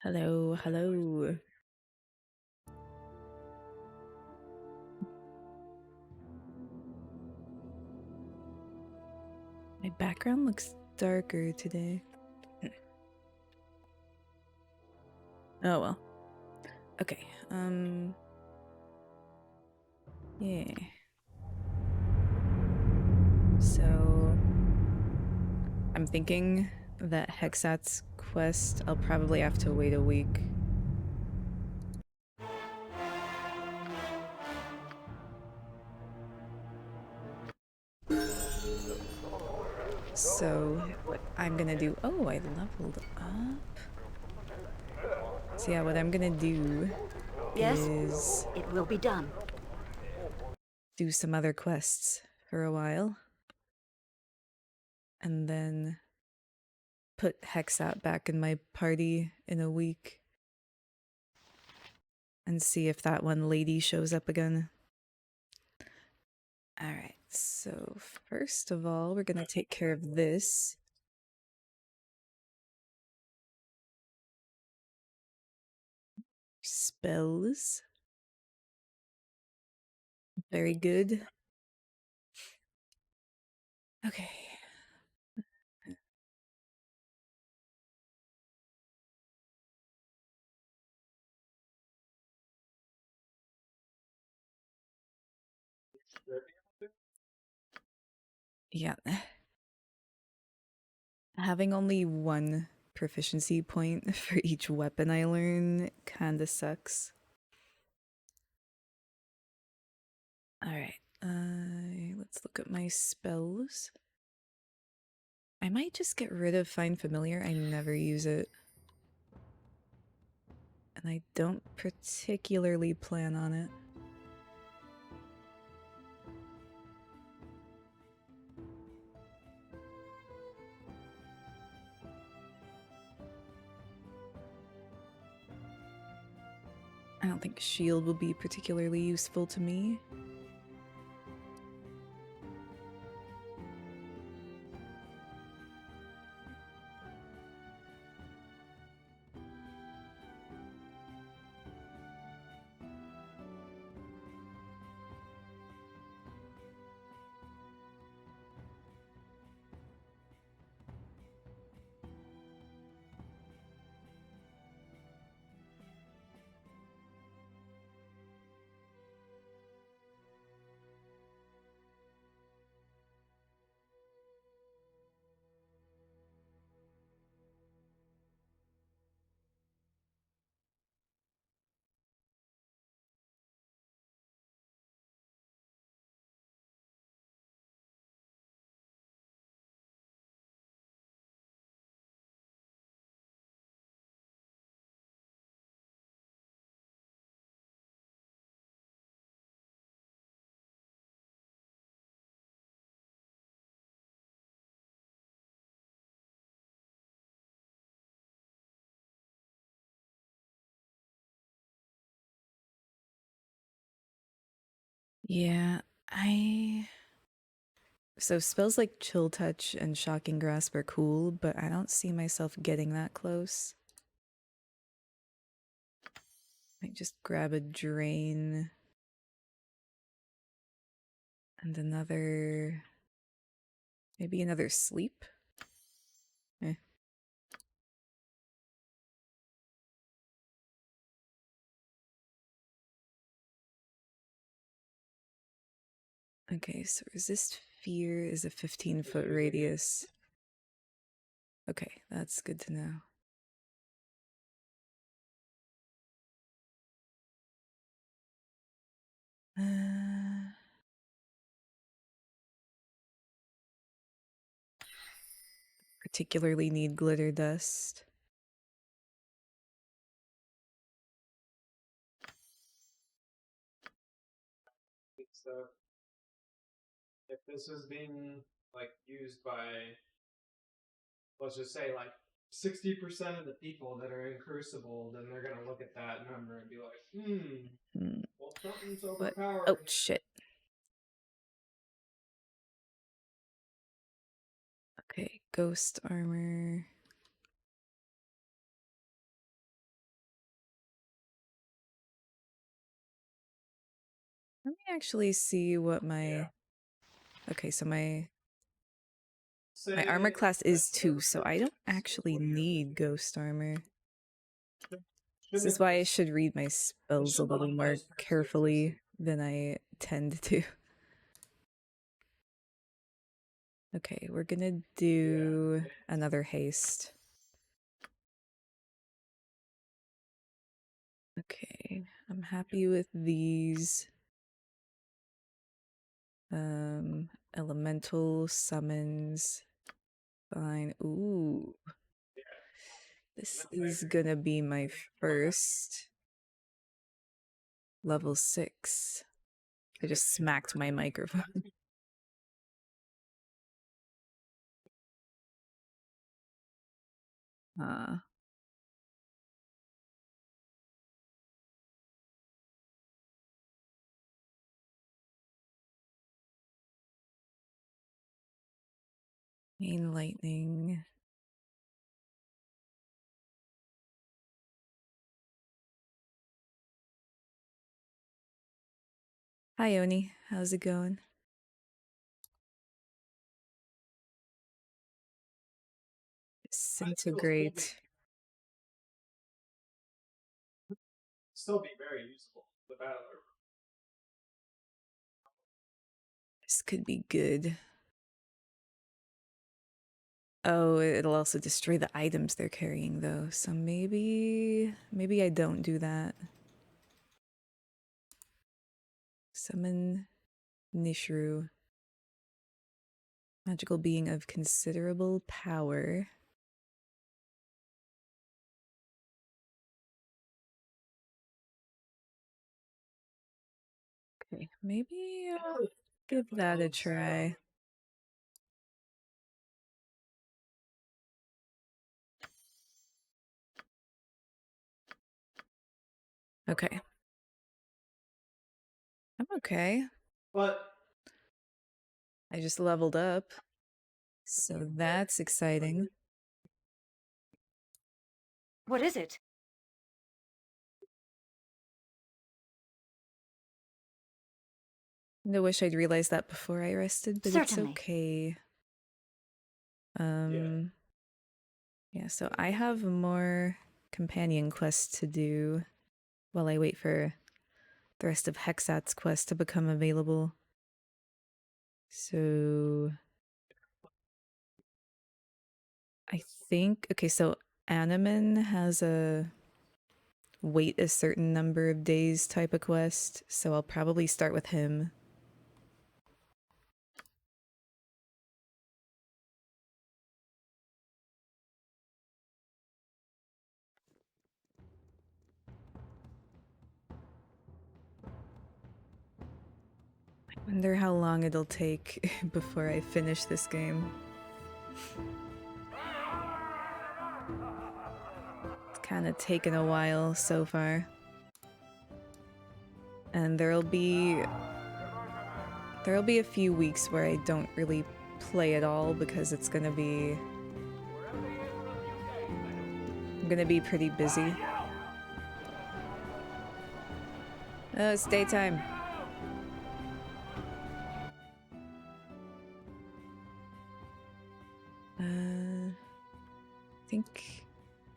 Hello, hello. My background looks darker today. Oh well. Okay, yeah. So I'm thinking that Hexat's quest, I'll probably have to wait a week. So what I'm gonna do, oh, I leveled up. So yeah, what I'm gonna do Yes, is it will be done. do some other quests for a while. And then put Hexat back in my party in a week. And see if that one lady shows up again. Alright, so first of all, we're gonna take care of this. Spells. Very good. Okay. Yeah. Having only one proficiency point for each weapon I learn kinda sucks. Alright, let's look at my spells. I might just get rid of Find Familiar, I never use it. And I don't particularly plan on it. I don't think shield will be particularly useful to me. Yeah, I... So spells like Chill Touch and Shocking Grasp are cool, but I don't see myself getting that close. Might just grab a Drain. And another... Maybe another Sleep? Eh. Okay, so Resist Fear is a 15-foot radius. Okay, that's good to know. Particularly need Glitter Dust. So if this is being like used by, let's just say, like 60% of the people that are in Crucible, then they're gonna look at that number and be like, well, something's What? overpowered Oh, here. shit. Okay, Ghost Armor. actually see what my... Yeah. Okay, so my armor Say class is that's 2, so I don't actually what do you need ghost armor. This is shouldn't why I this should read my it spells a should little look more nice characteristics. carefully than I tend to. Okay, we're gonna Yeah. do another haste. Okay, I'm happy with these. Elemental summons. Fine. Ooh, No, this I is agree. gonna be my first level 6. I just smacked my microphone. Uh, main lightning. Hi, Oni. How's it going? Disintegrate. Still be very useful. The battler. This could be good. Oh, it'll also destroy the items they're carrying, though. So maybe I don't do that. Summon Nishru. Magical being of considerable power. Okay, maybe I'll give that a try. Okay. I'm okay. But I just leveled up. So that's exciting. What is it? I wish I'd realized that before I rested, but it's Certainly. okay. yeah. Yeah, so I have more companion quests to do while I wait for the rest of Hexat's quest to become available. So I think, okay, so Animan has a wait a certain number of days type of quest, so I'll probably start with him. Wonder how long it'll take before I finish this game. It's kind of taken a while so far. And there'll be a few weeks where I don't really play at all because I'm gonna be pretty busy. Oh, it's daytime.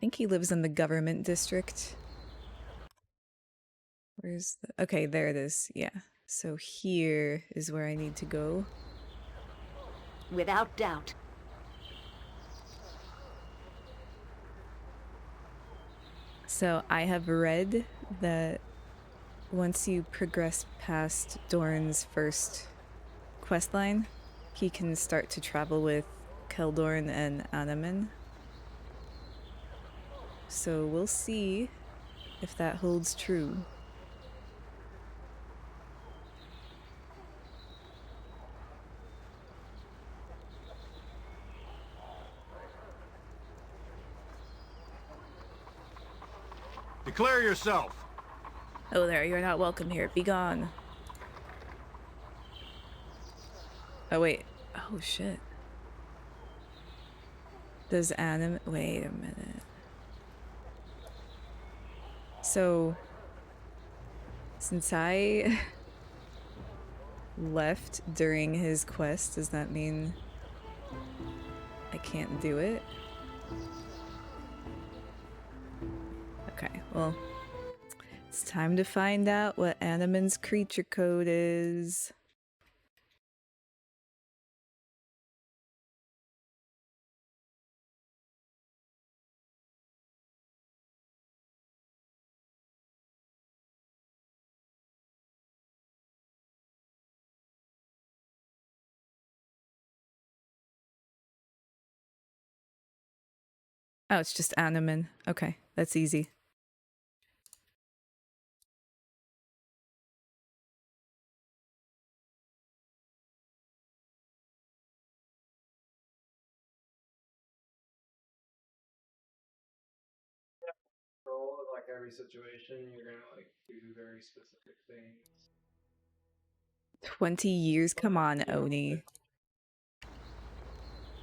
I think he lives in the government district. Where's the... Okay, there it is. Yeah. So here is where I need to go. Without doubt. So I have read that once you progress past Dorn's first quest line, he can start to travel with Keldorn and Anaman. So we'll see if that holds true. Declare yourself. Oh there, you're not welcome here. Be gone. Oh wait. Oh shit. Does Anim... Wait a minute. So... Since I left during his quest, does that mean I can't do it? Okay, well, it's time to find out what Animan's creature code is. Oh, it's just Animan. Okay, that's easy. Control of like every situation, you're gonna like do very specific things. 20 years? Come on, Oni.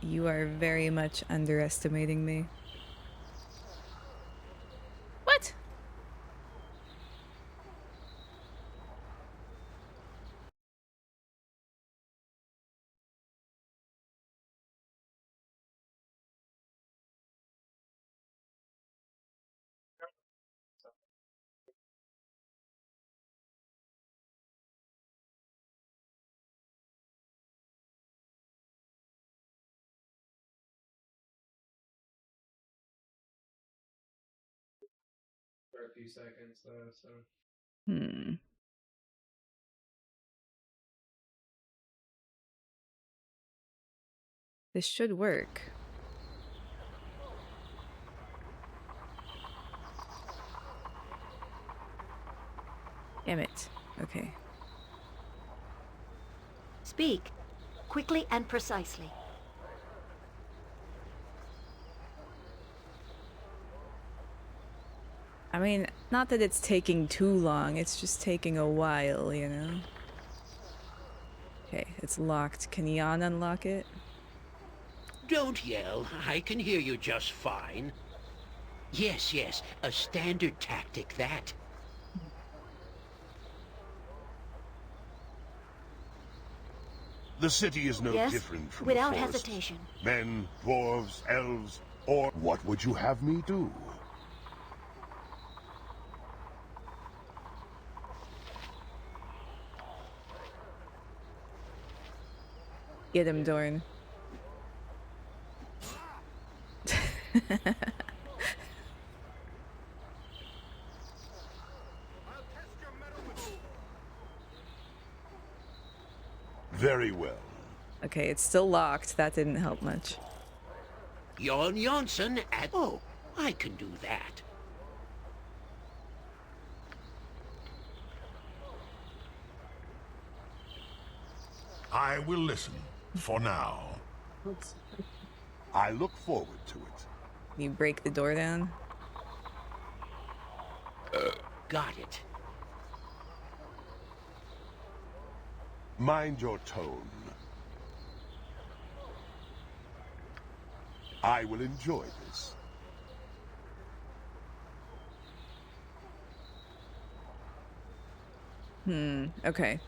You are very much underestimating me. What? For a few seconds though, so This should work. Damn it. Okay. Speak, quickly and precisely. I mean, not that it's taking too long, it's just taking a while, you know? Okay, it's locked. Can Jan unlock it? Don't yell. I can hear you just fine. Yes, yes, a standard tactic, that. The city is no Yes, different from without the forest. hesitation. Men, dwarves, elves, or what would you have me do? Get him, Dorn. Very well. Okay, it's still locked. That didn't help much. Jon Jonsson at... Oh, I can do that. I will listen, for now. I look forward to it. You break the door down? Got it. Mind your tone. I will enjoy this. Okay.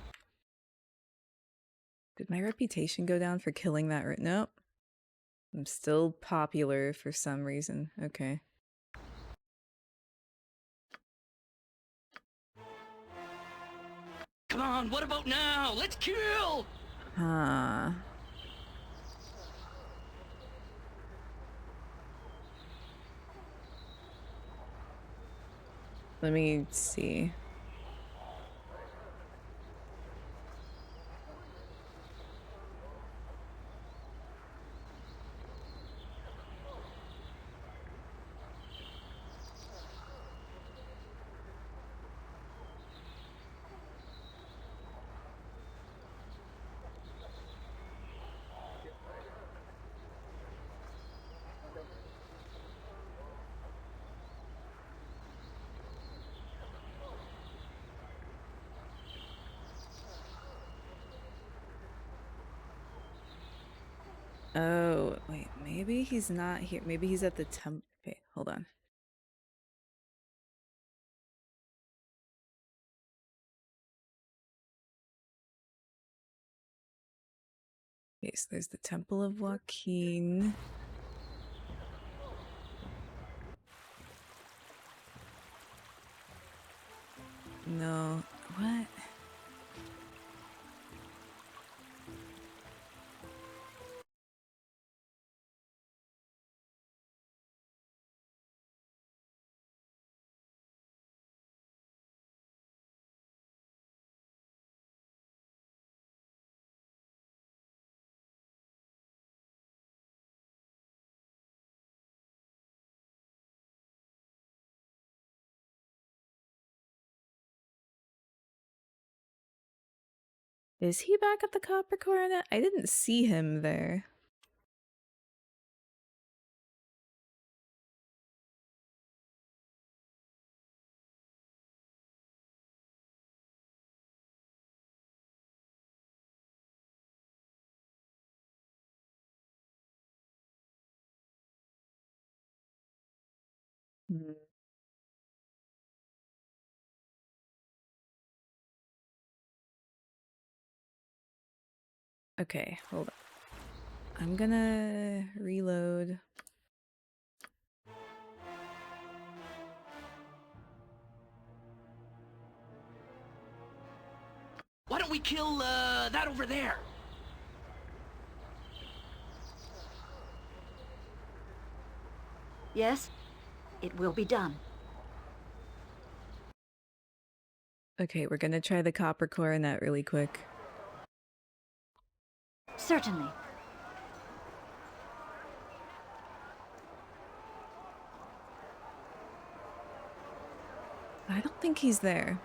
Did my reputation go down for killing that? Nope. I'm still popular for some reason. Okay. Come on, what about now? Let's kill! Huh. Let me see. Oh, wait, maybe he's not here. Maybe he's at the temp. Okay, hold on. Okay, so there's the Temple of Joaquin. No, what? Is he back at the Copper Coronet? I didn't see him there. Hmm. Okay, hold on. I'm gonna reload. Why don't we kill, that over there? Yes, it will be done. Okay, we're gonna try the Copper Coronet really quick. Certainly. I don't think he's there.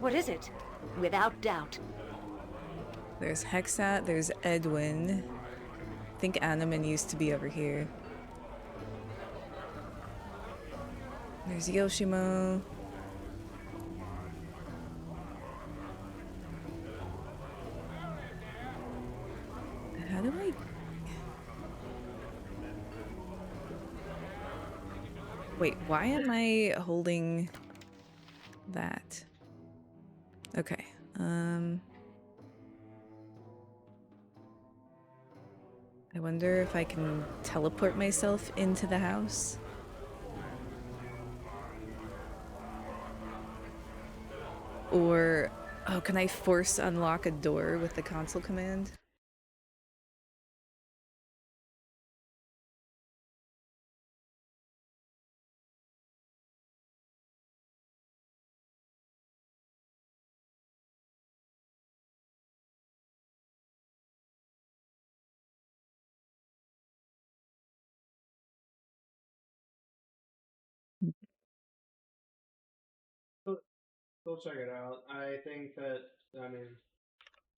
What is it? Without doubt. There's Hexat, there's Edwin. I think Animan used to be over here. There's Yoshimo. How do I... Wait, why am I holding that? Okay, I wonder if I can teleport myself into the house? Or, oh, can I force unlock a door with the console command? Go check it out. I think that, I mean,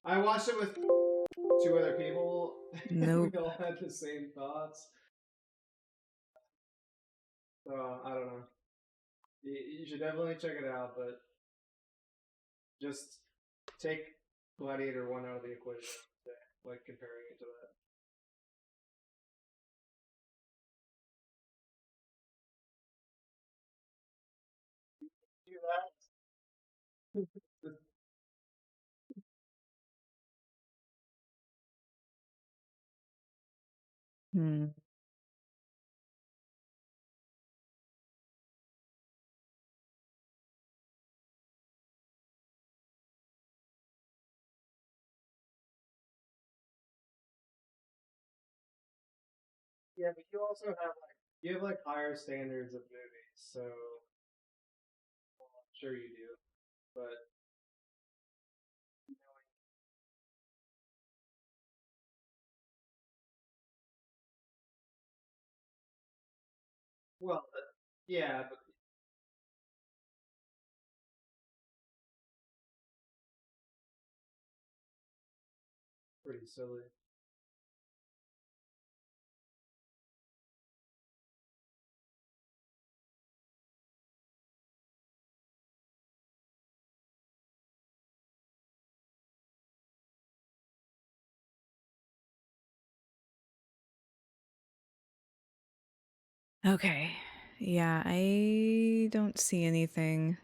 I watched it with two other people, and Nope. we all had the same thoughts. So I don't know. You should definitely check it out, but just take Gladiator 1 out of the equation, like comparing it to that. Do that. Hmm. Yeah, but you also have like higher standards of movies, so I'm sure you do. But well, yeah, but pretty silly. Okay. Yeah, I don't see anything.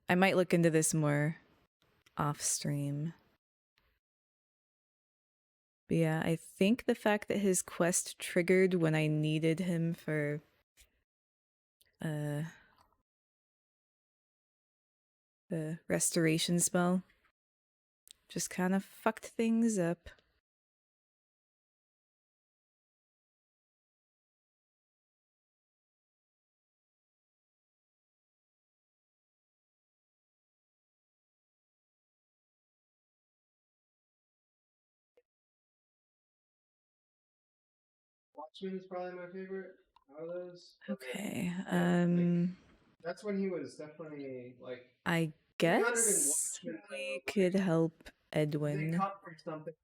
I might look into this more off stream. But yeah, I think the fact that his quest triggered when I needed him for the restoration spell just kind of fucked things up. Watchmen's probably my favorite out of those. Okay. That's when he was definitely like I 300 in guess Watchmen. we could help They Edwin. cut from something.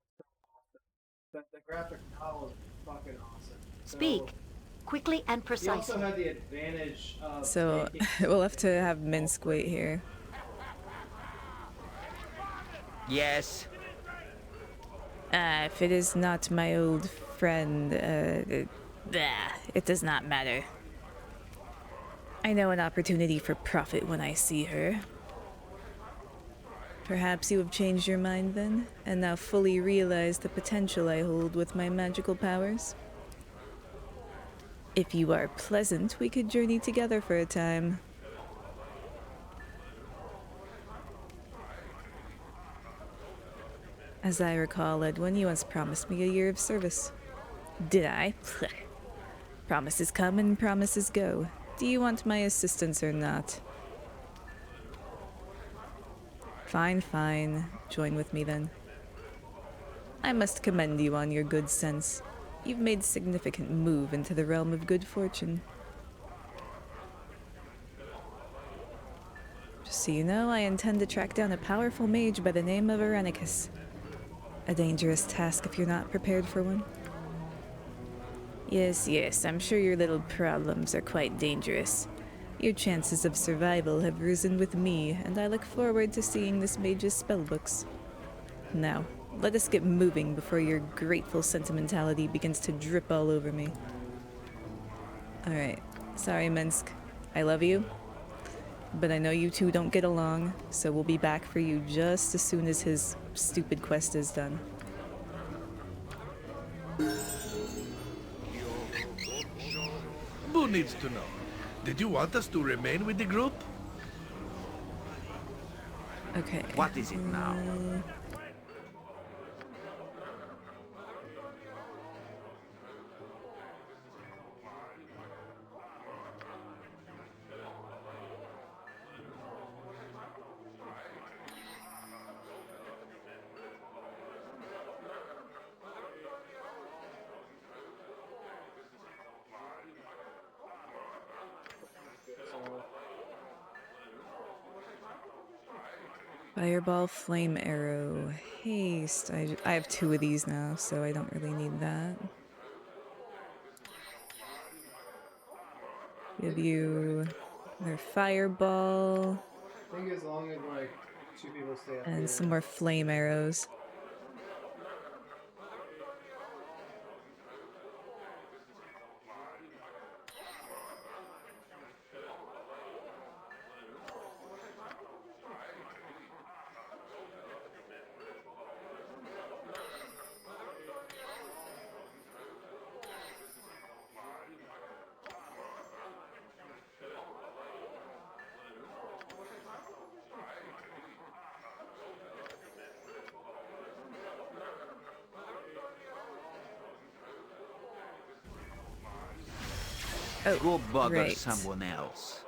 The graphic novel is fucking awesome. So Speak. Quickly and he also precisely. had the advantage of So taking we'll have to have something Minsk wait here. Yes. If it is not my old friend, it does not matter. I know an opportunity for profit when I see her. Perhaps you have changed your mind then, and now fully realize the potential I hold with my magical powers? If you are pleasant, we could journey together for a time. As I recall, Edwin, you once promised me a year of service. Did I? Promises come and promises go. Do you want my assistance or not? Fine, fine. Join with me then. I must commend you on your good sense. You've made a significant move into the realm of good fortune. Just so you know, I intend to track down a powerful mage by the name of Arenicus. A dangerous task if you're not prepared for one. Yes, I'm sure your little problems are quite dangerous. Your chances of survival have risen with me, and I look forward to seeing this mage's spellbooks. Now, let us get moving before your grateful sentimentality begins to drip all over me. Alright, sorry Minsk. I love you, but I know you two don't get along, so we'll be back for you just as soon as his stupid quest is done. Who needs to know? Did you want us to remain with the group? Okay. What is it now? Fireball, flame arrow, haste. I have 2 of these now, so I don't really need that. Give you another fireball I think as long as like 2 people stay up and here. some more flame arrows. Oh, Go bother right. someone else.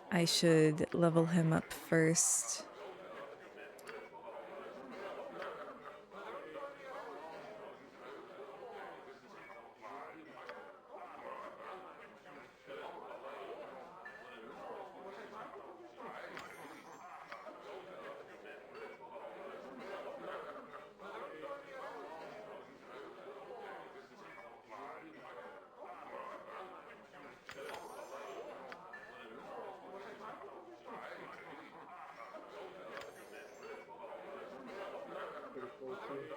I should level him up first. Pretty cool too.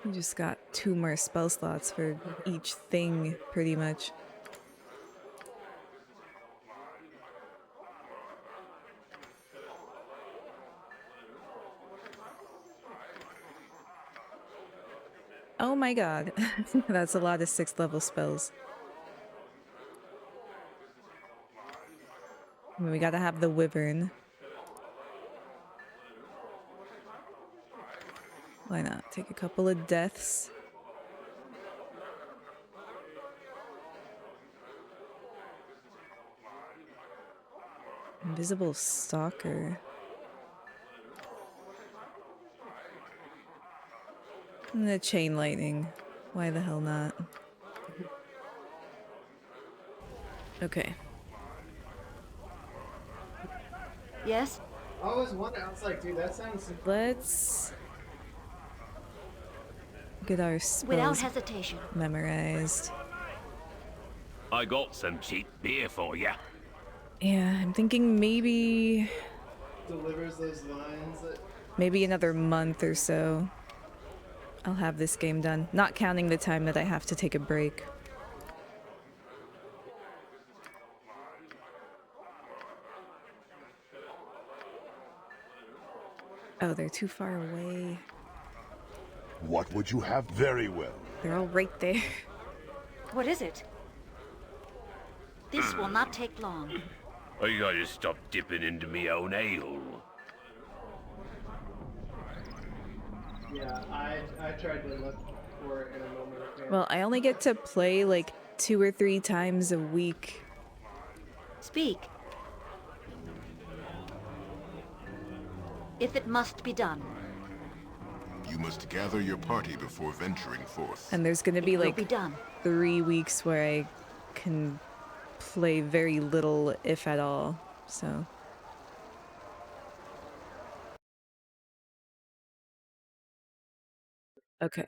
You just got 2 more spell slots for each thing, pretty much. Oh my god. That's a lot of 6th level spells. I mean, we gotta have the wyvern. Why not? Take a couple of deaths. Invisible stalker. And the chain lightning. Why the hell not? Okay. Yes? I always wondered. I was like, dude, that sounds. Let's get our Without spells hesitation. memorized. I got some cheap beer for ya. Yeah, I'm thinking maybe Delivers those lines that. maybe another month or so. I'll have this game done, not counting the time that I have to take a break. Oh, they're too far away. What would you have? Very well. They're all right there. What is it? This will not take long. I gotta stop dipping into me own ale. Yeah, I tried to look for it in a moment of panic. Well, I only get to play like 2 or 3 times a week. Speak. If it must be done, You must gather your party before venturing forth. And there's gonna be it will like be done. 3 weeks where I can play very little, if at all. So. Okay.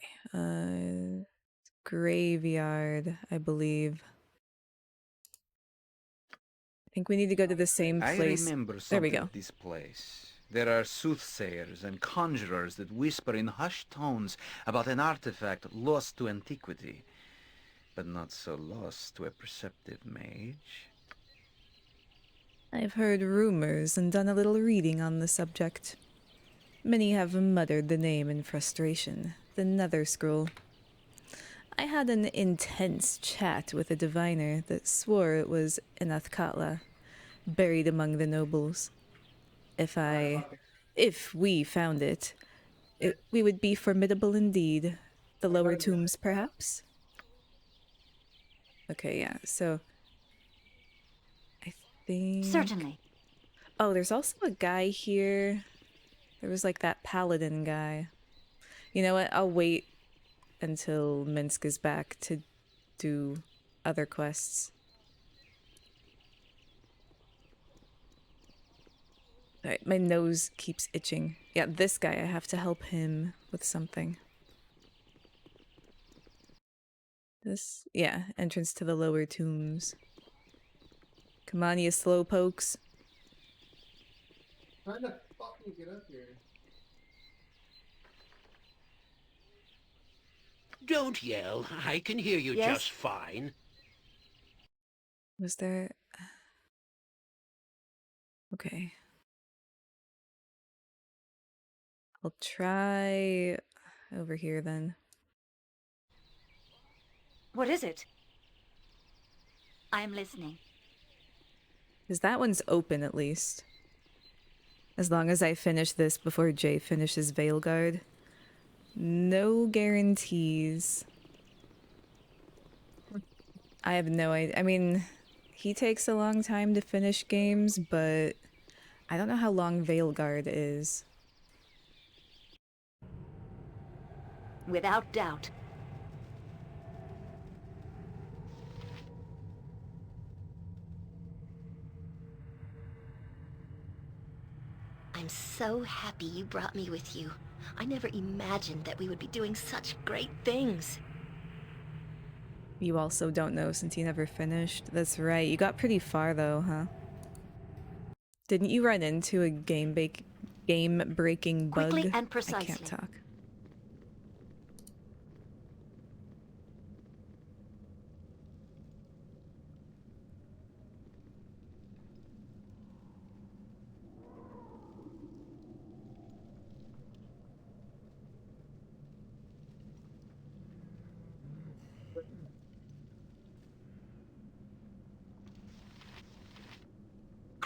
Graveyard, I believe. I think we need to go to the same I place. remember There something we go. of this place. There are soothsayers and conjurers that whisper in hushed tones about an artifact lost to antiquity, but not so lost to a perceptive mage. I've heard rumors and done a little reading on the subject. Many have muttered the name in frustration, the Nether Scroll. I had an intense chat with a diviner that swore it was an Athkatla, buried among the nobles. If we found it, we would be formidable indeed. The lower tombs, perhaps? Okay, yeah, so I think... Certainly. Oh, there's also a guy here. There was like that paladin guy. You know what? I'll wait until Minsk is back to do other quests. Alright, my nose keeps itching. Yeah, this guy, I have to help him with something. This? Yeah, entrance to the lower tombs. Come on, you slowpokes. Trying to fucking get up here. Don't yell. I can hear you Yes? just fine. Was there... Okay. I'll try over here then. What is it? I'm listening. Because that one's open at least. As long as I finish this before Jay finishes Veilguard. No guarantees. I have no idea. I mean, he takes a long time to finish games, but I don't know how long Veilguard is. Without doubt. I'm so happy you brought me with you. I never imagined that we would be doing such great things. You also don't know since you never finished. That's right. You got pretty far though, huh? Didn't you run into a game-breaking bug? Quickly and I precisely. can't talk.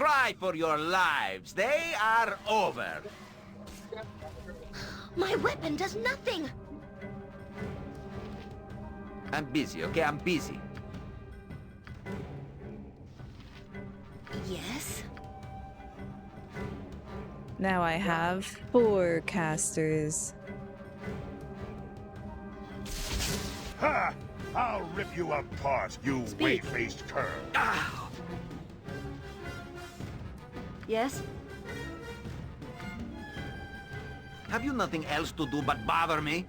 cry for your lives. They are over. My weapon does nothing! I'm busy, okay? I'm busy. Yes? Now I have 4 casters. Ha! I'll rip you apart, you Speak. way-faced cur. Yes? Have you nothing else to do but bother me?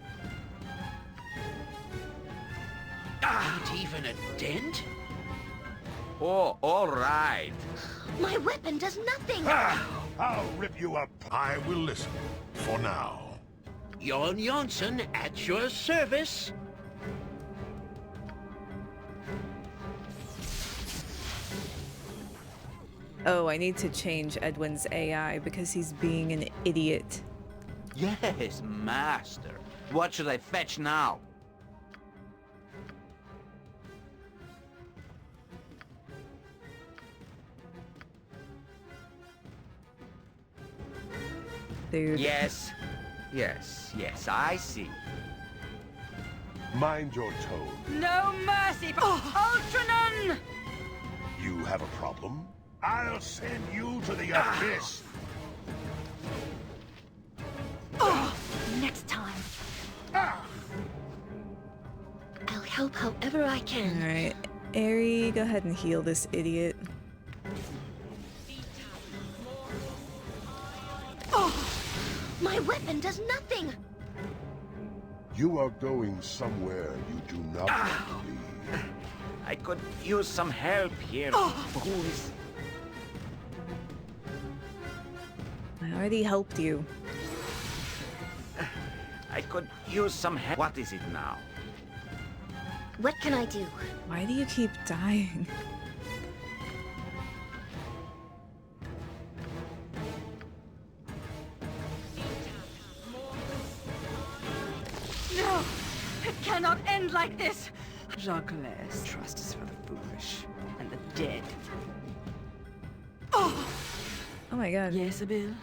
Not even a dent? Oh, all right. My weapon does nothing! Ha! I'll rip you up. I will listen. For now. Jon Jonsson at your service. Oh, I need to change Edwin's AI because he's being an idiot. Yes, master. What should I fetch now? Dude. Yes. Yes, yes, I see. Mind your tone. No mercy for Ultranon! You have a problem? I'll send you to the abyss. Next time. I'll help however I can. Alright. Aerie, go ahead and heal this idiot. My weapon does nothing! You are going somewhere you do not want to be. I could use some help here. Please. I already helped you. I could use some help. What is it now? What can I do? Why do you keep dying? No! It cannot end like this! Jacques, trust is for the foolish and the dead. Oh my god. Yes, Abel?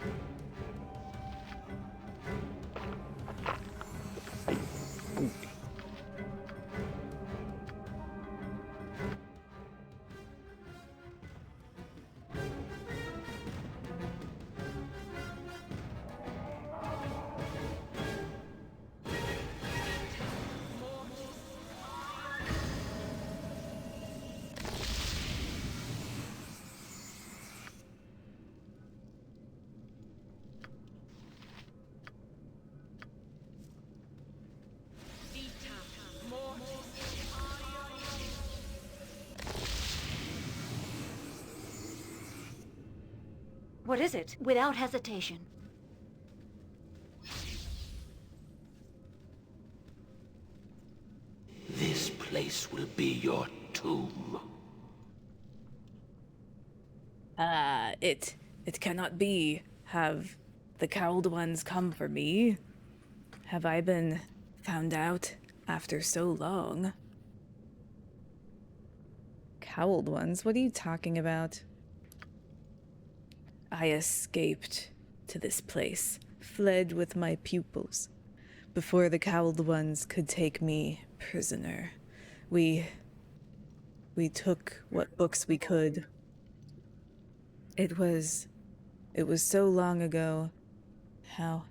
What is it? Without hesitation. This place will be your tomb. It cannot be. Have the cowled ones come for me? Have I been found out after so long? Cowled ones? What are you talking about? I escaped to this place, fled with my pupils, before the cowled ones could take me prisoner. We took what books we could. It was so long ago. How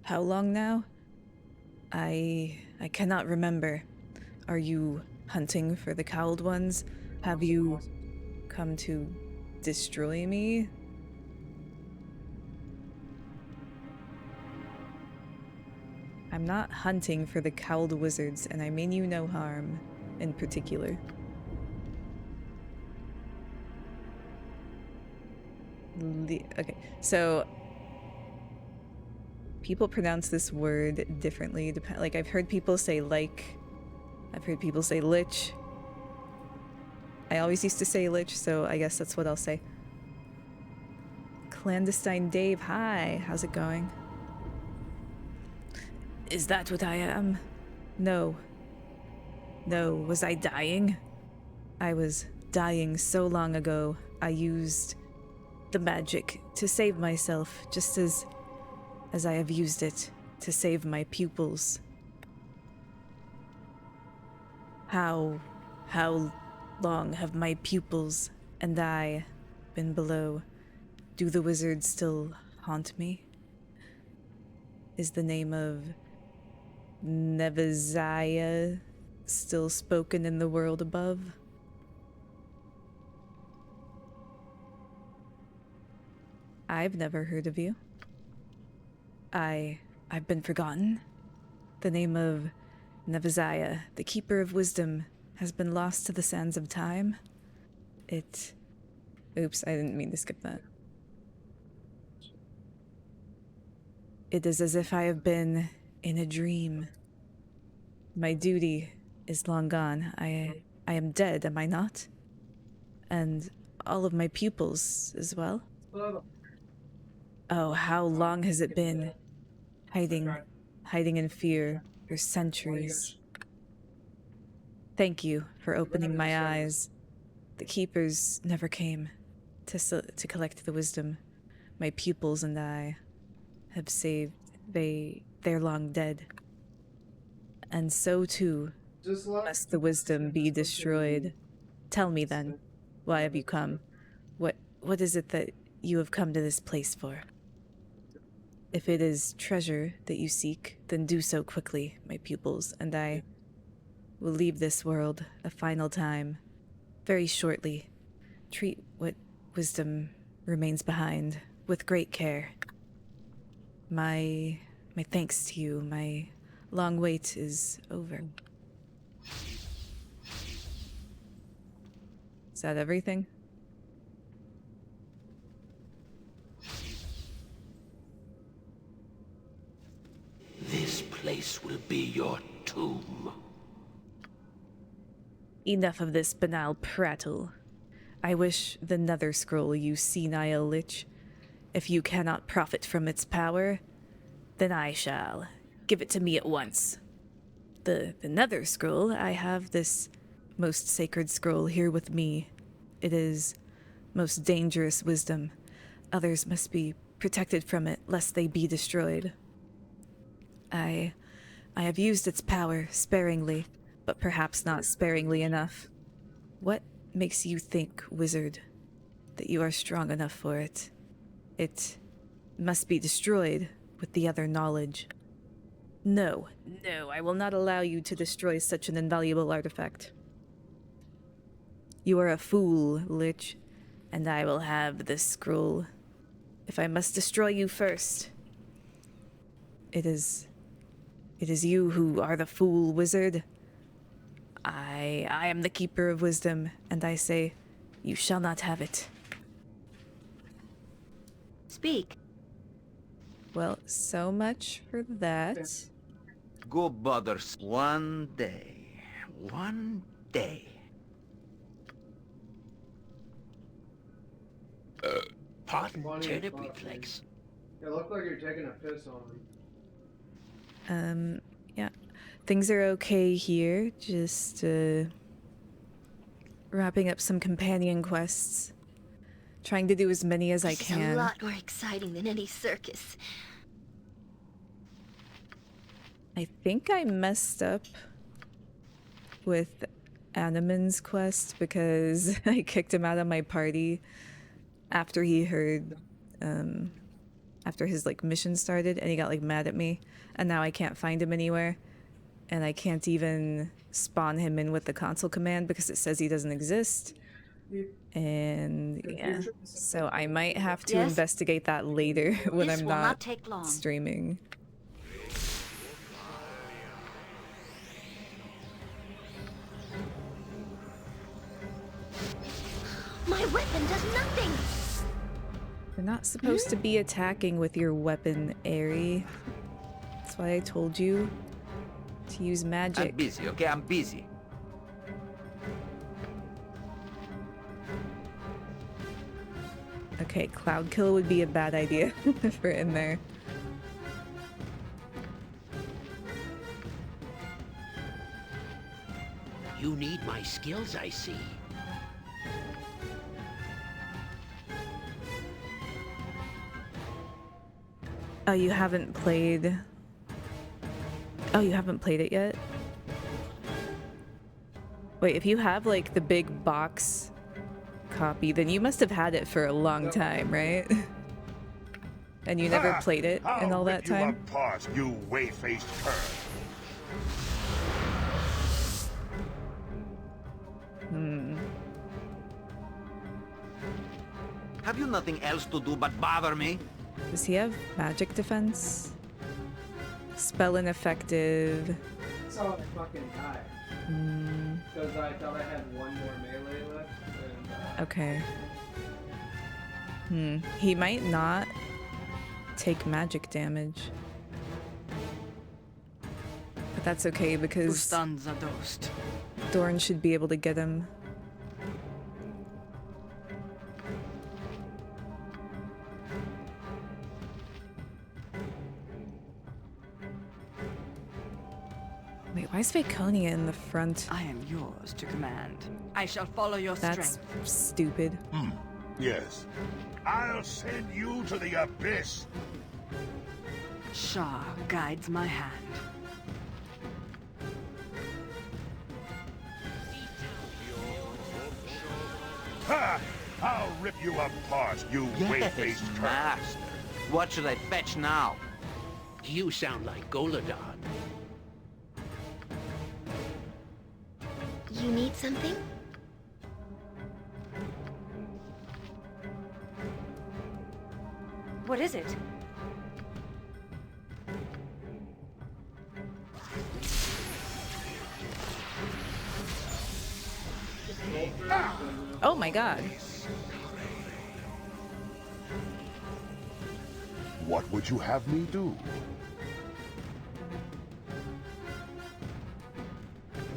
long now? I cannot remember. Are you hunting for the cowled ones? Have you come to destroy me? I'm not hunting for the cowled wizards, and I mean you no harm in particular. Okay, so people pronounce this word differently. Like, I've heard people say like, I've heard people say lich. I always used to say lich, so I guess that's what I'll say. Clandestine Dave, hi, how's it going? Is that what I am? No. No, was I dying? I was dying so long ago. I used the magic to save myself, just as I have used it to save my pupils. How long have my pupils and I been below? Do the wizards still haunt me? Is the name of Neveziah still spoken in the world above? I've never heard of you. I've been forgotten. The name of Neveziah, the Keeper of Wisdom, has been lost to the sands of time. Oops, I didn't mean to skip that. It is as if I have been in a dream. My duty is long gone. I am dead, am I not? And all of my pupils as well? Oh, how long has it been? Hiding in fear for centuries. Thank you for opening my eyes. The keepers never came to collect the wisdom. My pupils and I have saved. They're long dead. And so too must the wisdom be destroyed. Tell me then, why have you come? What is it that you have come to this place for? If it is treasure that you seek, then do so quickly, my pupils, and I will leave this world a final time, very shortly. Treat what wisdom remains behind with great care. My thanks to you. My long wait is over. Is that everything? This place will be your tomb. Enough of this banal prattle. I wish the nether scroll, you senile lich. If you cannot profit from its power, then I shall. Give it to me at once. The nether scroll, I have this most sacred scroll here with me. It is most dangerous wisdom. Others must be protected from it, lest they be destroyed. I have used its power sparingly, but perhaps not sparingly enough. What makes you think, wizard, that you are strong enough for it? It must be destroyed with the other knowledge. No, I will not allow you to destroy such an invaluable artifact. You are a fool, lich, and I will have this scroll. If I must destroy you first. It is you who are the fool, wizard. I am the Keeper of Wisdom, and I say, you shall not have it. Speak. Well, so much for that. Go bother one day. One day. Pardon, turnip reflex. It looked like you're taking a piss on. Yeah. Things are okay here. Just, wrapping up some companion quests. Trying to do as many as I This is can. a lot more exciting than any circus. I think I messed up with Animan's quest because I kicked him out of my party after he heard, after his, mission started, and he got, mad at me, and now I can't find him anywhere, and I can't even spawn him in with the console command because it says he doesn't exist, and yeah, so I might have to investigate that later when This I'm will not not take long. streaming. My weapon does nothing! You're not supposed to be attacking with your weapon, Aerie. That's why I told you to use magic. I'm busy, okay? I'm busy. Okay, Cloud Kill would be a bad idea for in there. You need my skills, I see. Oh, you haven't played... Oh, you haven't played it yet? Wait, if you have, like, the big box copy, then you must have had it for a long time, right? And you never played it in all that time? I'll rip you apart, you whey-faced cur. Have you nothing else to do but bother me? Does he have magic defense? Spell ineffective. That's how I fucking died. Because I thought I had one more melee left. And, Okay. He might not take magic damage. But that's okay because Stanza dost. Dorn should be able to get him. Wait, why is Vaconia in the front? I am yours to command. I shall follow your That's strength. stupid. Yes. I'll send you to the abyss. Shah guides my hand. Ha! I'll rip you apart, you whey-faced cur. Master. What should I fetch now? You sound like Goladon. You need something? What is it? Oh my god. What would you have me do?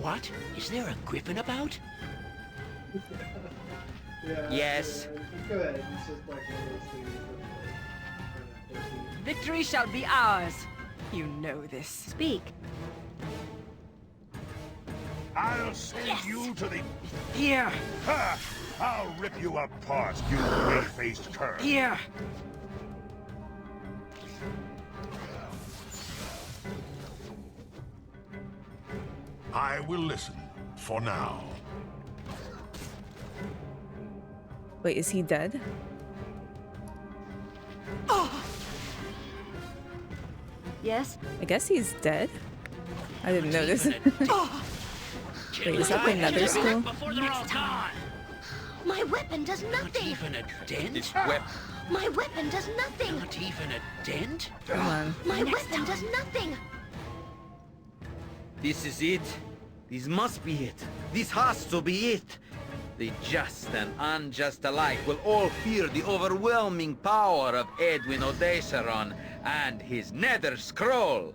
What? Is there a griffin about? yeah, Yes. Yeah, you could. It's just like one of those things that, like, Victory shall be ours. You know this. Speak. I'll send you to the... Here, Ha! I'll rip you apart, you whey-faced cur. here. I will listen, for now. Wait, is he dead? Yes? I guess he's dead. I didn't notice. Wait, is that the Nether School? Before they're all gone. My weapon does Not nothing. even a dent? This weapon. My weapon does nothing. Not even a dent? Come on. My weapon does nothing. This is it. This must be it. This has to be it. The just and unjust alike will all fear the overwhelming power of Edwin Odeseron and his Nether Scroll.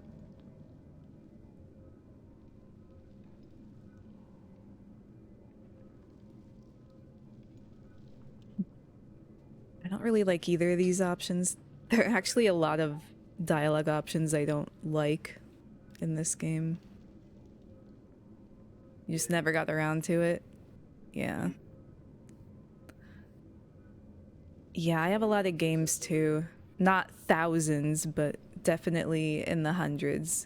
I don't really like either of these options. There are actually a lot of dialogue options I don't like in this game. You just never got around to it. Yeah. Yeah, I have a lot of games too. Not thousands, but definitely in the hundreds.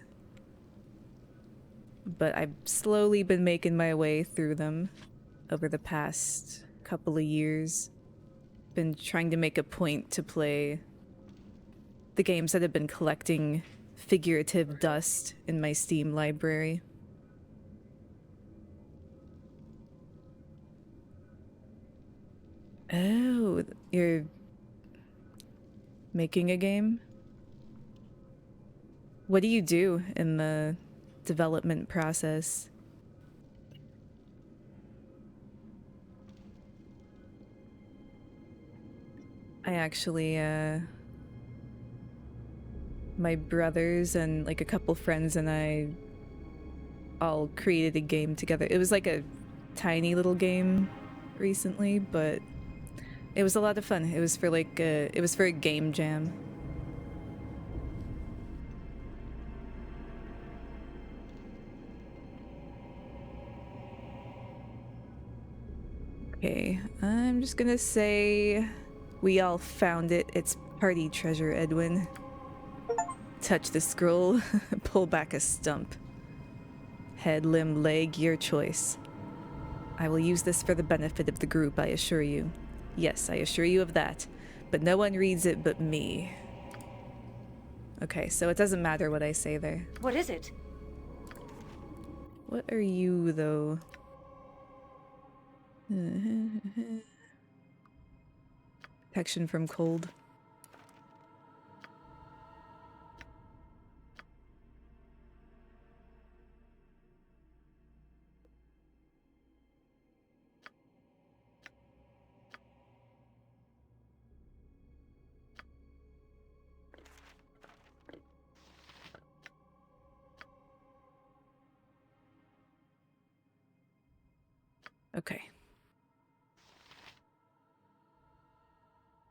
But I've slowly been making my way through them over the past couple of years. Been trying to make a point to play the games that have been collecting figurative dust in my Steam library. Oh, you're making a game? What do you do in the development process? I actually, my brothers and like a couple friends and I all created a game together. It was like a tiny little game recently, but it was a lot of fun. It was for like it was for a game jam. Okay, I'm just gonna say we all found it. It's party treasure, Edwin. touch the scroll, pull back a stump. Head, limb, leg, your choice. I will use this for the benefit of the group, I assure you. Yes, I assure you of that. But no one reads it but me. Okay, so it doesn't matter what I say there. What is it? What are you, though? Protection from cold. Okay.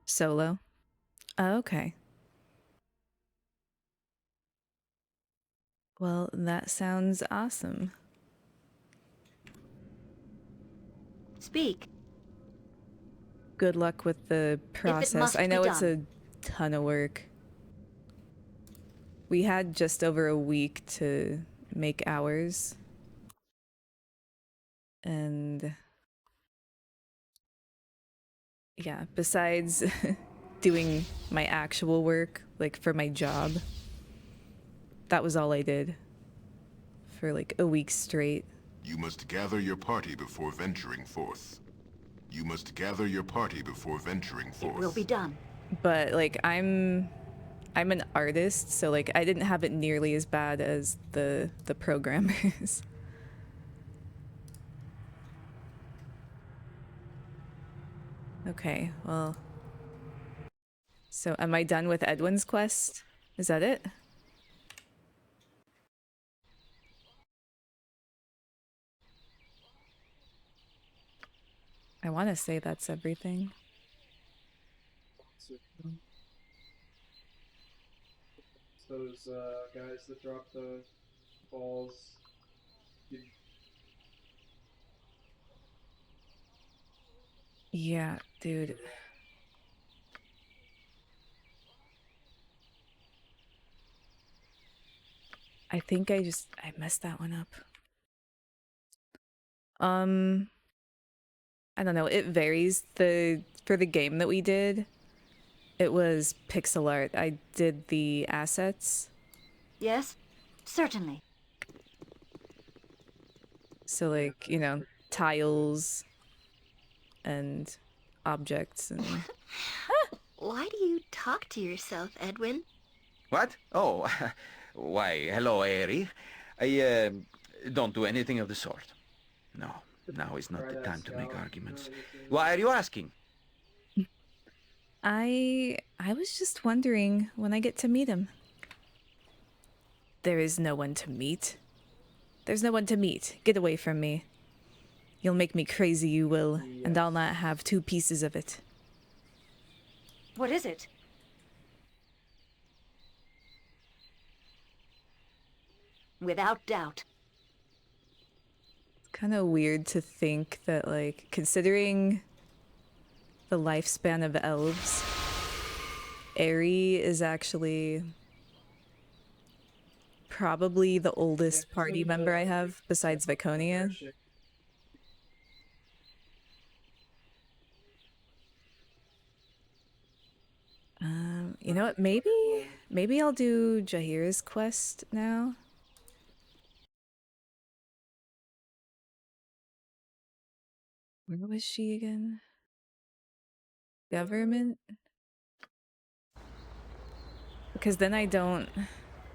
Solo. Oh, okay. Well, that sounds awesome. Speak. Good luck with the process. I know it's a ton of work. We had just over a week to make ours. And yeah, besides doing my actual work, like for my job, that was all I did for like a week straight. You must gather your party before venturing forth. You must gather your party before venturing forth. It will be done. But like I'm an artist, so like I didn't have it nearly as bad as the programmers. Okay, well. So am I done with Edwin's quest? Is that it? I want to say that's everything. Those guys that drop the balls. Yeah, dude. I think I messed that one up. I don't know, it varies. For the game that we did, it was pixel art. I did the assets. Yes, certainly. So like, you know, tiles and objects and Why do you talk to yourself, Edwin? What? Oh, why, hello, Eri. I don't do anything of the sort. No, now is not the time to make arguments. Why are you asking? I was just wondering when I get to meet him. There is no one to meet. There's no one to meet. Get away from me. You'll make me crazy, you will, and I'll not have two pieces of it. What is it? Without doubt. It's kind of weird to think that, like, considering the lifespan of elves, Eri is actually probably the oldest party member I have, besides Viconia. You know what? Maybe I'll do Jahira's quest now. Where was she again? Government? Because then I don't...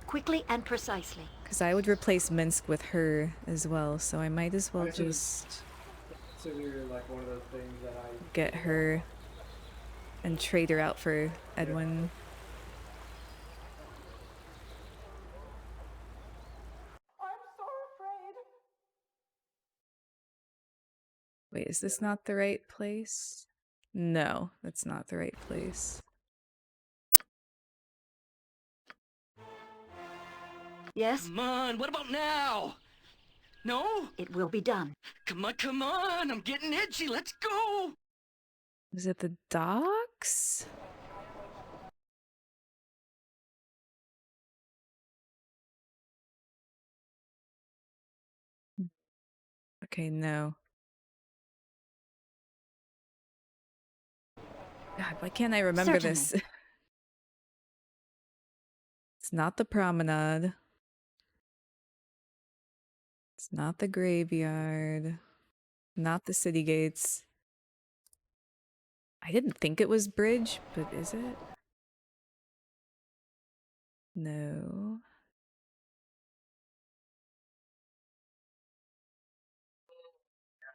Quickly and precisely. Because I would replace Minsk with her as well, so I might as well just... Consider like one of those things that I... get her and trade her out for Edwin. Wait, is this not the right place? No, that's not the right place. Yes? Come on, what about now? No? It will be done. Come on, I'm getting itchy, let's go! Is it the docks? Okay, no. God, why can't I remember Certainly. this? It's not the promenade. It's not the graveyard. Not the city gates. I didn't think it was bridge, but is it? No.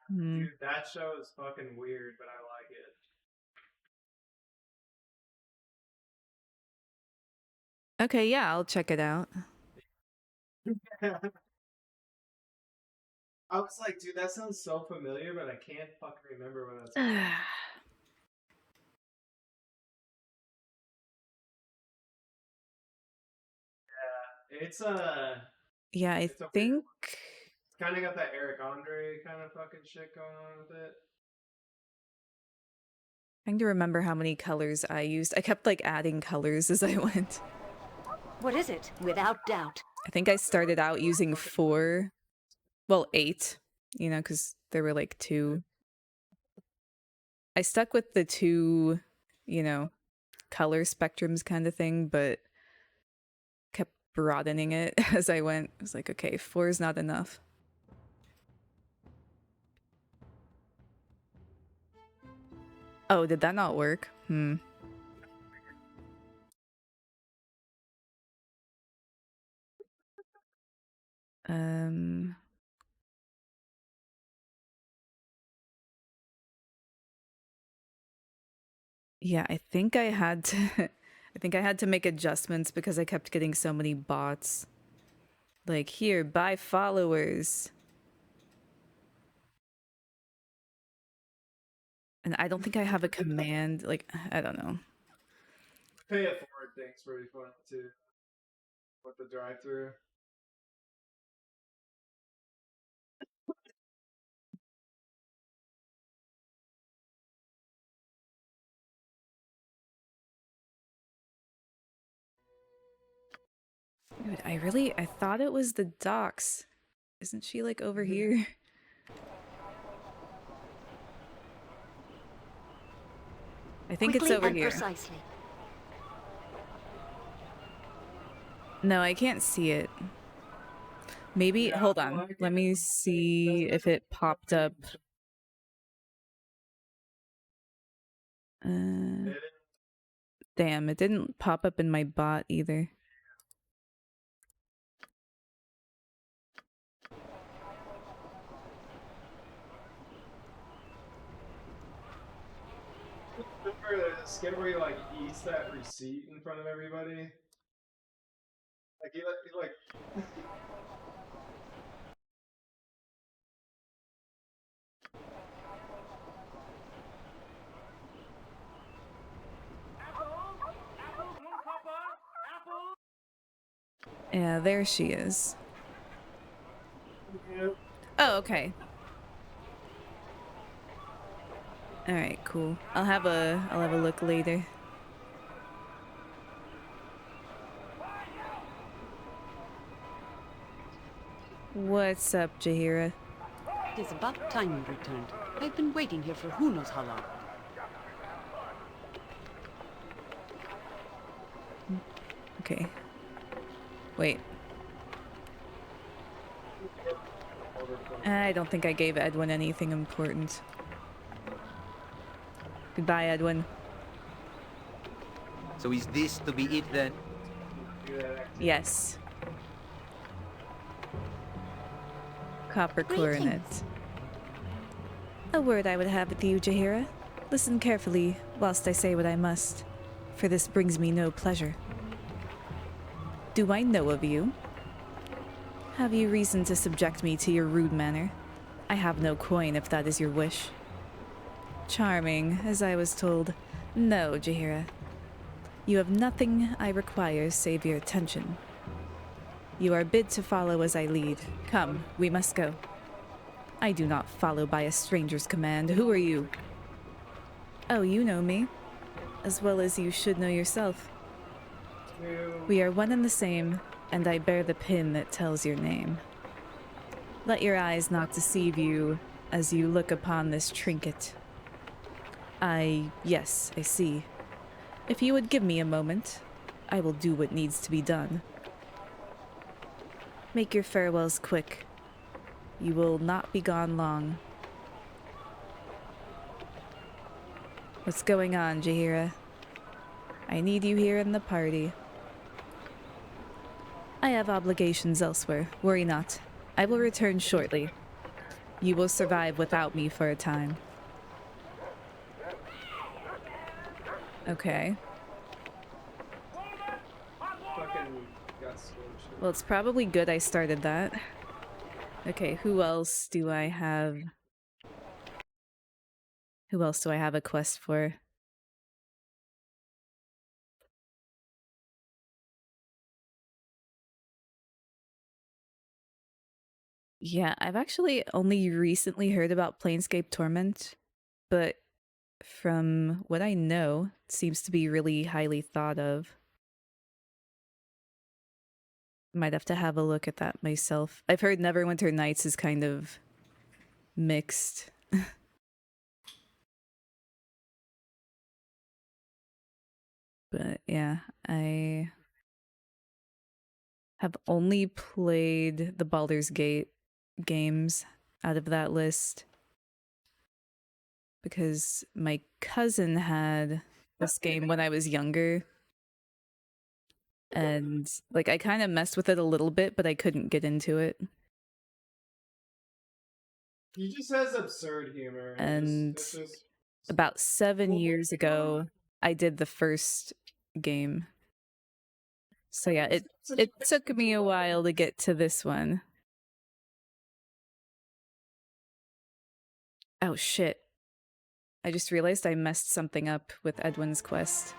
Hmm. Dude, that show is fucking weird, but I like it. Okay, yeah, I'll check it out. I was like, dude, that sounds so familiar, but I can't fucking remember what it's. It's Yeah, I it's a weird think one. It's kind of got that Eric Andre kind of fucking shit going on with it. trying to remember how many colors I used. I kept like adding colors as I went. What is it? Without doubt. I think I started out using 4, well, 8, you know, because there were like 2. I stuck with the 2, you know, color spectrums kind of thing, but kept broadening it as I went. I was like, okay, 4 is not enough. Oh, did that not work? Yeah, I think I had to I think I had to make adjustments because I kept getting so many bots. Like, here, buy followers. And I don't think I have a command, like, I don't know. Pay it forward thing's pretty fun too. With the drive-through. Dude, I thought it was the docks. Isn't she like over here? I think Quickly it's over and here. Precisely. No, I can't see it. Maybe, Yeah, hold I on. like Let it. me see if it popped up. Damn, it didn't pop up in my bot either. Remember the skit where he like eats that receipt in front of everybody? Like he like Yeah, there she is. you know, Oh, okay. All right, cool. I'll have a look later. What's up, Jahira? It is about time you returned. I've been waiting here for who knows how long. Okay. Wait. I don't think I gave Edwin anything important. Goodbye, Edwin. So is this to be it then? Yes. Copper coronet. A word I would have with you, Jahira. Listen carefully whilst I say what I must, for this brings me no pleasure. Do I know of you? Have you reason to subject me to your rude manner? I have no coin if that is your wish. Charming, as I was told. No, Jahira. You have nothing I require save your attention. You are bid to follow as I lead. Come, we must go. I do not follow by a stranger's command. Who are you? Oh, you know me. As well as you should know yourself. We are one and the same, and I bear the pin that tells your name. Let your eyes not deceive you as you look upon this trinket. Yes, I see. If you would give me a moment, I will do what needs to be done. Make your farewells quick. You will not be gone long. What's going on, Jaheira? I need you here in the party. I have obligations elsewhere. Worry not. I will return shortly. You will survive without me for a time. Okay. Fucking got scorched. Well, it's probably good I started that. Okay, who else do I have? Who else do I have a quest for? Yeah, I've actually only recently heard about Planescape Torment, but from what I know, it seems to be really highly thought of. Might have to have a look at that myself. I've heard Neverwinter Nights is kind of mixed. But yeah, I have only played the Baldur's Gate games out of that list because my cousin had this game when I was younger. And like I kind of messed with it a little bit, but I couldn't get into it. He just has absurd humor. And It's just about 7 years ago, I did the first game. So yeah, it took me a while to get to this one. Oh shit. I just realized I messed something up with Edwin's quest.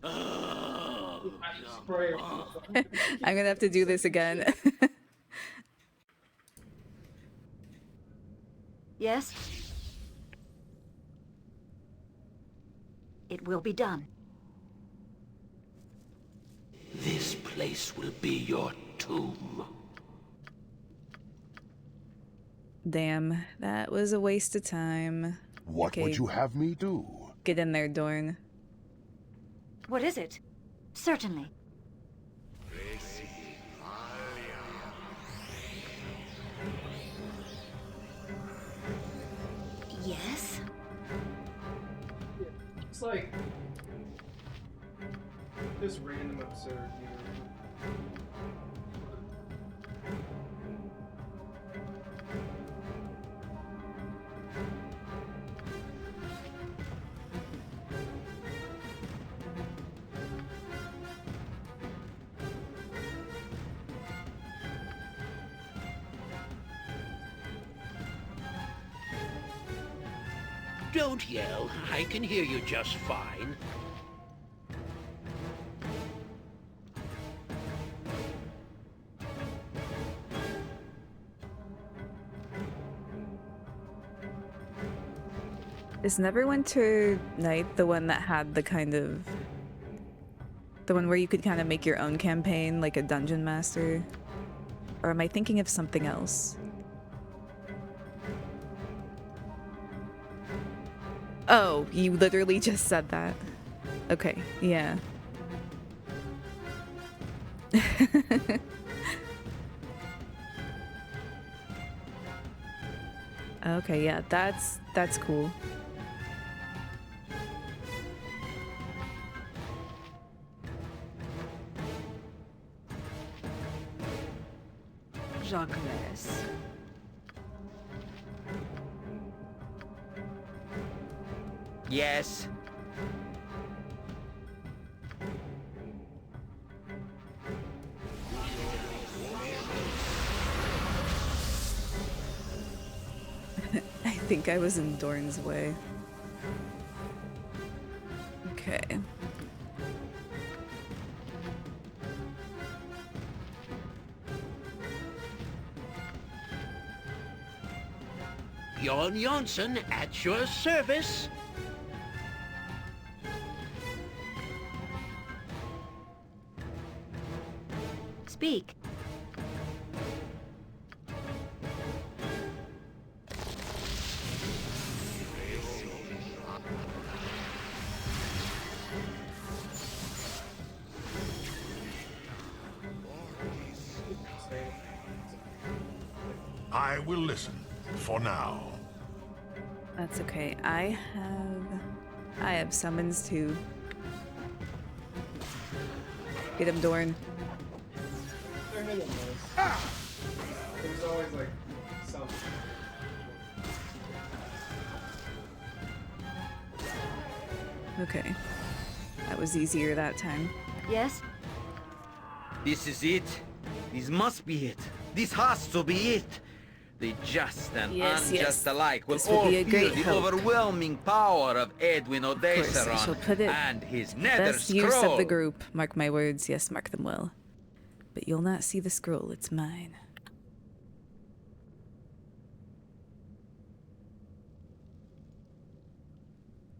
I'm gonna have to do this again. Yes? It will be done. This place will be your tomb. Damn, that was a waste of time. What would you have me do? Get in there, Dorn. What is it? Certainly. Yes? It's like this random absurd humor. Don't yell. I can hear you just fine. Is Neverwinter Night the one that had the kind of... the one where you could kind of make your own campaign, like a dungeon master? Or am I thinking of something else? Oh, you literally just said that. Okay, yeah. Okay, yeah, that's cool. Jacques. Yes. I think I was in Dorn's way. Okay. Bjorn Jonsson at your service. Speak. I will listen, for now. That's okay. I have summons too. Get him, Dorn. They're hit and miss. There's always like some. Okay. That was easier that time. Yes? This is it. This must be it. This has to be it. The just and Yes, unjust yes. alike will This will all be a feel great the help. overwhelming power of Edwin Of course, I shall Odeseron put it and his nether best use of the scroll. group. Mark my words. Yes, mark them well. But you'll not see the scroll. It's mine.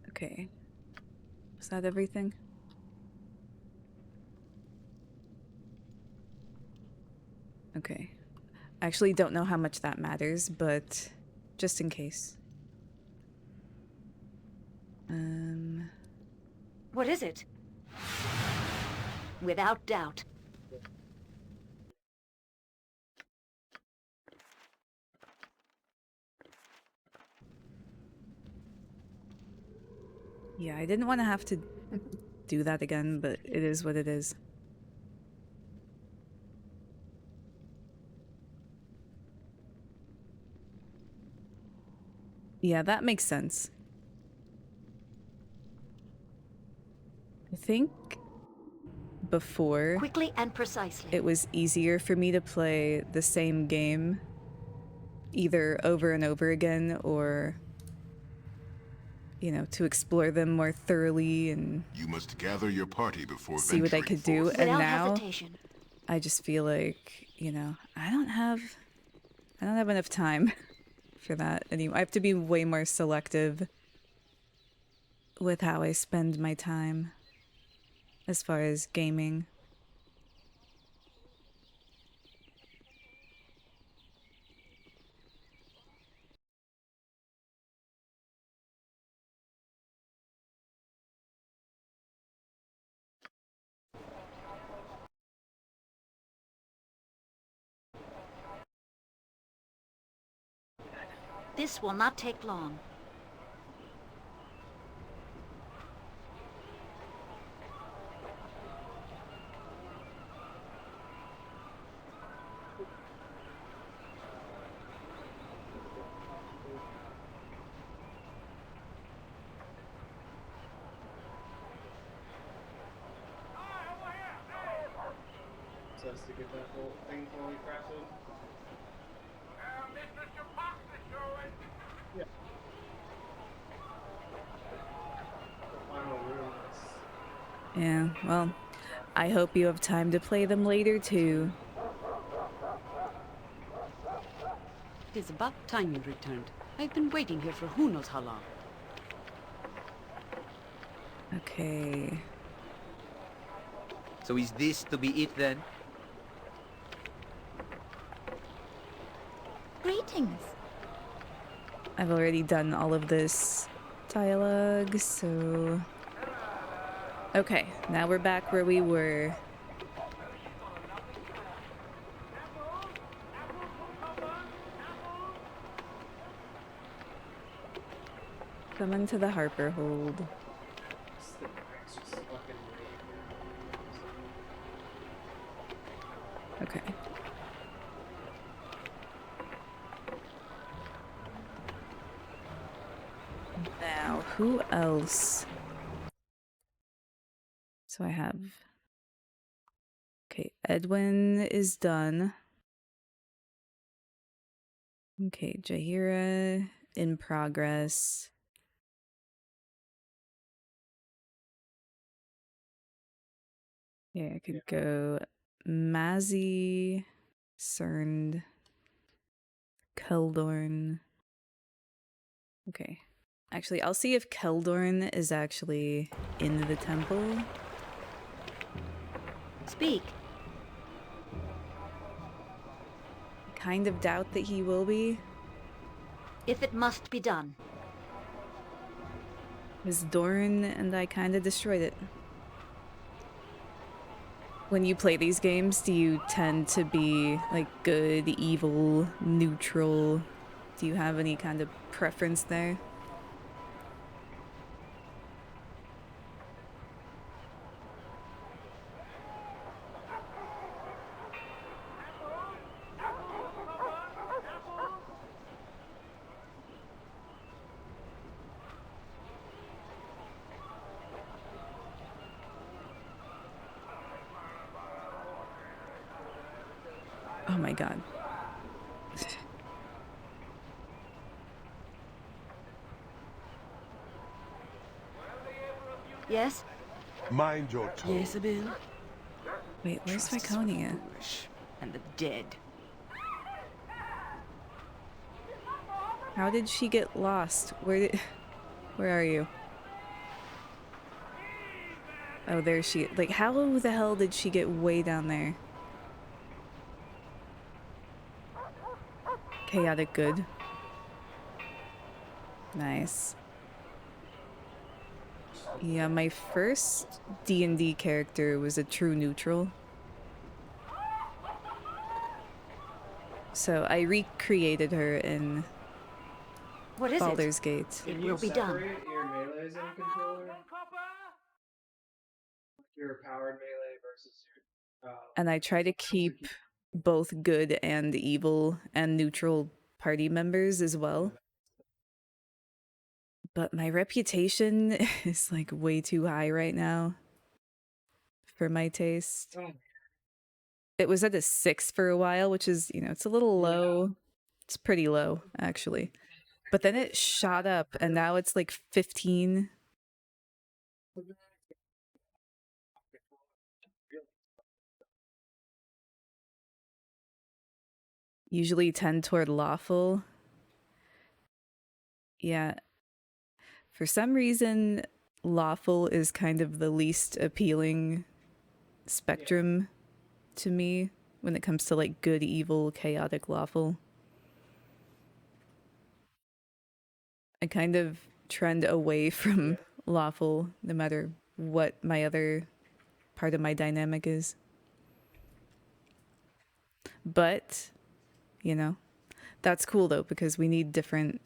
Okay. Is that everything? Okay. I actually don't know how much that matters, but just in case. What is it? Without doubt. Yeah, I didn't want to have to do that again, but it is what it is. Yeah, that makes sense. I think before Quickly and precisely. it was easier for me to play the same game either over and over again or, you know, to explore them more thoroughly and You must gather your party before see what I venturing could do. forth. And Without now hesitation. I just feel like, you know, I don't have enough time for that anymore. I have to be way more selective with how I spend my time as far as gaming. This will not take long. So as to get that whole thing fully crafted. Yeah. The final room is Yeah, well, I hope you have time to play them later too. It is about time you returned. I've been waiting here for who knows how long. Okay. So is this to be it then? Greetings. I've already done all of this dialogue, so... Okay, now we're back where we were. Coming to the Harper hold. it's just fucking Okay. Now, who else? So I have... Okay, Edwin is done. Okay, Jaheira in progress. Yeah, I could go Mazzy, Cerned, Keldorn. Okay. Actually, I'll see if Keldorn is actually in the temple. Speak. Kind of doubt that he will be. If it must be done. Because Doran and I kind of destroyed it. When you play these games, do you tend to be like good, evil, neutral? Do you have any kind of preference there? Oh my god. Yes? Mind your tone. Jezebel? Wait, where's Trust is for the Viconia? foolish. And the dead. How did she get lost? Where are you? Oh, there she... Like, how the hell did she get way down there? Chaotic good. Nice. Yeah, my first D&D character was a true neutral. So I recreated her in What is Baldur's Gate. It Can will you be done. separate your melees in controller? Your powered melee versus your And I try to keep both good and evil and neutral party members as well. But my reputation is like way too high right now for my taste. It was at a 6 for a while, which is, you know, it's a little low. It's pretty low, actually. But then it shot up, and now it's like 15. Usually 10 toward lawful. Yeah. For some reason, lawful is kind of the least appealing spectrum to me when it comes to like good, evil, chaotic, lawful. I kind of trend away from lawful no matter what my other part of my dynamic is. But, you know, that's cool though because we need different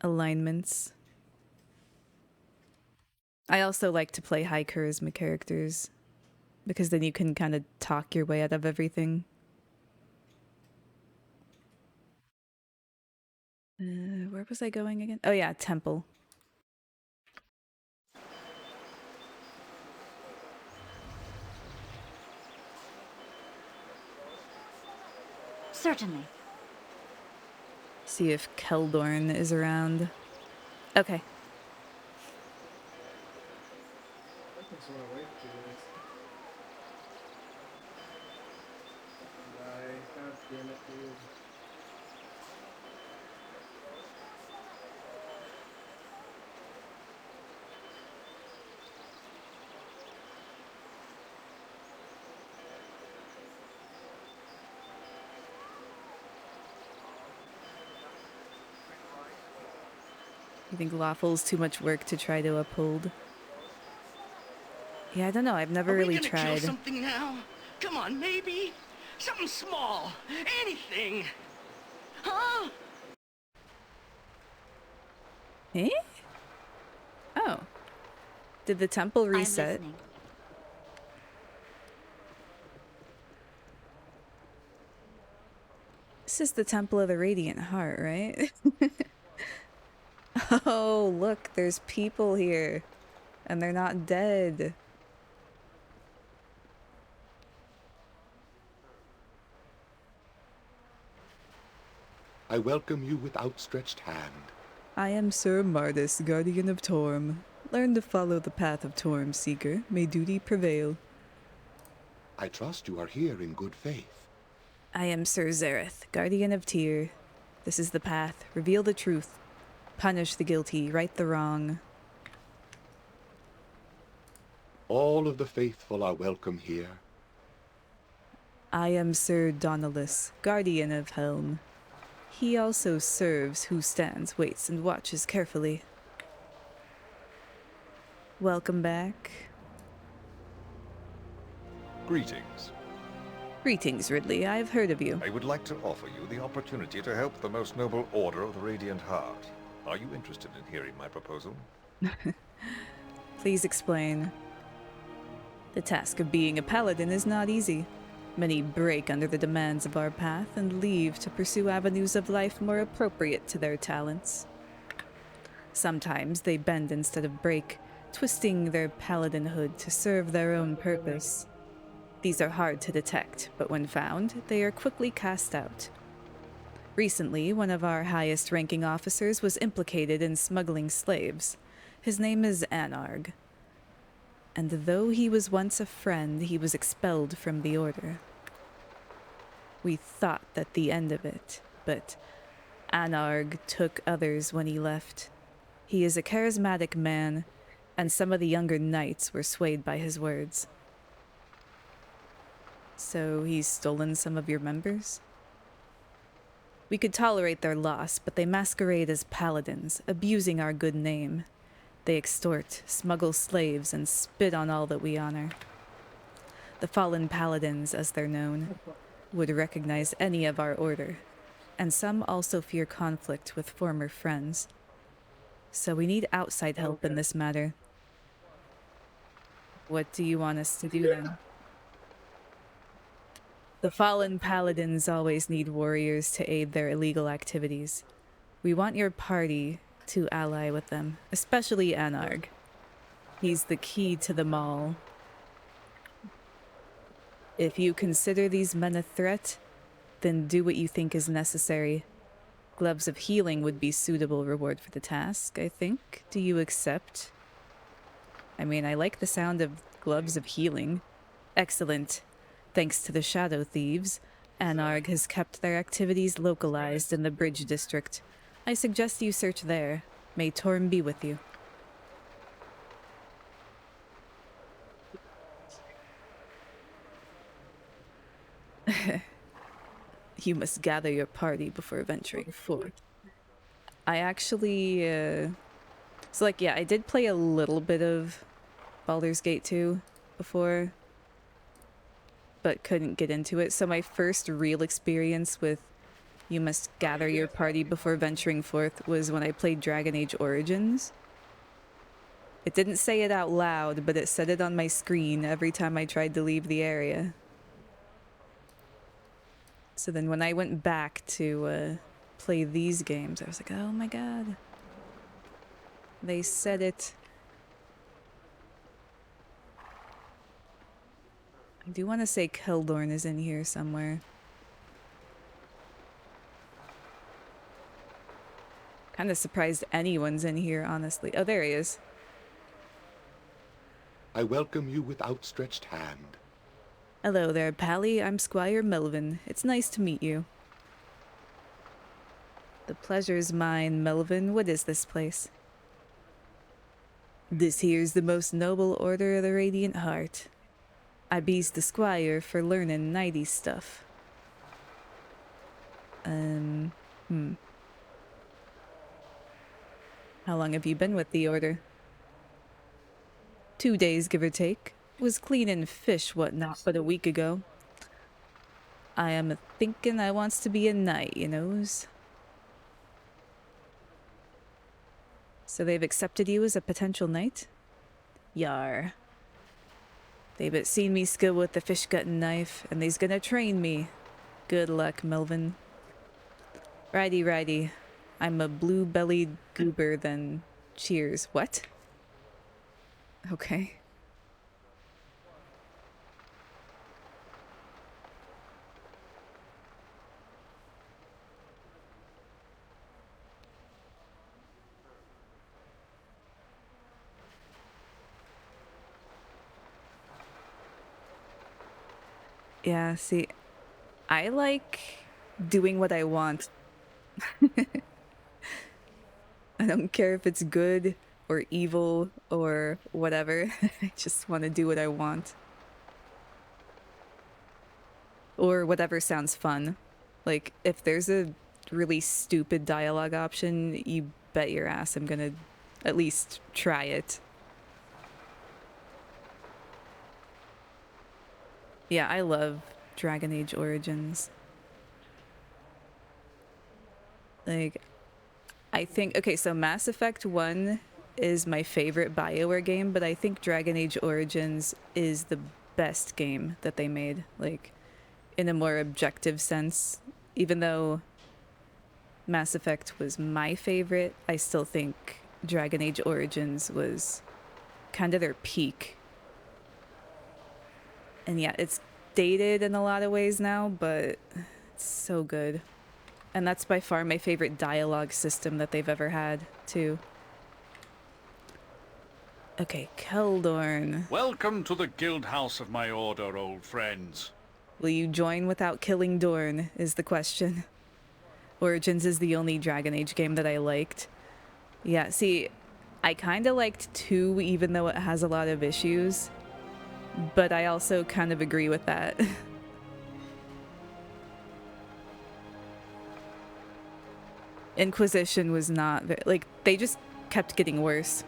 alignments. I also like to play high charisma characters because then you can kind of talk your way out of everything. Where was I going again? Oh yeah, temple. Certainly. See if Keldorn is around. Okay. I just want to wait for this. God damn it, dude. You think lawful's too much work to try to uphold? Yeah, I don't know. I've never really Kill tried. something now? Come on, maybe? Something small. Anything. Huh? Eh? Oh. Did the temple I'm reset? listening. This is the Temple of the Radiant Heart, right? Oh, look, there's people here. And they're not dead. I welcome you with outstretched hand. I am Sir Mardus, Guardian of Torm. Learn to follow the path of Torm, Seeker. May duty prevail. I trust you are here in good faith. I am Sir Zareth, Guardian of Tyr. This is the path. Reveal the truth. Punish the guilty, right the wrong. All of the faithful are welcome here. I am Sir Donalus, Guardian of Helm. He also serves who stands, waits, and watches carefully. Welcome back. Greetings. Greetings, Ridley. I've heard of you. I would like to offer you the opportunity to help the most noble order of the Radiant Heart. Are you interested in hearing my proposal? Please explain. The task of being a paladin is not easy. Many break under the demands of our path and leave to pursue avenues of life more appropriate to their talents. Sometimes they bend instead of break, twisting their paladinhood to serve their own purpose. These are hard to detect, but when found, they are quickly cast out. Recently, one of our highest-ranking officers was implicated in smuggling slaves. His name is Anarg. And though he was once a friend, he was expelled from the Order. We thought that the end of it, but Anarg took others when he left. He is a charismatic man, and some of the younger knights were swayed by his words. So he's stolen some of your members? We could tolerate their loss, but they masquerade as paladins, abusing our good name. They extort, smuggle slaves, and spit on all that we honor. The fallen paladins, as they're known, would recognize any of our order, and some also fear conflict with former friends. So we need outside help in this matter. What do you want us to do then? The fallen paladins always need warriors to aid their illegal activities. We want your party to ally with them, especially Anarg. He's the key to them all. If you consider these men a threat, then do what you think is necessary. Gloves of healing would be suitable reward for the task, I think. Do you accept? I mean, I like the sound of gloves of healing. Excellent. Thanks to the Shadow Thieves, Anarg has kept their activities localized in the Bridge District. I suggest you search there. May Torm be with you. You must gather your party before venturing forth. I actually, So, like, yeah, I did play a little bit of Baldur's Gate 2 before, but couldn't get into it. So my first real experience with you must gather your party before venturing forth was when I played Dragon Age Origins. It didn't say it out loud, but it said it on my screen every time I tried to leave the area. So then when I went back to play these games, I was like, oh my god. They said it. I do want to say Keldorn is in here somewhere. Kind of surprised anyone's in here, honestly. Oh, there he is. I welcome you with outstretched hand. Hello there, Pally. I'm Squire Melvin. It's nice to meet you. The pleasure's mine, Melvin. What is this place? This here's the most noble order of the Radiant Heart. I be's the squire for learning knighty stuff. How long have you been with the order? 2 days, give or take. Was cleaning fish whatnot but a week ago. I am thinking I wants to be a knight, you knows. So they've accepted you as a potential knight? Yar. They but seen me skill with the fish gutting knife, and they's gonna train me. Good luck, Melvin. Righty, righty. I'm a blue-bellied goober, then cheers. What? Okay. Yeah, see, I like doing what I want. I don't care if it's good or evil or whatever. I just want to do what I want. Or whatever sounds fun. Like, if there's a really stupid dialogue option, you bet your ass I'm gonna at least try it. Yeah, I love Dragon Age Origins. Like, I think, okay, so Mass Effect 1 is my favorite BioWare game, but I think Dragon Age Origins is the best game that they made, like, in a more objective sense. Even though Mass Effect was my favorite, I still think Dragon Age Origins was kind of their peak. And yeah, it's dated in a lot of ways now, but it's so good. And that's by far my favorite dialogue system that they've ever had, too. Okay, Keldorn. Welcome to the guild house of my order, old friends. Will you join without killing Dorn, is the question. Origins is the only Dragon Age game that I liked. Yeah, see, I kind of liked 2, even though it has a lot of issues. But I also kind of agree with that. Inquisition was not very, like, they just kept getting worse.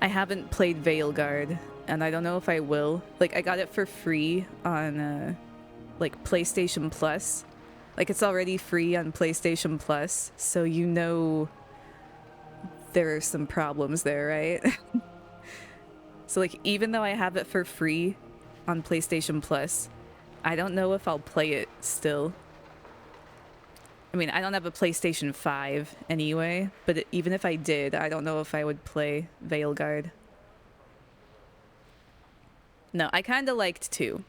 I haven't played Veilguard, and I don't know if I will. Like, I got it for free on, like, PlayStation Plus. Like, it's already free on PlayStation Plus, so you know there are some problems there, right? So, like, even though I have it for free on PlayStation Plus, I don't know if I'll play it still. I mean, I don't have a PlayStation 5 anyway, but even if I did, I don't know if I would play Veilguard. No, I kind of liked 2.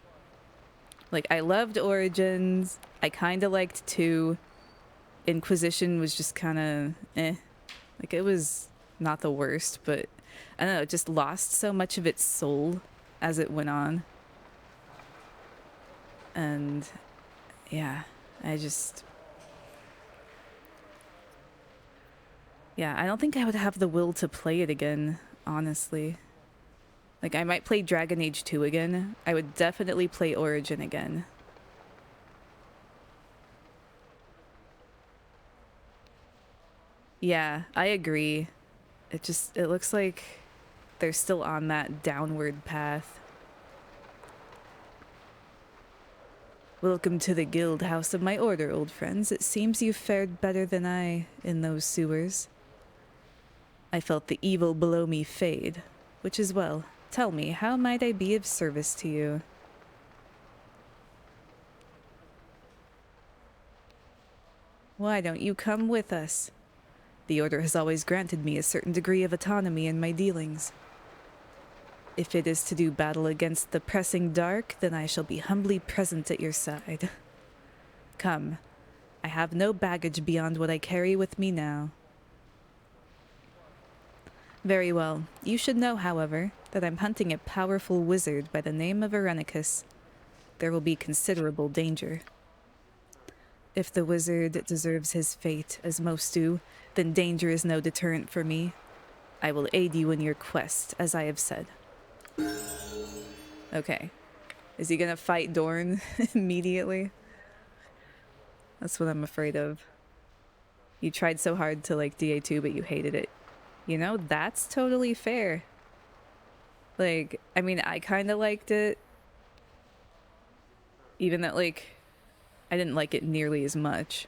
Like, I loved Origins. I kind of liked 2. Inquisition was just kind of eh. Like, it was not the worst, but I don't know, it just lost so much of its soul as it went on. And yeah, yeah, I don't think I would have the will to play it again, honestly. Like, I might play Dragon Age 2 again. I would definitely play Origin again. Yeah, I agree. It looks like they're still on that downward path. Welcome to the guild house of my order, old friends. It seems you've fared better than I in those sewers. I felt the evil below me fade, which is well. Tell me, how might I be of service to you? Why don't you come with us? The Order has always granted me a certain degree of autonomy in my dealings. If it is to do battle against the pressing dark, then I shall be humbly present at your side. Come, I have no baggage beyond what I carry with me now. Very well. You should know, however, that I'm hunting a powerful wizard by the name of Irenicus. There will be considerable danger. If the wizard deserves his fate, as most do, then danger is no deterrent for me. I will aid you in your quest, as I have said. Okay. Is he gonna fight Dorn immediately? That's what I'm afraid of. You tried so hard to like DA2, but you hated it. You know, that's totally fair. Like, I mean, I kind of liked it. Even though, like, I didn't like it nearly as much.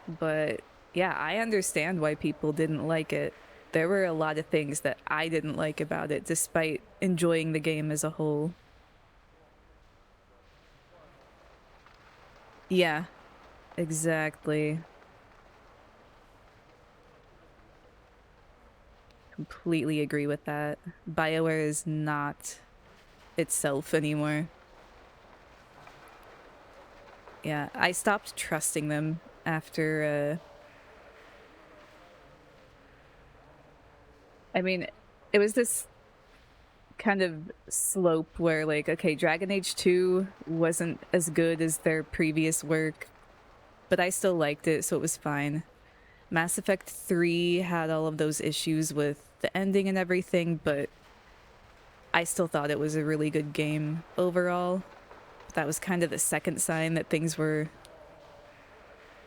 But, yeah, I understand why people didn't like it. There were a lot of things that I didn't like about it, despite enjoying the game as a whole. Yeah, exactly. Completely agree with that. BioWare is not itself anymore. Yeah, I stopped trusting them after, I mean, it was this kind of slope where, like, okay, Dragon Age 2 wasn't as good as their previous work, but I still liked it, so it was fine. Mass Effect 3 had all of those issues with the ending and everything, but I still thought it was a really good game overall. That was kind of the second sign that things were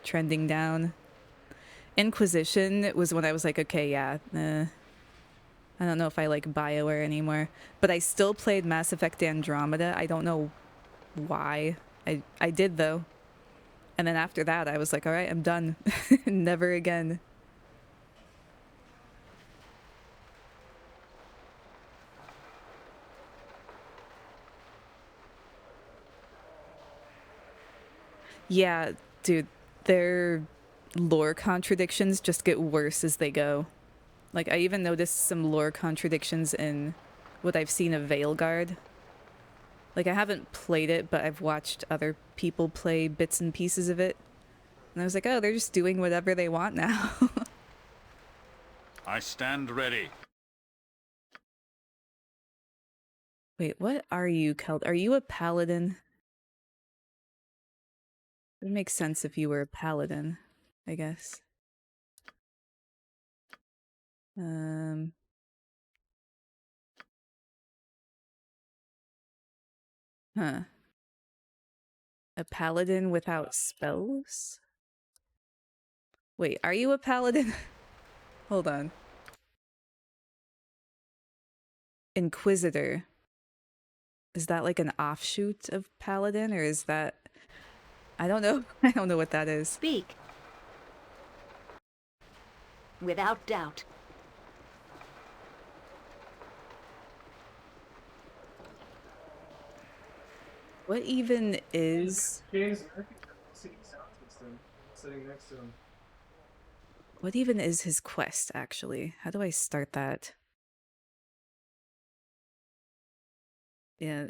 trending down. Inquisition was when I was like, okay, yeah, I don't know if I like BioWare anymore, but I still played Mass Effect Andromeda. I don't know why. I did though. And then after that, I was like, all right, I'm done. Never again. Yeah, dude, their lore contradictions just get worse as they go. Like, I even noticed some lore contradictions in what I've seen of Veilguard. Like, I haven't played it, but I've watched other people play bits and pieces of it. And I was like, oh, they're just doing whatever they want now. I stand ready. Wait, what are you, Keld? Are you a paladin? It would make sense if you were a paladin, I guess. Huh. A paladin without spells? Wait, are you a paladin? Hold on. Inquisitor. Is that like an offshoot of paladin, or is that... I don't know. I don't know what that is. Speak. Without doubt. What even is... James Murphy sitting sound system sitting next to him. What even is his quest, actually? How do I start that? Yeah.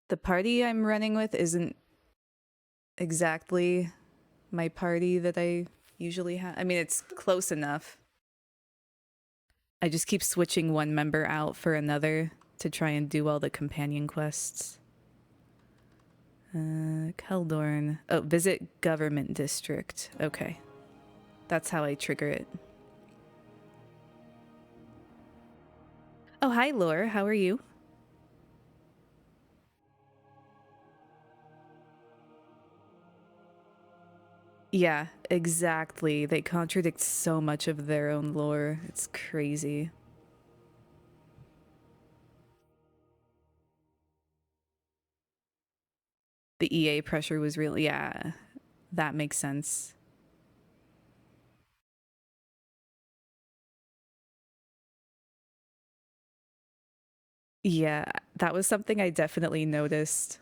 The party I'm running with isn't exactly my party that I usually have. I mean, it's close enough. I just keep switching one member out for another to try and do all the companion quests. Keldorn. Oh, visit government district. Okay. That's how I trigger it. Oh, hi, Lore. How are you? Yeah, exactly. They contradict so much of their own lore. It's crazy. The EA pressure was real. Yeah, that makes sense. Yeah, that was something I definitely noticed.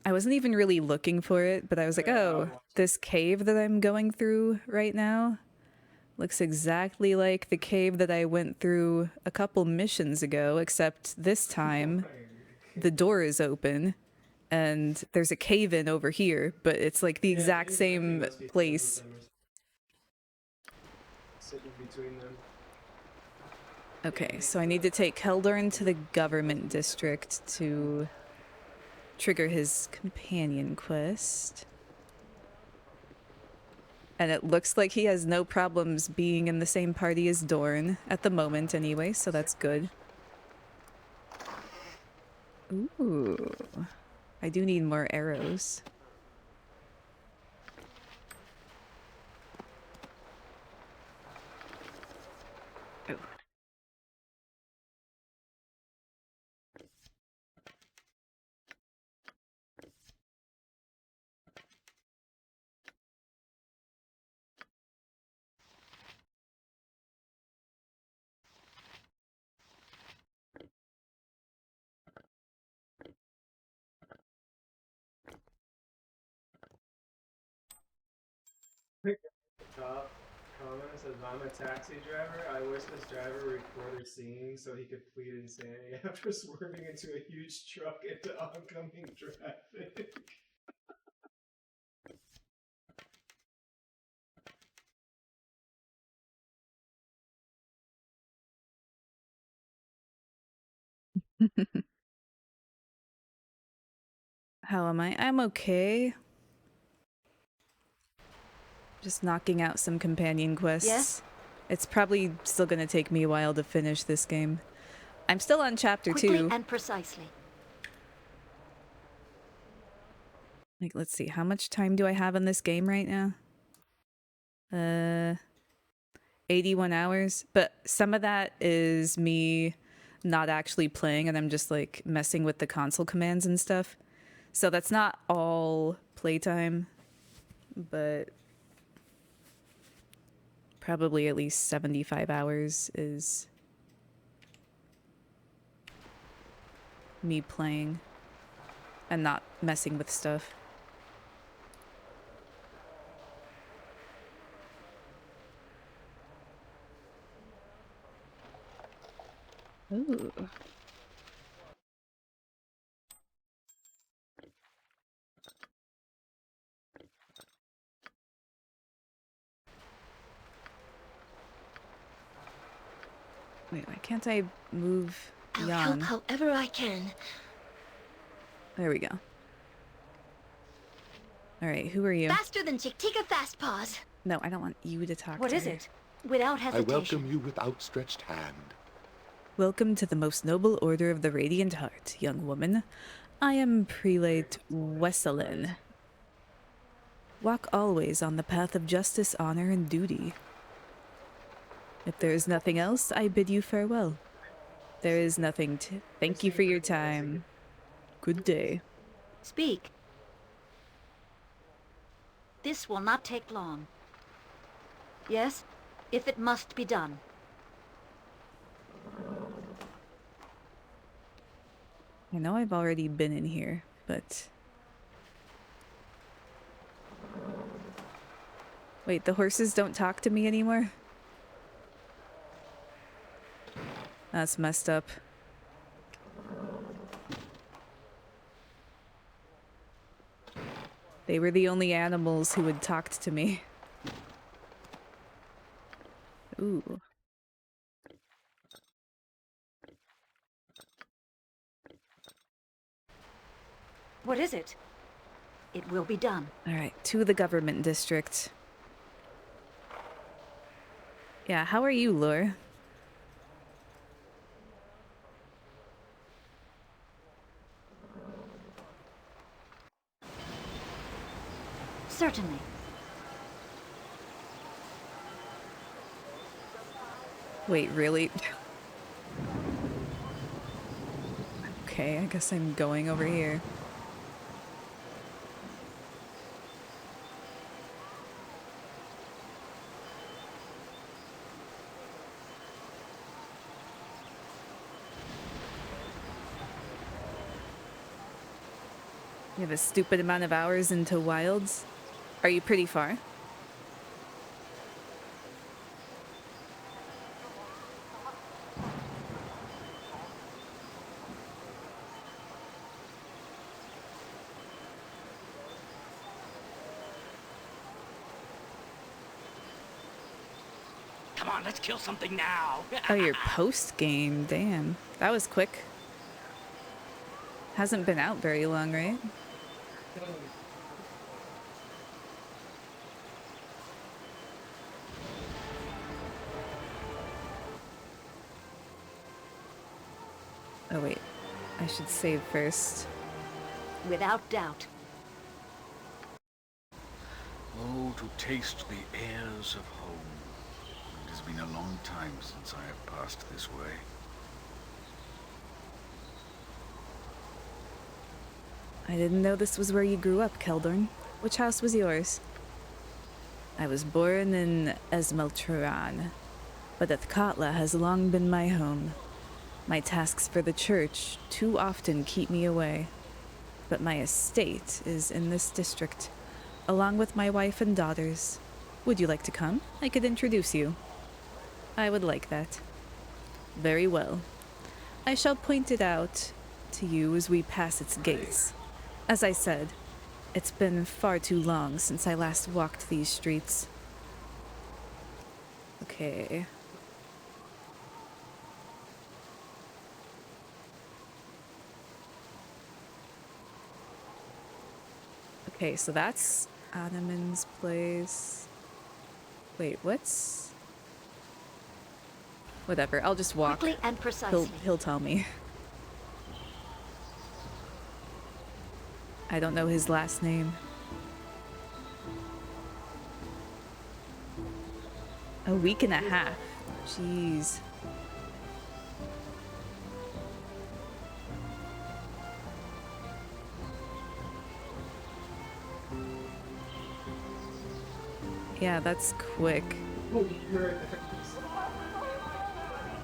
I wasn't even really looking for it, but I was like, oh, this cave that I'm going through right now looks exactly like the cave that I went through a couple missions ago, except this time the door is open and there's a cave-in over here, but it's like the exact same place. Sitting between them. Okay, so I need to take Keldorn to the government district to trigger his companion quest. And it looks like he has no problems being in the same party as Dorn, at the moment anyway, so that's good. Ooh. I do need more arrows. Oh. Top comment says, I'm a taxi driver. I wish this driver recorded singing so he could plead insanity after swerving into a huge truck into oncoming traffic. How am I? I'm okay. Just knocking out some companion quests. Yes? It's probably still gonna take me a while to finish this game. I'm still on chapter 2. Quickly and precisely. Like, let's see, how much time do I have in this game right now? 81 hours, but some of that is me not actually playing and I'm just like messing with the console commands and stuff. So that's not all playtime, but probably at least 75 hours is me playing and not messing with stuff. Ooh. Wait, why can't I move I'll Jan? help however I can. There we go. Alright, who are you? Faster than Chick-Tika Fast Paws. No, I don't want you to talk What to is her. it? Without I hesitation. welcome you with outstretched hand. Welcome to the most noble order of the Radiant Heart, young woman. I am Prelate Wesselin. Walk always on the path of justice, honor, and duty. If there is nothing else, I bid you farewell. There is nothing to... Thank you for your time. Good day. Speak. This will not take long. Yes, if it must be done. I know I've already been in here, but... Wait, the horses don't talk to me anymore? That's messed up. They were the only animals who had talked to me. Ooh. What is it? It will be done. Alright, to the government district. Yeah, how are you, Lure? Certainly. Wait, really? Okay, I guess I'm going over here. You have a stupid amount of hours into Wilds. Are you pretty far? Come on, let's kill something now. Oh, your post game. Damn. That was quick. Hasn't been out very long, right? Oh, wait. I should save first. Without doubt. Oh, to taste the airs of home. It has been a long time since I have passed this way. I didn't know this was where you grew up, Keldorn. Which house was yours? I was born in Esmelturan, but Athkatla has long been my home. My tasks for the church too often keep me away. But my estate is in this district, along with my wife and daughters. Would you like to come? I could introduce you. I would like that. Very well. I shall point it out to you as we pass its gates. As I said, it's been far too long since I last walked these streets. Okay. Okay, so that's Adaman's place. Wait, what's... Whatever, I'll just walk. Quickly and precisely. He'll tell me. I don't know his last name. A week and a half. Jeez. Yeah, that's quick.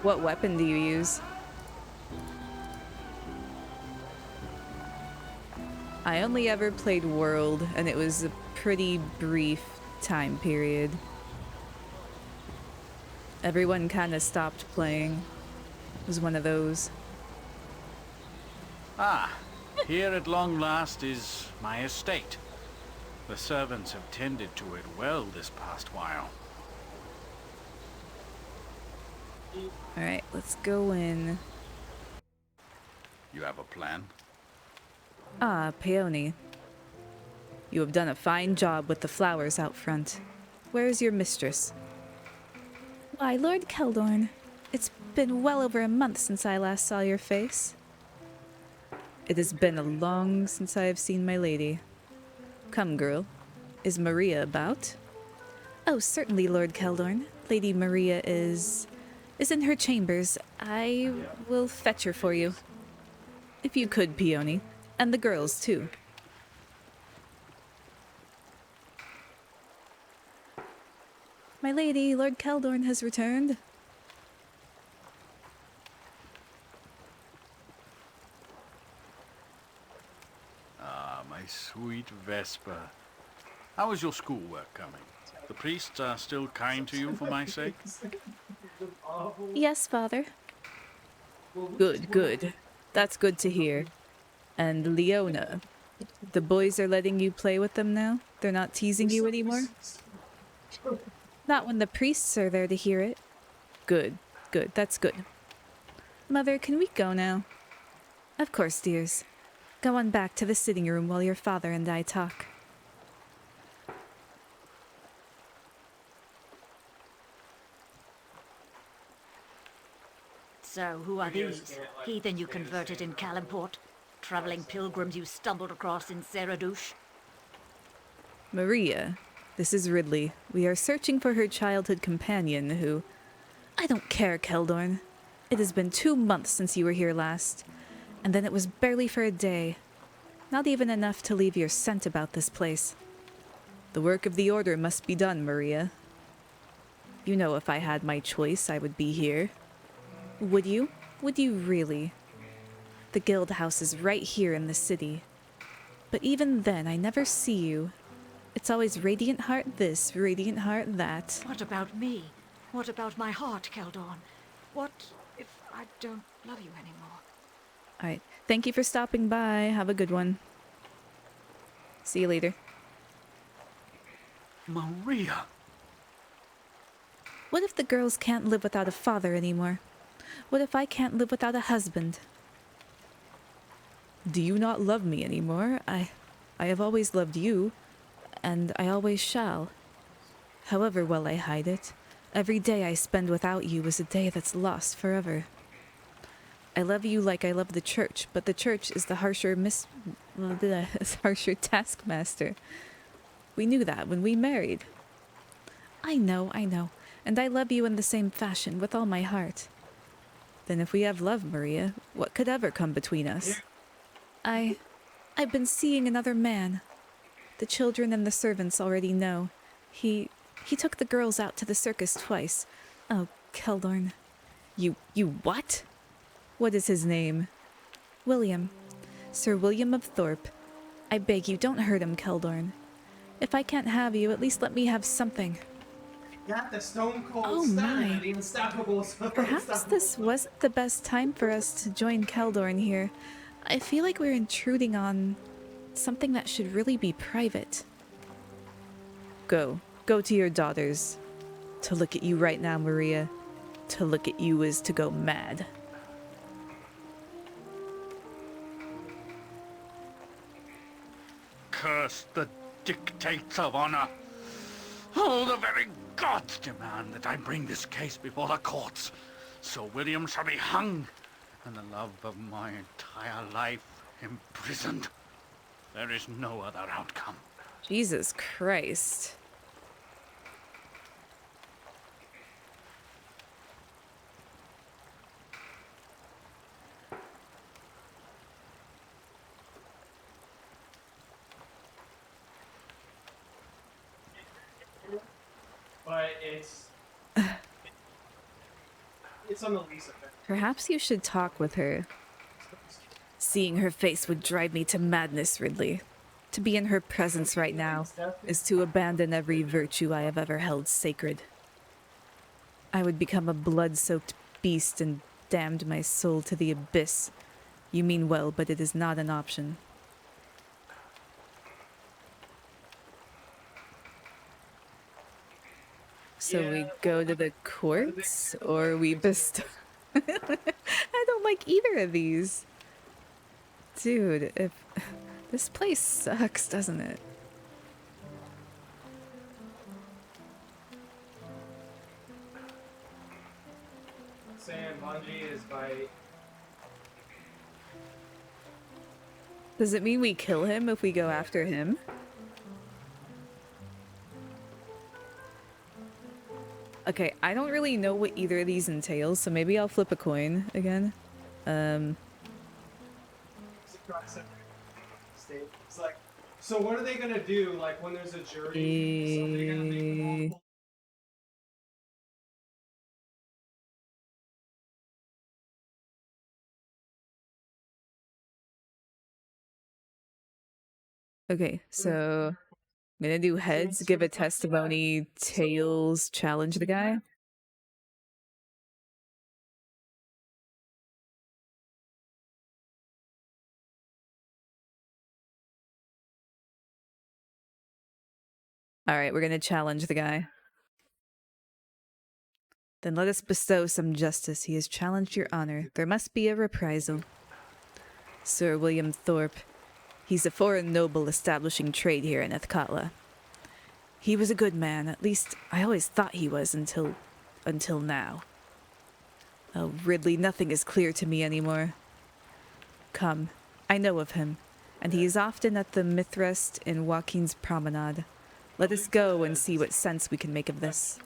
What weapon do you use? I only ever played World, and it was a pretty brief time period. Everyone kind of stopped playing. It was one of those. Ah, here at long last is my estate. The servants have tended to it well this past while. Alright, let's go in. You have a plan? Ah, Peony. You have done a fine job with the flowers out front. Where is your mistress? Why, Lord Keldorn, it's been well over a month since I last saw your face. It has been a long since I have seen my lady. Come, girl. Is Maria about? Oh, certainly, Lord Keldorn. Lady Maria is in her chambers. I will fetch her for you. If you could, Peony. And the girls, too. My lady, Lord Keldorn has returned. Ah, my sweet Vesper. How is your schoolwork coming? The priests are still kind to you for my sake? Yes, Father. Good, good. That's good to hear. And Leona, the boys are letting you play with them now? They're not teasing you anymore? Not when the priests are there to hear it. Good, good, that's good. Mother, can we go now? Of course, dears. Go on back to the sitting room while your father and I talk. So, who are these? Heathen you converted in Calimport? Traveling pilgrims you stumbled across in Seradouche? Maria, this is Ridley. We are searching for her childhood companion who... I don't care, Keldorn. It has been 2 months since you were here last. And then it was barely for a day. Not even enough to leave your scent about this place. The work of the Order must be done, Maria. You know if I had my choice, I would be here. Would you? Would you really? The guild house is right here in the city. But even then, I never see you. It's always Radiant Heart this, Radiant Heart that. What about me? What about my heart, Keldorn? What if I don't love you anymore? Alright, thank you for stopping by. Have a good one. See you later. Maria! What if the girls can't live without a father anymore? What if I can't live without a husband? Do you not love me anymore? I have always loved you, and I always shall. However well I hide it, every day I spend without you is a day that's lost forever. I love you like I love the church, but the church is the harsher harsher taskmaster. We knew that when we married. I know, and I love you in the same fashion with all my heart. Then if we have love, Maria, what could ever come between us? I've been seeing another man. The children and the servants already know. He took the girls out to the circus twice. Oh, Keldorn. You what? What is his name? William. Sir William of Thorpe. I beg you, don't hurt him, Keldorn. If I can't have you, at least let me have something. Got the stone cold Oh stamina, my. the unstoppable. Perhaps this wasn't the best time for us to join Keldorn here. I feel like we're intruding on something that should really be private. Go to your daughters. To look at you right now, Maria. To look at you is to go mad. Curse the dictates of honor. Oh, the very gods demand that I bring this case before the courts. So William shall be hung, and the love of my entire life imprisoned. There is no other outcome. Jesus Christ. it's on the lease effect. Perhaps you should talk with her. Seeing her face would drive me to madness, Ridley. To be in her presence right now is to abandon every virtue I have ever held sacred. I would become a blood-soaked beast and damned my soul to the abyss. You mean well, but it is not an option. So we go to the courts, or we bestow... I don't like either of these. Dude, if... This place sucks, doesn't it? Sam Bungie is by... Does it mean we kill him if we go after him? Okay, I don't really know what either of these entails, so maybe I'll flip a coin again. It's like, so what are they gonna do? Like when there's a jury, so they're gonna make them all. Okay, so I'm gonna do heads, give a testimony, tails, challenge the guy. Alright, we're gonna challenge the guy. Then let us bestow some justice. He has challenged your honor. There must be a reprisal. Sir William Thorpe. He's a foreign noble establishing trade here in Ethkatla. He was a good man, at least I always thought he was until now. Oh, Ridley, nothing is clear to me anymore. Come, I know of him, and he is often at the Mithrest in Joaquin's Promenade. Let us go and see what sense we can make of this.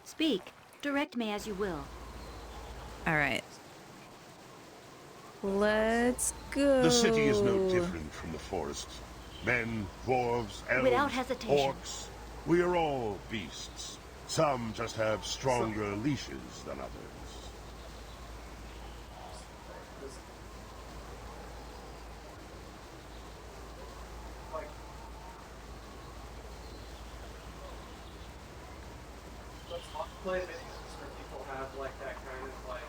Speak. Direct me as you will. Alright. Let's go. The city is no different from the forest. Men, dwarves, elves, Without hesitation. orcs. We are all beasts. Some just have stronger leashes than others. Play videos where people have like that kind of like.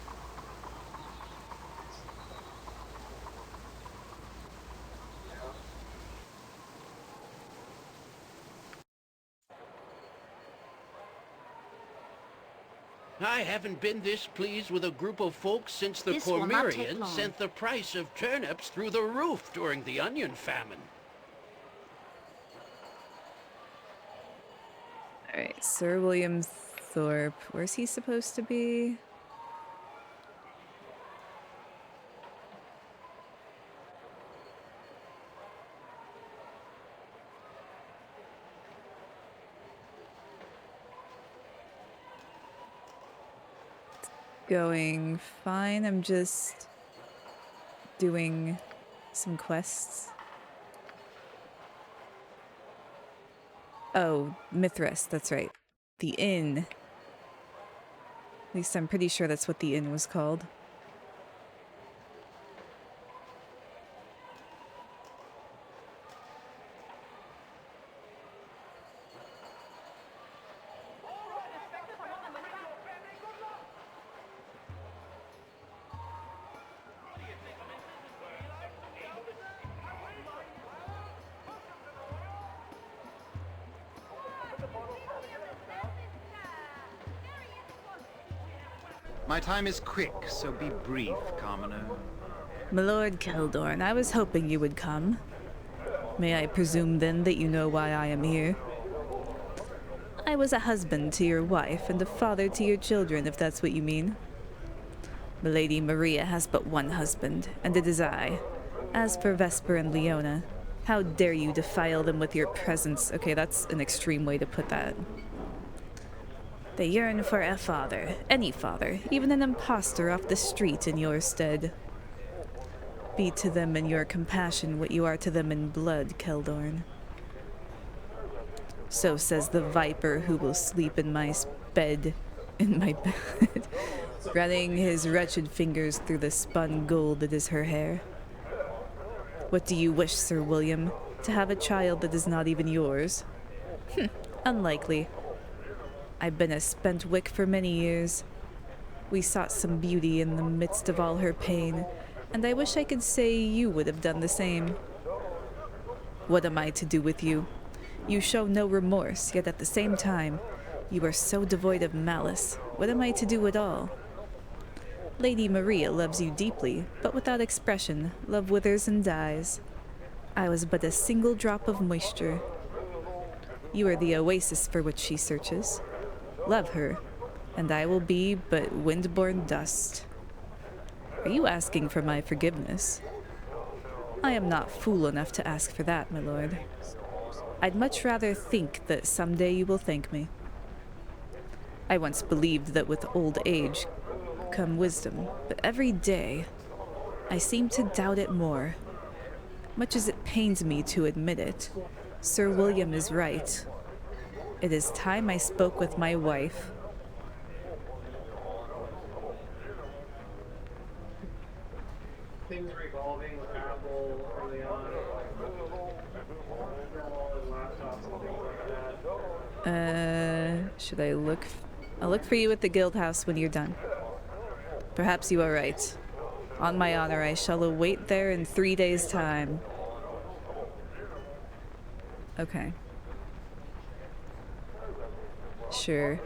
I haven't been this pleased with a group of folks since the This will not take Cormyreans long. sent the price of turnips through the roof during the onion famine. Alright, Sir William Thorpe. Where's he supposed to be? Going fine. I'm just doing some quests. Oh, Mithrest, that's right. The inn. At least I'm pretty sure that's what the inn was called. My time is quick, so be brief, commoner. Milord Keldorn, I was hoping you would come. May I presume then that you know why I am here? I was a husband to your wife and a father to your children, if that's what you mean. Milady Maria has but one husband, and it is I. As for Vesper and Leona, how dare you defile them with your presence? Okay, that's an extreme way to put that. They yearn for a father, any father, even an impostor off the street in your stead. Be to them in your compassion what you are to them in blood, Keldorn. So says the viper who will sleep in my bed, running his wretched fingers through the spun gold that is her hair. What do you wish, Sir William? To have a child that is not even yours? Unlikely. I've been a spent wick for many years. We sought some beauty in the midst of all her pain, and I wish I could say you would have done the same. What am I to do with you? You show no remorse, yet at the same time, you are so devoid of malice. What am I to do at all? Lady Maria loves you deeply, but without expression, love withers and dies. I was but a single drop of moisture. You are the oasis for which she searches. Love her, and I will be but wind-borne dust. Are you asking for my forgiveness? I am not fool enough to ask for that, my lord. I'd much rather think that someday you will thank me. I once believed that with old age come wisdom, but every day I seem to doubt it more. Much as it pains me to admit it, Sir William is right. It is time I spoke with my wife. Things revolving with Apple early on, and laptops and things like that. Should I look? I'll look for you at the guild house when you're done. Perhaps you are right. On my honor, I shall await there in 3 days' time. Okay. Sure.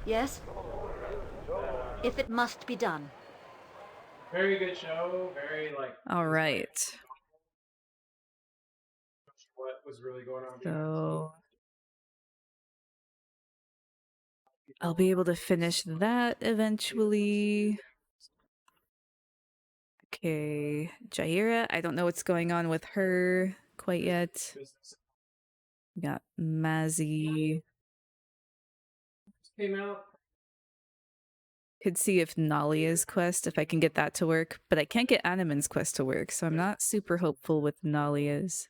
Yes? If it must be done. Very good show. Very like. All right. What was really going on? So I'll be able to finish that eventually. Okay, Jaira, I don't know what's going on with her quite yet. We got Mazzy. Came out. Could see if Nalia's quest, if I can get that to work, but I can't get Animan's quest to work, so I'm not super hopeful with Nalia's.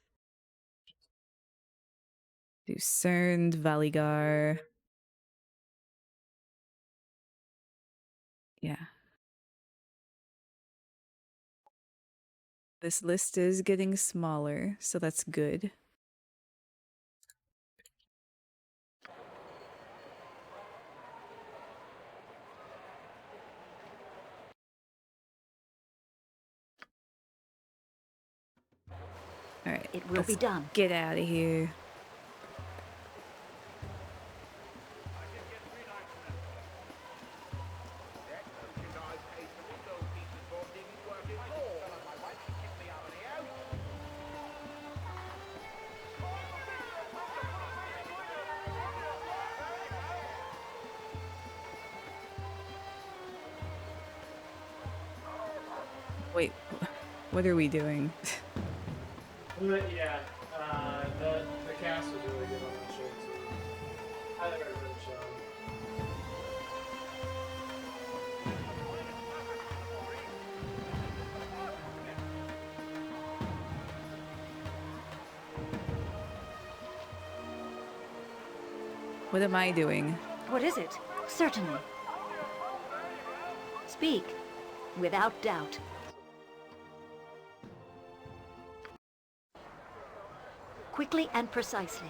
Lucerne, Valigar. Yeah. This list is getting smaller, so that's good. All right, it will be done. Get out of here. Wait, what are we doing? Yeah, the cast was really good on that show too. Highly recommend the show. What am I doing? What is it? Certainly. Speak, without doubt. Quickly and precisely.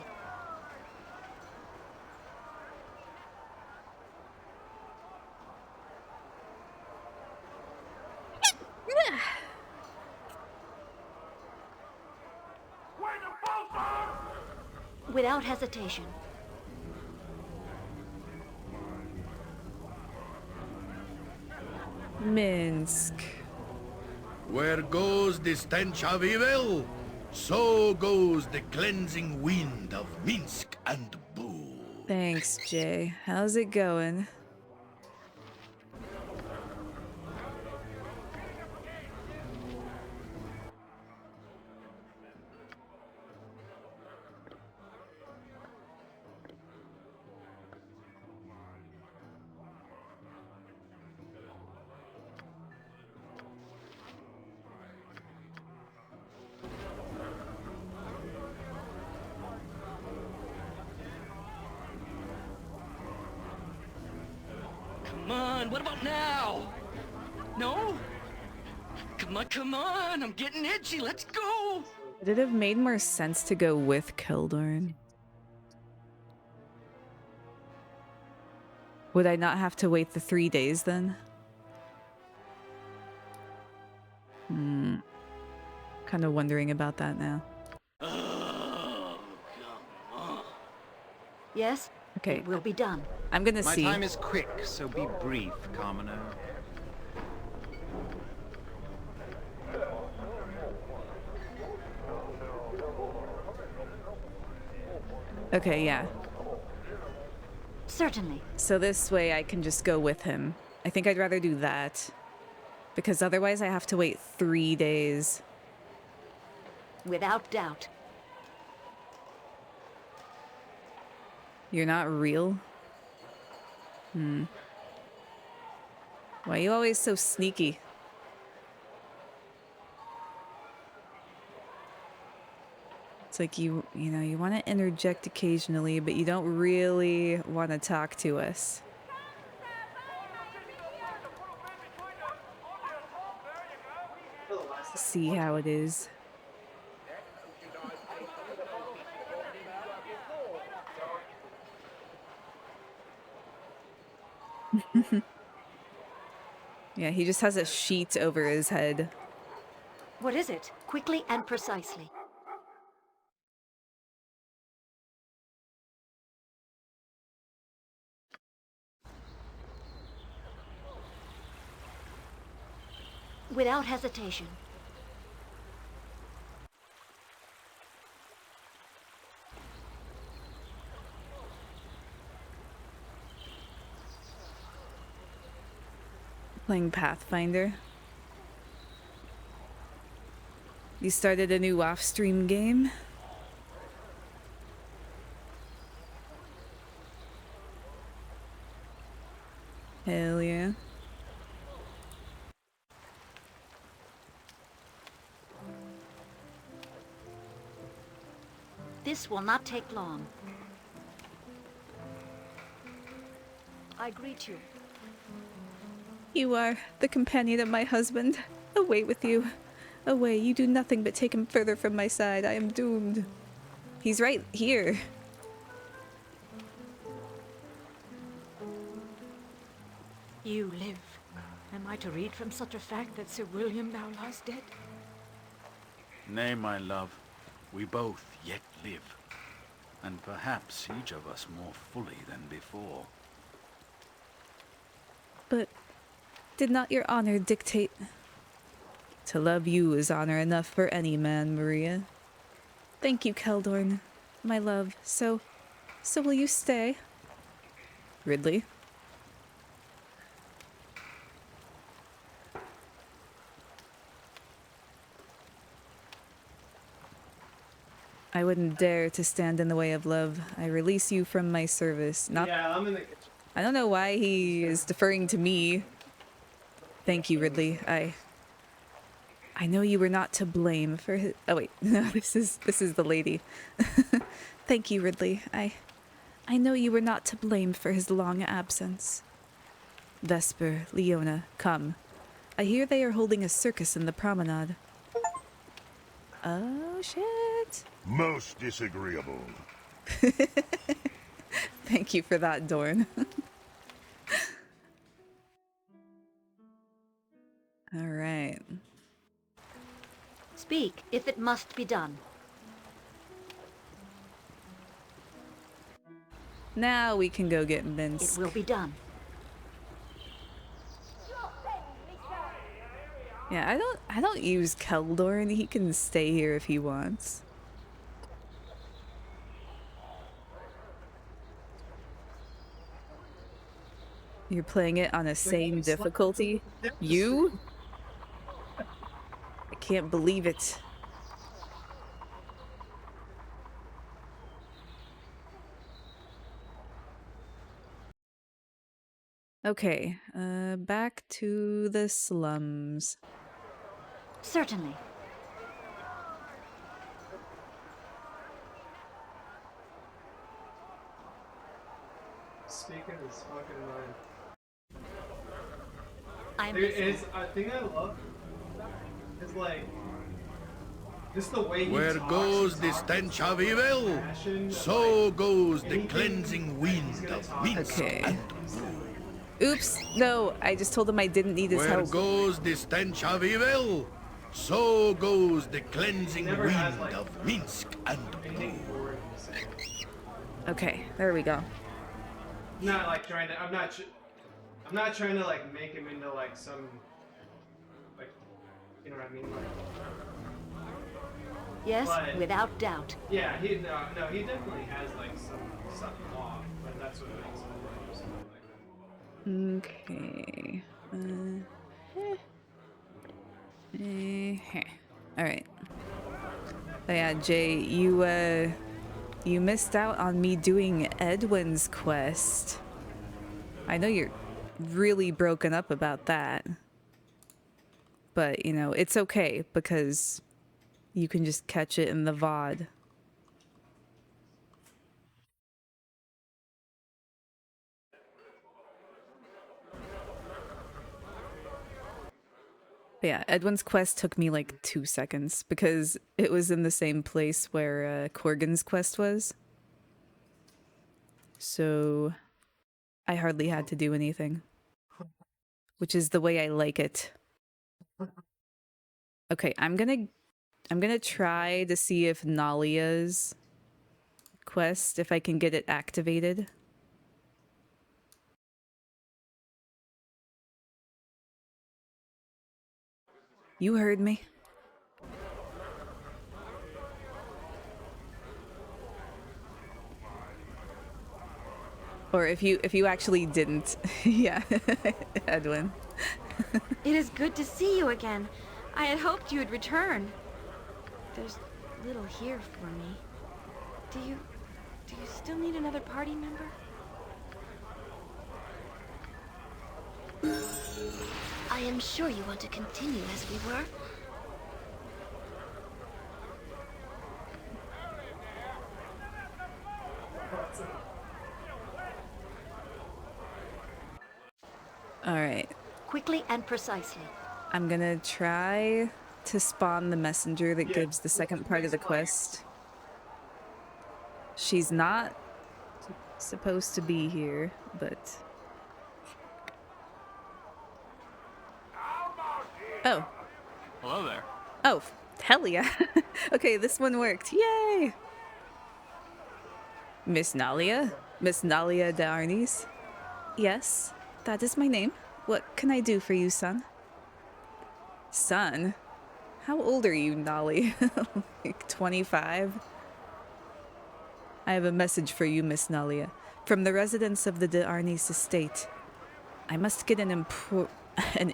Without hesitation. Minsk. Where goes the stench of evil, so goes the cleansing wind of Minsk and Boo. Thanks, Jay. How's it going? Come on, what about now? No? Come on, I'm getting itchy, let's go! Would it have made more sense to go with Keldorn? Would I not have to wait the 3 days then? Kind of wondering about that now. Yes? Okay. It will be done. I'm gonna My see. time is quick, so be brief, commoner. Okay, yeah. Certainly. So this way I can just go with him. I think I'd rather do that. Because otherwise I have to wait 3 days. Without doubt. You're not real? Why are you always so sneaky? It's like you know, you want to interject occasionally, but you don't really want to talk to us. See how it is. Yeah, he just has a sheet over his head. What is it? Quickly and precisely. Without hesitation. Playing Pathfinder. You started a new off-stream game? Hell yeah. This will not take long. I greet you. You are the companion of my husband. Away with you. Away, you do nothing but take him further from my side. I am doomed. He's right here. You live. Am I to read from such a fact that Sir William now lies dead? Nay, my love, we both yet live, and perhaps each of us more fully than before. But did not your honor dictate? To love you is honor enough for any man, Maria. Thank you, Keldorn, my love. So will you stay? Ridley? I wouldn't dare to stand in the way of love. I release you from my service. Not. Yeah, I'm in the kitchen. I don't know why he is deferring to me. Thank you, Ridley. I know you were not to blame for his. Oh wait, no, this is the lady. Thank you, Ridley. I know you were not to blame for his long absence. Vesper, Leona, come. I hear they are holding a circus in the promenade. Oh shit. Most disagreeable. Thank you for that, Dorn. All right. Speak, if it must be done. Now we can go get Minsk. It will be done. Yeah, I don't use Keldorn. He can stay here if he wants. You're playing it on the same difficulty? You? I can't believe it. Okay, back to the slums. Certainly. Speaking his fucking mind. I'm There listening. is a thing I love is like just the way he Where talks. goes the stench of evil, so goes the cleansing wind of Minsk and Oops, no, I just told him I didn't need his Where help. goes the stench of evil, so goes the cleansing wind of Minsk and Okay, there we go. I'm not like trying to. I'm not trying to like make him into like some, like, you know what I mean? Like, Yes, but, without doubt. yeah, he definitely has like something off, but that's what makes him like Okay. All right. Oh yeah, Jay, you missed out on me doing Edwin's quest. I know you're really broken up about that. But, you know, it's okay because you can just catch it in the VOD. But yeah, Edwin's quest took me like 2 seconds because it was in the same place where Corgan's quest was. So I hardly had to do anything, which is the way I like it. Okay, I'm gonna try to see if Nalia's quest, if I can get it activated. You heard me. Or if you actually didn't. Yeah. Edwin. It is good to see you again. I had hoped you would return. There's little here for me. Do you still need another party member? I am sure you want to continue as we were. All right. Quickly and precisely. I'm gonna try to spawn the messenger that gives the second part of the quest. She's not supposed to be here, but... Oh. Hello there. Oh, hell yeah. Okay, this one worked. Yay! Miss Nalia? Miss Nalia de Arnis? Yes, that is my name. What can I do for you, son? Son? How old are you, Nali? Like 25? I have a message for you, Miss Nalia, from the residents of the de Arnis estate. I must get an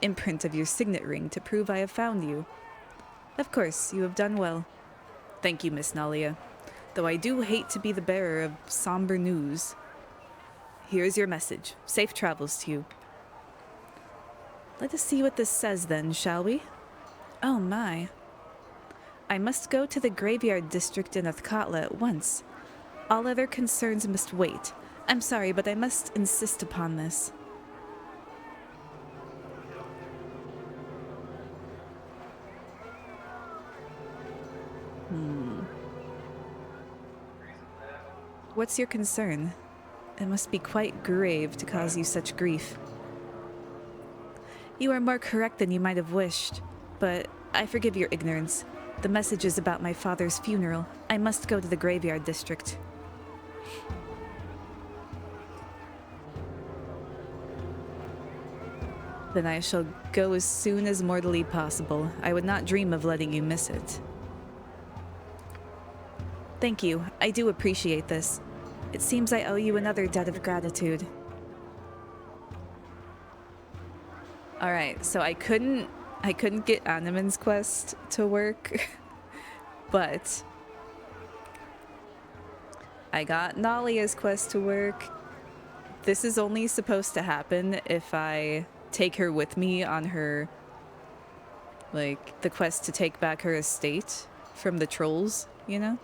imprint of your signet ring to prove I have found you. Of course, you have done well. Thank you, Miss Nalia. Though I do hate to be the bearer of somber news. Here is your message. Safe travels to you. Let us see what this says then, shall we? Oh my. I must go to the graveyard district in Athkatla at once. All other concerns must wait. I'm sorry, but I must insist upon this. What's your concern? It must be quite grave to cause you such grief. You are more correct than you might have wished, but I forgive your ignorance. The message is about my father's funeral. I must go to the graveyard district. Then I shall go as soon as mortally possible. I would not dream of letting you miss it. Thank you. I do appreciate this. It seems I owe you another debt of gratitude. Alright, so I couldn't get Animan's quest to work, but I got Nalia's quest to work. This is only supposed to happen if I take her with me on her, like, the quest to take back her estate from the trolls, you know?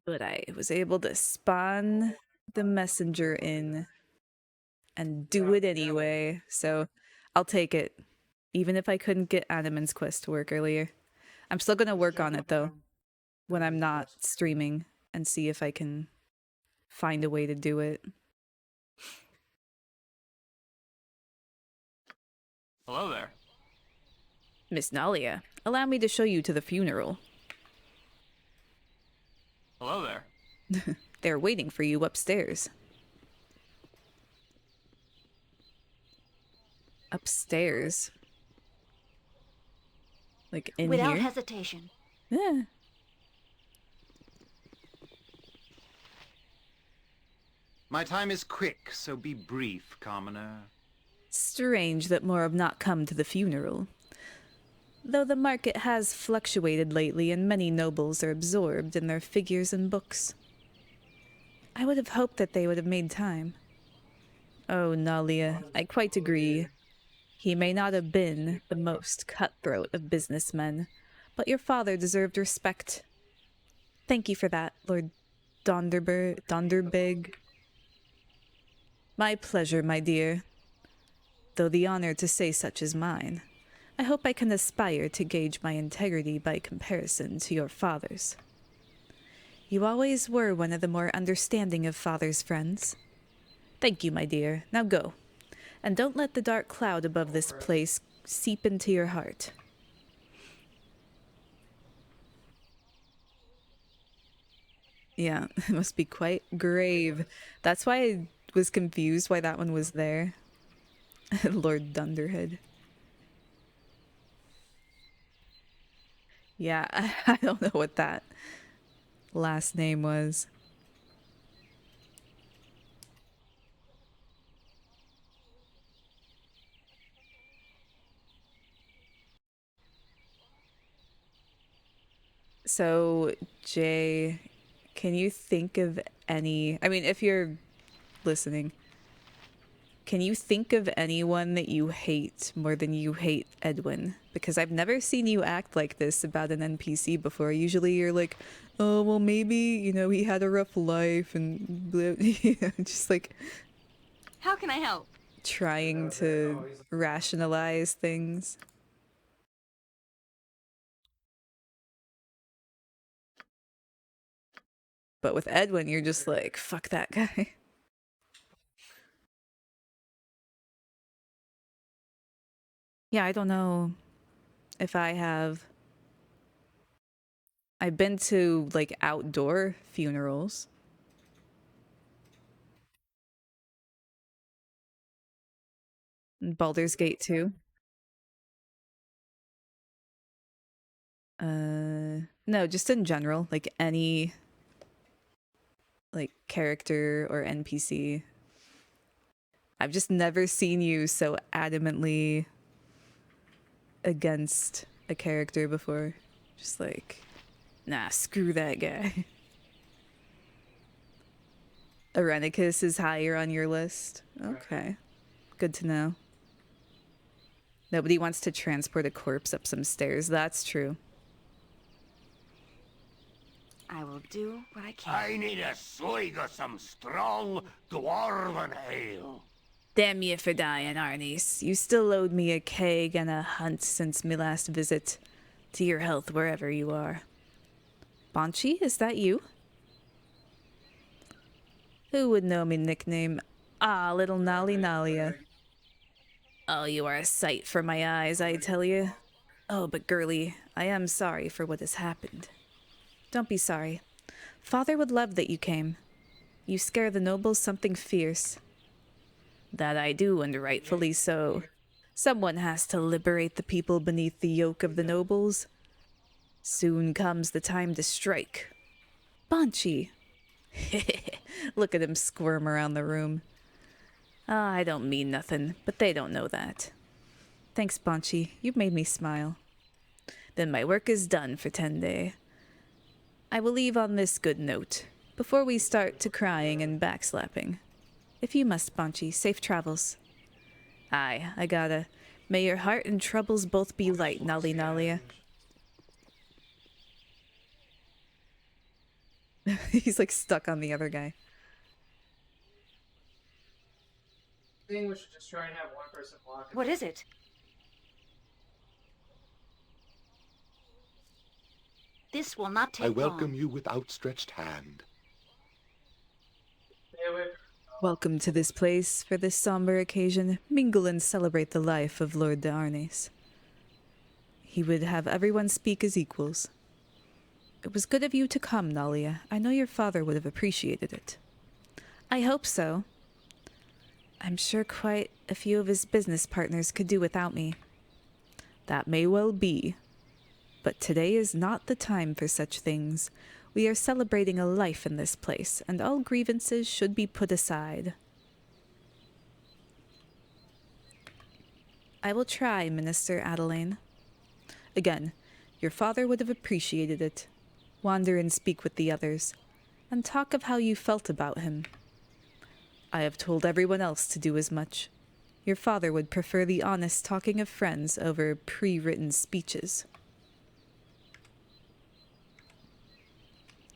But I was able to spawn the messenger in and do it anyway. So I'll take it. Even if I couldn't get Animan's quest to work earlier. I'm still gonna work on it though. When I'm not streaming and see if I can find a way to do it. Hello there. Miss Nalia, allow me to show you to the funeral. Hello there. They're waiting for you upstairs. Upstairs? Like in Without here? hesitation. Yeah. My time is quick, so be brief, commoner. Strange that more have not come to the funeral. Though the market has fluctuated lately and many nobles are absorbed in their figures and books. I would have hoped that they would have made time. Oh, Nalia, I quite agree. He may not have been the most cutthroat of businessmen, but your father deserved respect. Thank you for that, Lord Donderbig. My pleasure, my dear. Though the honor to say such is mine, I hope I can aspire to gauge my integrity by comparison to your father's. You always were one of the more understanding of father's friends. Thank you, my dear. Now go. And don't let the dark cloud above this place seep into your heart. Yeah, it must be quite grave. That's why I was confused why that one was there. Lord Dunderhead. Yeah, I don't know what that last name was. So, Jay, can you think of any... I mean, if you're listening, can you think of anyone that you hate more than you hate Edwin? Because I've never seen you act like this about an NPC before. Usually you're like, oh, well, maybe, you know, he had a rough life and blah, just like... How can I help? Trying to rationalize things. But with Edwin, you're just like, fuck that guy. Yeah, I don't know if I have. I've been to, like, outdoor funerals. Baldur's Gate 2. No, just in general, like any, like, character or NPC. I've just never seen you so adamantly against a character before. Just like, nah, screw that guy. Arenicus is higher on your list. Okay. Good to know. Nobody wants to transport a corpse up some stairs. That's true. I will do what I can. I need a swig of some strong dwarven ale. Damn ye for dying, Arnis. You still owed me a keg and a hunt since me last visit. To your health wherever you are. Bonchi, is that you? Who would know me nickname? Ah, little Nolly Nalia. Oh, you are a sight for my eyes, I tell you. Oh, but girlie, I am sorry for what has happened. Don't be sorry. Father would love that you came. You scare the nobles something fierce. That I do, and rightfully so. Someone has to liberate the people beneath the yoke of the nobles. Soon comes the time to strike. Bonchi. Look at him squirm around the room. Ah, I don't mean nothing, but they don't know that. Thanks, Bonchi. You've made me smile. Then my work is done for Tende. I will leave on this good note, before we start to crying and backslapping. If you must, Bonchi, safe travels. Aye, I gotta. May your heart and troubles both be light, Nali Nalia. He's like stuck on the other guy. think we should just try and have one person walk. What is it? This will not take I welcome long. you with outstretched hand. Welcome to this place. For this somber occasion, mingle and celebrate the life of Lord de Arnes. He would have everyone speak as equals. It was good of you to come, Nalia. I know your father would have appreciated it. I hope so. I'm sure quite a few of his business partners could do without me. That may well be. But today is not the time for such things. We are celebrating a life in this place, and all grievances should be put aside. I will try, Minister Adelaine. Again, your father would have appreciated it. Wander and speak with the others, and talk of how you felt about him. I have told everyone else to do as much. Your father would prefer the honest talking of friends over pre-written speeches.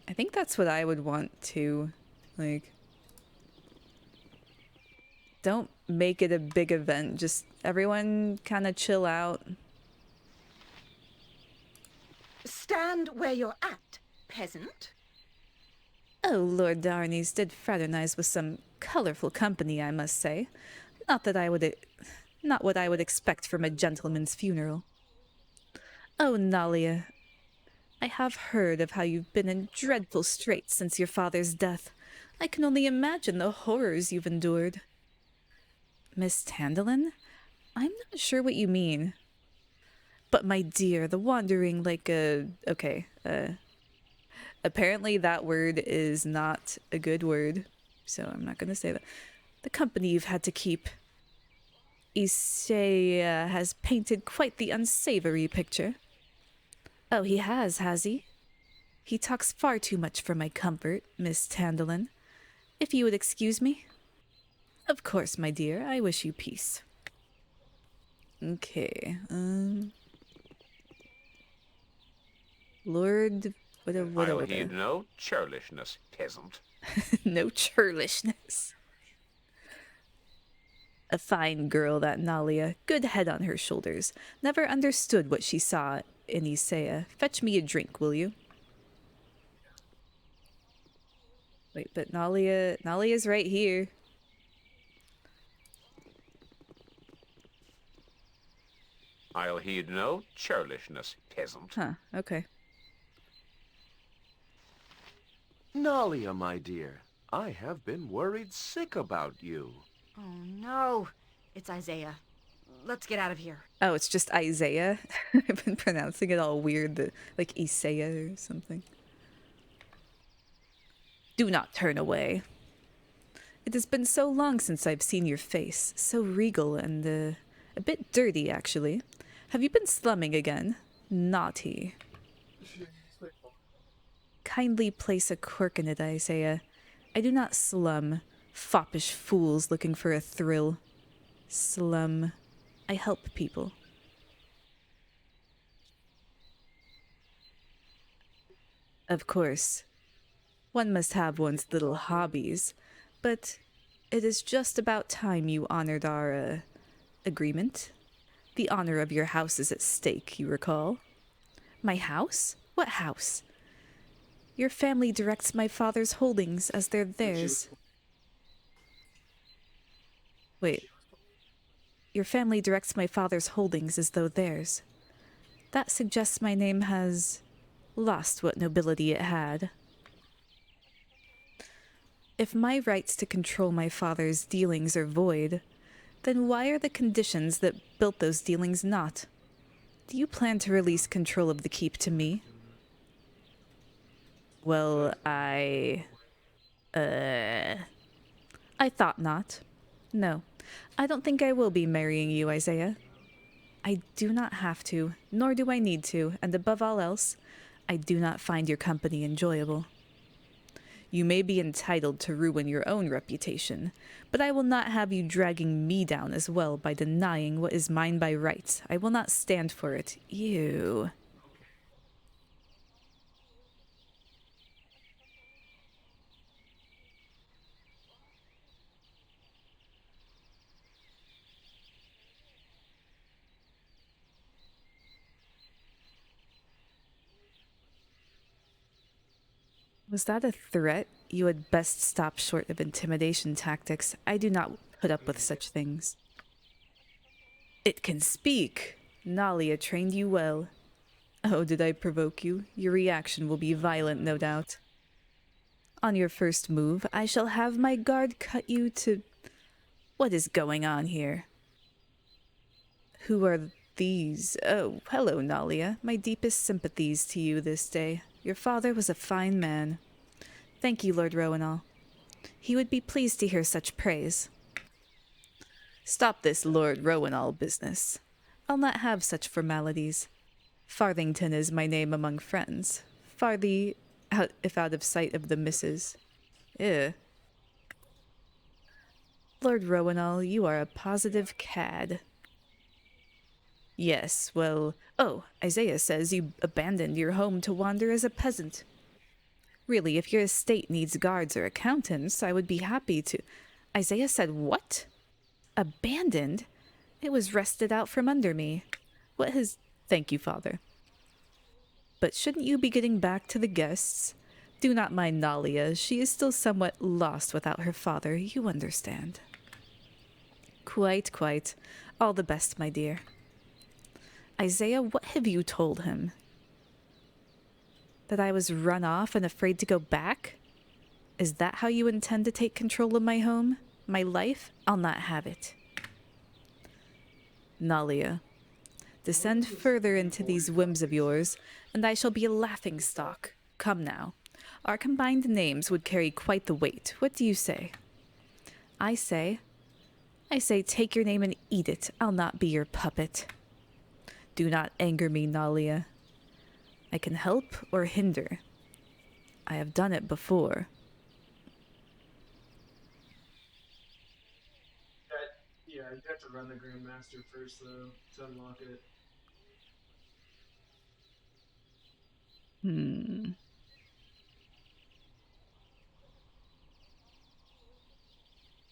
I think that's what I would want to, like, don't make it a big event, just everyone kind of chill out. Stand where you're at, peasant. Oh, Lord Darnys did fraternize with some colorful company, I must say. Not what I would expect from a gentleman's funeral. Oh, Nalia, I have heard of how you've been in dreadful straits since your father's death. I can only imagine the horrors you've endured. Miss Tandalin? I'm not sure what you mean. But my dear, the wandering like a... Okay, apparently that word is not a good word, so I'm not going to say that. The company you've had to keep. Isaiah has painted quite the unsavory picture. Oh, he has he? He talks far too much for my comfort, Miss Tandalin. If you would excuse me. Of course, my dear, I wish you peace. Okay, Lord, what I'll heed no churlishness, peasant. No churlishness. A fine girl, that Nalia. Good head on her shoulders. Never understood what she saw in Isaiah. Fetch me a drink, will you? Wait, but Nalia's right here. I'll heed no churlishness, peasant. Huh, okay. Nalia, my dear, I have been worried sick about you. Oh, no. It's Isaiah. Let's get out of here. Oh, it's just Isaiah? I've been pronouncing it all weird, like Isaiah or something. Do not turn away. It has been so long since I've seen your face. So regal and, a bit dirty, actually. Have you been slumming again? Naughty. Kindly place a cork in it, Isaiah. I do not slum. Foppish fools looking for a thrill. Slum. I help people. Of course. One must have one's little hobbies, but it is just about time you honored our, agreement. The honor of your house is at stake, you recall. My house? What house? Your family directs my father's holdings as they're theirs. Wait. Your family directs my father's holdings as though theirs. That suggests my name has lost what nobility it had. If my rights to control my father's dealings are void, then why are the conditions that built those dealings not? Do you plan to release control of the keep to me? Well, I thought not. No, I don't think I will be marrying you, Isaiah. I do not have to, nor do I need to, and above all else, I do not find your company enjoyable. You may be entitled to ruin your own reputation, but I will not have you dragging me down as well by denying what is mine by right. I will not stand for it. Ew. Was that a threat? You had best stop short of intimidation tactics. I do not put up with such things. It can speak. Nalia trained you well. Oh, did I provoke you? Your reaction will be violent, no doubt. On your first move, I shall have my guard cut you to... What is going on here? Who are these? Oh, hello, Nalia. My deepest sympathies to you this day. Your father was a fine man. Thank you, Lord Rowanall. He would be pleased to hear such praise. Stop this Lord Rowanall business. I'll not have such formalities. Farthington is my name among friends. Farthy, if out of sight of the missus. Eh. Lord Rowanall, you are a positive cad. Yes, well... Oh, Isaiah says you abandoned your home to wander as a peasant. Really, if your estate needs guards or accountants, I would be happy to... Isaiah said what? Abandoned? It was wrested out from under me. What has... Thank you, Father. But shouldn't you be getting back to the guests? Do not mind Nalia. She is still somewhat lost without her father, you understand. Quite, quite. All the best, my dear. Isaiah, what have you told him? That I was run off and afraid to go back? Is that how you intend to take control of my home? My life? I'll not have it. Nalia, descend further into these whims of yours, and I shall be a laughingstock. Come now. Our combined names would carry quite the weight. What do you say? I say take your name and eat it. I'll not be your puppet. Do not anger me, Nalia. I can help or hinder. I have done it before. Yeah, you have to run the Grandmaster first, though, to unlock it.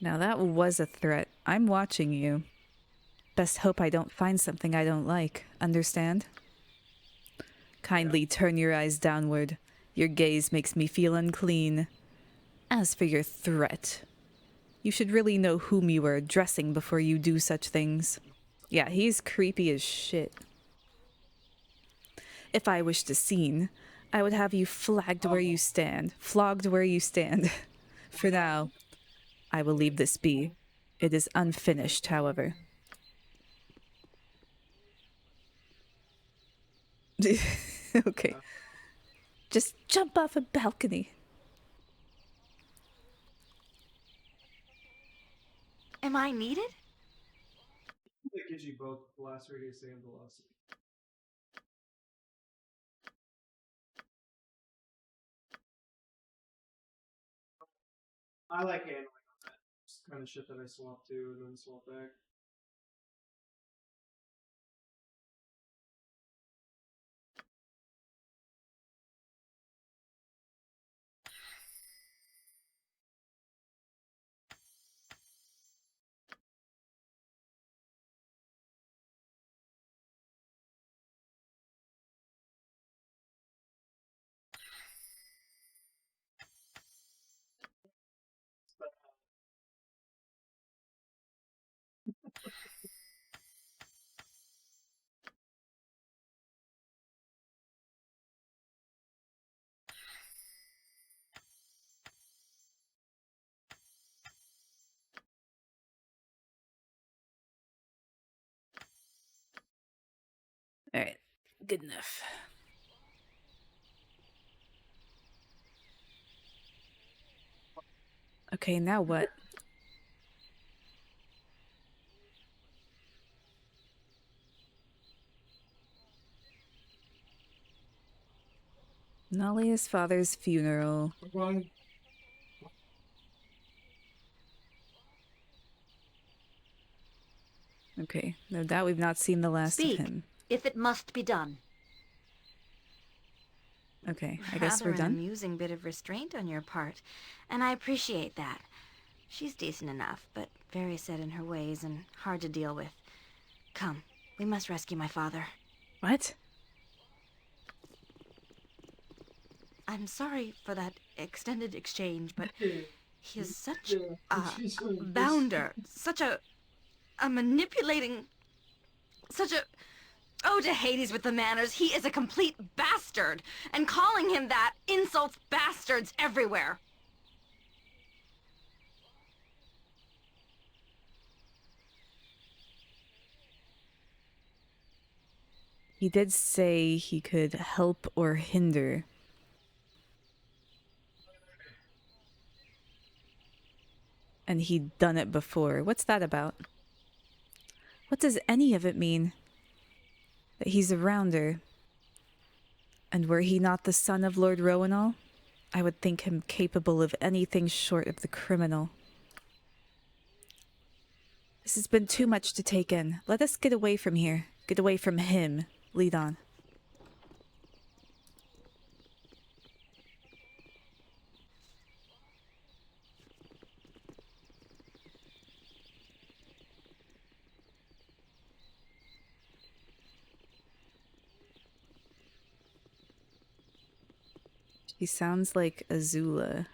Now that was a threat. I'm watching you. Best hope I don't find something I don't like. Understand? Kindly turn your eyes downward. Your gaze makes me feel unclean. As for your threat, you should really know whom you are addressing before you do such things. Yeah, he's creepy as shit. If I wished a scene, I would have you flagged where you stand. Flogged where you stand. For now, I will leave this be. It is unfinished, however. Okay. Just jump off a balcony. Am I needed? It gives you both blast radius and velocity. I like handling on that. Just kind of shit that I swap to and then swap back. Alright, good enough. Okay, now what? Nalia's father's funeral. Okay, no doubt we've not seen the last Speak, of him. if it must be done. Okay, I guess Rather we're done. an amusing bit of restraint on your part, and I appreciate that. She's decent enough, but very set in her ways and hard to deal with. Come, we must rescue my father. What? I'm sorry for that extended exchange, but he is such a bounder, such a manipulating, such a... Oh, to Hades with the manners. He is a complete bastard, and calling him that insults bastards everywhere. He did say he could help or hinder. And he'd done it before. What's that about? What does any of it mean? That he's a rounder. And were he not the son of Lord Rowanall, I would think him capable of anything short of the criminal. This has been too much to take in. Let us get away from here. Get away from him. Lead on. She sounds like Azula.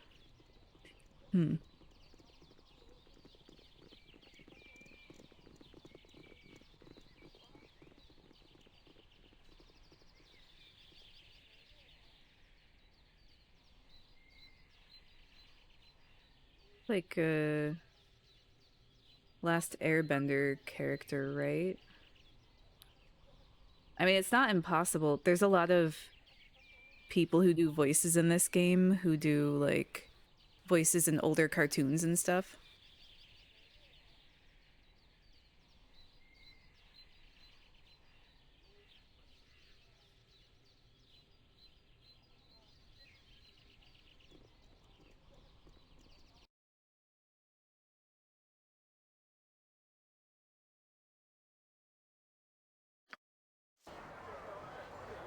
Like a Last Airbender character, right? I mean, it's not impossible. There's a lot of people who do voices in this game who do, like, voices in older cartoons and stuff.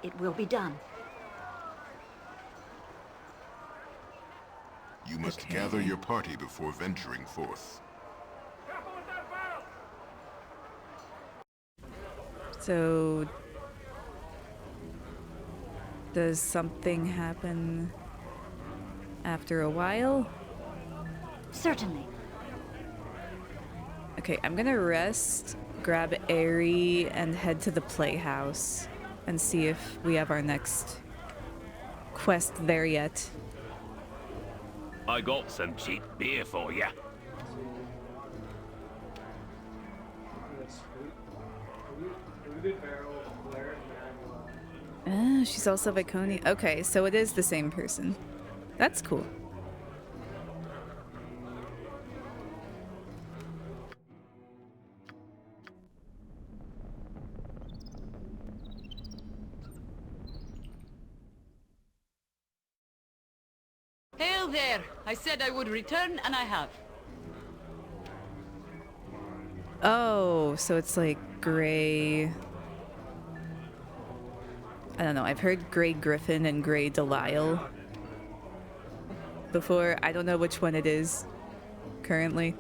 It will be done. You must gather your party before venturing forth. So, does something happen after a while? Certainly. Okay, I'm gonna rest, grab Aerie, and head to the playhouse and see if we have our next quest there yet. I got some cheap beer for you. Ah, she's also Viconi. Okay, so it is the same person. That's cool. Hail there! I said I would return, and I have. Oh, so it's like Grey... I don't know, I've heard Grey Griffin and Grey Delisle before. I don't know which one it is currently.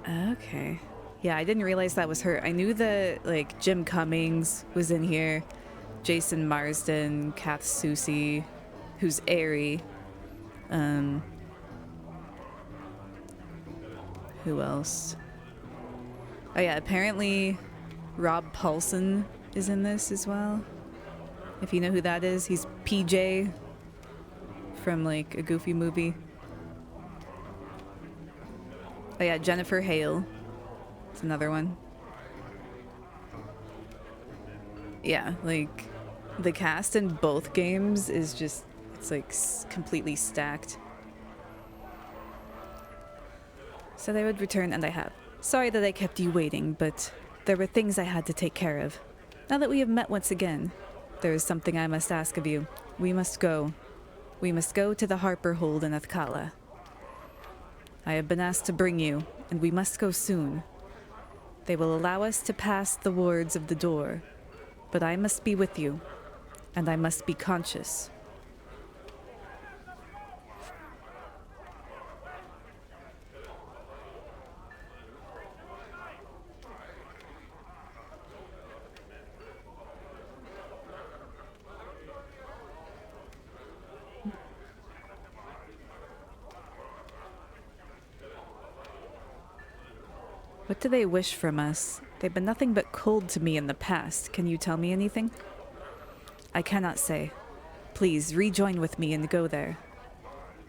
Okay. Yeah, I didn't realize that was her. I knew that, like, Jim Cummings was in here. Jason Marsden, Kath Soucie, who's Aerie. Who else? Oh yeah, apparently Rob Paulson is in this as well. If you know who that is, he's PJ from, like, a Goofy movie. Oh yeah, Jennifer Hale. It's another one. Yeah, like, the cast in both games is just, it's like completely stacked. So they would return, and I have. Sorry that I kept you waiting, but there were things I had to take care of. Now that we have met once again, there is something I must ask of you. We must go. We must go to the Harper Hold in Athkala. I have been asked to bring you, and we must go soon. They will allow us to pass the wards of the door, but I must be with you, and I must be conscious. What do they wish from us? They've been nothing but cold to me in the past. Can you tell me anything? I cannot say. Please, rejoin with me and go there.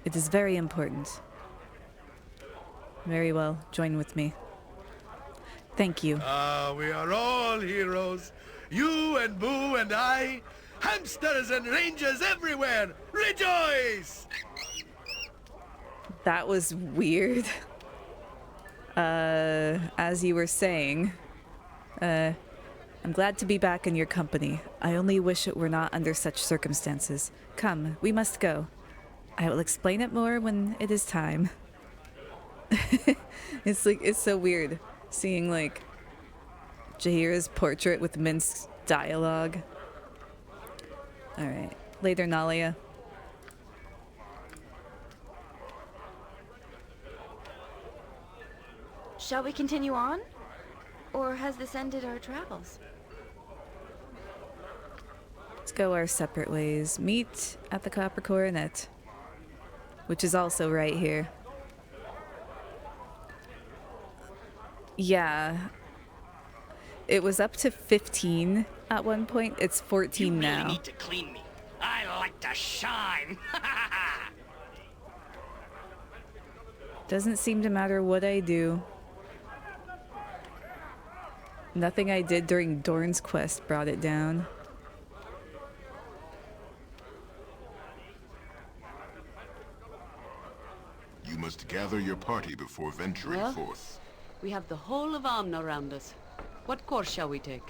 It is very important. Very well, join with me. Thank you. Ah, we are all heroes. You and Boo and I. Hamsters and rangers everywhere. Rejoice! That was weird. As you were saying, I'm glad to be back in your company. I only wish it were not under such circumstances. Come, we must go. I will explain it more when it is time. It's so weird seeing like Jaheira's portrait with Minsk's dialogue. Alright. Later, Nalia. Shall we continue on? Or has this ended our travels? Let's go our separate ways. Meet at the Copper Coronet, which is also right here. Yeah. It was up to 15 at one point. It's 14 now. You need to clean me. I like to shine. Doesn't seem to matter what I do. Nothing I did during Dorn's quest brought it down. You must gather your party before venturing Well, forth. we have the whole of Amn around us. What course shall we take?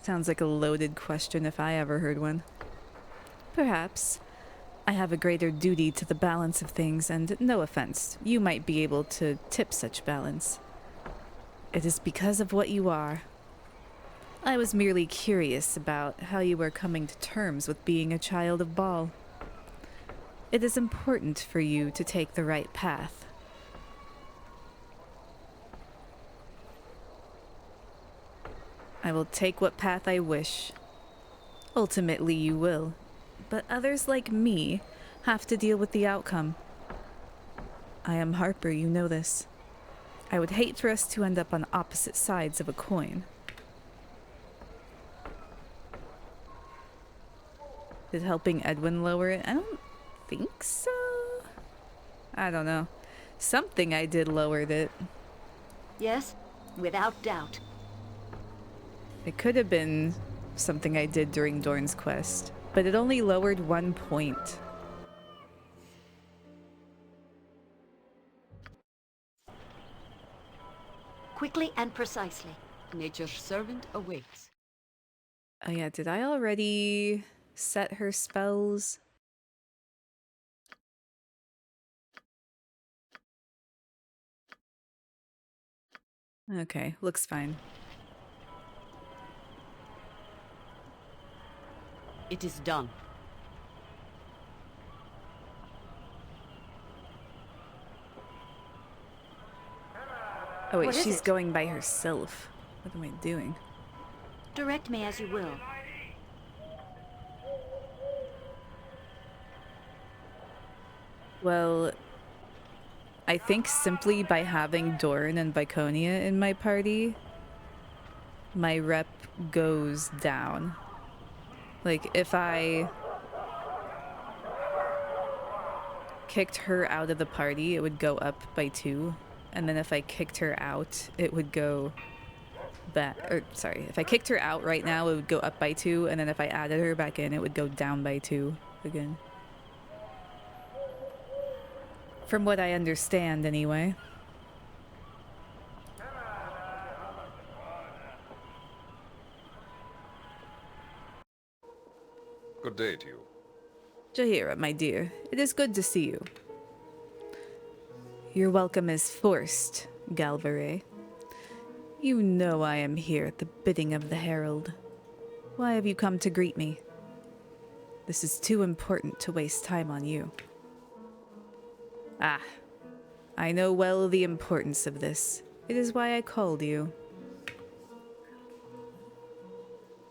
Sounds like a loaded question if I ever heard one. Perhaps. I have a greater duty to the balance of things, and no offense, you might be able to tip such balance. It is because of what you are. I was merely curious about how you were coming to terms with being a child of Baal. It is important for you to take the right path. I will take what path I wish. Ultimately, you will. But others like me have to deal with the outcome. I am Harper, you know this. I would hate for us to end up on opposite sides of a coin. Did helping Edwin lower it? I don't think so. I don't know. Something I did lowered it. Yes, without doubt. It could have been something I did during Dorn's quest, but it only lowered 1 point. Quickly and precisely. Nature's servant awaits. Oh yeah, did I already set her spells? Okay, looks fine. It is done. Oh wait, What is she's it? going by herself. What am I doing? Direct me as you will. Well, I think simply by having Dorn and Viconia in my party, my rep goes down. Like, if I kicked her out of the party, it would go up by 2. And then if I kicked her out, it would go back. Or, sorry, if I kicked her out right now, it would go up by 2. And then if I added her back in, it would go down by 2 again. From what I understand, anyway. Good day to you. Jaheira, my dear, it is good to see you. Your welcome is forced, Galvare. You know I am here at the bidding of the Herald. Why have you come to greet me? This is too important to waste time on you. Ah, I know well the importance of this. It is why I called you.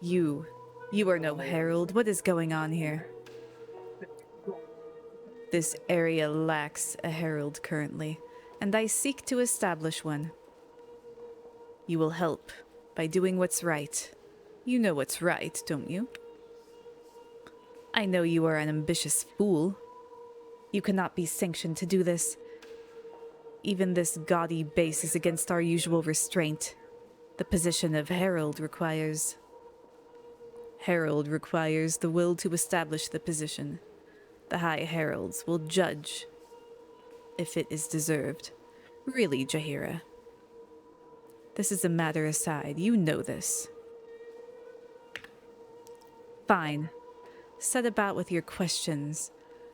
You are no herald. What is going on here? This area lacks a herald currently, and I seek to establish one. You will help by doing what's right. You know what's right, don't you? I know you are an ambitious fool. You cannot be sanctioned to do this. Even this gaudy base is against our usual restraint. The position of herald requires the will to establish the position. The High Heralds will judge if it is deserved. Really, Jaheira. This is a matter aside. You know this. Fine. Set about with your questions,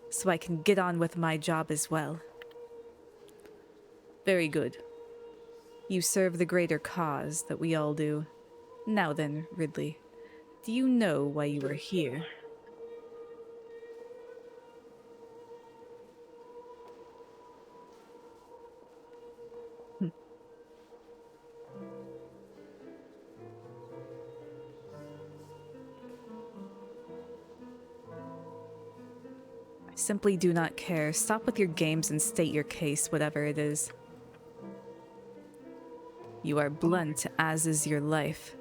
so I can get on with my job as well. Very good. You serve the greater cause that we all do. Now then, Ridley, do you know why you are here? I simply do not care. Stop with your games and state your case, whatever it is. You are blunt, as is your life.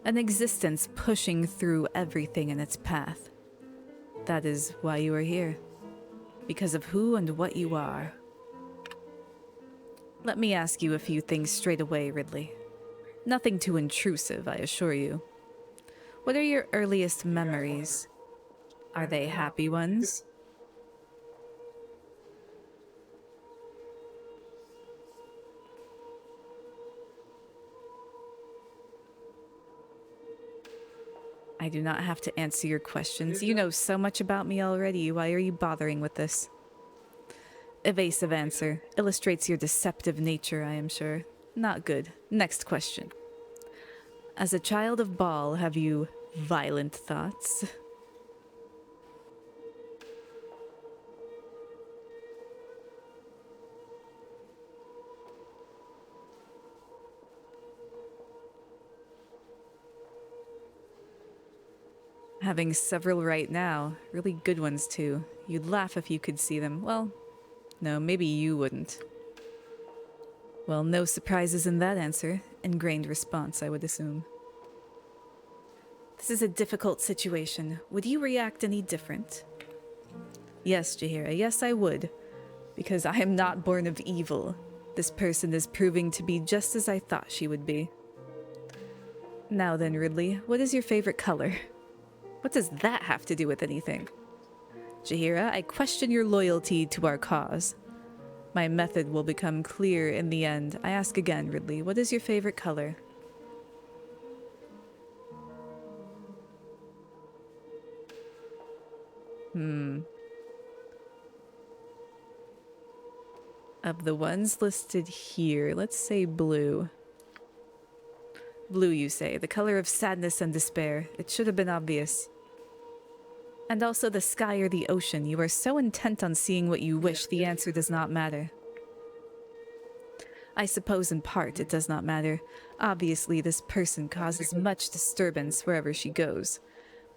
An existence pushing through everything in its path. That is why you are here. Because of who and what you are. Let me ask you a few things straight away, Ridley. Nothing too intrusive, I assure you. What are your earliest memories? Are they happy ones? I do not have to answer your questions. You know so much about me already. Why are you bothering with this? Evasive answer. Illustrates your deceptive nature, I am sure. Not good. Next question. As a child of Baal, have you violent thoughts? Having several right now. Really good ones, too. You'd laugh if you could see them. Well, no, maybe you wouldn't. Well, no surprises in that answer. Ingrained response, I would assume. This is a difficult situation. Would you react any different? Yes, Jaheira, yes I would. Because I am not born of evil. This person is proving to be just as I thought she would be. Now then, Ridley, what is your favorite color? What does that have to do with anything? Jaheira, I question your loyalty to our cause. My method will become clear in the end. I ask again, Ridley, what is your favorite color? Of the ones listed here, let's say blue. Blue, you say, the color of sadness and despair. It should have been obvious. And also the sky or the ocean. You are so intent on seeing what you wish, the answer does not matter. I suppose in part it does not matter. Obviously, this person causes much disturbance wherever she goes.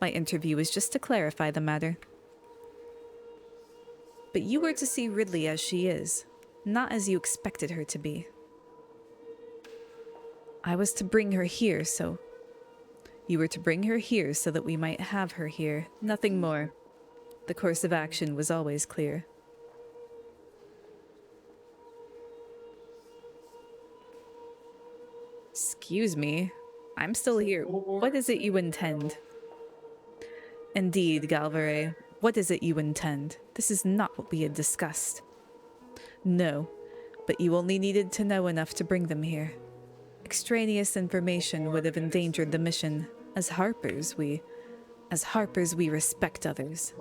My interview is just to clarify the matter. But you were to see Ridley as she is, not as you expected her to be. I was to bring her here, so... You were to bring her here so that we might have her here, nothing more. The course of action was always clear. Excuse me, I'm still here. What is it you intend? Indeed, Galvare, what is it you intend? This is not what we had discussed. No, but you only needed to know enough to bring them here. Extraneous information would have endangered the mission. As Harpers, we respect others.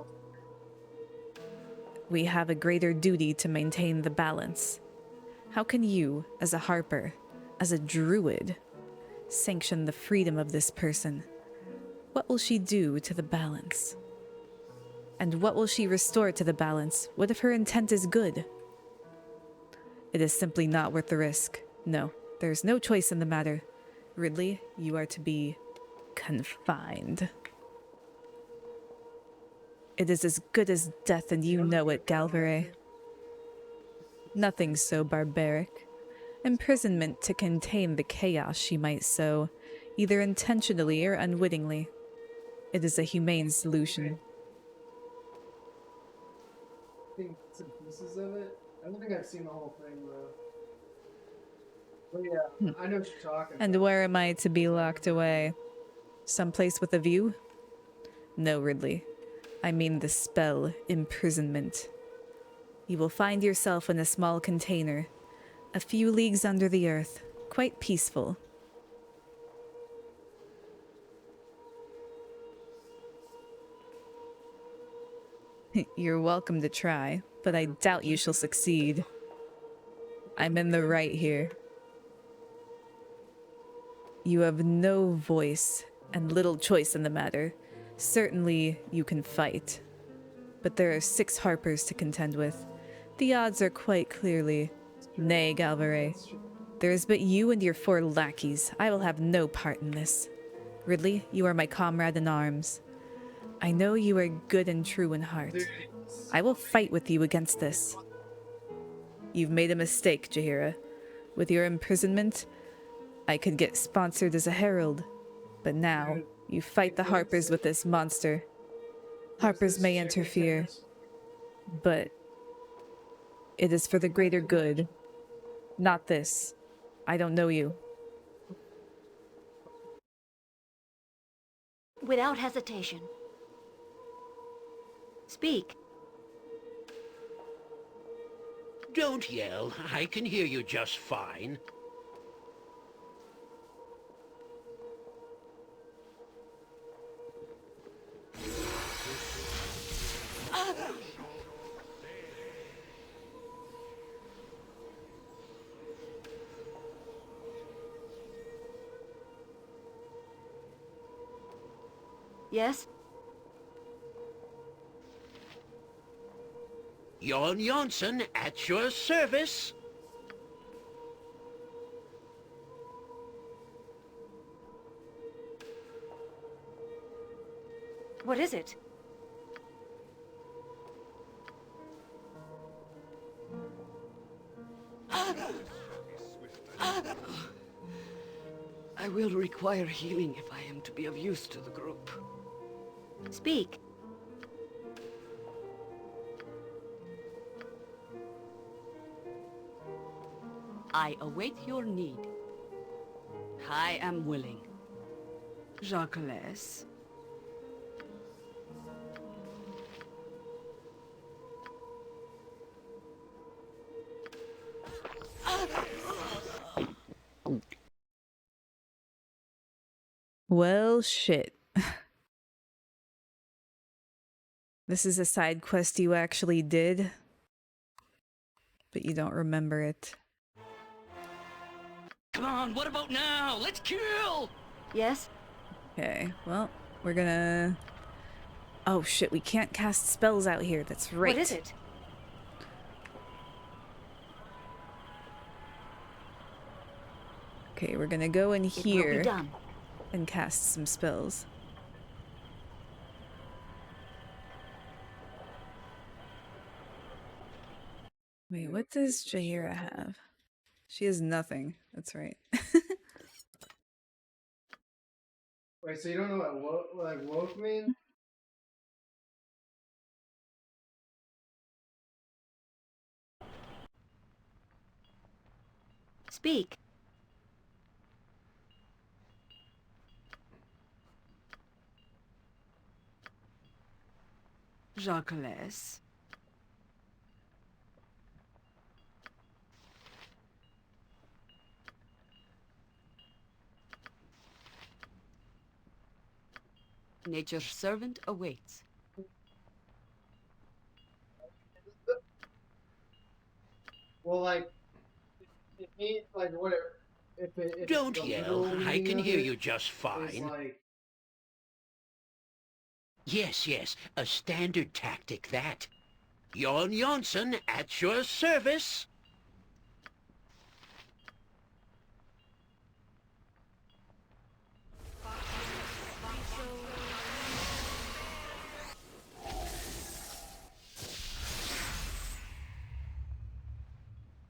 We have a greater duty to maintain the balance. How can you, as a Harper, as a druid, sanction the freedom of this person? What will she do to the balance? And what will she restore to the balance? What if her intent is good? It is simply not worth the risk. No, there is no choice in the matter. Ridley, you are to be confined. It is as good as death, and you know it, Galvare. Nothing so barbaric. Imprisonment to contain the chaos she might sow, either intentionally or unwittingly. It is a humane solution. I think some pieces of it. I don't think I've seen the whole thing though. But yeah, I know what you're talking And about. where am I to be locked away? Someplace with a view? No, Ridley. I mean the spell imprisonment. You will find yourself in a small container, a few leagues under the earth, quite peaceful. You're welcome to try, but I doubt you shall succeed. I'm in the right here. You have no voice and little choice in the matter. Certainly, you can fight. But there are 6 Harpers to contend with. The odds are quite clearly, nay, Galvare. There is but you and your 4 lackeys. I will have no part in this. Ridley, you are my comrade in arms. I know you are good and true in heart. I will fight with you against this. You've made a mistake, Jaheira. With your imprisonment, I could get sponsored as a herald. But now, you fight the Harpers with this monster. Harpers may interfere, but it is for the greater good. Not this. I don't know you. Without hesitation. Speak. Don't yell. I can hear you just fine. Yes? Jon Jonsson at your service. What is it? I will require healing if I am to be of use to the group. Speak. I await your need. I am willing. Jacques. Well, shit. This is a side quest you actually did, but you don't remember it. Come on, what about now? Let's kill! Yes? Okay, well, we're gonna... Oh shit, we can't cast spells out here, that's right. What is it? Okay, we're gonna go in here It will be done. and cast some spells. Wait, what does Jaheira have? She has nothing. That's right. Wait, so you don't know what woke mean? Speak. Jacques. Nature's servant awaits. Well, like, it means like what? If Don't the yell. literal I meaning can of hear it you just is fine. like, Yes, yes, a standard tactic, that. Jon Jonsson at your service.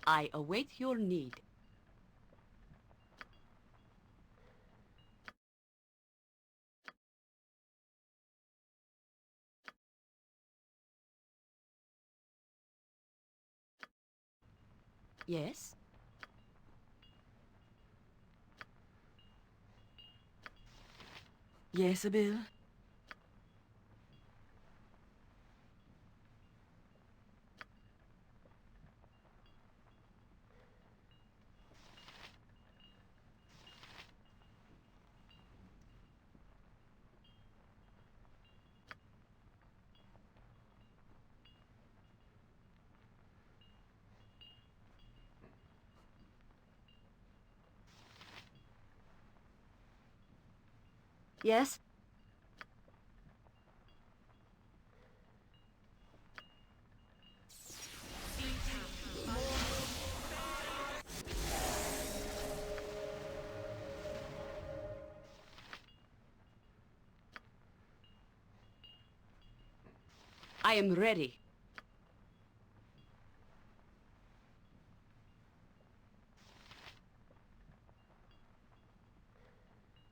I await your need. Yes? Yes, Bill? Yes? I am ready.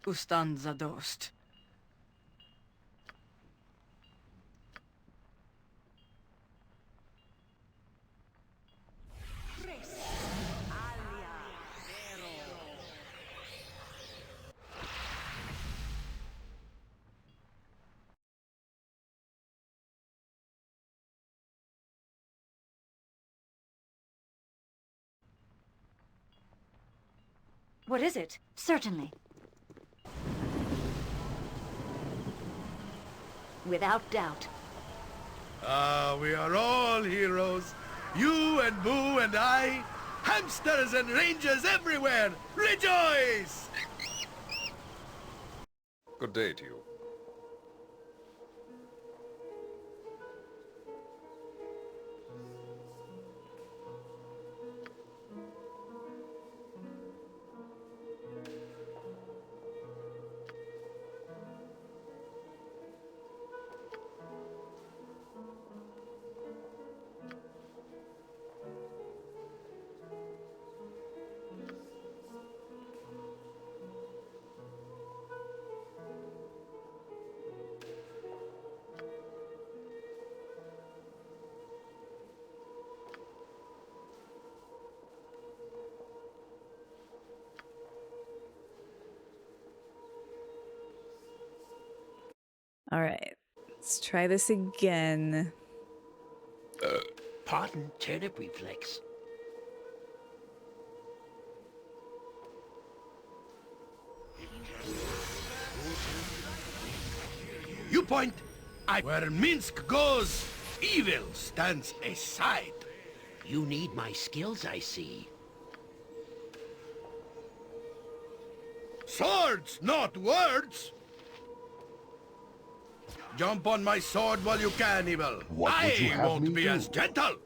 Ustanza dost. What is it? Certainly. Without doubt. Ah, we are all heroes. You and Boo and I. Hamsters and rangers everywhere. Rejoice! Good day to you. All right, let's try this again. Pardon turnip reflex. You point. Where Minsk goes, evil stands aside. You need my skills, I see. Swords, not words! Jump on my sword while you can, Evil. What would you I have won't me be do? as gentle.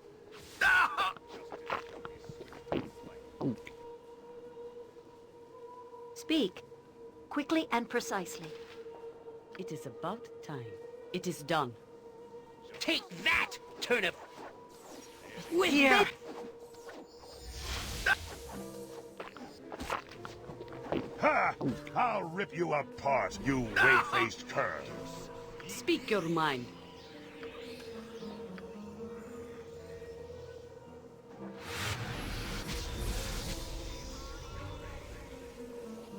Speak. Quickly and precisely. It is about time. It is done. Take that, turnip! With Here. Ha! I'll rip you apart, you whey-faced cur. Speak your mind.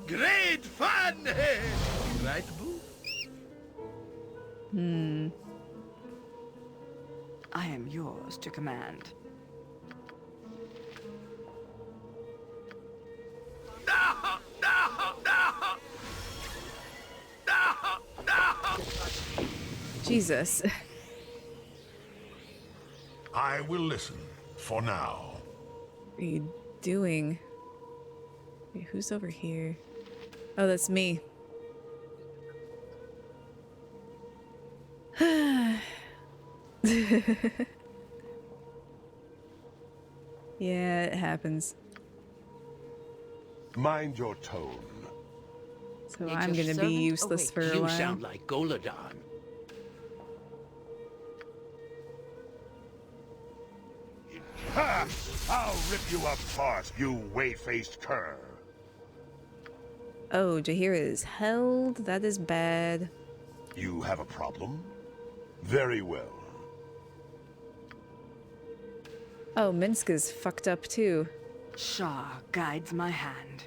Great fun! Right, Boo? I am yours to command. Jesus. I will listen, for now. What are you doing? Wait, who's over here? Oh, that's me. Yeah, it happens. Mind your tone. So Nature's I'm gonna be servant useless for a You while. sound like Goladon. Ha! I'll rip you apart, you whey-faced cur! Oh, Jahira is held. That is bad. You have a problem? Very well. Oh, Minsk is fucked up too. Shah guides my hand.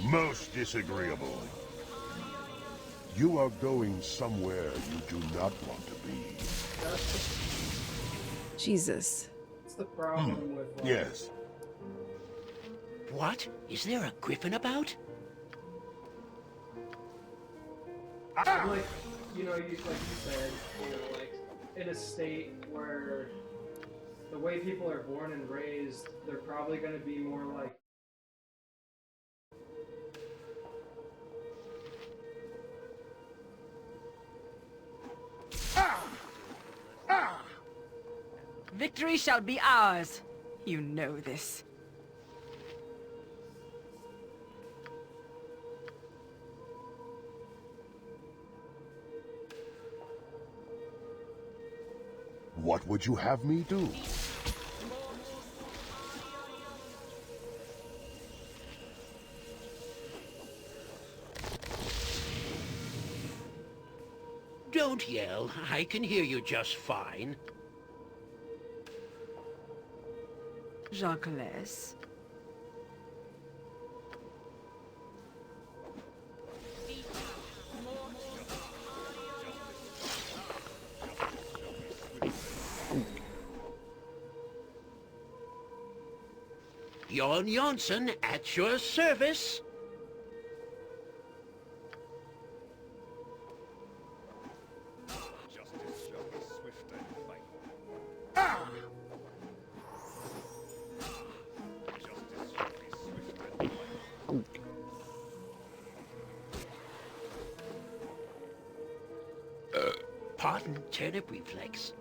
Most disagreeable. You are going somewhere you do not want to be. Jesus. What's the problem with Yes. What? Is there a griffin about? like, you know, like you said, you know, like in a state where the way people are born and raised, they're probably going to be more like Victory shall be ours. You know this. What would you have me do? Don't yell. I can hear you just fine. Jacques. Jon Jonsson at your service. Pardon, turnip reflex.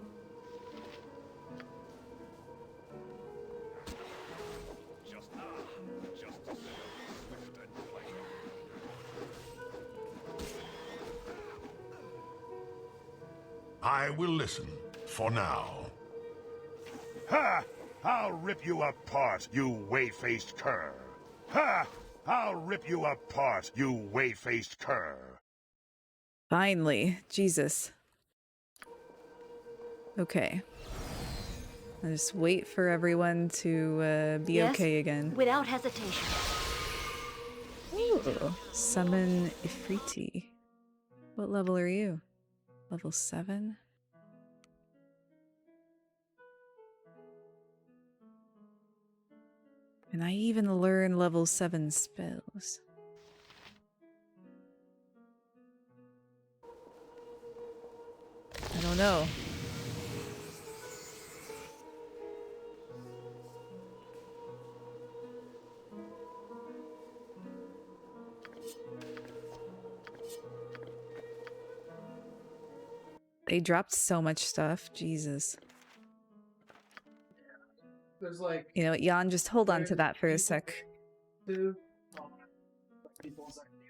I will listen, for now. Ha! I'll rip you apart, you whey-faced cur! Ha! I'll rip you apart, you whey-faced cur! Finally. Jesus. Okay. I'll just wait for everyone to be Yes, okay again. without hesitation. Ooh. Summon Ifriti. What level are you? Level 7? And I even learn level 7 spells. I don't know. They dropped so much stuff. Jesus. there's like You know what, Jan, just hold on to that for a sec. two people's ideals.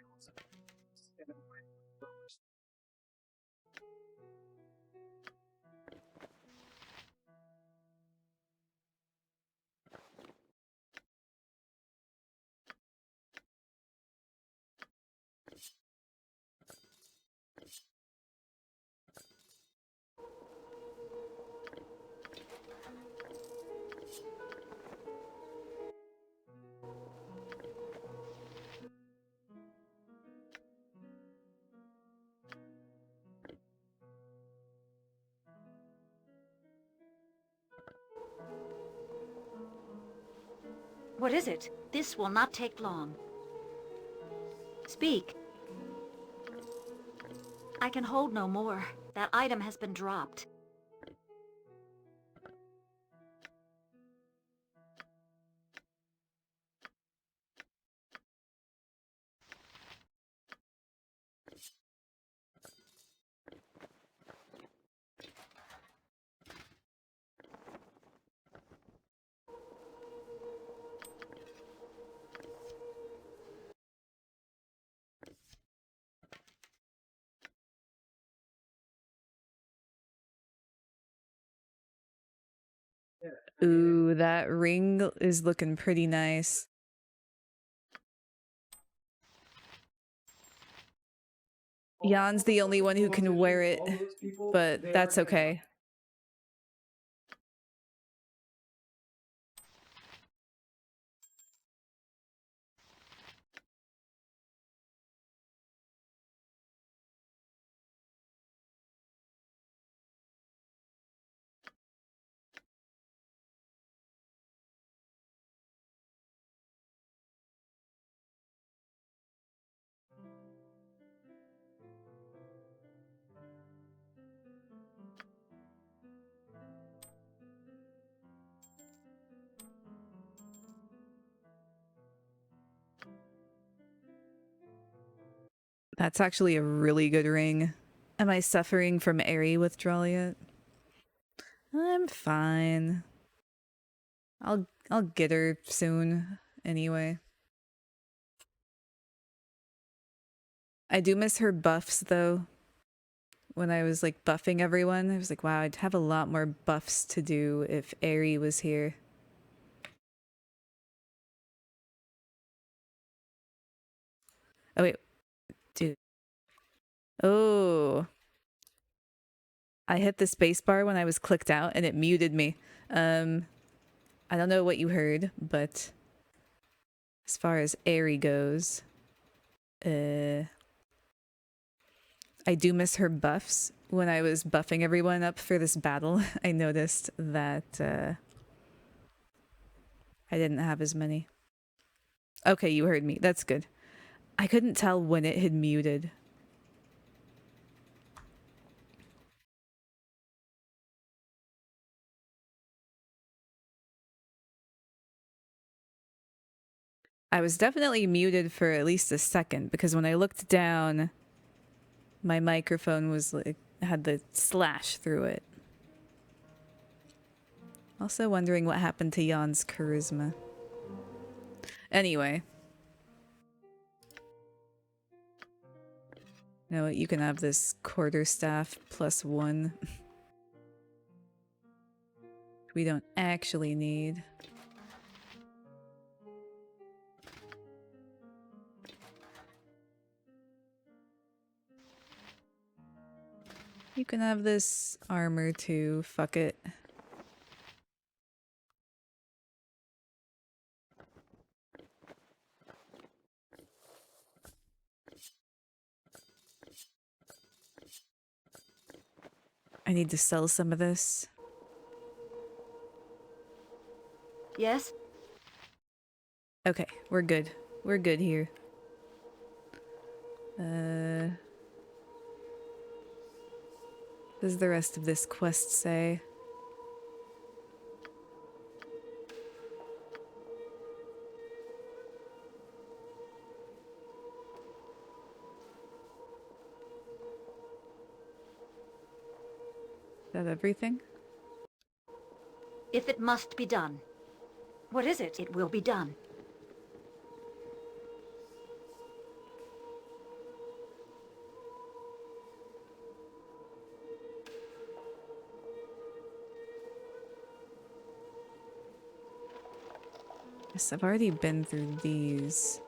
What is it? This will not take long. Speak. I can hold no more. That item has been dropped. Ooh, that ring is looking pretty nice. Jan's the only one who can wear it, but that's okay. That's actually a really good ring. Am I suffering from airy withdrawal yet? I'm fine. I'll get her soon anyway. I do miss her buffs though. When I was like buffing everyone, I was like, wow, I'd have a lot more buffs to do if Airy was here. Oh wait, dude. Oh. I hit the spacebar when I was clicked out and it muted me. I don't know what you heard, but as far as Airy goes, I do miss her buffs. When I was buffing everyone up for this battle, I noticed that I didn't have as many. Okay, you heard me. That's good. I couldn't tell when it had muted. I was definitely muted for at least a second because when I looked down, my microphone was like had the slash through it. Also wondering what happened to Jan's charisma. Anyway. You know what? You can have this quarterstaff +1. We don't actually need. You can have this armor too. Fuck it. I need to sell some of this. Yes? Okay, we're good. We're good here. What does the rest of this quest say? Is that everything? If it must be done. What is it? It will be done. Yes, I've already been through these.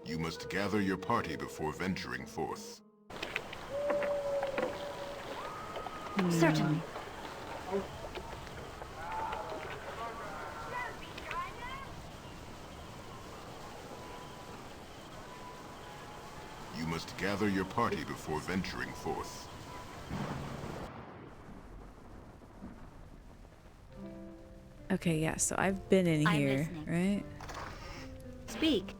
You must gather your party before venturing forth. Certainly. You must gather your party before venturing forth. Okay, yeah, so I've been in I'm here, listening. right? Speak.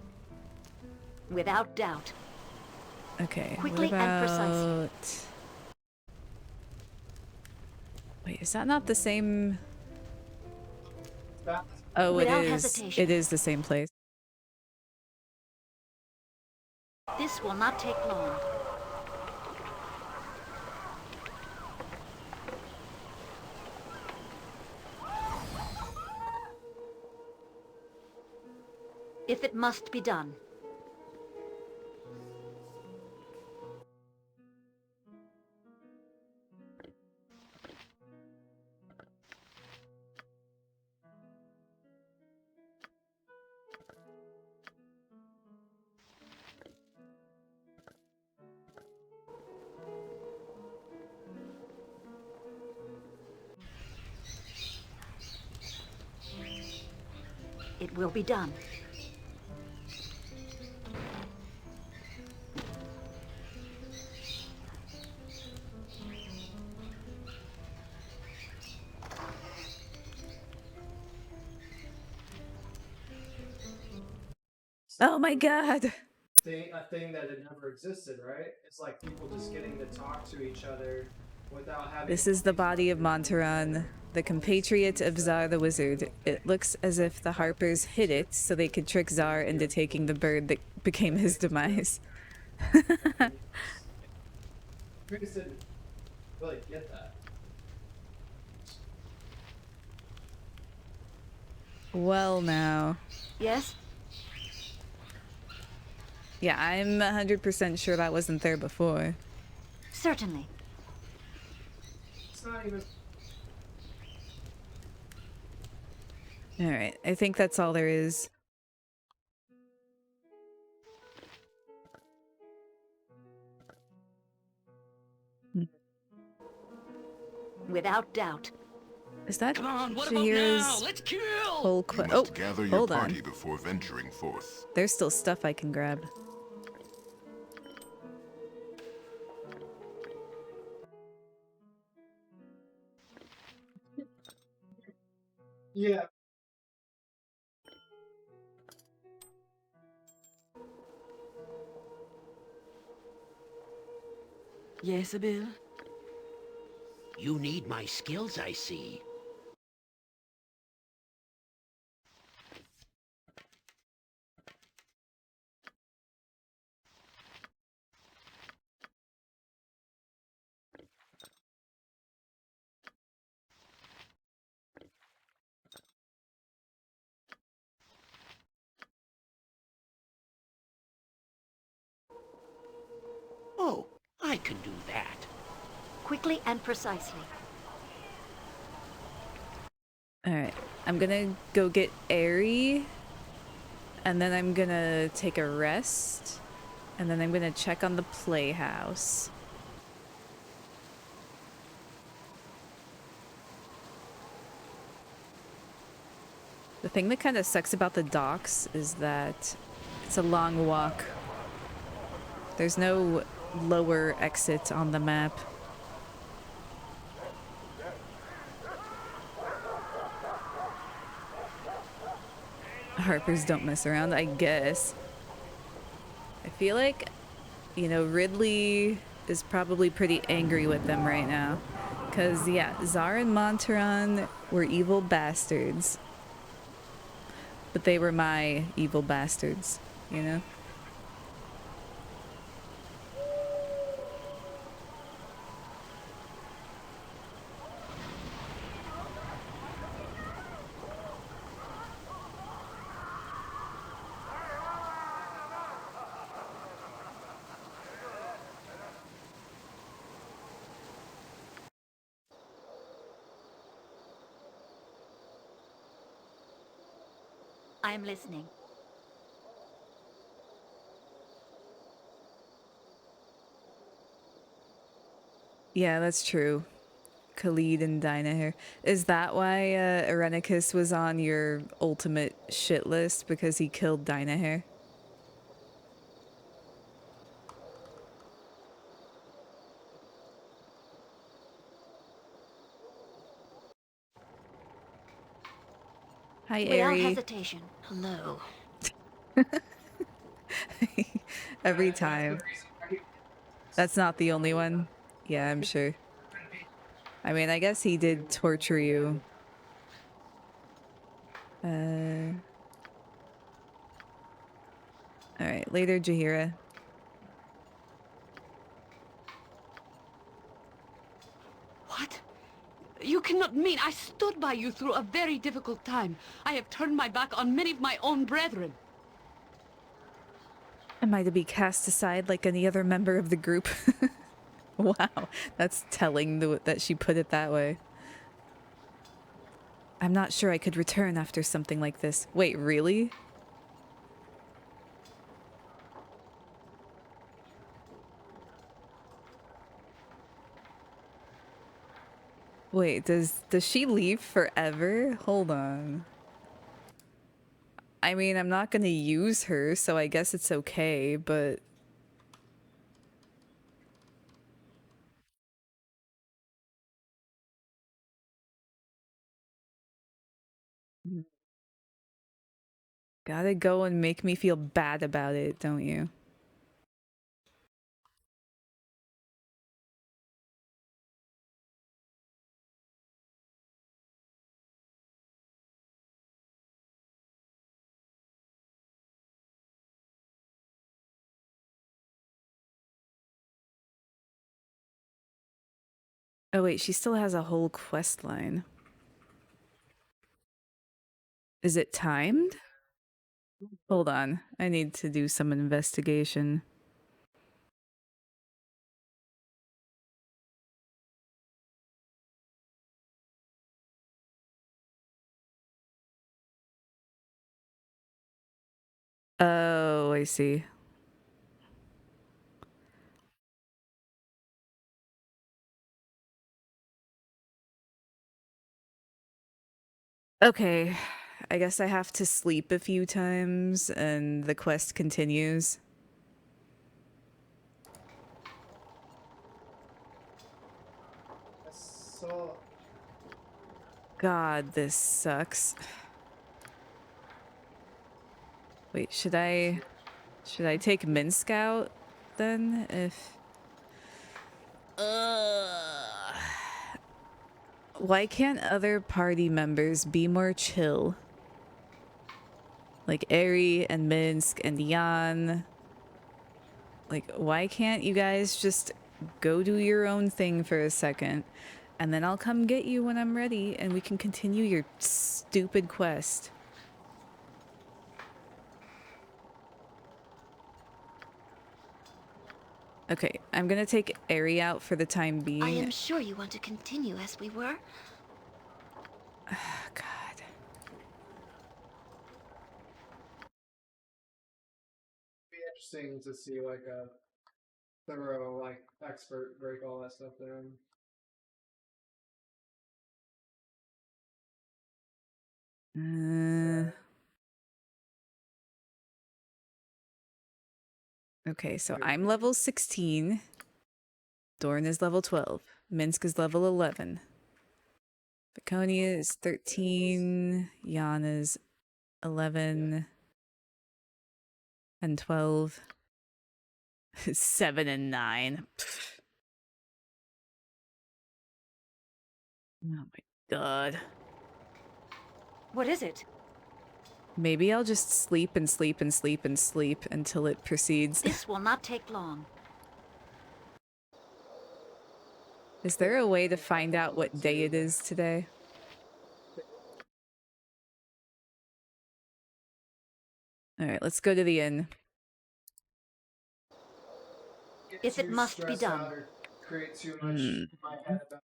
Without doubt. Okay, Quickly what and precisely. about... Wait, is that not the same... Oh, Without it is. hesitation. It is the same place. This will not take long. if it must be done. It will be done. Oh my god! A thing that had never existed, right? It's like people just getting to talk to each other without having. This is the body of Montaran, the compatriot of Zar the Wizard. It looks as if the Harpers hid it so they could trick Zar into taking the bird that became his demise. Chris didn't really get that. Well, now. Yes? Yeah, I'm 100% sure that wasn't there before. Certainly. It's not even. Alright, I think that's all there is. Without doubt. Is that Come on, what about now? Let's kill! Whole You must gather your hold party on. before venturing forth. There's still stuff I can grab. Yeah. Yes, Abil? You need my skills, I see. Oh, I can do that. Quickly and precisely. Alright, I'm gonna go get Airy, and then I'm gonna take a rest, and then I'm gonna check on the playhouse. The thing that kind of sucks about the docks is that it's a long walk. There's no lower exit on the map. Harpers don't mess around, I guess. I feel like, you know, Ridley is probably pretty angry with them right now. Because, yeah, Zar and Montaran were evil bastards. But they were my evil bastards, you know? I am listening. Yeah, that's true. Khalid and Dynahair. Is that why Irenicus was on your ultimate shit list? Because he killed Dynahair? Hi, Without Airy. hesitation. Hello. Every time. That's not the only one. Yeah, I'm sure. I mean, I guess he did torture you. Alright, later, Jaheira. What? You cannot mean I stood by you through a very difficult time. I have turned my back on many of my own brethren. Am I to be cast aside like any other member of the group? Wow, that's telling that she put it that way. I'm not sure I could return after something like this. Wait, really? Wait, does she leave forever? Hold on. I mean, I'm not gonna use her, so I guess it's okay, but... Gotta go and make me feel bad about it, don't you? Oh wait, she still has a whole quest line. Is it timed? Hold on, I need to do some investigation. Oh, I see. Okay, I guess I have to sleep a few times and the quest continues. So God, this sucks. Wait, should I take Minsk out then? If why can't other party members be more chill? Like Eri and Minsk and Jan. Like, why can't you guys just go do your own thing for a second? And then I'll come get you when I'm ready and we can continue your stupid quest. Okay, I'm gonna take Eri out for the time being. I am sure you want to continue as we were. God. It'd be interesting to see like a thorough like expert break all that stuff down. Okay, so I'm level 16. Dorn is level 12. Minsk is level 11. Baconia is 13. Jan is 11. And 12. 7 and 9. Oh my god. What is it? Maybe I'll just sleep and sleep and sleep and sleep until it proceeds. This will not take long. Is there a way to find out what day it is today? Alright, let's go to the inn. If it must be done. Create too much in my head about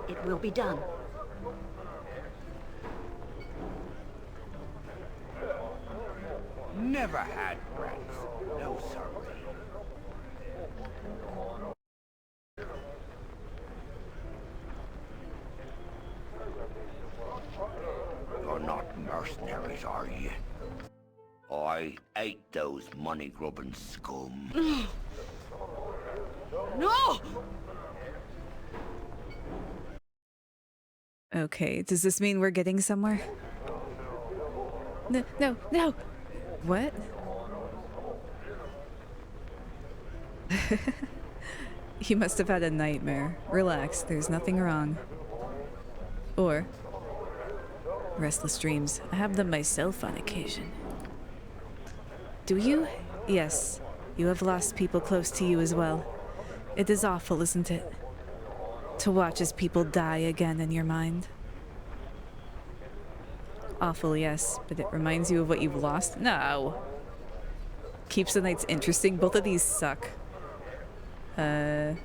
It will be done. Never had breath. No, sir. You're not mercenaries, are you? I ate those money-grubbing scum. No! Okay, does this mean we're getting somewhere? No, no, no! What? You must have had a nightmare. Relax, there's nothing wrong. Or... Restless dreams. I have them myself on occasion. Do you? Yes. You have lost people close to you as well. It is awful, isn't it? To watch as people die again in your mind. Awful, yes, but it reminds you of what you've lost? No. Keeps the nights interesting. Both of these suck. And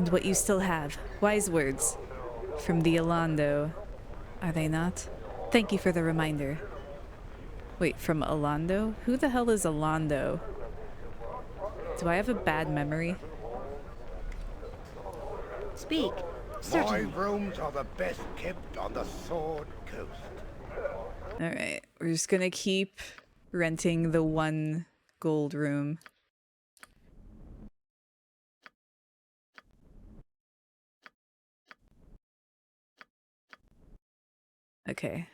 what you still have. Wise words. From the Alando. Are they not? Thank you for the reminder. Wait, from Alando? Who the hell is Alando? Do I have a bad memory? Speak. My Certainly. rooms are the best kept on the Sword Coast. Alright, we're just gonna keep renting the one gold room. Okay.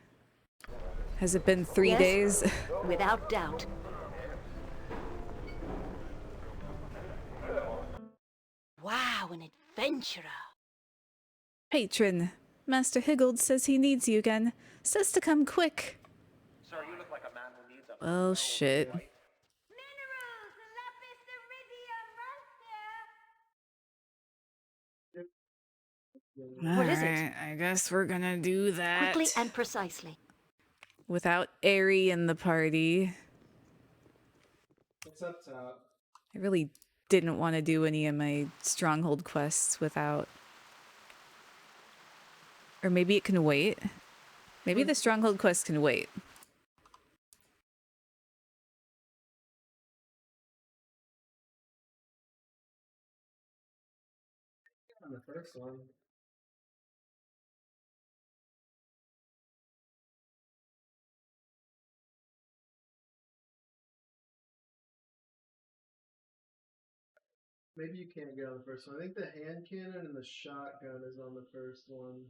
Has it been 3 Yes? days? Without doubt. Wow, an adventurer. Patron, Master Higgold says he needs you again. Says to come quick. Sir, you look like a man who needs a... Well, shit. What is it? I guess we're gonna do that. Quickly and precisely. Without Aerie in the party. It's up top. I really didn't want to do any of my stronghold quests without... Or maybe it can wait. Maybe the stronghold quest can wait. On the first one. Maybe you can't get on the first one. I think the hand cannon and the shotgun is on the first one.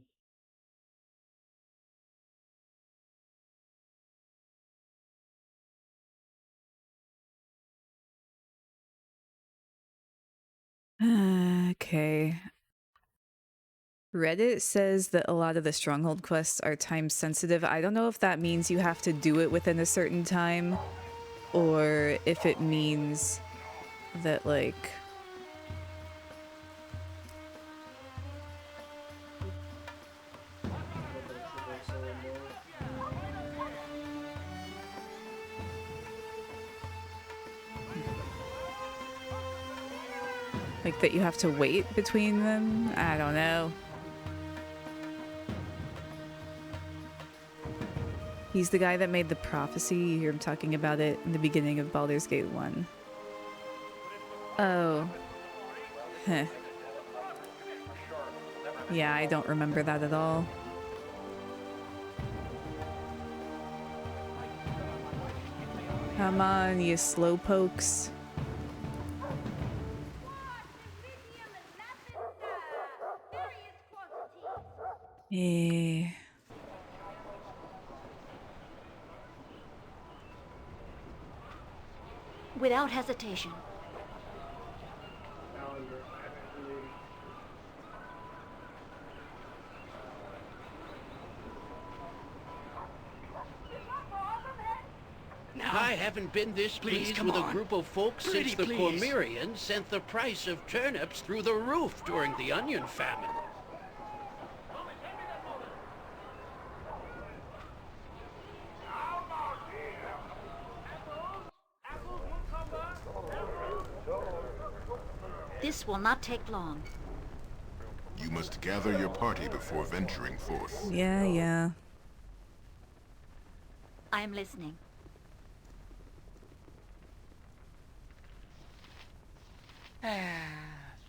Okay. Reddit says that a lot of the stronghold quests are time sensitive. I don't know if that means you have to do it within a certain time, or if it means that, like... Like that you have to wait between them? I don't know. He's the guy that made the prophecy. You hear him talking about it in the beginning of Baldur's Gate 1. Oh. Heh. Yeah, I don't remember that at all. Come on, you slowpokes. Eh. Without hesitation. I haven't been this Please, pleased come with a on. group of folks Pretty since the please. Cormyreans sent the price of turnips through the roof during the onion famine. This will not take long. You must gather your party before venturing forth. Yeah. I am listening.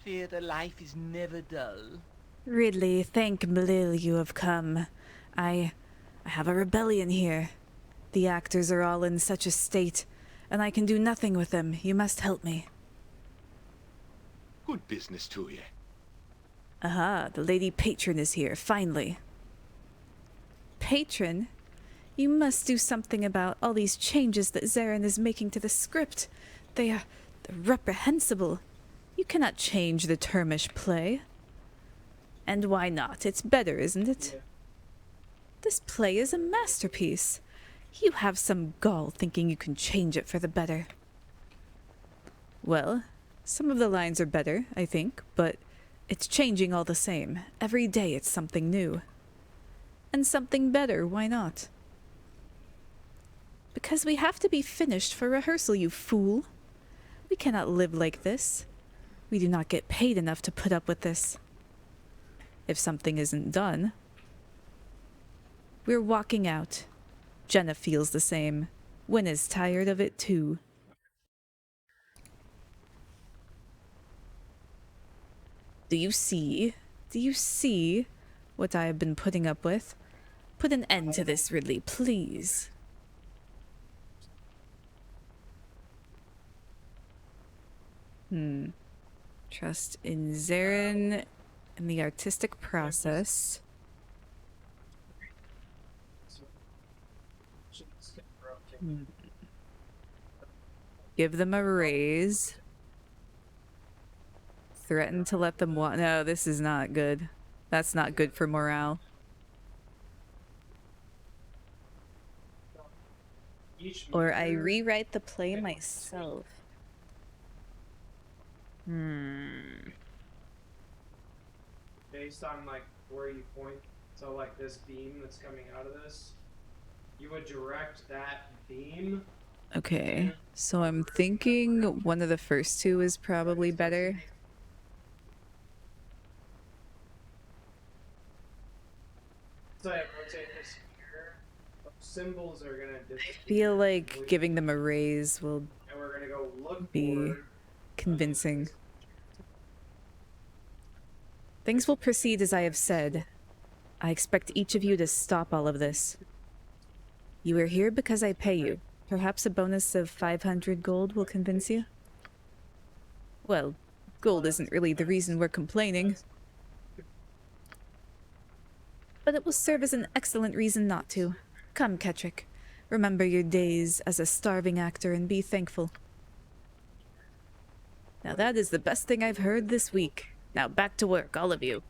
Theatre life is never dull. Ridley, thank Mlil you have come. I have a rebellion here. The actors are all in such a state, and I can do nothing with them. You must help me. Good business to you. Aha, the Lady Patron is here, finally. Patron? You must do something about all these changes that Zarin is making to the script. They're reprehensible. You cannot change the Termish play. And why not? It's better, isn't it? This play is a masterpiece. You have some gall thinking you can change it for the better. Well, some of the lines are better, I think, but it's changing all the same. Every day it's something new. And something better, why not? Because we have to be finished for rehearsal, you fool. We cannot live like this. We do not get paid enough to put up with this. If something isn't done, we're walking out. Jenna feels the same. Wynn is tired of it too. Do you see? Do you see what I have been putting up with? Put an end to this, Ridley, please. Trust in Zarin and the artistic process. Give them a raise. Threaten to let them walk. No, this is not good. That's not good for morale. Or I rewrite the play myself. Based on like where you point, so like this beam that's coming out of this, you would direct that beam. Okay, so I'm thinking one of the first two is probably better. So I rotate this here. Symbols are gonna disappear. I feel like giving them a raise will And we're gonna go look be convincing. Things will proceed as I have said. I expect each of you to stop all of this. You are here because I pay you. Perhaps a bonus of 500 gold will convince you? Well, gold isn't really the reason we're complaining. But it will serve as an excellent reason not to. Come, Kettrick. Remember your days as a starving actor and be thankful. Now that is the best thing I've heard this week. Now back to work, all of you.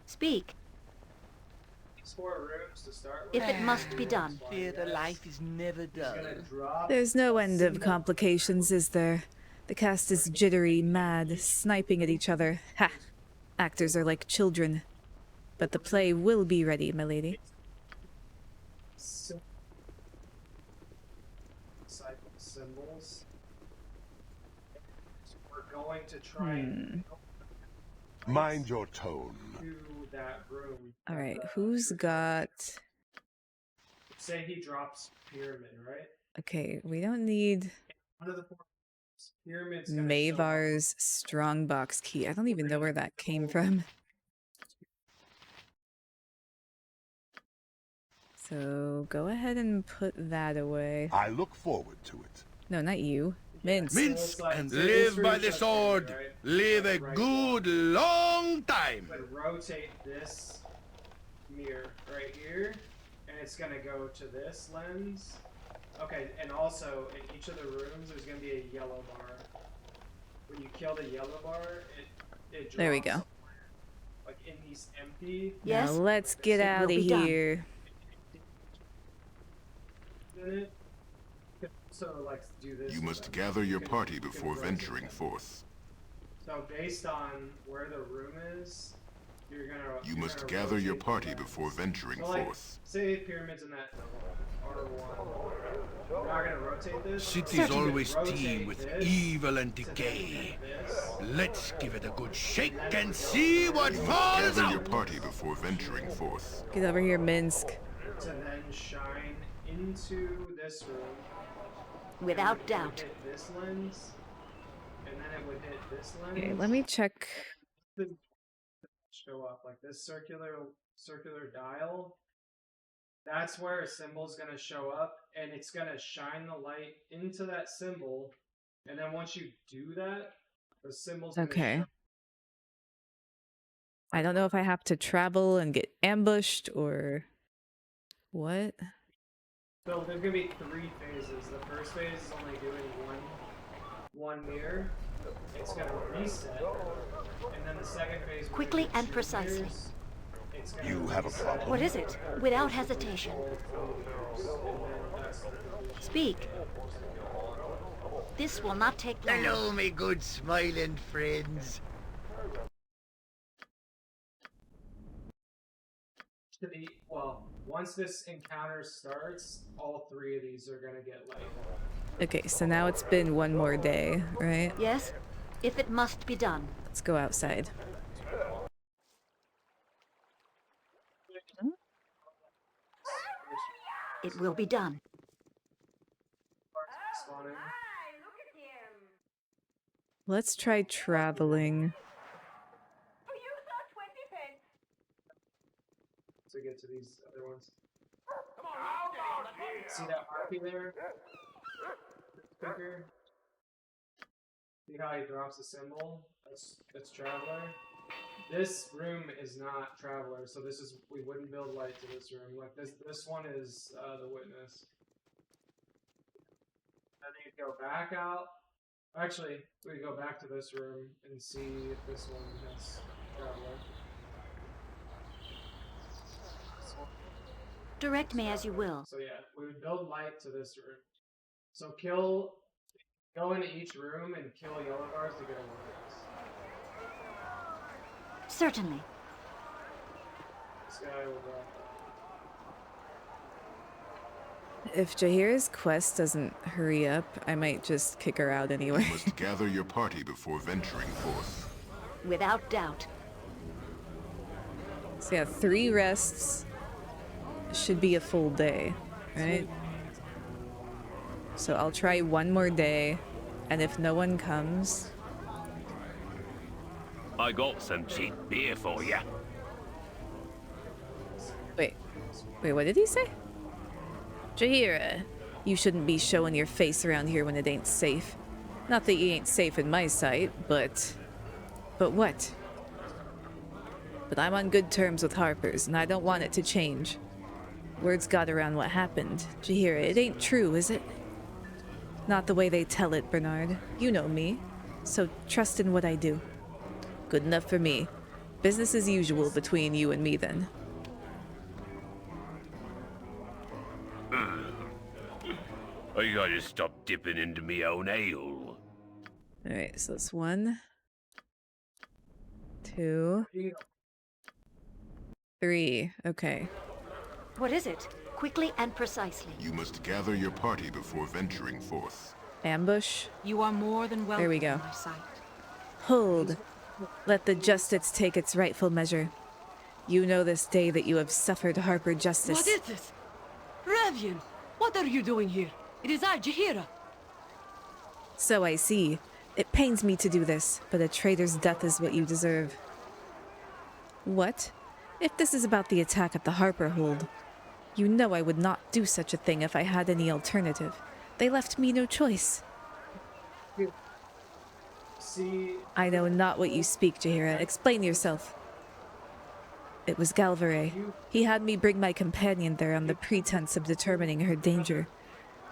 Speak. These 4 rooms to start with. If it must be done. Theater life is never dull. There's no end of complications, is there? The cast is jittery, mad, sniping at each other. Ha! Actors are like children. But the play will be ready, my lady. Symbols. We're going to try and Mind your tone. to that room. Alright, who's got... Say he drops pyramid, right? Okay, we don't need One of the 4 pyramids. gonna show up. Mavar's strongbox key. I don't even know where that came from. So go ahead and put that away. I look forward to it. No, not you. Minsk. Minsk and live by the sword. Live a good long time. But rotate this mirror right here, and it's gonna go to this lens. Okay, and also in each of the rooms, there's gonna be a yellow bar. When you kill the yellow bar, it drops. There we go. Like in these empty. Now let's get out of here. So like do this. You must gather your party before venturing forth. So based on where the room is, you're gonna. You must gather your party before venturing forth. Say pyramids in that R1. We're not gonna rotate this. Cities always teem with evil and decay. Let's give it a good shake and see what falls Gather your out. party before venturing forth. Get over here, Minsk. To then shine into this room. Without and doubt. Hit this lens, and then it would hit this lens. Okay, let me check. Show up like this circular dial. That's where a symbol's gonna show up, and it's gonna shine the light into that symbol. And then once you do that, the symbol's gonna Okay. show. I don't know if I have to travel and get ambushed or what. So there's gonna be 3 phases. The first phase is only doing one 1 mirror, it's gonna reset, and then the second phase where Quickly you get and 2 precisely. mirrors, it's gonna You have a reset problem? What is it? Without basically hesitation. all 3 mirrors, and then that's the completion. Speak. This will not take long. Hello, me good smiling friends. Well, once this encounter starts, all 3 of these are gonna get light. Okay, so now it's been 1 more day, right? Yes, if it must be done. Let's go outside. It will be done. Spawning. Let's try traveling. To get to these other ones. See that harpy there? Clicker. See how he drops a symbol? That's Traveler. This room is not Traveler, so we wouldn't build light to this room. Like this one is the Witness. And then you go back out. Actually, we go back to this room and see if this one has Traveler. Direct me as you will. So yeah, we would build light to this room. So go into each room and kill yellow bars to get a witness. Certainly. This guy will drop If Jaheira's quest doesn't hurry up, I might just kick her out anyway. You must gather your party before venturing forth. Without doubt. So yeah, 3 rests should be a full day, right? So I'll try 1 more day, and if no one comes... I got some cheap beer for you. Wait, what did he say? Jaheira, you shouldn't be showing your face around here when it ain't safe. Not that you ain't safe in my sight, but... But what? But I'm on good terms with Harper's, and I don't want it to change. Words got around what happened. Jaheira, it ain't true, is it? Not the way they tell it, Bernard. You know me. So trust in what I do. Good enough for me. Business as usual between you and me, then. I gotta stop dipping into me own ale. Alright, so that's 1, 2, 3. Okay. What is it? Quickly and precisely. You must gather your party before venturing forth. Ambush. You are more than welcome. There we go. in my sight. Hold. Let the justice take its rightful measure. You know this day that you have suffered Harper justice. What is this? Revian, what are you doing here? It is I, Jaheira. So I see. It pains me to do this, but a traitor's death is what you deserve. What? If this is about the attack at the Harper hold, you know I would not do such a thing if I had any alternative. They left me no choice. See, I know not what you speak, Jaheira. Explain yourself. It was Galvaray. He had me bring my companion there on the pretense of determining her danger.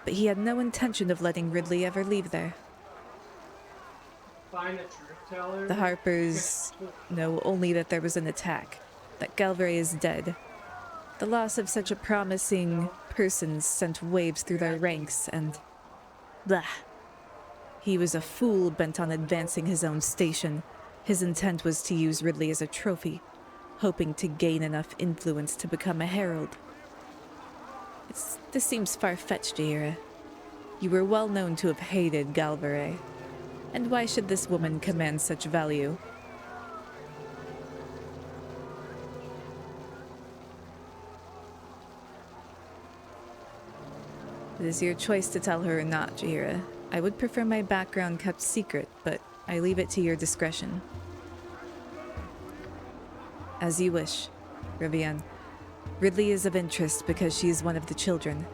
But he had no intention of letting Ridley ever leave there. find a truth teller. The Harpers know only that there was an attack, that Galvaray is dead. The loss of such a promising person sent waves through their ranks, and... blah. He was a fool bent on advancing his own station. His intent was to use Ridley as a trophy, hoping to gain enough influence to become a herald. This seems far-fetched, Jaheira. You were well known to have hated Galvaray. And why should this woman command such value? It is your choice to tell her or not, Jaheira. I would prefer my background kept secret, but I leave it to your discretion. As you wish, Rivian. Ridley is of interest because she is one of the children.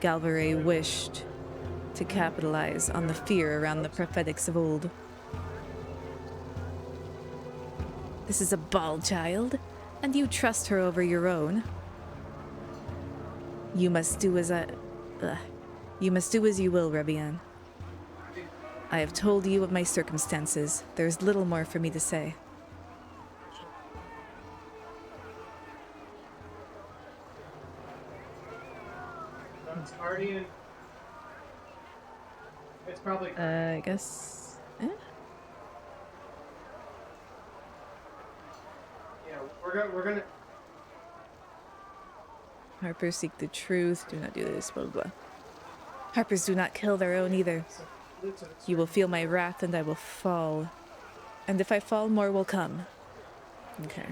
Galvaray wished to capitalize on the fear around the prophetics of old. This is a bald child, and you trust her over your own. You must do as you will, Rivian. I have told you of my circumstances. There's little more for me to say. It's Guardian. It's probably. I guess. Eh? Yeah, we're gonna. Harpers seek the truth. Do not do this. Blah blah blah. Harpers do not kill their own either. You will feel my wrath, and I will fall. And if I fall, more will come. Okay.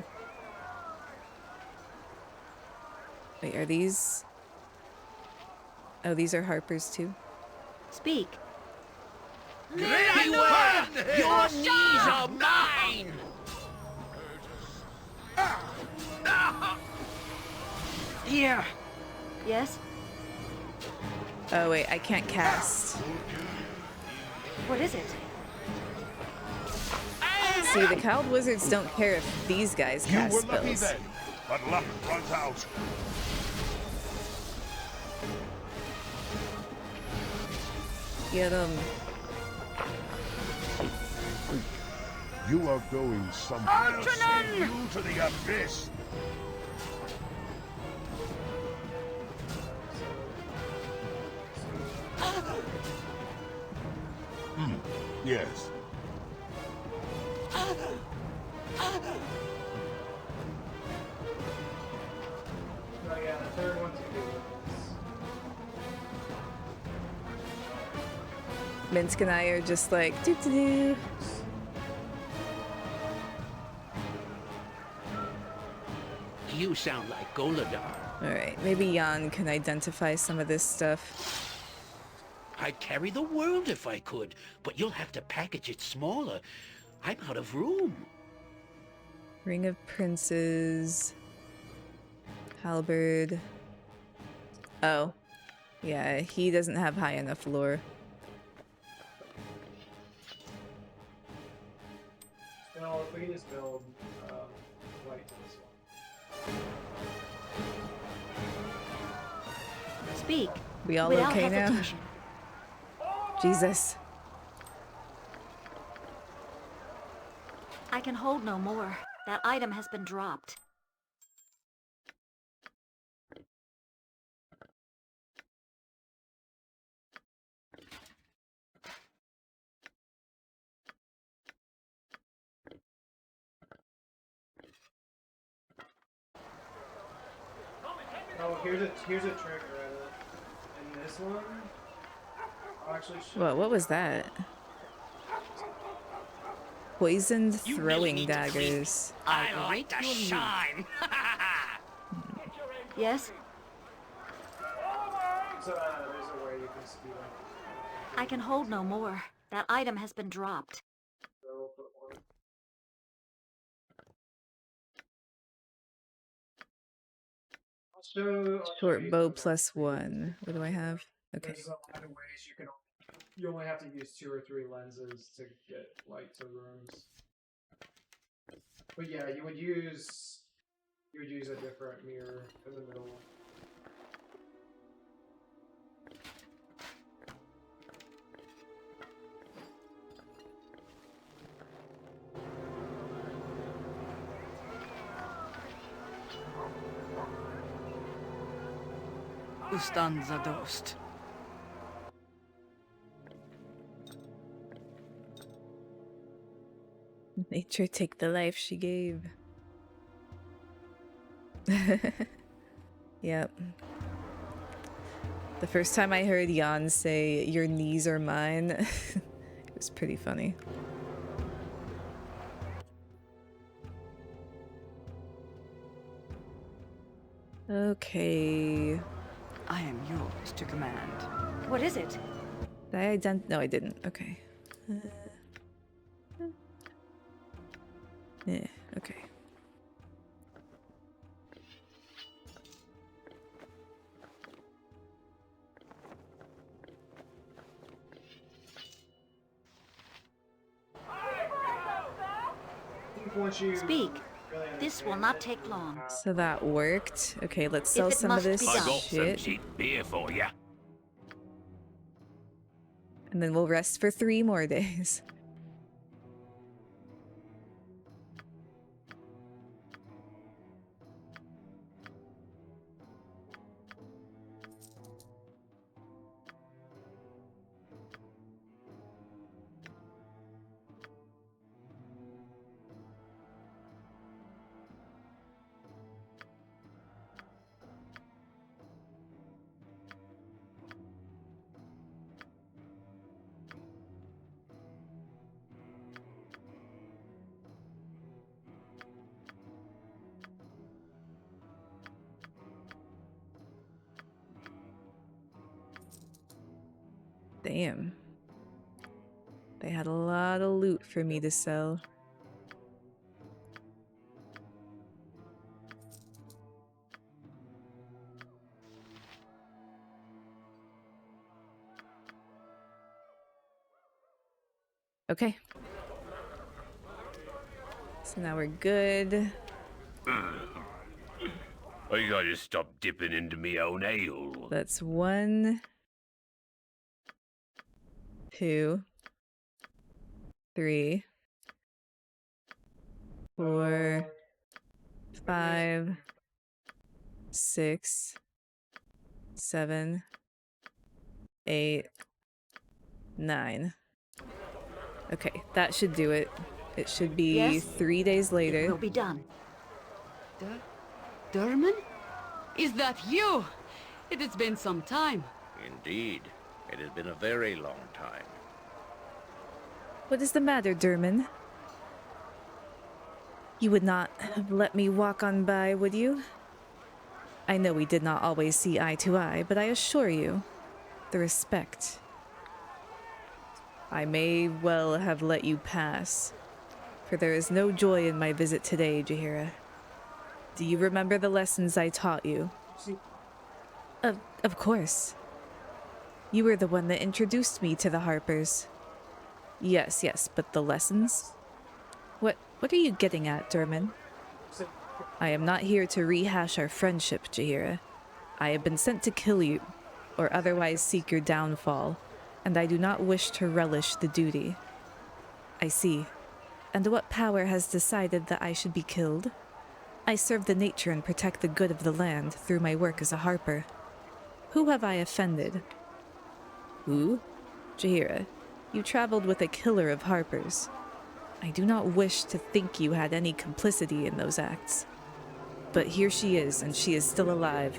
Wait, are these? Oh, these are Harpers too. Speak. Beware! Your knees are mine! Here. Yes? Oh wait, I can't cast. What is it? See, the cowled wizards don't care if these guys cast You were lucky spells. then, but luck runs out. Get them. You are going somewhere. I'll send you to the abyss. Yes. Oh yeah, the third one's a good one. Minsk and I are just like doo doo doo. You sound like Goladar. Alright, maybe Jan can identify some of this stuff. I'd carry the world if I could, but you'll have to package it smaller. I'm out of room. Ring of Princes. Halberd. Oh. Yeah, he doesn't have high enough lore. No, if we can just build white to this one. Speak. We all without okay now? hesitation. Jesus. I can hold no more. That item has been dropped. Oh, here's a trigger in this one. I'll actually show Whoa, what was that? Poisoned throwing daggers. I like to shine. Yes? there's a way you can speed up. I can hold no more. That item has been dropped. So we'll put one. I'll show Short you bow some +1. What do I have? Okay. There's a lot of ways you only have to use 2 or 3 lenses to get light to rooms. But yeah, you would use a different mirror in the middle. Ustan Zadost. Nature take the life she gave. Yep. The first time I heard Jan say, "Your knees are mine," it was pretty funny. Okay. I am yours to command. What is it? Did I No, I didn't. Okay. Yeah, okay. Speak. This will not take long. So that worked. Okay, let's sell some of this I got some shit. cheap beer for ya. And then we'll rest for 3 more days. Damn. They had a lot of loot for me to sell. Okay. So now we're good. I gotta stop dipping into me own ale. That's 1, 2, 3, 4, 5, 6, 7, 8, 9. Okay, that should do it. It should be Yes? 3 days later. It will be done. Durman? Is that you? It has been some time. Indeed. It has been a very long time. What is the matter, Durman? You would not have let me walk on by, would you? I know we did not always see eye to eye, but I assure you, the respect. I may well have let you pass, for there is no joy in my visit today, Jaheira. Do you remember the lessons I taught you? Of course. You were the one that introduced me to the Harpers. Yes, but the lessons? What are you getting at, Durman? I am not here to rehash our friendship, Jaheira. I have been sent to kill you, or otherwise seek your downfall, and I do not wish to relish the duty. I see. And what power has decided that I should be killed? I serve the nature and protect the good of the land through my work as a harper. Who have I offended? Who? Jaheira, you traveled with a killer of harpers. I do not wish to think you had any complicity in those acts. But here she is, and she is still alive.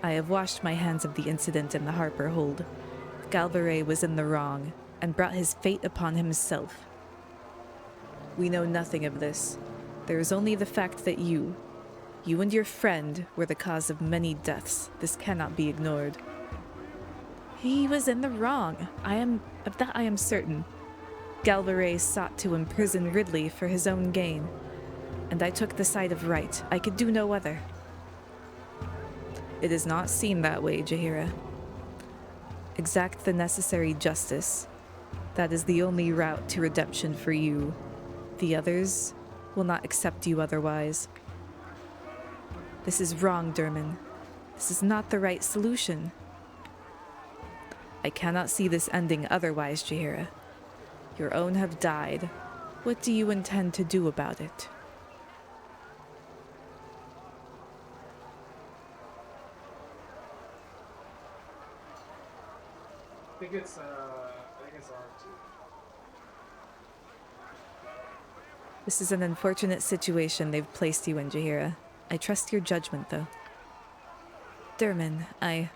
I have washed my hands of the incident in the Harper hold. Galvaray was in the wrong, and brought his fate upon himself. We know nothing of this. There is only the fact that you and your friend were the cause of many deaths. This cannot be ignored. He was in the wrong. Of that I am certain. Galvaray sought to imprison Ridley for his own gain, and I took the side of right. I could do no other. It does not seem that way, Jaheira. Exact the necessary justice. That is the only route to redemption for you. The others will not accept you otherwise. This is wrong, Durman. This is not the right solution. I cannot see this ending otherwise, Jaheira. Your own have died. What do you intend to do about it? I think it's R2. This is an unfortunate situation they've placed you in, Jaheira. I trust your judgment, though. Durman, I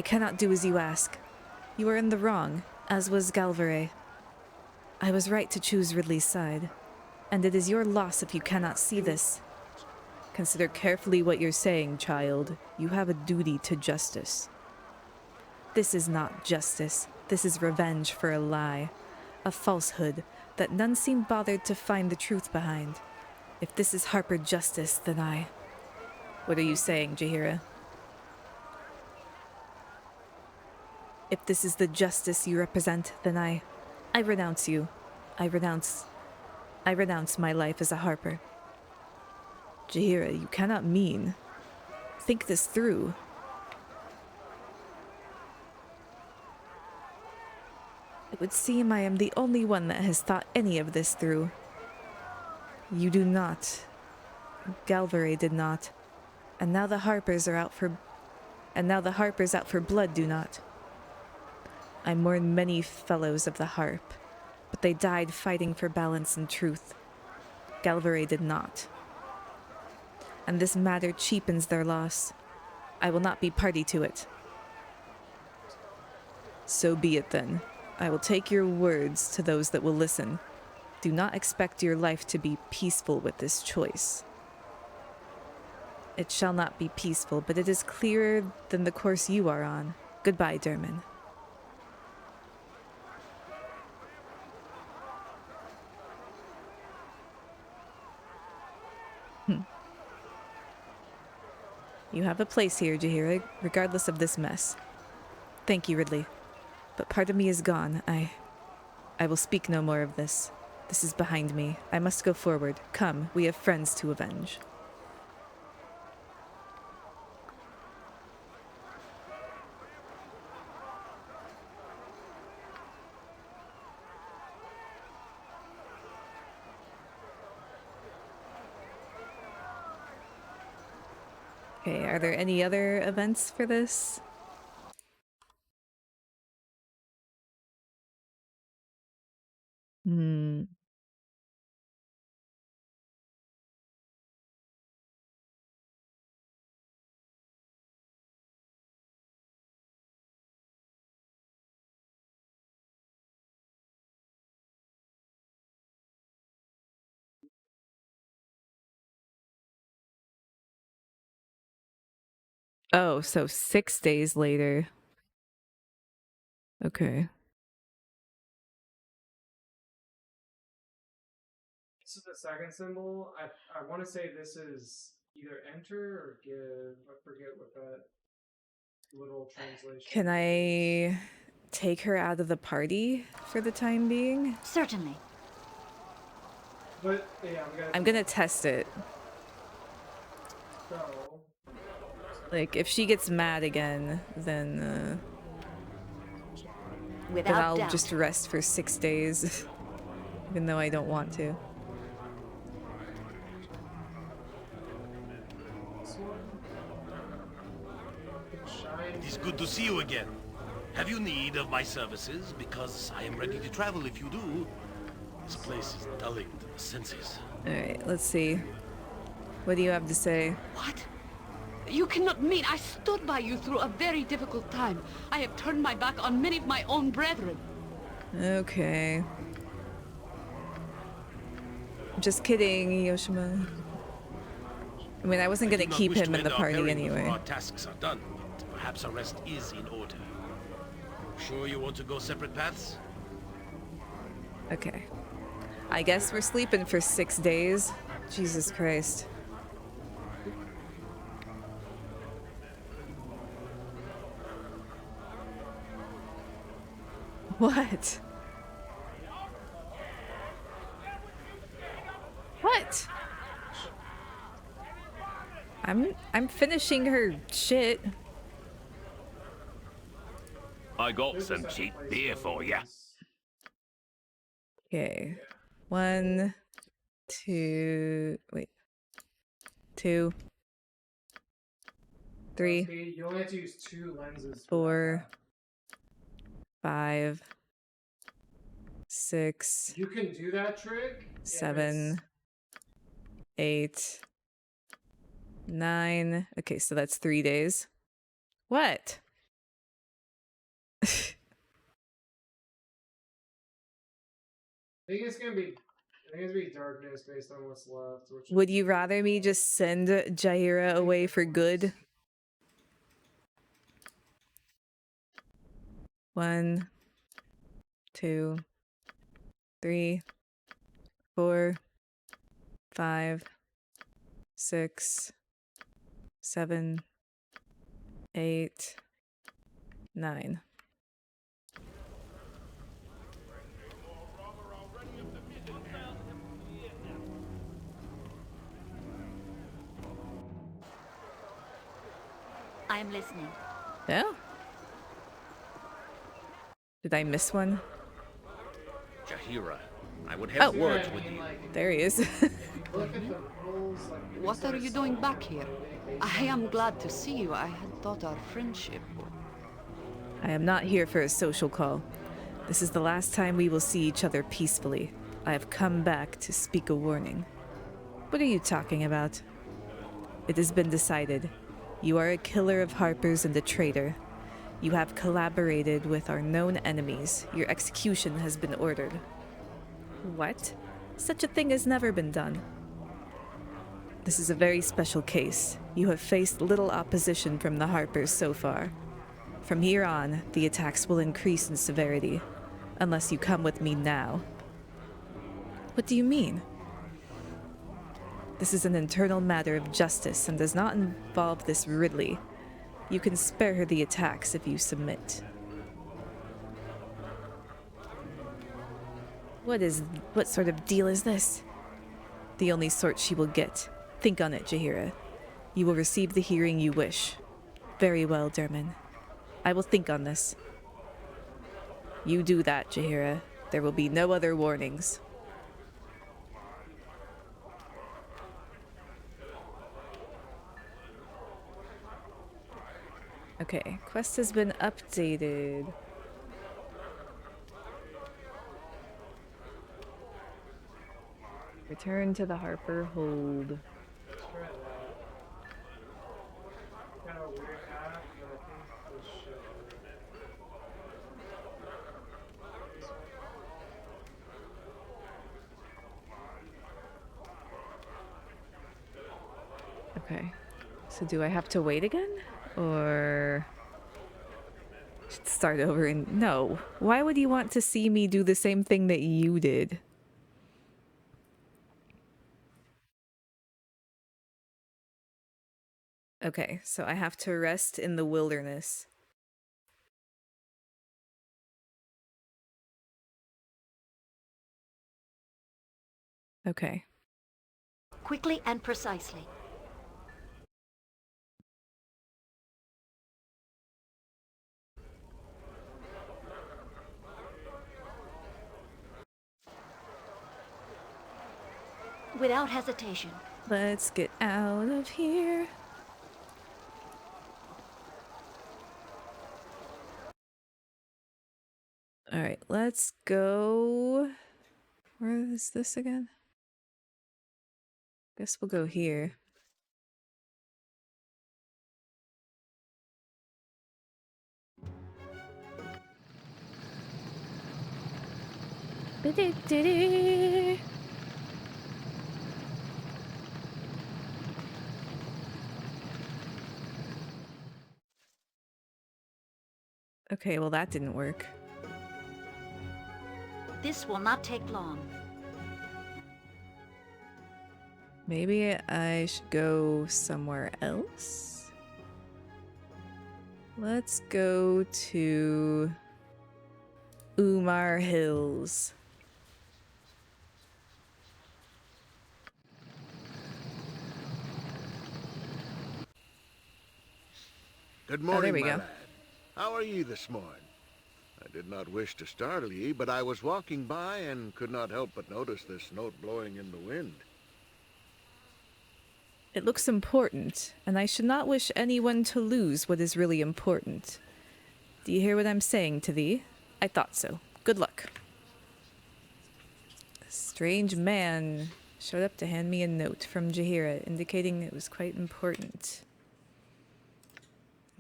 cannot do as you ask. You are in the wrong, as was Galvaray. I was right to choose Ridley's side, and it is your loss if you cannot see this. Consider carefully what you're saying, child. You have a duty to justice. This is not justice. This is revenge for a lie, a falsehood that none seem bothered to find the truth behind. If this is Harper justice, then I... What are you saying, Jaheira? If this is the justice you represent, then I renounce you. I renounce my life as a Harper. Jaheira, you cannot mean. Think this through. It would seem I am the only one that has thought any of this through. You do not. Galvare did not. And now the Harpers out for blood do not. I mourn many fellows of the Harp, but they died fighting for balance and truth. Galvare did not. And this matter cheapens their loss. I will not be party to it. So be it then. I will take your words to those that will listen. Do not expect your life to be peaceful with this choice. It shall not be peaceful, but it is clearer than the course you are on. Goodbye, Derman. You have a place here, Jaheira, regardless of this mess. Thank you, Ridley. But part of me is gone. I will speak no more of this. This is behind me. I must go forward. Come, we have friends to avenge. Okay, are there any other events for this? Oh, so 6 days later. Okay. This is the second symbol. I want to say this is either enter or give. I forget what that little translation. Can I take her out of the party for the time being? Certainly. But yeah, I'm gonna test it. So, like, if she gets mad again, then Without I'll doubt. just rest for 6 days, even though I don't want to. It is good to see you again. Have you need of my services? Because I am ready to travel if you do. This place is dulling to the senses. Alright, let's see. What do you have to say? What? You cannot mean I stood by you through a very difficult time. I have turned my back on many of my own brethren. Okay. Just kidding, Yoshima. I mean, I wasn't gonna keep him in the party anyway. Our tasks are done, but perhaps a rest is in order. Sure you want to go separate paths? Okay. I guess we're sleeping for 6 days. Jesus Christ. What? What? I'm finishing her shit. I got some cheap beer for you. Okay. 1, 2, wait. 2, 3, you only have to use 2 lenses. 4, 5, 6. You can do that trick. 7, 8, 9. Okay, so that's 3 days. What? I think it's gonna be darkness based on what's left. Would you rather me just send Jaheira away for good? 1, 2, 3, 4, 5, 6, 7, 8, 9. I am listening. Yeah? Did I miss one? Jahira, I would have words with you. There he is. What are you doing back here? I am glad to see you. I had thought our friendship... I am not here for a social call. This is the last time we will see each other peacefully. I have come back to speak a warning. What are you talking about? It has been decided. You are a killer of Harpers and a traitor. You have collaborated with our known enemies. Your execution has been ordered. What? Such a thing has never been done. This is a very special case. You have faced little opposition from the Harpers so far. From here on, the attacks will increase in severity, unless you come with me now. What do you mean? This is an internal matter of justice and does not involve this Ridley. You can spare her the attacks if you submit. What sort of deal is this? The only sort she will get. Think on it, Jahira. You will receive the hearing you wish. Very well, Derman. I will think on this. You do that, Jahira. There will be no other warnings. Okay, quest has been updated. Return to the Harper Hold. Kind of a weird hack, but I think this should work. Okay. So do I have to wait again? Or should start over and no. Why would you want to see me do the same thing that you did? Okay, so I have to rest in the wilderness. Okay. Quickly and precisely. Without hesitation. Let's get out of here. All right, let's go. Where is this again? Guess we'll go here. Okay, well that didn't work. This will not take long. Maybe I should go somewhere else? Let's go to Umar Hills. Good morning, we my go. lad. How are you this morning? I did not wish to startle ye, but I was walking by and could not help but notice this note blowing in the wind. It looks important, and I should not wish anyone to lose what is really important. Do you hear what I'm saying to thee? I thought so. Good luck. A strange man showed up to hand me a note from Jahira, indicating it was quite important.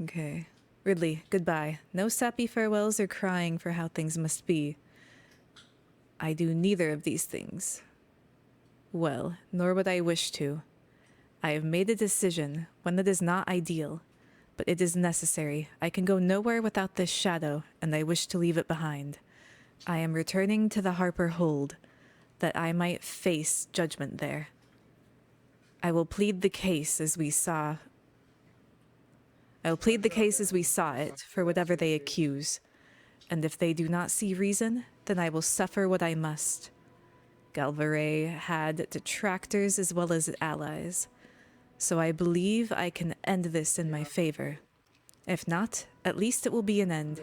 Okay. Ridley, goodbye. No sappy farewells or crying for how things must be. I do neither of these things. Well, nor would I wish to. I have made a decision, one that is not ideal, but it is necessary. I can go nowhere without this shadow, and I wish to leave it behind. I am returning to the Harper Hold, that I might face judgment there. I will plead the case as we saw it for whatever they accuse, and if they do not see reason, then I will suffer what I must. Galvaray had detractors as well as allies, so I believe I can end this in my favor. If not, at least it will be an end.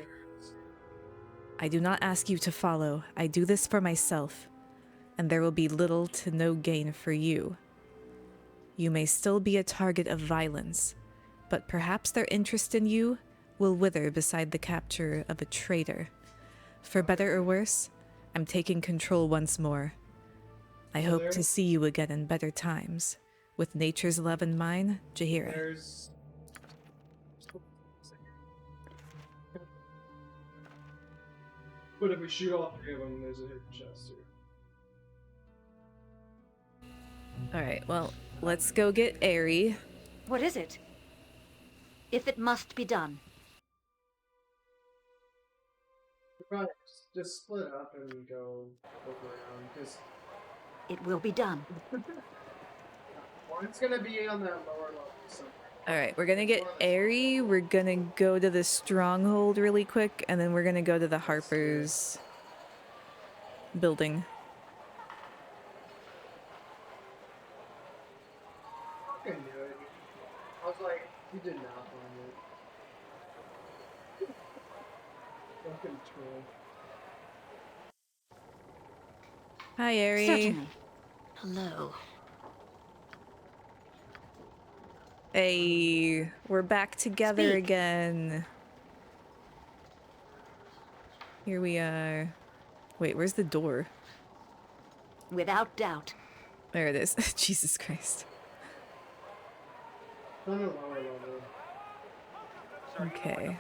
I do not ask you to follow. I do this for myself, and there will be little to no gain for you. You may still be a target of violence, but perhaps their interest in you will wither beside the capture of a traitor. For better or worse, I'm taking control once more. I hope to see you again in better times. With nature's love in mind, Jaheira. There's... But if we shoot all three of them, there's a hidden chest here. Alright, well, let's go get Aerie. What is it? If it must be done. We probably just split up and go around, because... It will be done. One's gonna be on that lower level somewhere. Alright, we're gonna get Aerie, we're gonna go to the stronghold really quick, and then we're gonna go to the Harper's building. Fucking knew it. I was like, you did not find it. Fucking troll. Hi, Aerie. Certainly. Hello. Hey, we're back together again. Here we are. Wait, where's the door? Without doubt. There it is. Jesus Christ. On a lower level. Okay.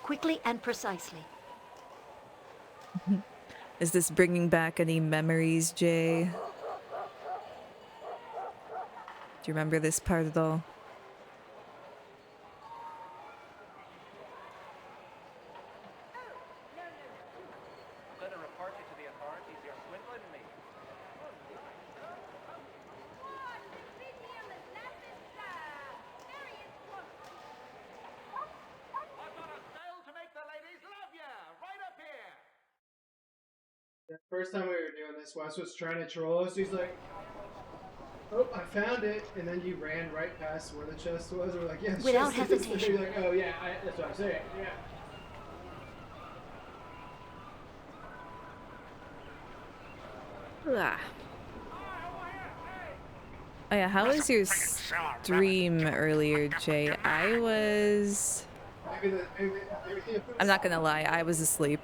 Quickly and precisely. Is this bringing back any memories, Jay? Do you remember this part at all? I'm gonna report you to the authorities. You're swindling me. I've got a spell to make the ladies love you. Right up here. The first time we were doing this, Wes was trying to troll us. He's like, "Oh, I found it," and then you ran right past where the chest was. We're like, "Yeah, the Without chest is there." hesitation. You're like, "Oh yeah, that's what I'm saying." Yeah. Ah. Oh yeah, how was your stream earlier, Jay? I was... I'm not gonna lie, I was asleep.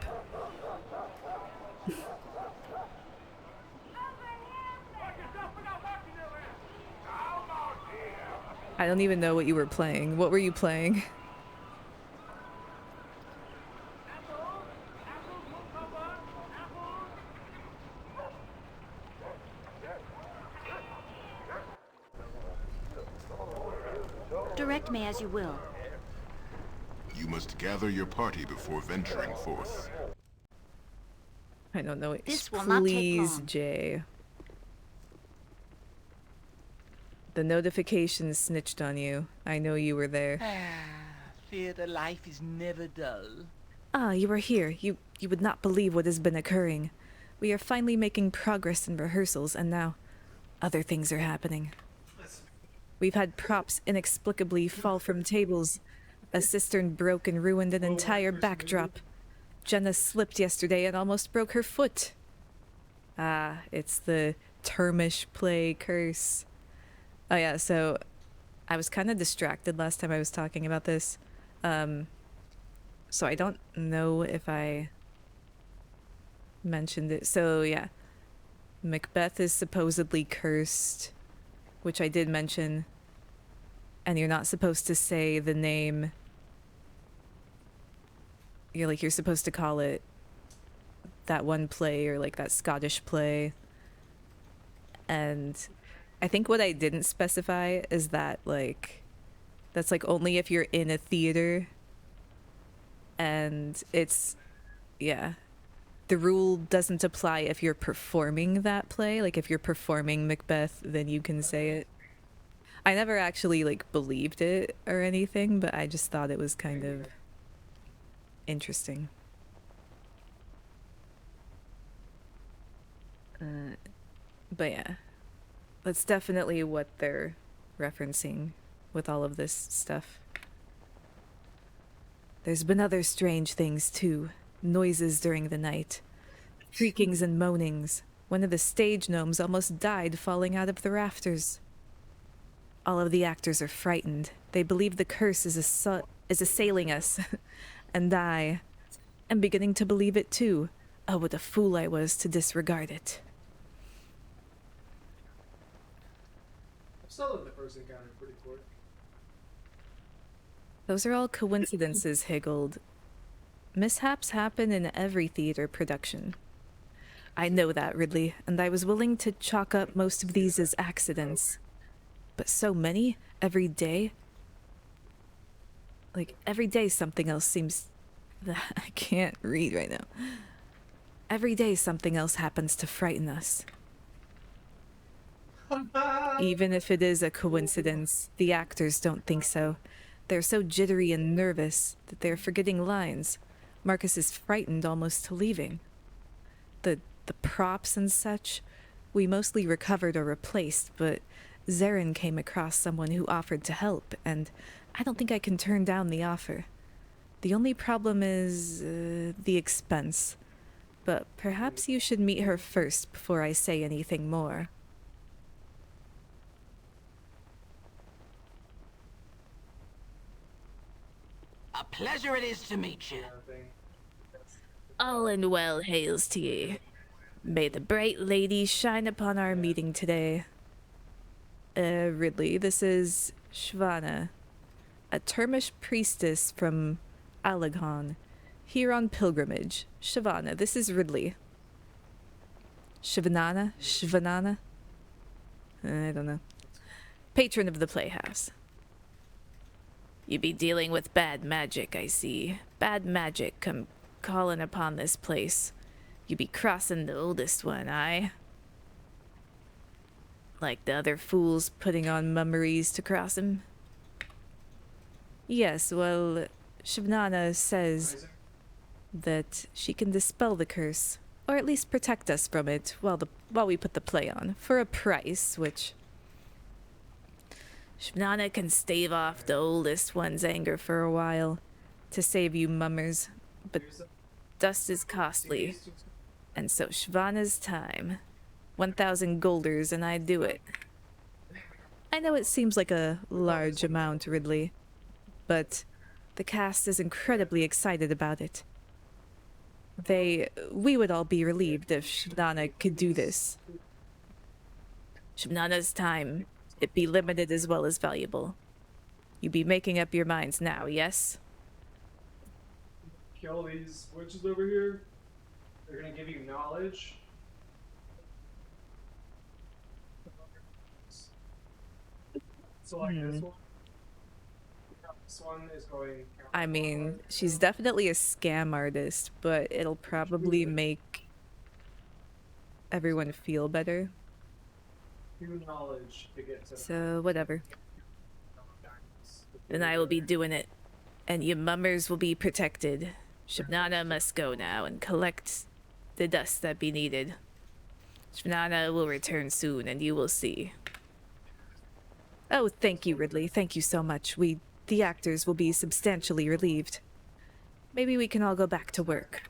I don't even know what you were playing. What were you playing? Direct me as you will. You must gather your party before venturing forth. I don't know. This will not take Please, long. Jay. The notification snitched on you. I know you were there. Theater life is never dull. Ah, you are here. You would not believe what has been occurring. We are finally making progress in rehearsals, and now other things are happening. We've had props inexplicably fall from tables. A cistern broke and ruined an entire backdrop. Jenna slipped yesterday and almost broke her foot. Ah, it's the Termish play curse. Oh yeah, so I was kind of distracted last time I was talking about this. So I don't know if I mentioned it. So yeah, Macbeth is supposedly cursed, which I did mention. And you're not supposed to say the name. You're supposed to call it that one play or like that Scottish play. And I think what I didn't specify is that like that's like only if you're in a theater, and it's the rule doesn't apply if you're performing that play. Like if you're performing Macbeth, then you can say it. I never actually like believed it or anything, but I just thought it was kind of interesting. But yeah, that's definitely what they're referencing with all of this stuff. There's been other strange things too. noises during the night, creakings and moanings. One of the stage gnomes almost died falling out of the rafters. All of the actors are frightened. They believe the curse is assailing us, and I am beginning to believe it too. Oh, what a fool I was to disregard it. I'm still in the first encounter pretty quick. Those are all coincidences, Higgold. Mishaps happen in every theater production. I know that, Ridley, and I was willing to chalk up most of these as accidents. But so many, every day. Like, every day something else seems... I can't read right now. Every day something else happens to frighten us. Even if it is a coincidence, the actors don't think so. They're so jittery and nervous that they're forgetting lines. Marcus is frightened almost to leaving. The props and such, we mostly recovered or replaced, but Zarin came across someone who offered to help, and I don't think I can turn down the offer. The only problem is the expense. But perhaps you should meet her first before I say anything more. A pleasure it is to meet you. All and well hails to ye. May the bright lady shine upon our meeting today. Ridley, this is Shvana, a Termish priestess from Alaghon, here on pilgrimage. Shvana, this is Ridley. Shvanana? I don't know. Patron of the playhouse. You be dealing with bad magic, I see. Bad magic come calling upon this place. You be crossing the oldest one, aye? Like the other fools putting on mummeries to cross him? Yes, well, Shivnana says that she can dispel the curse, or at least protect us from it while we put the play on, for a price, which... Shivnana can stave off the oldest one's anger for a while, to save you mummers, but dust is costly, and so Shvana's time. 1,000 golders and I do it. I know it seems like a large amount, Ridley, but the cast is incredibly excited about it. We would all be relieved if Shivnana could do this. Shivnana's time, it be limited as well as valuable. You be making up your minds now, yes? Kill these witches over here. They're gonna give you knowledge. So like this one. This one is going. I mean, she's definitely a scam artist, but it'll probably make everyone feel better. Knowledge to get to. So, whatever. Then I will be doing it. And you mummers will be protected. Shivnana must go now and collect the dust that be needed. Shivnana will return soon, and you will see. Oh, thank you, Ridley. Thank you so much. The actors, will be substantially relieved. Maybe we can all go back to work.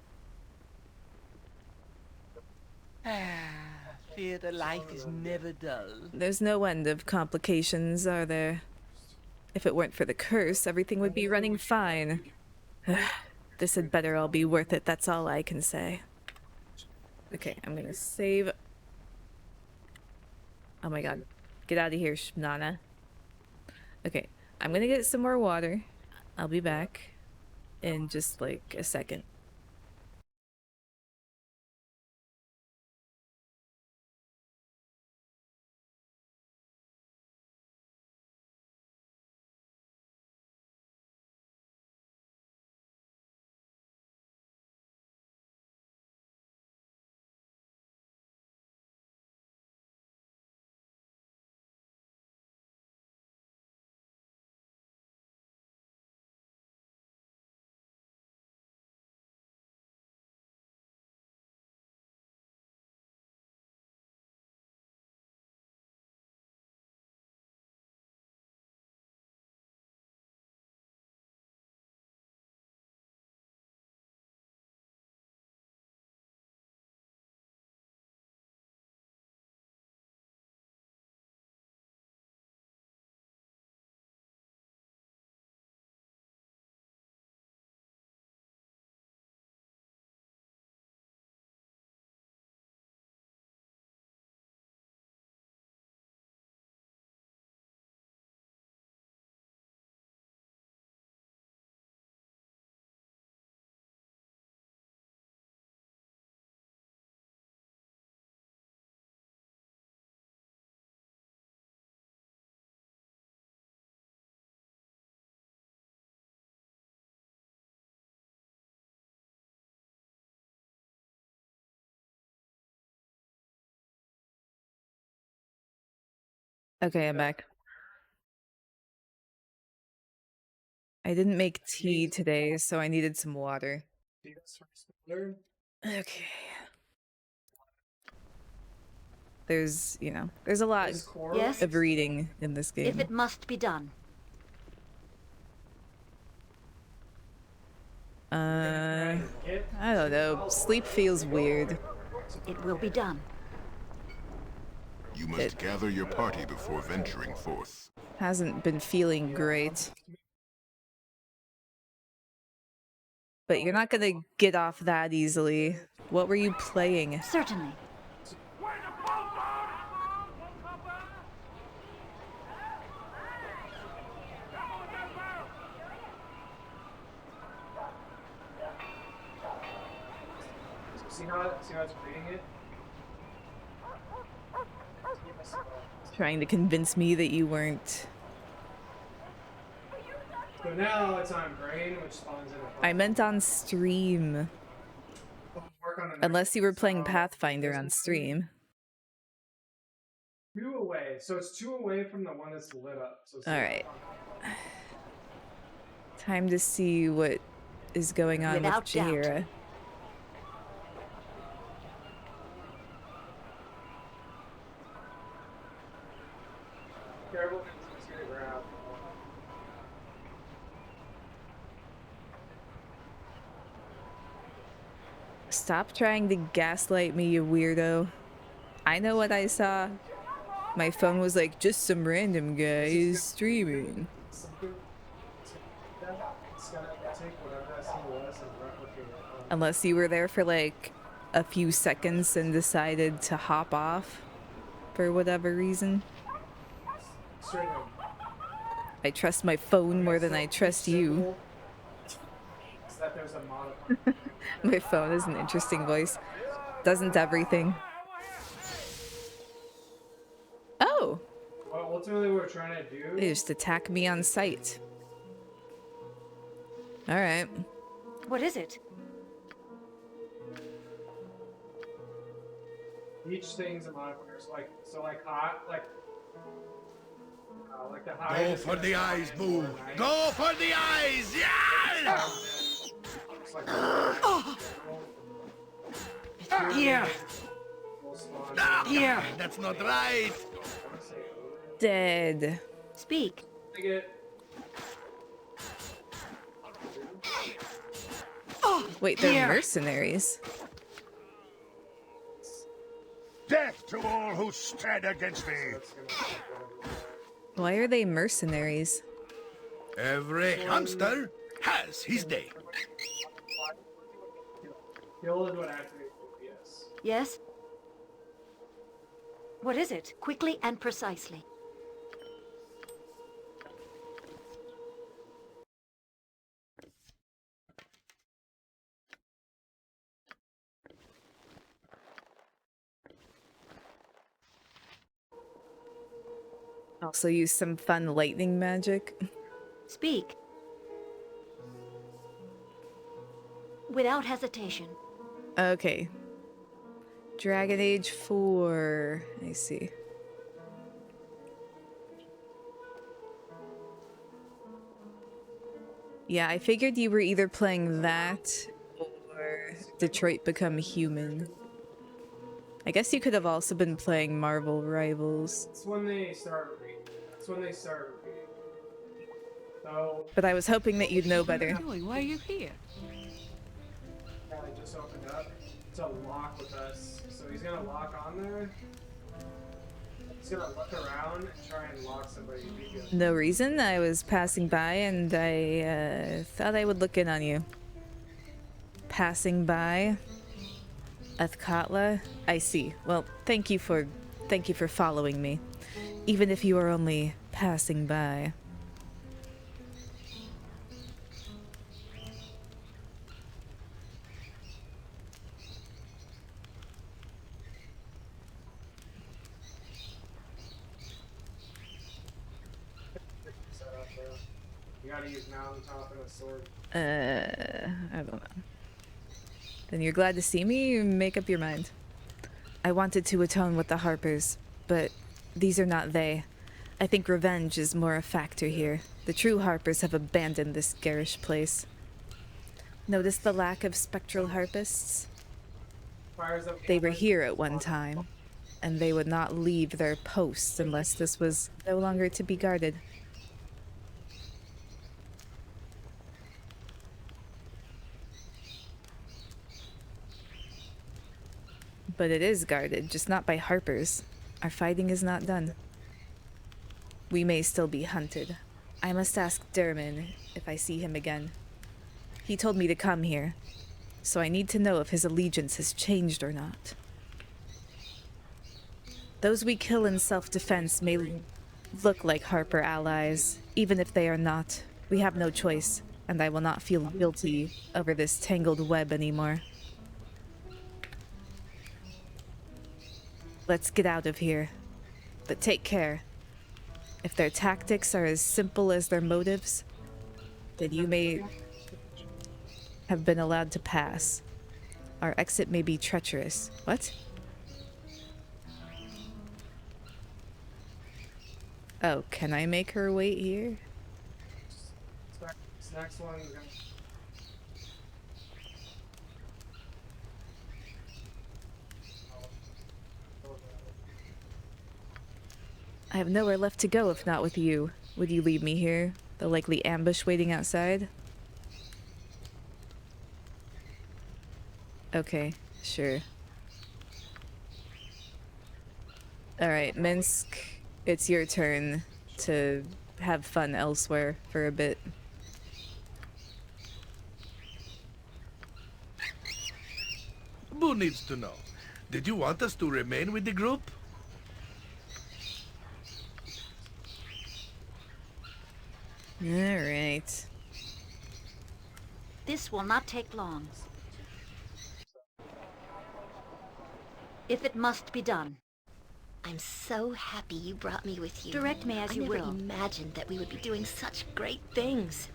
Theater life is never dull. There's no end of complications, are there? If it weren't for the curse, everything would be running fine. This had better all be worth it, that's all I can say. Okay, I'm gonna save... Oh my god. Get out of here, Shvnana. Okay, I'm gonna get some more water. I'll be back in just like a second. Okay, I'm back. I didn't make tea today, so I needed some water. Okay. There's, there's a lot Yes? of reading in this game. If it must be done. I don't know. Sleep feels weird. It will be done. You must gather your party before venturing forth. Hasn't been feeling great. But you're not gonna get off that easily. What were you playing? Certainly. See how it's reading it? Trying to convince me that you weren't. So now it's on brain, which spawns in a I meant on stream. Unless you were playing Pathfinder on stream. 2 away. So it's 2 away from the one that's lit up. So Alright. Time to see what is going on with Jaheira. Careful, it's gonna grab. Stop trying to gaslight me, you weirdo. I know what I saw. My phone was like, just some random guy streaming. Unless you were there for like a few seconds and decided to hop off for whatever reason. I trust my phone more than I trust you. My phone is an interesting voice. Doesn't everything. Oh! Well, ultimately what we're trying to do... They just attack me on sight. Alright. What is it? Each thing's a modifier. So like hot, like the high. Go for the eyes, Boo! Go for the eyes! Yeah! Here! Here! That's not right! Dead. Speak. Wait, they're mercenaries. Death to all who stand against me! Why are they mercenaries? Every hamster has his day. Kill is what activates GPS. Yes? What is it? Quickly and precisely. Also use some fun lightning magic. Speak. Without hesitation. Okay. Dragon Age 4. I see. Yeah, I figured you were either playing that or Detroit Become Human. I guess you could have also been playing Marvel Rivals. That's when they start reading. So... But I was hoping that you'd know better. Why are you here? Yeah, I just opened up to lock with us. So he's gonna lock on there. He's gonna look around and try and lock somebody. No reason. I was passing by and I thought I would look in on you. Passing by. Athkatla? I see. Well, thank you for following me. Even if you are only passing by. You gotta use mountaintop and a sword. I don't know. Then you're glad to see me? Make up your mind. I wanted to atone with the Harpers, but these are not they. I think revenge is more a factor here. The true Harpers have abandoned this garish place. Notice the lack of spectral harpists? They were here at one time, and they would not leave their posts unless this was no longer to be guarded. But it is guarded, just not by Harpers. Our fighting is not done. We may still be hunted. I must ask Derman if I see him again. He told me to come here, so I need to know if his allegiance has changed or not. Those we kill in self-defense may look like Harper allies, even if they are not. We have no choice, and I will not feel guilty over this tangled web anymore. Let's get out of here, but take care. If their tactics are as simple as their motives, then you may have been allowed to pass. Our exit may be treacherous. What? Oh, can I make her wait here? This next one is gonna... I have nowhere left to go if not with you. Would you leave me here? The likely ambush waiting outside? Okay, sure. Alright, Minsk, it's your turn to have fun elsewhere for a bit. Who needs to know? Did you want us to remain with the group? Alright. This will not take long. If it must be done. I'm so happy you brought me with you. Direct me as you will. I never imagined that we would be doing such great things.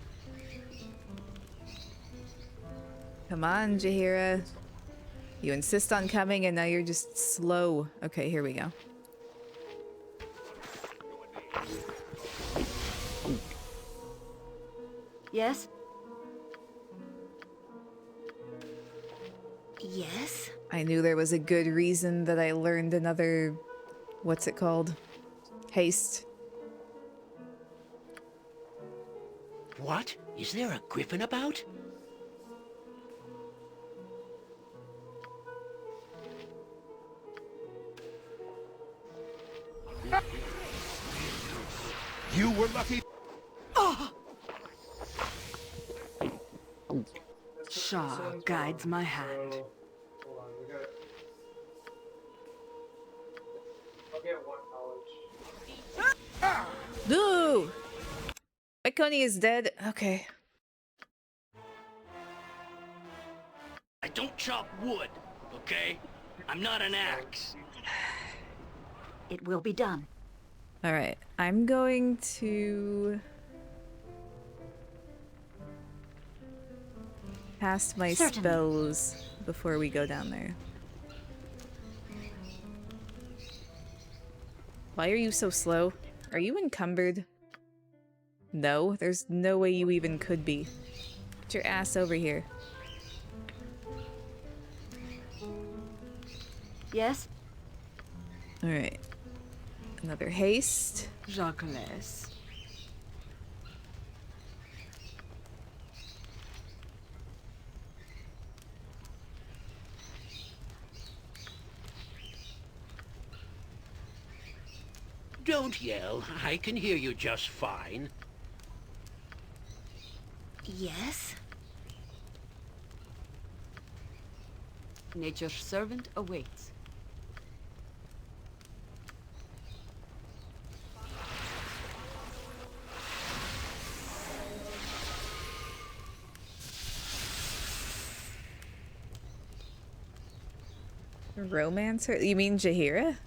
Come on, Jaheira. You insist on coming and now you're just slow. Okay, here we go. Yes? Yes? I knew there was a good reason that I learned another... what's it called? Haste. What? Is there a griffin about? You were lucky. Oh! Shah guides my hand. Hold on, we got... I'll get one college. Ooh! My Coney is dead. Okay. I don't chop wood, okay? I'm not an axe. It will be done. Alright, I'm going to... cast my spells before we go down there. Why are you so slow? Are you encumbered? No, there's no way you even could be. Get your ass over here. Yes? Alright. Another haste. Jacques. Don't yell. I can hear you just fine. Yes? Nature's servant awaits. Romancer? You mean Jaheira?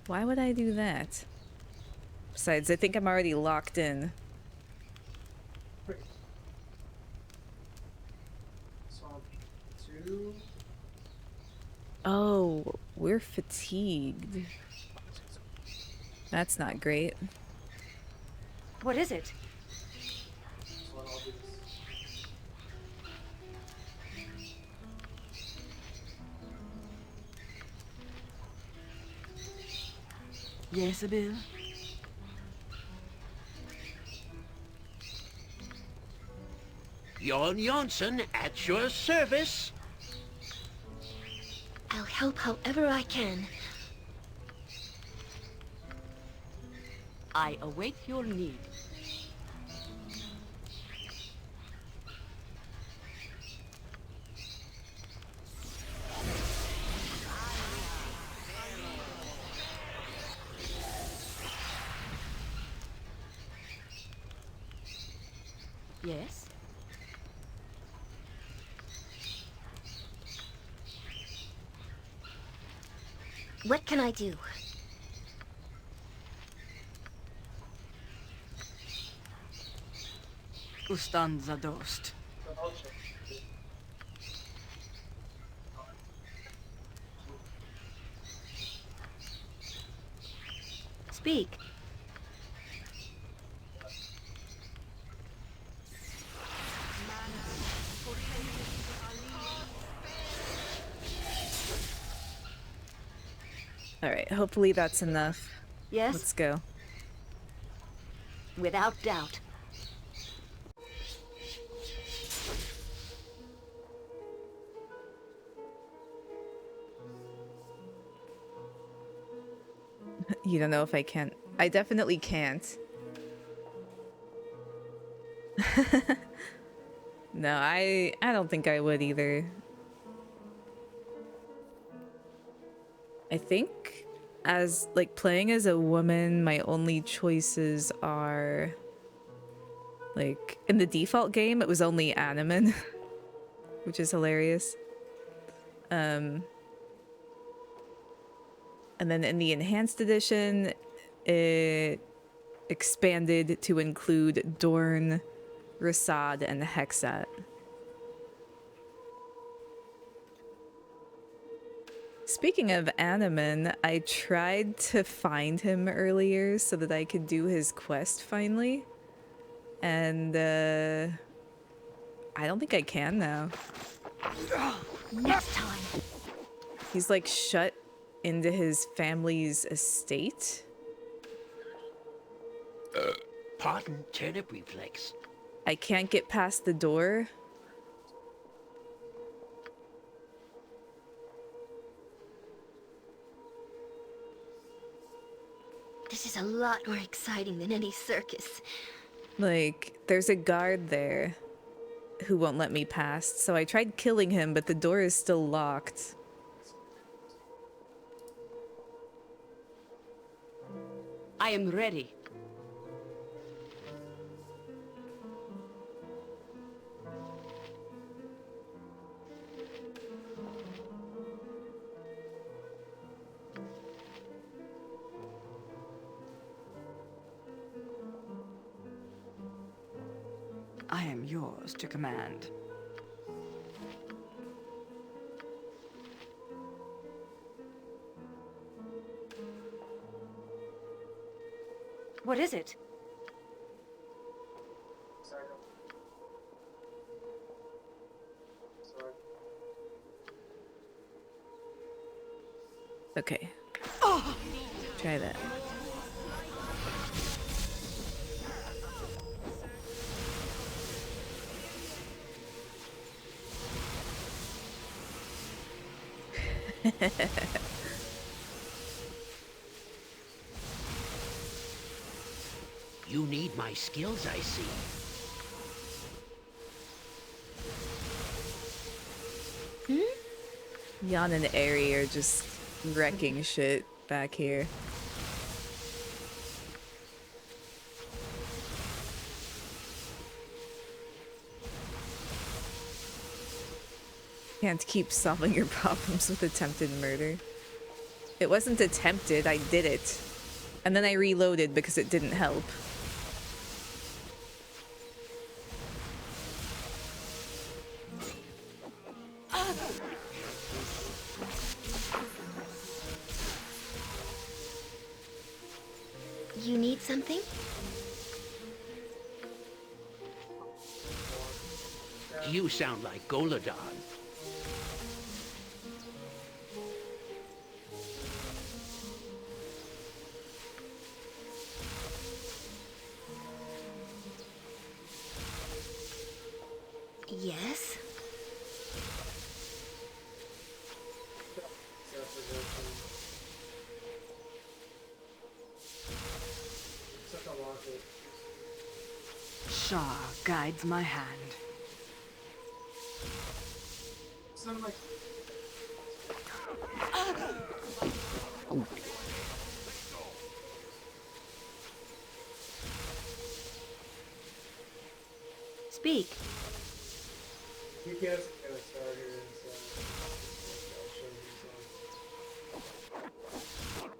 Why would I do that? Besides, I think I'm already locked in. Swamp 2. Oh, we're fatigued. That's not great. What is it? Jezebel? Jon Jonsson at your service. I'll help however I can. I await your need. Yes? What can I do? Ustan zadost. Speak. Alright, hopefully that's enough. Yes? Let's go. Without doubt. You don't know if I can. I definitely can't. No, I don't think I would either. I think as like playing as a woman, my only choices are like in the default game it was only Animan, which is hilarious. And then in the enhanced edition it expanded to include Dorn, Rasad, and Hexat. Speaking of Animan, I tried to find him earlier so that I could do his quest finally. And, I don't think I can now. Next time. He's like shut into his family's estate. Pardon turnip reflex. I can't get past the door. This is a lot more exciting than any circus. Like, there's a guard there who won't let me pass, so I tried killing him, but the door is still locked. I am ready. I am yours to command. What is it? Okay. Try that. You need my skills, I see. Jan and Aerie are just wrecking shit back here. Can't keep solving your problems with attempted murder. It wasn't attempted, I did it. And then I reloaded because it didn't help. something? You sound like Goladon. Yes? Shah guides my hand. Speak. DPS is gonna start here, so I'll show you some.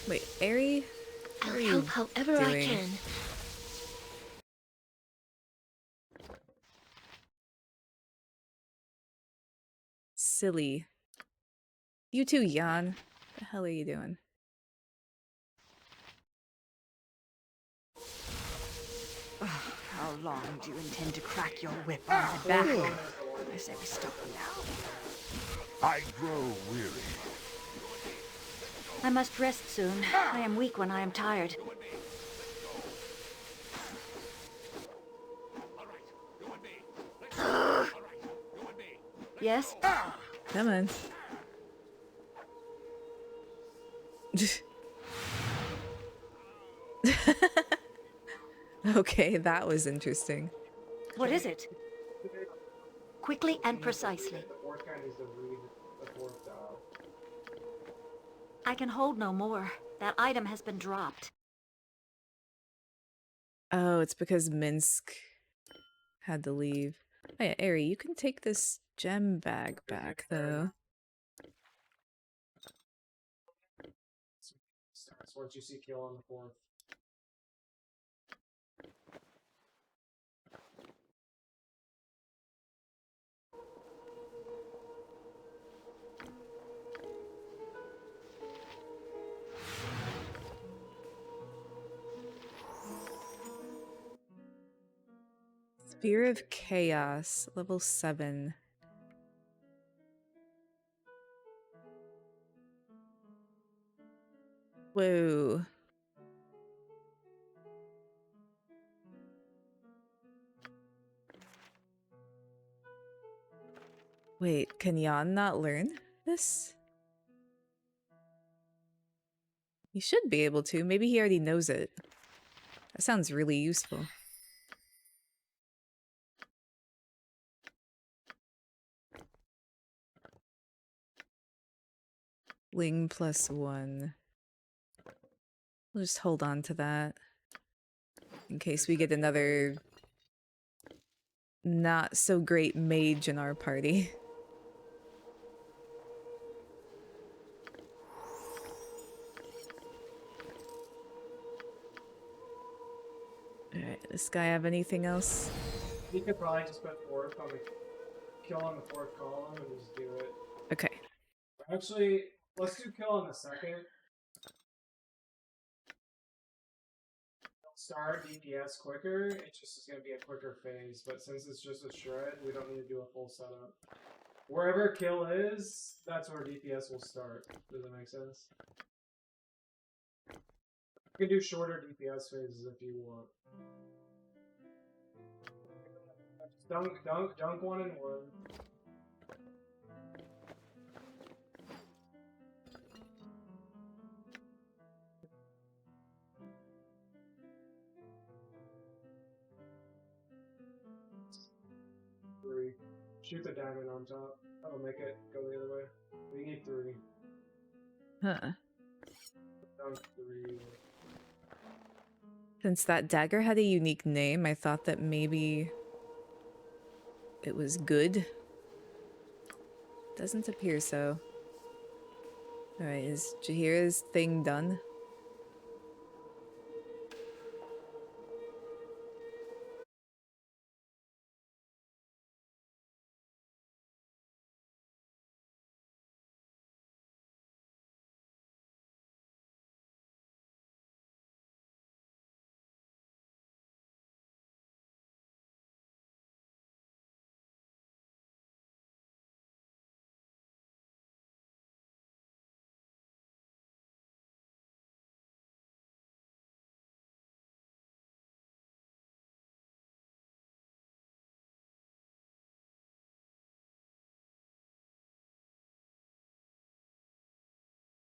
Wait, Aerie? I'll help however I can. Silly. You too, Jan. The hell are you doing? How long do you intend to crack your whip on my back? I say we stop now. I grow weary. I must rest soon. I am weak when I am tired. Yes? Come on. Okay, that was interesting. What is it? Quickly and precisely. The fourth kind is to read the fourth dial. I can hold no more. That item has been dropped. Oh, it's because Minsk had to leave. Oh yeah, Aerie, you can take this gem bag back, though. Starts once you see kill on the fourth. Spear of Chaos, level 7. Whoa. Wait, can Jan not learn this? He should be able to. Maybe he already knows it. That sounds really useful. Ling +1. We'll just hold on to that. In case we get another not so great mage in our party. Alright, this guy have anything else? You could probably just put fourth on the kill on the fourth column and just do it. Okay. Actually, let's do kill on the second. It'll start DPS quicker, it just is going to be a quicker phase, but since it's just a shred, we don't need to do a full setup. Wherever kill is, that's where DPS will start. Does that make sense? You can do shorter DPS phases if you want. Dunk 1 and 1. Three. Shoot the diamond on top. That'll make it go the other way. We need 3. Huh. Dunk 3. Since that dagger had a unique name, I thought that maybe it was good. Doesn't appear so. Alright, is Jahira's thing done?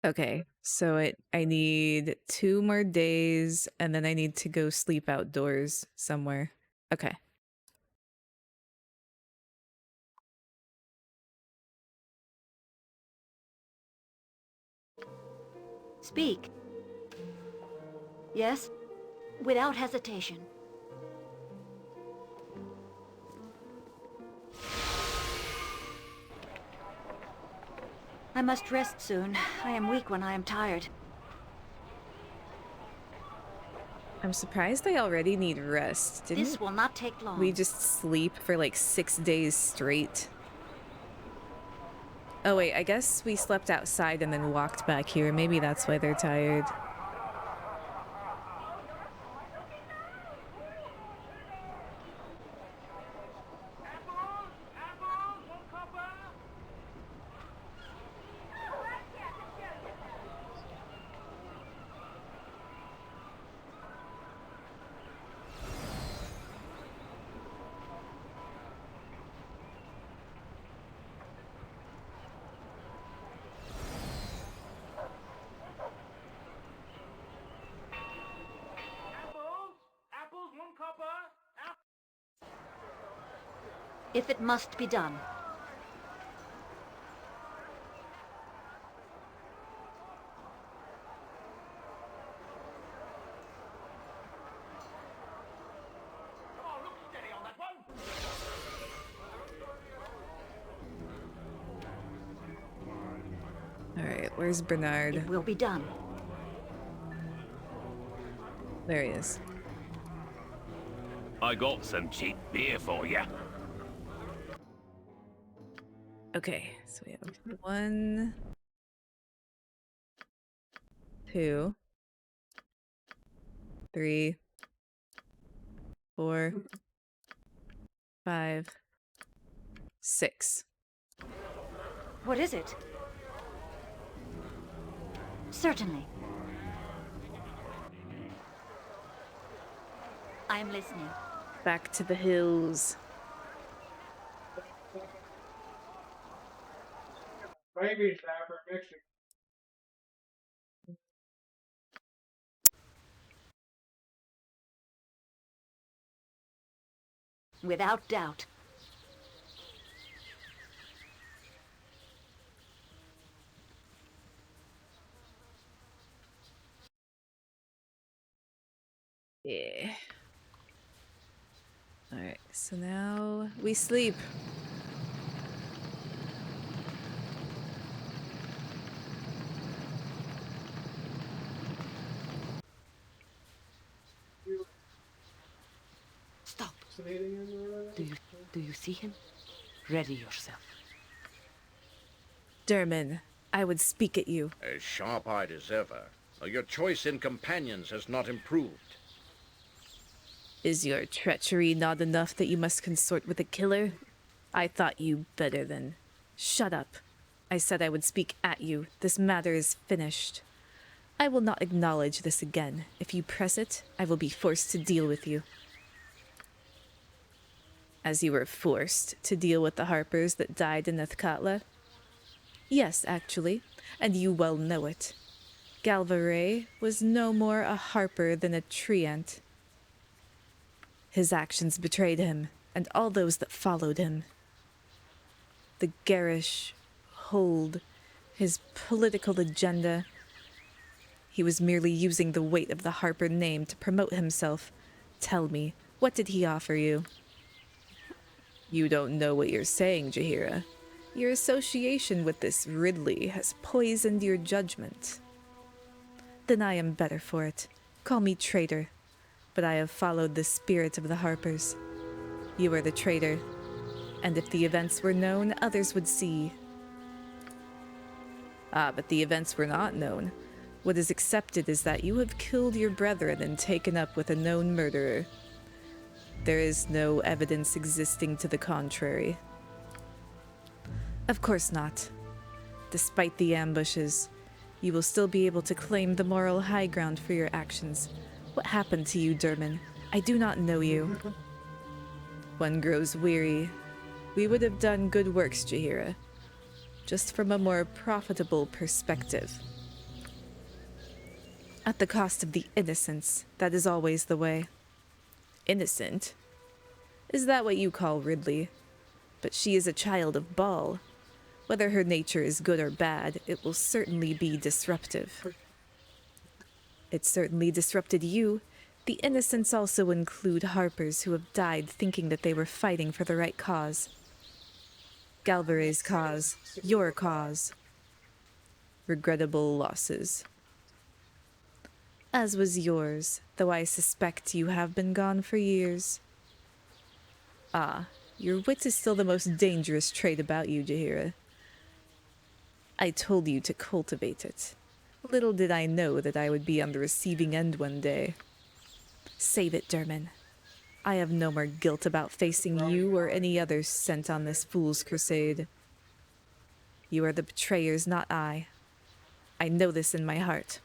Okay, so I need 2 more days, and then I need to go sleep outdoors somewhere. Okay. Speak. Yes? Without hesitation. I must rest soon. I am weak when I am tired. I'm surprised I already need rest. This will not take long. We just sleep for like 6 days straight? Oh wait, I guess we slept outside and then walked back here. Maybe that's why they're tired. If it must be done. Alright, where's Bernard? It will be done. There he is. I got some cheap beer for you. Okay, so we have 1, 2, 3, 4, 5, 6. What is it? Certainly. I am listening. Back to the hills. Maybe it's that for Mexico. Without doubt. Yeah. Alright, so now we sleep. Stop. Do you see him? Ready yourself. Derman, I would speak at you. As sharp-eyed as ever. Your choice in companions has not improved. Is your treachery not enough that you must consort with a killer? I thought you better than... Shut up. I said I would speak at you. This matter is finished. I will not acknowledge this again. If you press it, I will be forced to deal with you. As you were forced to deal with the Harpers that died in Nethkatla? Yes, actually, and you well know it. Galvaray was no more a Harper than a treant. His actions betrayed him, and all those that followed him. The garish hold, his political agenda. He was merely using the weight of the Harper name to promote himself. Tell me, what did he offer you? You don't know what you're saying, Jaheira. Your association with this Ridley has poisoned your judgment. Then I am better for it. Call me traitor. But I have followed the spirit of the Harpers. You are the traitor. And if the events were known, others would see. Ah, but the events were not known. What is accepted is that you have killed your brethren and taken up with a known murderer. There is no evidence existing to the contrary. Of course not. Despite the ambushes, you will still be able to claim the moral high ground for your actions. What happened to you, Derman? I do not know you. One grows weary. We would have done good works, Jaheira. Just from a more profitable perspective. At the cost of the innocents. That is always the way. Innocent? Is that what you call Ridley? But she is a child of Baal. Whether her nature is good or bad, it will certainly be disruptive. It certainly disrupted you. The innocents also include Harpers who have died thinking that they were fighting for the right cause. Galvare's cause. Your cause. Regrettable losses. As was yours, though I suspect you have been gone for years. Ah, your wit is still the most dangerous trait about you, Jaheira. I told you to cultivate it. Little did I know that I would be on the receiving end one day. Save it, Derman. I have no more guilt about facing you or any others sent on this fool's crusade. You are the betrayers, not I. I know this in my heart.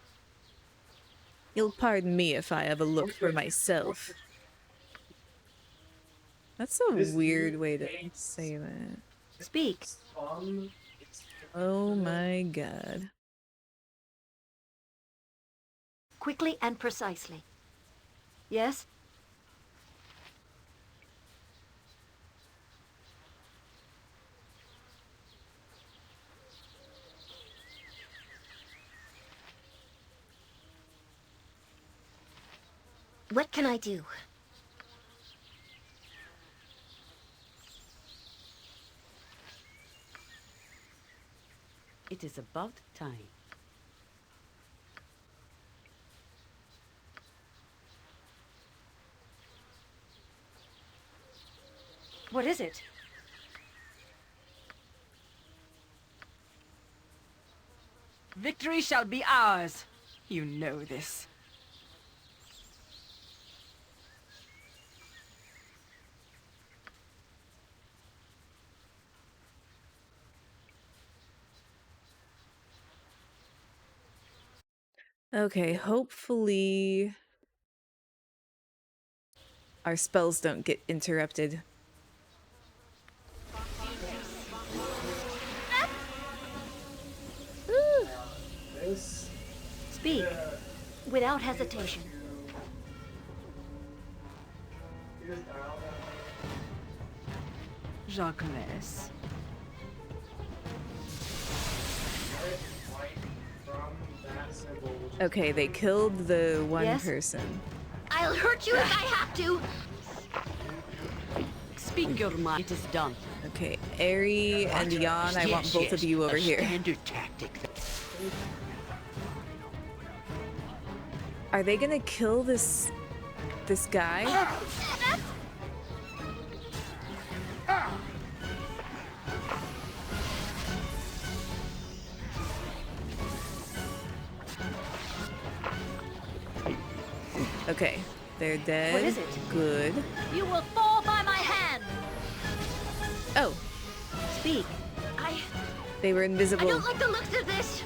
You'll pardon me if I have a look for myself. That's a weird way to say that. Speak. Oh my god. Quickly and precisely. Yes? What can I do? It is about time. What is it? Victory shall be ours. You know this. Okay, hopefully our spells don't get interrupted. Speak. Without hesitation. Jacques. Okay, they killed the one Yes? person. I'll hurt you if I have to. Speak your mind. It is done. Okay, Eri and Jan, I want both of you over here. Standard tactic. Are they gonna kill this guy? Okay, they're dead. What is it? Good. You will fall by my hand. Oh, Speak. they were I invisible. don't like the looks of this.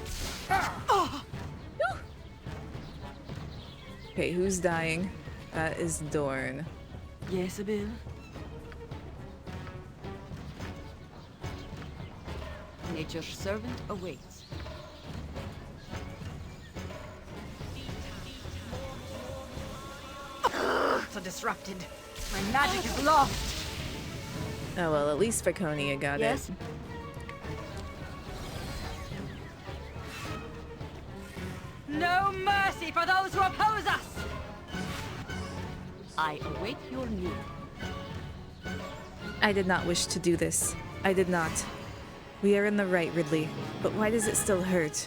Okay, who's dying? That is Dorn. Yes, Abel. Nature's servant awaits. So disrupted. My magic is lost. Oh well, at least Faconia got Yes? it. No mercy for those who oppose us. I await your need. I did not wish to do this. I did not. We are in the right, Ridley. But why does it still hurt?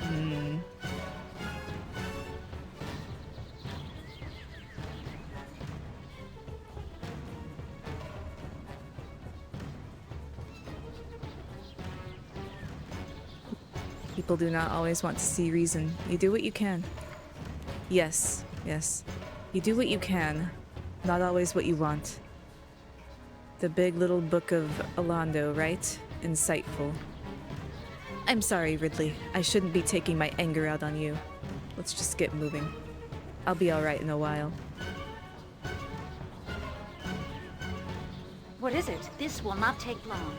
Hmm. People do not always want to see reason. You do what you can. Yes, yes. You do what you can, not always what you want. The big little book of Alando, right? Insightful. I'm sorry, Ridley. I shouldn't be taking my anger out on you. Let's just get moving. I'll be alright in a while. What is it? This will not take long.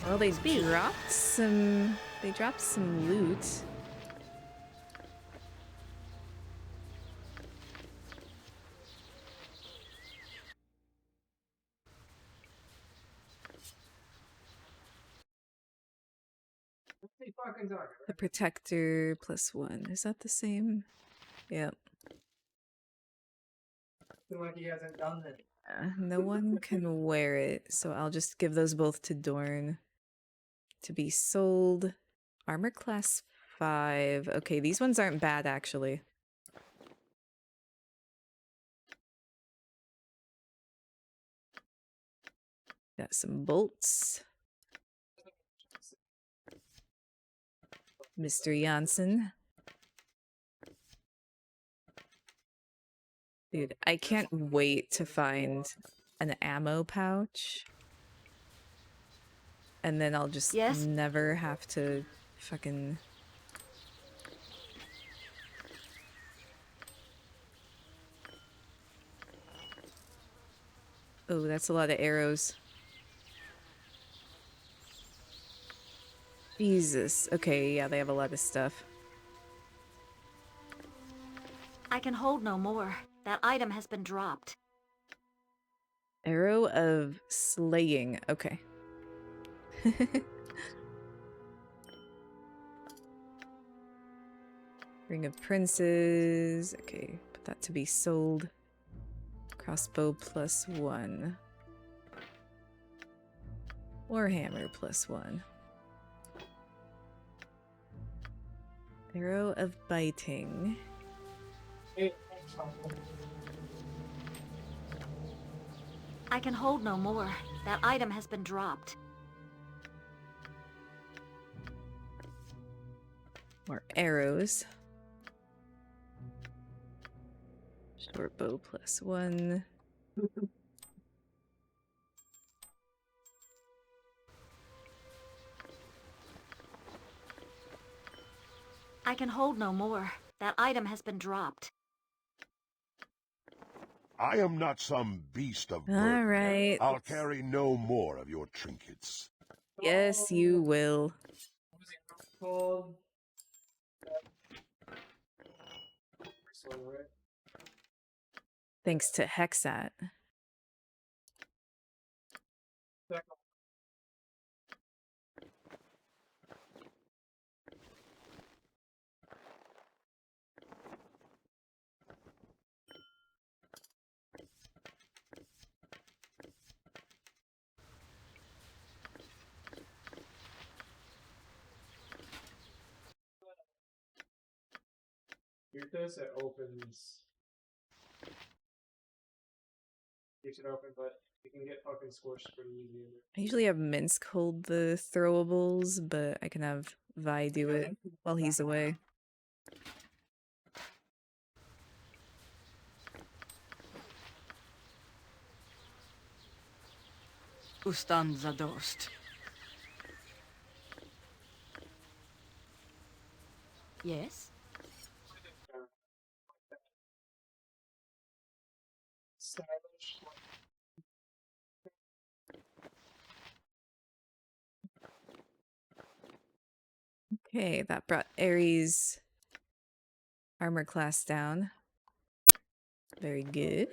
Well, they dropped some. They dropped some loot. The protector +1. Is that the same? Yep. I feel like he hasn't done it. No one can wear it, so I'll just give those both to Dorn to be sold. Armor class 5. Okay, these ones aren't bad actually. Got some bolts. Mr. Janssen. Dude, I can't wait to find an ammo pouch. And then I'll just never have to fucking... Oh, that's a lot of arrows. Jesus. Okay, yeah, they have a lot of stuff. I can hold no more. That item has been dropped. Arrow of slaying. Okay. Ring of princes. Okay, put that to be sold. Crossbow +1. Warhammer +1. Arrow of biting. I can hold no more. That item has been dropped. More arrows. Short bow +1. I can hold no more. That item has been dropped. I am not some beast of burden. All right. I'll carry no more of your trinkets. Yes, you will. Called. First one, right? Thanks to Hexat. Second. Here this, it opens. You should open, but you can get fucking squished pretty easy in it. I usually have Minsk hold the throwables, but I can have Vi do it while he's away. Ustan zadost. Yes? Stylish. Okay, that brought Ares' armor class down. Very good.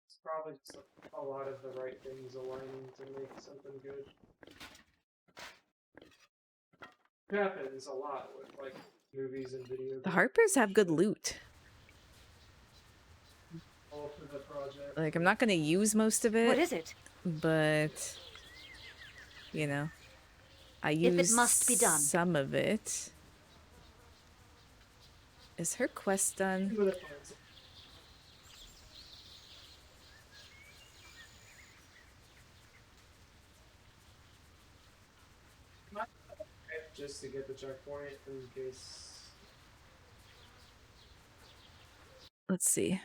It's probably just a lot of the right things aligning to make something good. It happens a lot with like movies and video games. The Harpers have good loot. All for the project. Like, I'm not gonna use most of it. What is it? But, you know, I If use it must be done. some of it. Is her quest done? Just to get the checkpoint in case. Let's see.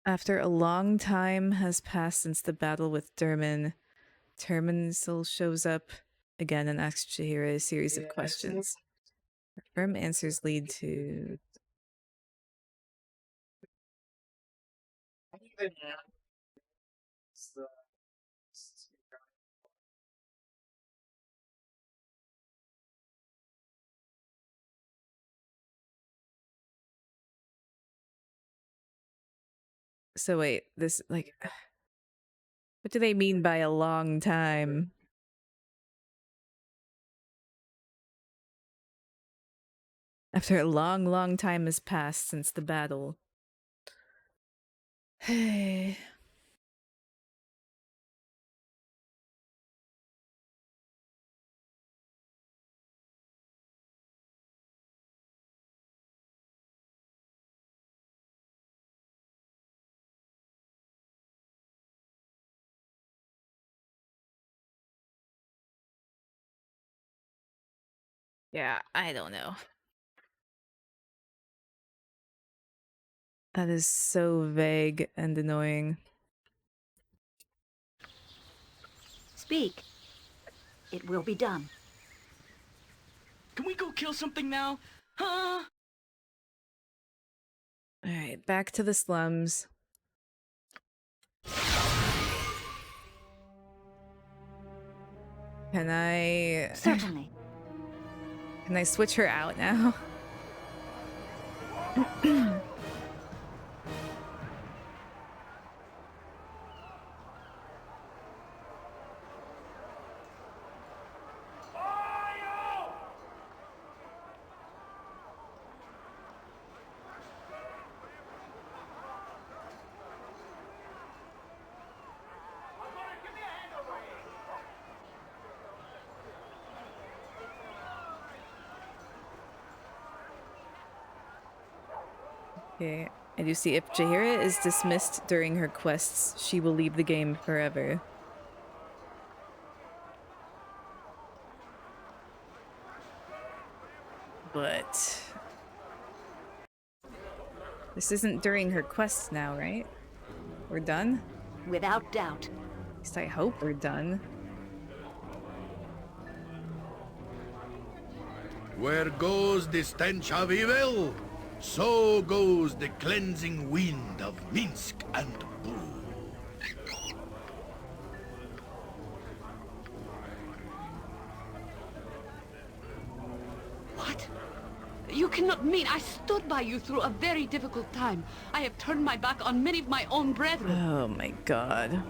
After a long time has passed since the battle with Durman, Terminal shows up again and asks Chihira a series of questions. Her firm answers lead to... So wait, this, like... What do they mean by a long time? After a long, long time has passed since the battle. Hey. Yeah, I don't know. That is so vague and annoying. Speak. It will be done. Can we go kill something now? Huh? Alright, back to the slums. Can I... Certainly. Can I switch her out now? Okay, I do see if Jaheira is dismissed during her quests, she will leave the game forever. But... This isn't during her quests now, right? We're done? Without doubt. At least I hope we're done. Where goes the stench of evil, so goes the cleansing wind of Minsk and Boo. What? You cannot mean I stood by you through a very difficult time. I have turned my back on many of my own brethren. Oh my god.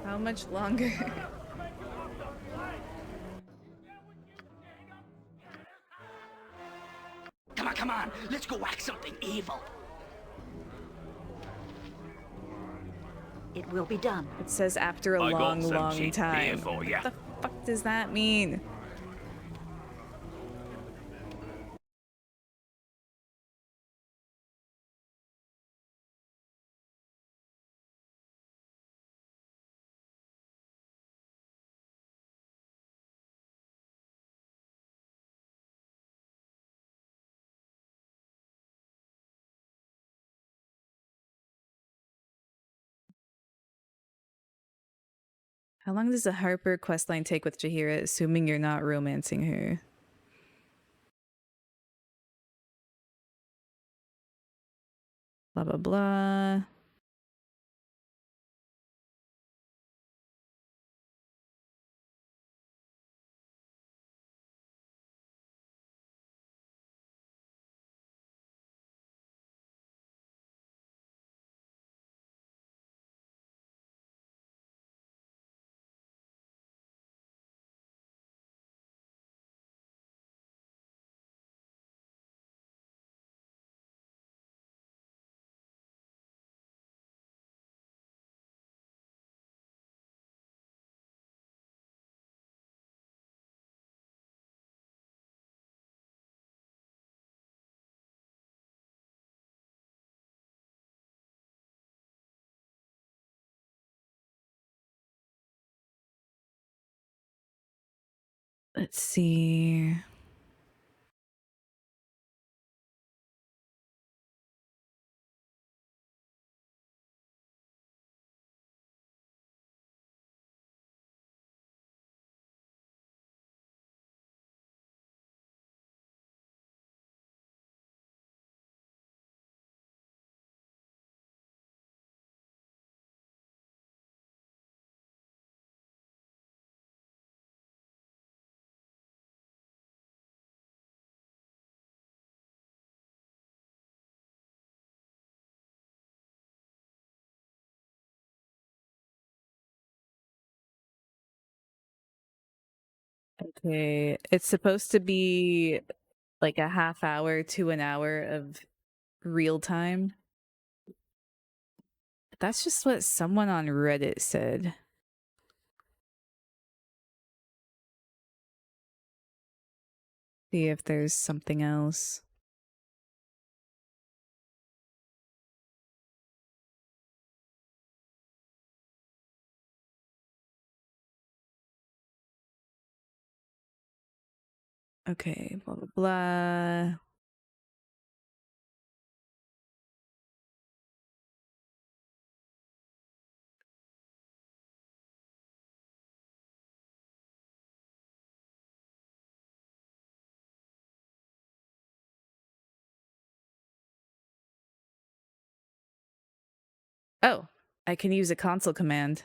How much longer? Come on, let's go whack something evil. It will be done. It says after a I got long, some long cheap time. beer for ya. What the fuck does that mean? How long does the Harper questline take with Jaheira, assuming you're not romancing her? Blah, blah, blah. Let's see. Okay, it's supposed to be like a half hour to an hour of real time. That's just what someone on Reddit said. See if there's something else. Okay, blah, blah, blah. Oh, I can use a console command.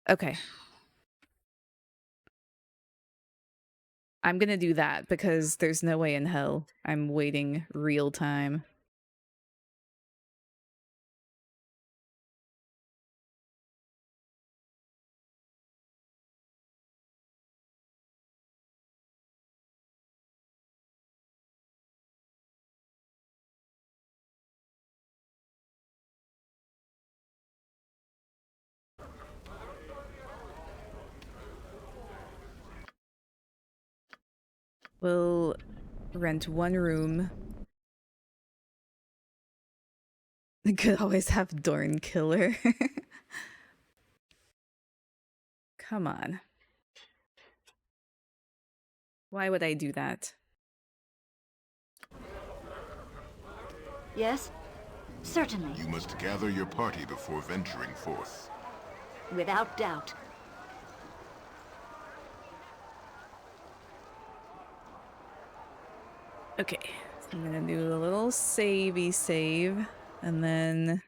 Okay. I'm gonna do that because there's no way in hell I'm waiting real time. We'll rent one room. Could always have Dorn Killer. Come on. Why would I do that? Yes? Certainly. You must gather your party before venturing forth. Without doubt. Okay, so I'm gonna do a little savey save, and then...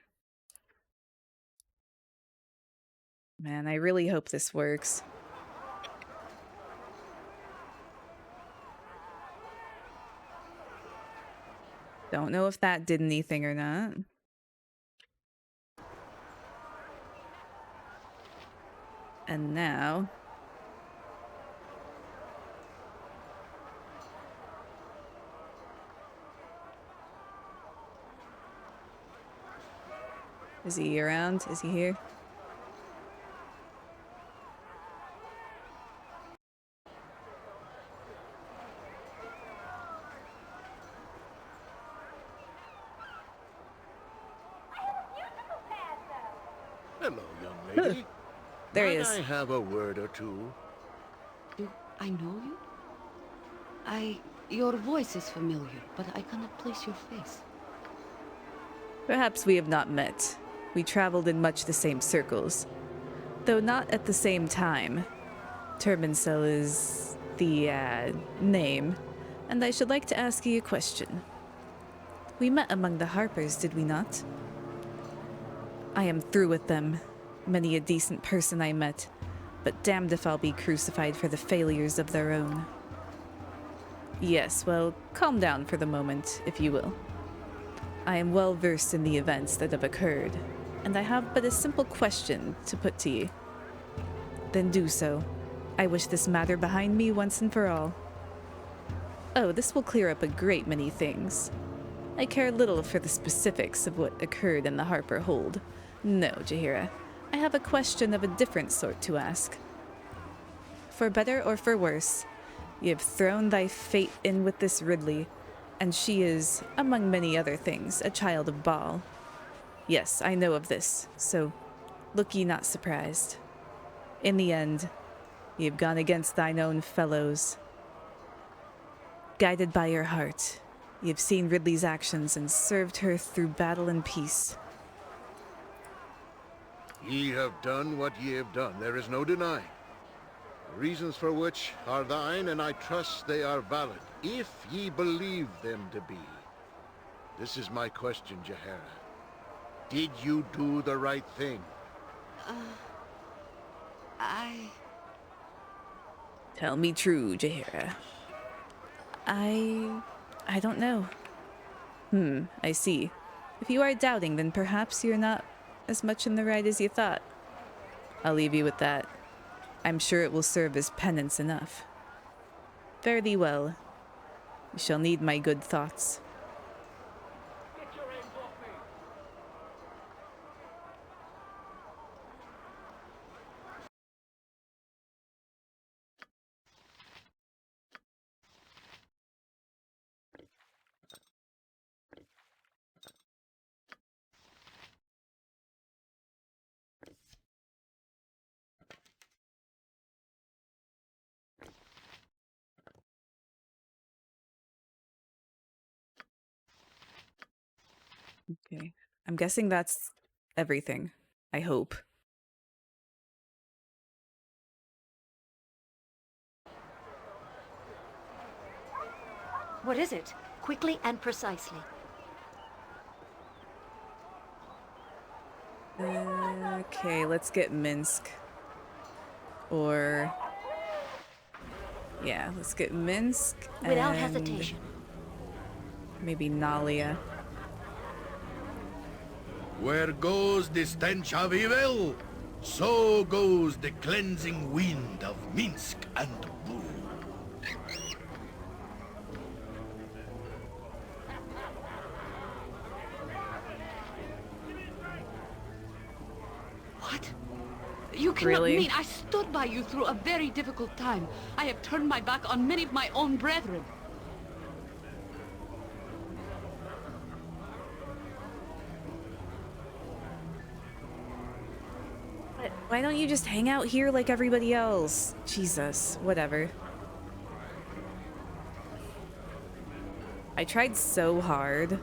Man, I really hope this works. Don't know if that did anything or not. And now... Is he around? Is he here? Hello, young lady. There he Might is. I have a word or two? Do I know you? Your voice is familiar, but I cannot place your face. Perhaps we have not met. We traveled in much the same circles, though not at the same time. Turbancel is the name, and I should like to ask you a question. We met among the Harpers, did we not? I am through with them. Many a decent person I met, but damned if I'll be crucified for the failures of their own. Yes, well, calm down for the moment, if you will. I am well versed in the events that have occurred, and I have but a simple question to put to you. Then do so. I wish this matter behind me once and for all. Oh, this will clear up a great many things. I care little for the specifics of what occurred in the Harper hold. No, Jaheira, I have a question of a different sort to ask. For better or for worse, you have thrown thy fate in with this Ridley, and she is, among many other things, a child of Baal. Yes, I know of this, so look ye not surprised. In the end, ye have gone against thine own fellows. Guided by your heart, ye have seen Ridley's actions and served her through battle and peace. Ye have done what ye have done, there is no denying. The reasons for which are thine, and I trust they are valid, if ye believe them to be. This is my question, Jaheira. Did you do the right thing? Tell me true, Jaheira. I don't know. I see. If you are doubting, then perhaps you're not as much in the right as you thought. I'll leave you with that. I'm sure it will serve as penance enough. Fare thee well. You shall need my good thoughts. Okay. I'm guessing that's everything. I hope. What is it? Quickly and precisely. Okay, let's get Minsk. Or... yeah, let's get Minsk Without and hesitation. maybe Nalia. Where goes the stench of evil, so goes the cleansing wind of Minsk and Boo. What? You cannot Really? mean I stood by you through a very difficult time. I have turned my back on many of my own brethren. But why don't you just hang out here like everybody else? Jesus, whatever. I tried so hard.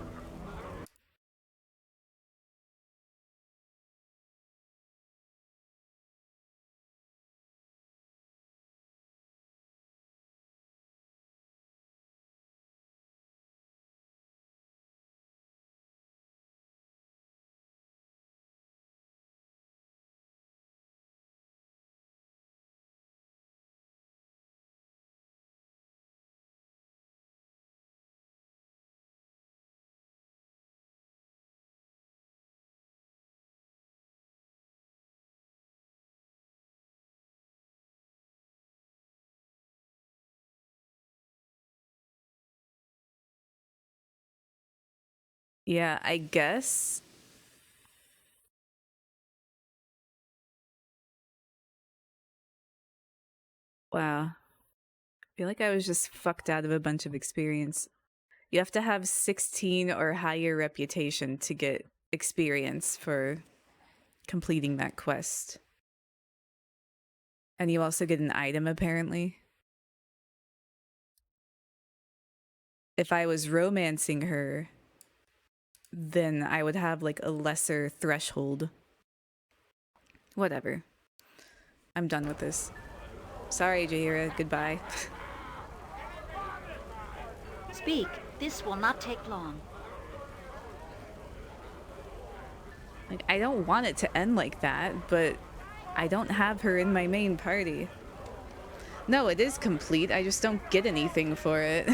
Yeah, I guess. Wow. I feel like I was just fucked out of a bunch of experience. You have to have 16 or higher reputation to get experience for completing that quest. And you also get an item, apparently. If I was romancing her, then I would have like a lesser threshold. Whatever. I'm done with this. Sorry, Jaheira. Goodbye. Speak. This will not take long. Like, I don't want it to end like that, but I don't have her in my main party. No, it is complete. I just don't get anything for it.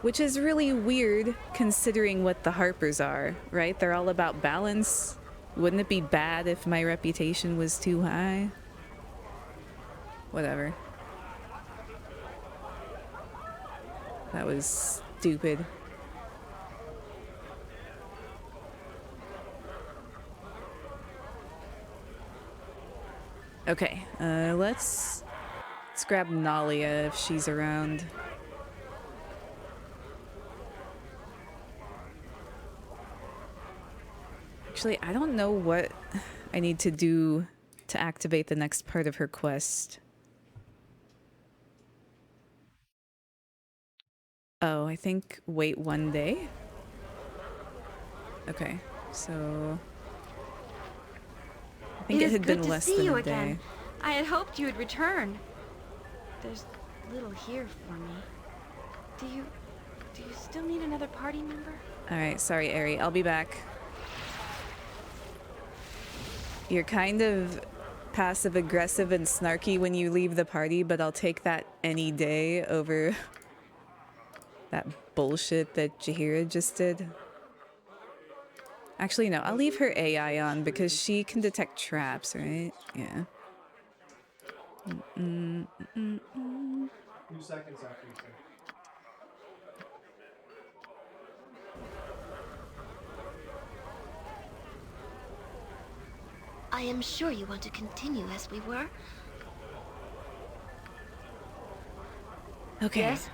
Which is really weird considering what the Harpers are, right? They're all about balance. Wouldn't it be bad if my reputation was too high? Whatever. That was stupid. Okay, let's grab Nalia if she's around. Actually, I don't know what I need to do to activate the next part of her quest. Oh, I think wait 1 day? Okay, so... I think it had been less than a day. I had hoped you would return. There's little here for me. Do you still need another party member? Alright, sorry, Eri. I'll be back. You're kind of passive-aggressive and snarky when you leave the party, but I'll take that any day over that bullshit that Jahira just did. Actually, no, I'll leave her AI on because she can detect traps, right? Yeah. 2 seconds after you say. I am sure you want to continue as we were. Okay. Yes?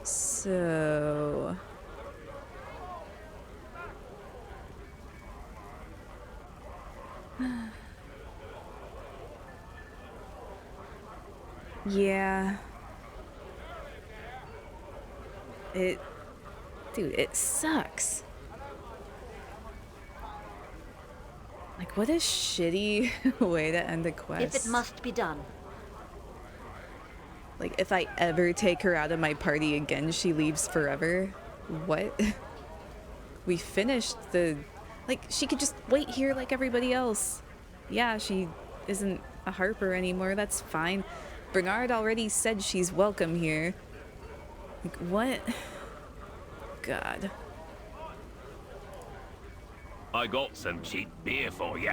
So... yeah. Dude, it sucks. Like, what a shitty way to end a quest. If it must be done. Like, if I ever take her out of my party again, she leaves forever. What? We finished the... Like, she could just wait here like everybody else. Yeah, she isn't a Harper anymore. That's fine. Bernard already said she's welcome here. Like, what? God. I got some cheap beer for you.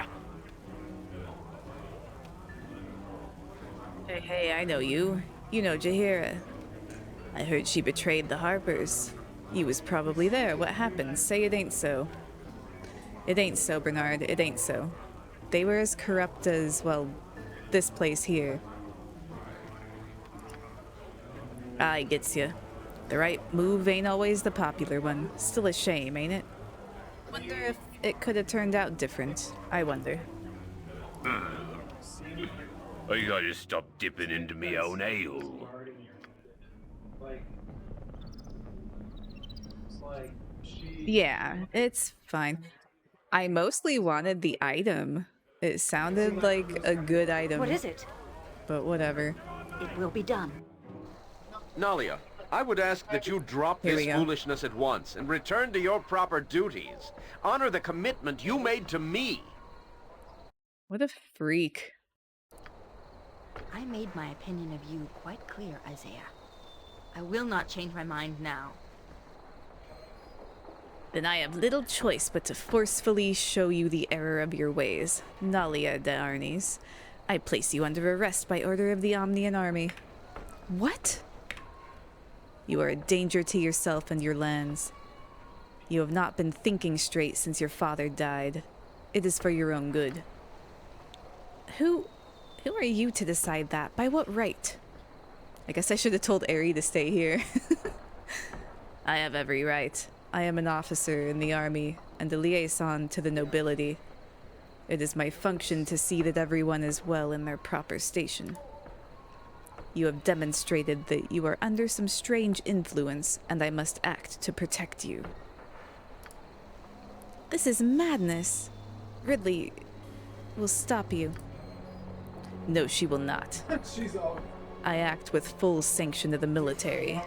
Hey, I know you. You know Jahira. I heard she betrayed the Harpers. You was probably there. What happened? Say it ain't so. It ain't so, Bernard. It ain't so. They were as corrupt as, well, this place here. I gets ya. The right move ain't always the popular one. Still a shame, ain't it? Wonder if it could have turned out different. I wonder. I gotta stop dipping into me own ale. Yeah, it's fine. I mostly wanted the item. It sounded like a good item. What is it? But whatever. It will be done. Nalia, I would ask that you drop Here this we go. foolishness at once and return to your proper duties. Honor the commitment you made to me. What a freak. I made my opinion of you quite clear, Isaiah. I will not change my mind now. Then I have little choice but to forcefully show you the error of your ways. Nalia de Arnis. I place you under arrest by order of the Omnian army. What? You are a danger to yourself and your lands. You have not been thinking straight since your father died. It is for your own good. Who are you to decide that? By what right? I guess I should have told Aerie to stay here. I have every right. I am an officer in the army and a liaison to the nobility. It is my function to see that everyone is well in their proper station. You have demonstrated that you are under some strange influence, and I must act to protect you. This is madness. Ridley will stop you. No, she will not. She's all... I act with full sanction of the military.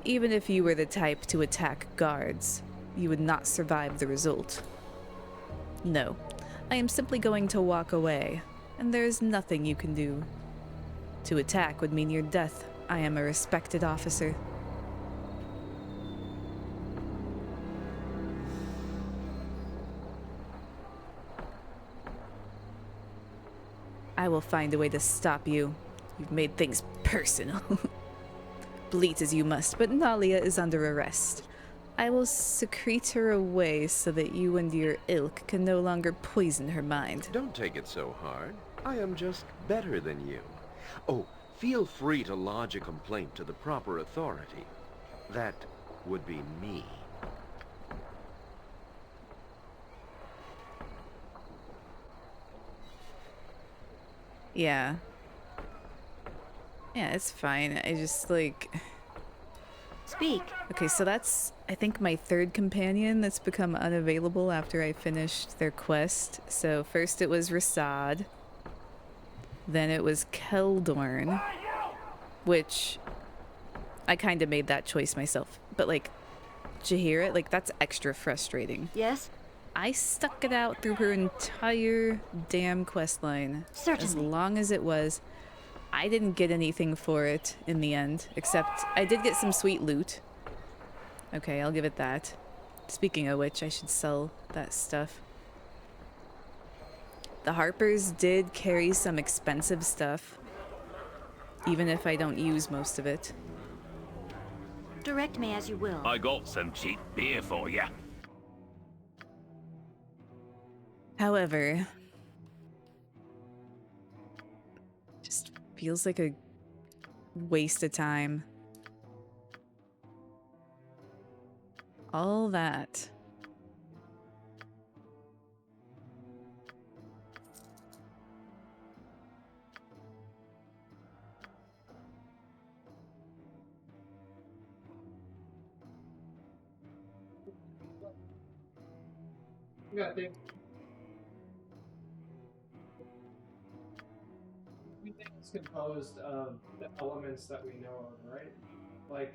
Even if you were the type to attack guards, you would not survive the result. No, I am simply going to walk away, and there is nothing you can do. To attack would mean your death. I am a respected officer. I will find a way to stop you. You've made things personal. Bleat as you must, but Nalia is under arrest. I will secrete her away so that you and your ilk can no longer poison her mind. Don't take it so hard. I am just better than you. Oh, feel free to lodge a complaint to the proper authority. That would be me. Yeah. Yeah, it's fine. I just, like... Speak. Okay, so that's, I think, my third companion that's become unavailable after I finished their quest. So first it was Rasad. Then it was Keldorn. Which, I kind of made that choice myself. But, like, Jahira, like, that's extra frustrating. Yes? I stuck it out through her entire damn quest line. Certainly. As long as it was. I didn't get anything for it in the end, except I did get some sweet loot. Okay, I'll give it that. Speaking of which, I should sell that stuff. The Harpers did carry some expensive stuff, even if I don't use most of it. Direct me as you will. I got some cheap beer for you. However, just feels like a waste of time. All that. Yeah, I think everything is composed of the elements that we know of, right? Like,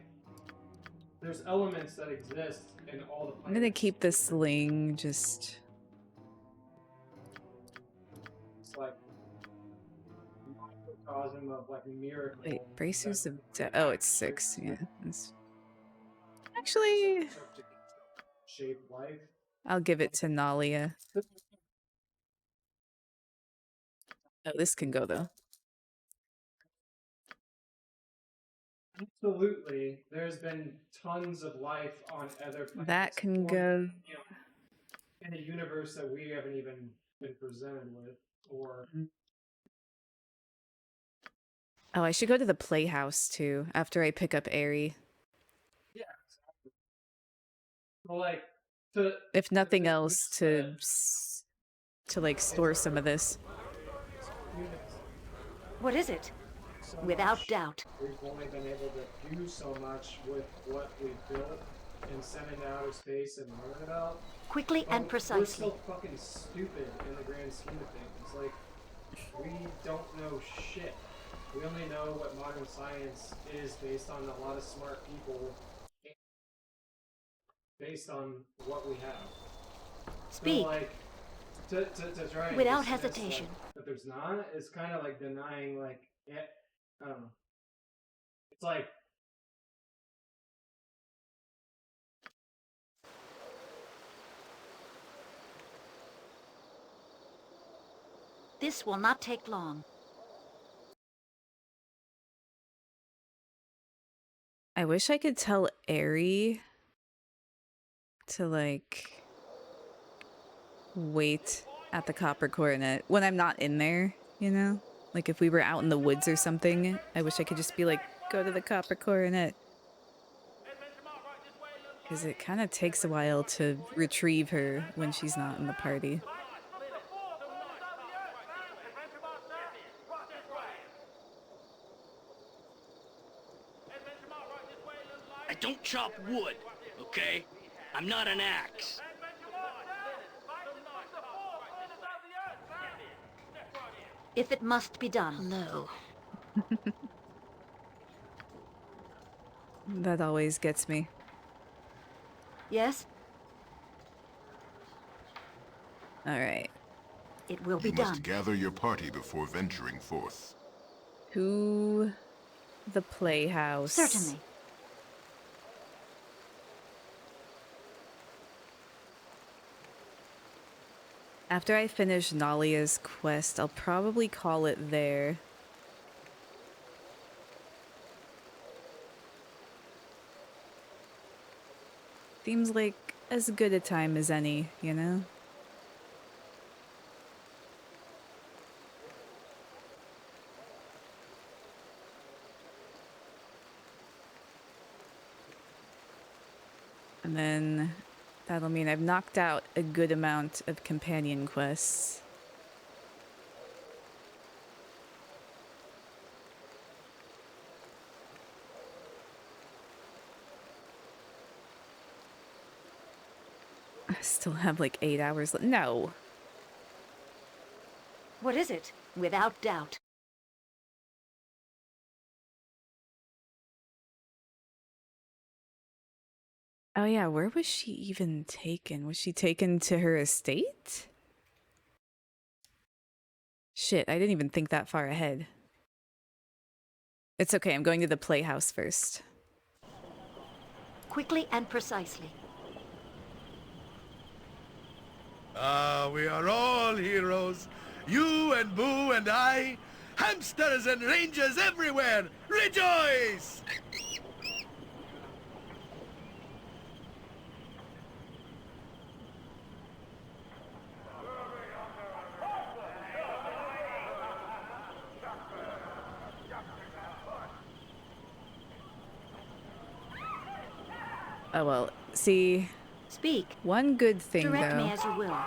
there's elements that exist in all the planets. I'm gonna keep the sling just... It's like microcosm of like miracle. Wait, bracers of death. Oh, it's 6. Yeah. It's... Actually, Shape life. I'll give it to Nalia. Oh, this can go though. Absolutely, there's been tons of life on other planets. That can go. You know, in a universe that we haven't even been presented with, or. Oh, I should go to the playhouse too after I pick up Aerie. Yeah, exactly. Well, like, if nothing else, to like store some of this. What is it? So Without much. doubt. We've only been able to do so much with what we've built and send into outer space and learn about. Quickly and precisely. We're so fucking stupid in the grand scheme of things. Like, we don't know shit. We only know what modern science is based on a lot of smart people, based on what we have. Speak. So, like, to try and Without dismiss, hesitation. like, that there's not, it's kind of like denying, like, it, I don't know. It's like, This will not take long. I wish I could tell Aerie to like wait at the Copper Coronet when I'm not in there, you know? Like if we were out in the woods or something, I wish I could just be like, go to the Copper Coronet. Because it kind of takes a while to retrieve her when she's not in the party. I don't chop wood, okay? I'm not an axe. If it must be done. Hello. That always gets me. Yes? All right. It will be You done. must gather your party before venturing forth. To the playhouse. Certainly. After I finish Nalia's quest, I'll probably call it there. Seems like as good a time as any, you know? And then that'll mean I've knocked out a good amount of companion quests. I still have like 8 hours left. No. What is it? Without doubt. Oh yeah, where was she even taken? Was she taken to her estate? Shit, I didn't even think that far ahead. It's okay, I'm going to the playhouse first. Quickly and precisely. We are all heroes. You and Boo and I. Hamsters and rangers everywhere. Rejoice! Oh well, see... Speak. One good thing, Direct though, me as you will.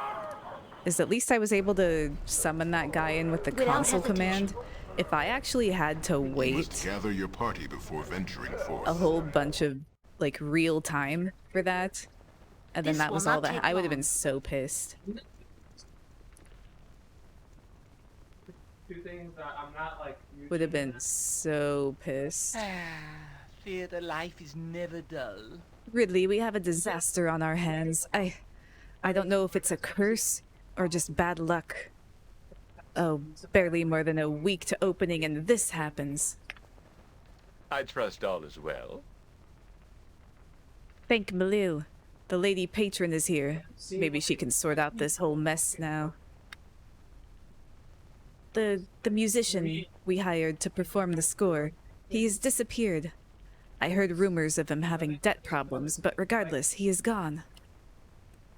is at least I was able to summon that guy in with the Without console hesitation. command. If I actually had to You must wait gather your party before venturing forth. a whole bunch of, like, real time for that, and then This that will was all not that... take I would have long. been so pissed. Two things that I'm not like. Would have been so pissed. Theater life is never dull. Ridley, we have a disaster on our hands. I don't know if it's a curse or just bad luck. Oh, barely more than a week to opening and this happens. I trust all is well. Thank Malil. The lady patron is here. Maybe she can sort out this whole mess now. The musician we hired to perform the score, he's disappeared. I heard rumors of him having debt problems, but regardless, he is gone.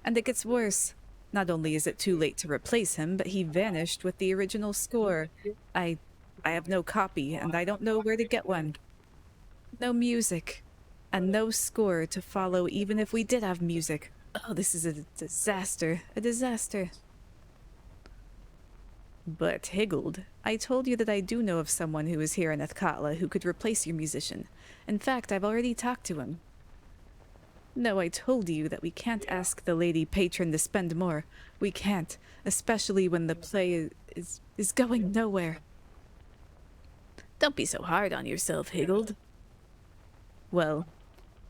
And it gets worse. Not only is it too late to replace him, but he vanished with the original score. I have no copy, and I don't know where to get one. No music. And no score to follow even if we did have music. Oh, this is a disaster. A disaster. But, Higgled, I told you that I do know of someone who is here in Athkatla who could replace your musician. In fact, I've already talked to him. No, I told you that we can't ask the lady patron to spend more. We can't, especially when the play is going nowhere. Don't be so hard on yourself, Higgled. Well,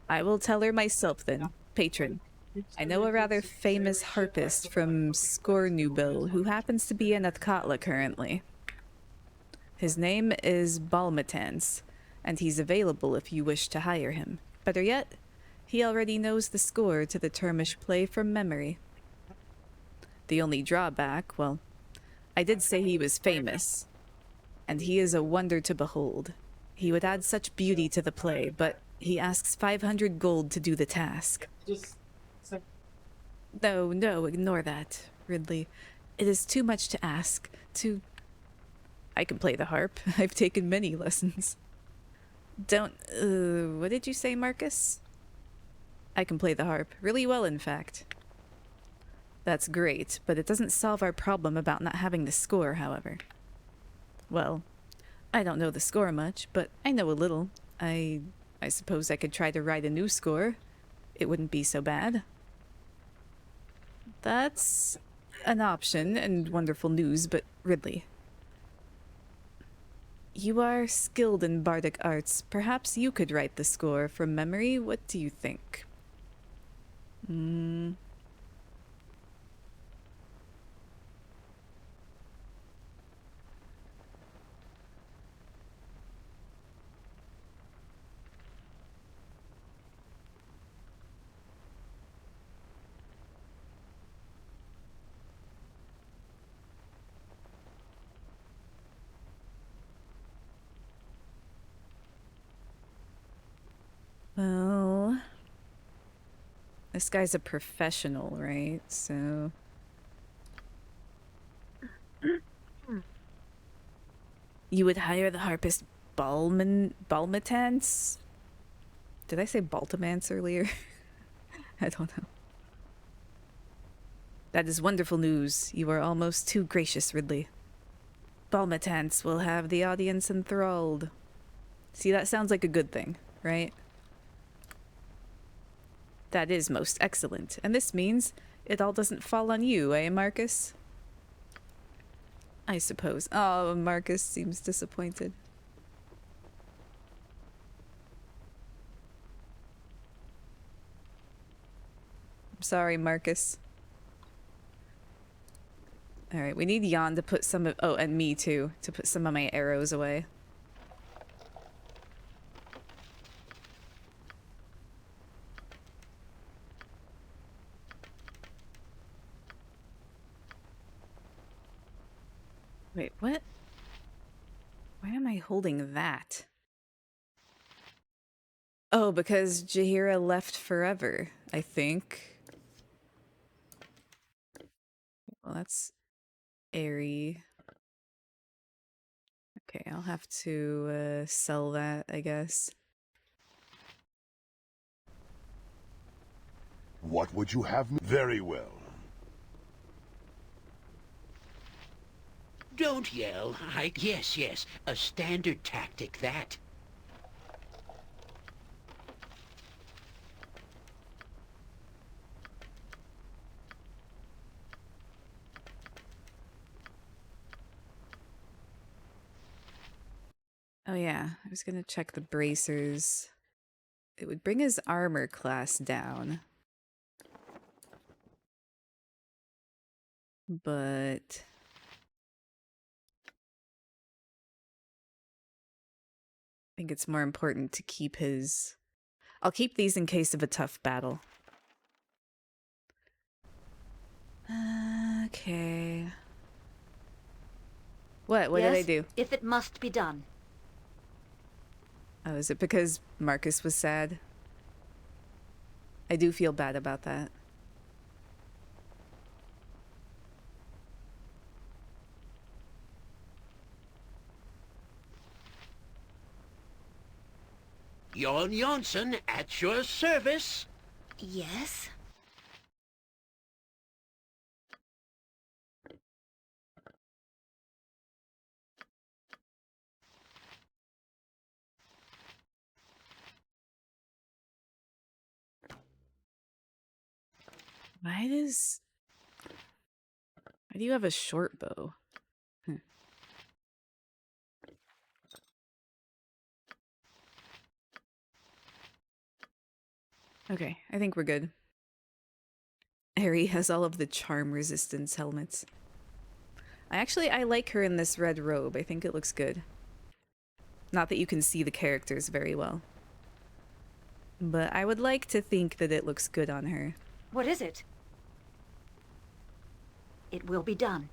I will tell her myself then, patron. I know a rather famous harpist from Skornubil who happens to be in Athkatla currently. His name is Balmatans, and he's available if you wish to hire him. Better yet, he already knows the score to the Termish play from memory. The only drawback, well, I did say he was famous, and he is a wonder to behold. He would add such beauty to the play, but he asks 500 gold to do the task. No, ignore that, Ridley. It is too much to ask. I can play the harp. I've taken many lessons. What did you say, Marcus? I can play the harp. Really well, in fact. That's great, but it doesn't solve our problem about not having the score, however. Well, I don't know the score much, but I know a little. I suppose I could try to write a new score. It wouldn't be so bad. That's an option and wonderful news, but Ridley, you are skilled in bardic arts. Perhaps you could write the score from memory. What do you think? Well, this guy's a professional, right? So... You would hire the harpist Balmatans? Did I say Baltamance earlier? I don't know. That is wonderful news. You are almost too gracious, Ridley. Balmatans will have the audience enthralled. See, that sounds like a good thing, right? That is most excellent. And this means it all doesn't fall on you, eh, Marcus? I suppose. Oh, Marcus seems disappointed. Sorry, Marcus. Alright, we need Jan to put some of- oh, and me too, to put some of my arrows away. Wait, what? Why am I holding that? Oh, because Jaheira left forever, I think. Well, that's airy. Okay, I'll have to sell that, I guess. What would you have me? Very well. Don't yell. Yes, yes. A standard tactic, that. Oh yeah, I was gonna check the bracers. It would bring his armor class down. But... I think it's more important to keep his... I'll keep these in case of a tough battle. Okay. What? What did I do? If it must be done. Oh, is it because Marcus was sad? I do feel bad about that. Jon Jonsson, at your service. Yes? Why do you have a short bow? Okay, I think we're good. Aerie has all of the charm resistance helmets. I like her in this red robe. I think it looks good. Not that you can see the characters very well. But I would like to think that it looks good on her. What is it? It will be done.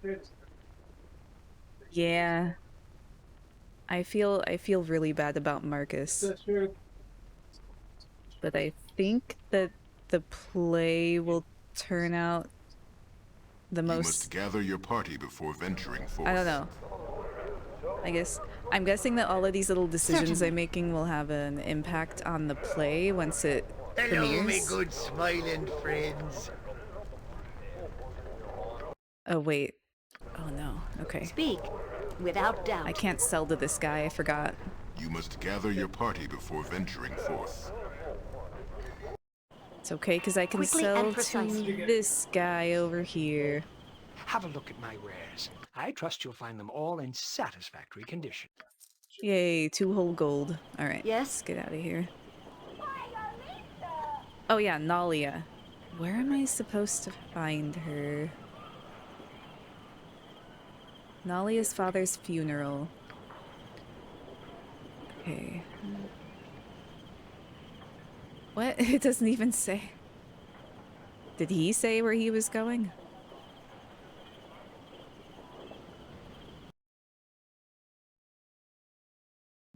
Yeah. I feel really bad about Marcus. But I think that the play will turn out the most... You must gather your party before venturing forth. I don't know. I'm guessing that all of these little decisions I'm making will have an impact on the play once it Hello, premieres. me good smiling friends. Oh, wait. Oh, no. Okay. Speak, without doubt. I can't sell to this guy, I forgot. You must gather your party before venturing forth. It's okay, because I can sell to this guy over here. Have a look at my wares. I trust you'll find them all in satisfactory condition. Yay, 2 whole gold. Alright, yes? Let's get out of here. Oh yeah, Nalia. Where am I supposed to find her? Nalia's father's funeral. Okay. What? It doesn't even say. Did he say where he was going?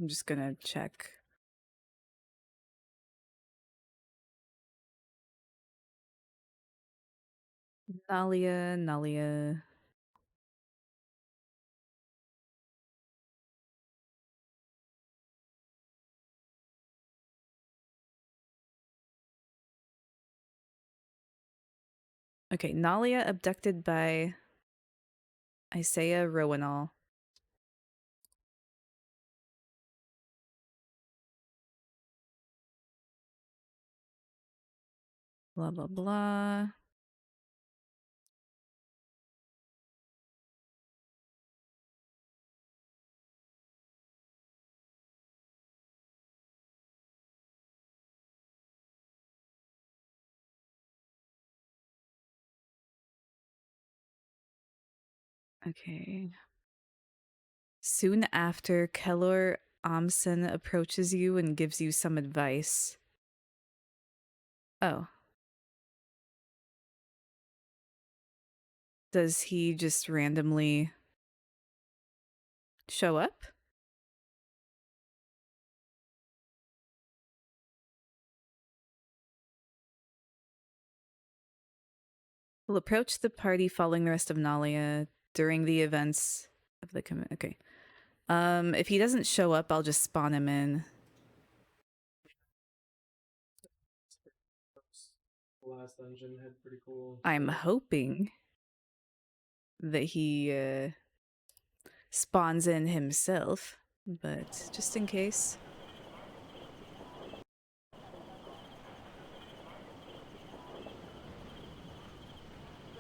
I'm just gonna check. Nalia. Okay, Nalia abducted by Isaiah Rowanall. Blah, blah, blah. Okay. Soon after, Kellor Amsen approaches you and gives you some advice. Oh. Does he just randomly show up? Will approach the party following the rest of Nalia during the events of the okay. If he doesn't show up, I'll just spawn him in. The last dungeon had pretty cool. I'm hoping that he spawns in himself, but just in case.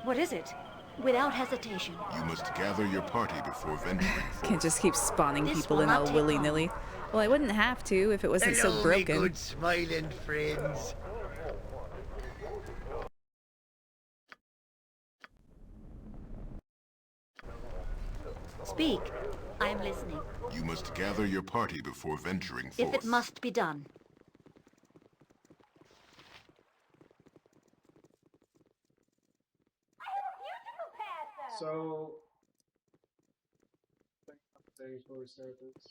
What is it? Without hesitation. You must gather your party before venturing forth. Can't just keep spawning people in all willy-nilly. Well, I wouldn't have to if it wasn't so broken. Hello, me good smiling friends. Speak. I'm listening. You must gather your party before venturing forth. If it must be done. So, things before we start this.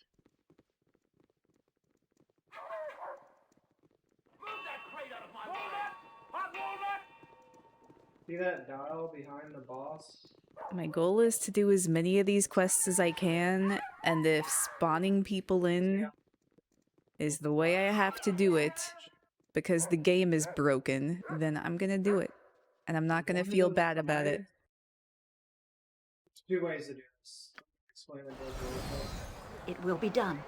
See that dial behind the boss? My goal is to do as many of these quests as I can, and if spawning people in is the way I have to do it, because the game is broken, then I'm gonna do it. And I'm not gonna feel bad about it. There's two ways to do this. Explain it both ways. It will be done.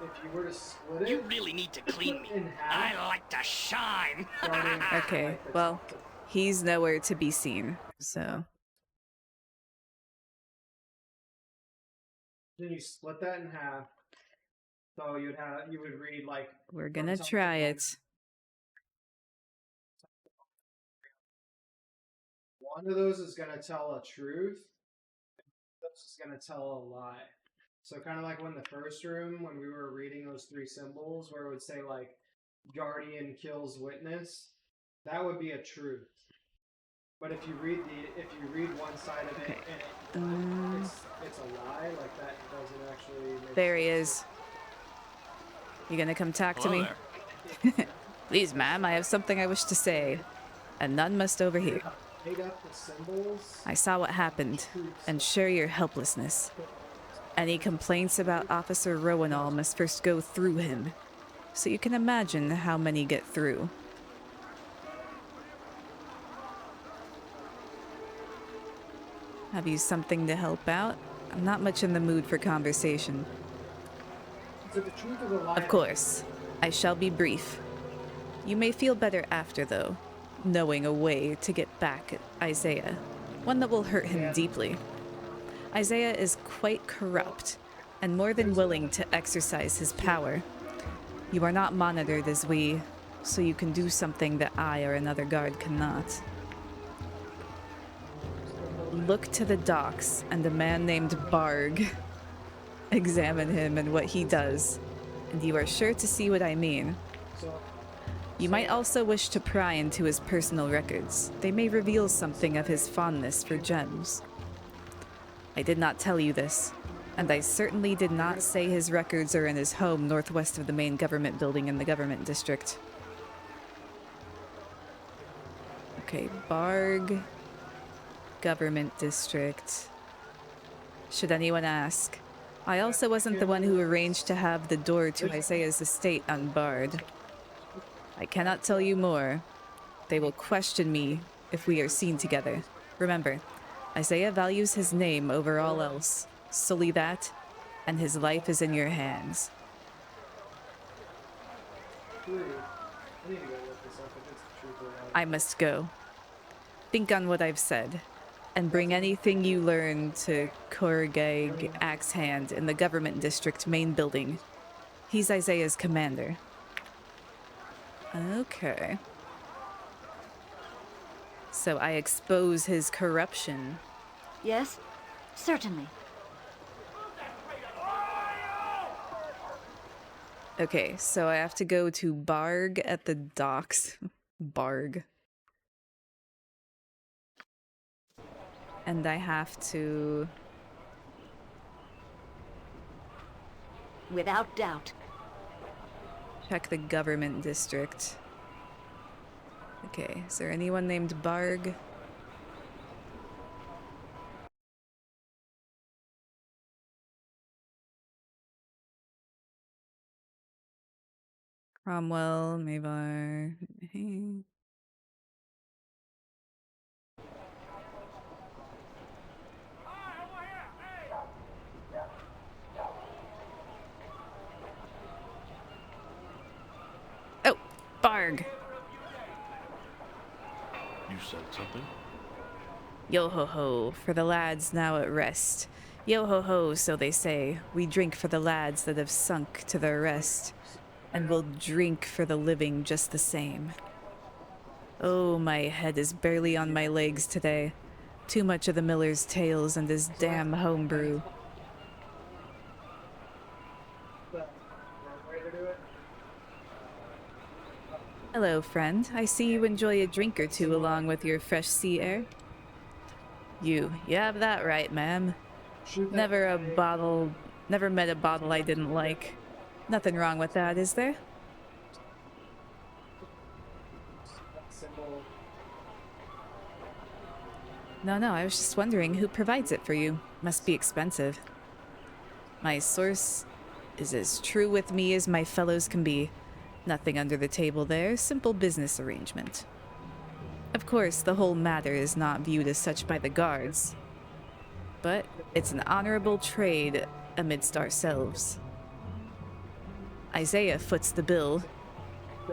If you were to split it, you really need to clean me. I like to shine. Okay, well, he's nowhere to be seen, so. Then you split that in half. So you would read like. We're gonna try it. One of those is gonna tell a truth. This is gonna tell a lie. So kind of like when the first room, when we were reading those three symbols, where it would say like, "Guardian kills witness," that would be a truth. But if you read one side of it and it's a lie, like that doesn't actually make There sense. he is. You gonna come talk to Hello me? Please, ma'am, I have something I wish to say, and none must overhear. Made up the symbols. I saw what happened, and share your helplessness. Any complaints about Officer Rowanall must first go through him, so you can imagine how many get through. Have you something to help out? I'm not much in the mood for conversation. So the truth of the lie. Of course, I shall be brief. You may feel better after, though, knowing a way to get back at Isaiah, one that will hurt him deeply. Isaiah is quite corrupt, and more than willing to exercise his power. You are not monitored as we, so you can do something that I or another guard cannot. Look to the docks and a man named Barg. Examine him and what he does, and you are sure to see what I mean. You might also wish to pry into his personal records. They may reveal something of his fondness for gems. I did not tell you this, and I certainly did not say his records are in his home northwest of the main government building in the government district. Okay, Barg, government district. Should anyone ask, I also wasn't the one who arranged to have the door to Isaiah's estate unbarred. I cannot tell you more. They will question me if we are seen together. Remember, Isaiah values his name over all else. Solely that, and his life is in your hands. I must go. Think on what I've said, and bring anything you learn to Korgeg Axehand in the government district main building. He's Isaiah's commander. Okay. So I expose his corruption. Yes, certainly. Okay, so I have to go to Barg at the docks. Barg. And I have to... Without doubt. check the government district. Okay, is there anyone named Barg? Cromwell, Mavar. Hey. Oh, Barg. You said something? Yo ho ho, for the lads now at rest. Yo ho ho, so they say. We drink for the lads that have sunk to their rest, and we'll drink for the living just the same. Oh, my head is barely on my legs today. Too much of the miller's tales and this damn homebrew. Hello, friend. I see you enjoy a drink or two along with your fresh sea air. You have that right, ma'am. Never met a bottle I didn't like. Nothing wrong with that, is there? No, I was just wondering who provides it for you. Must be expensive. My source is as true with me as my fellows can be. Nothing under the table there, simple business arrangement. Of course, the whole matter is not viewed as such by the guards, but it's an honorable trade amidst ourselves. Isaiah foots the bill.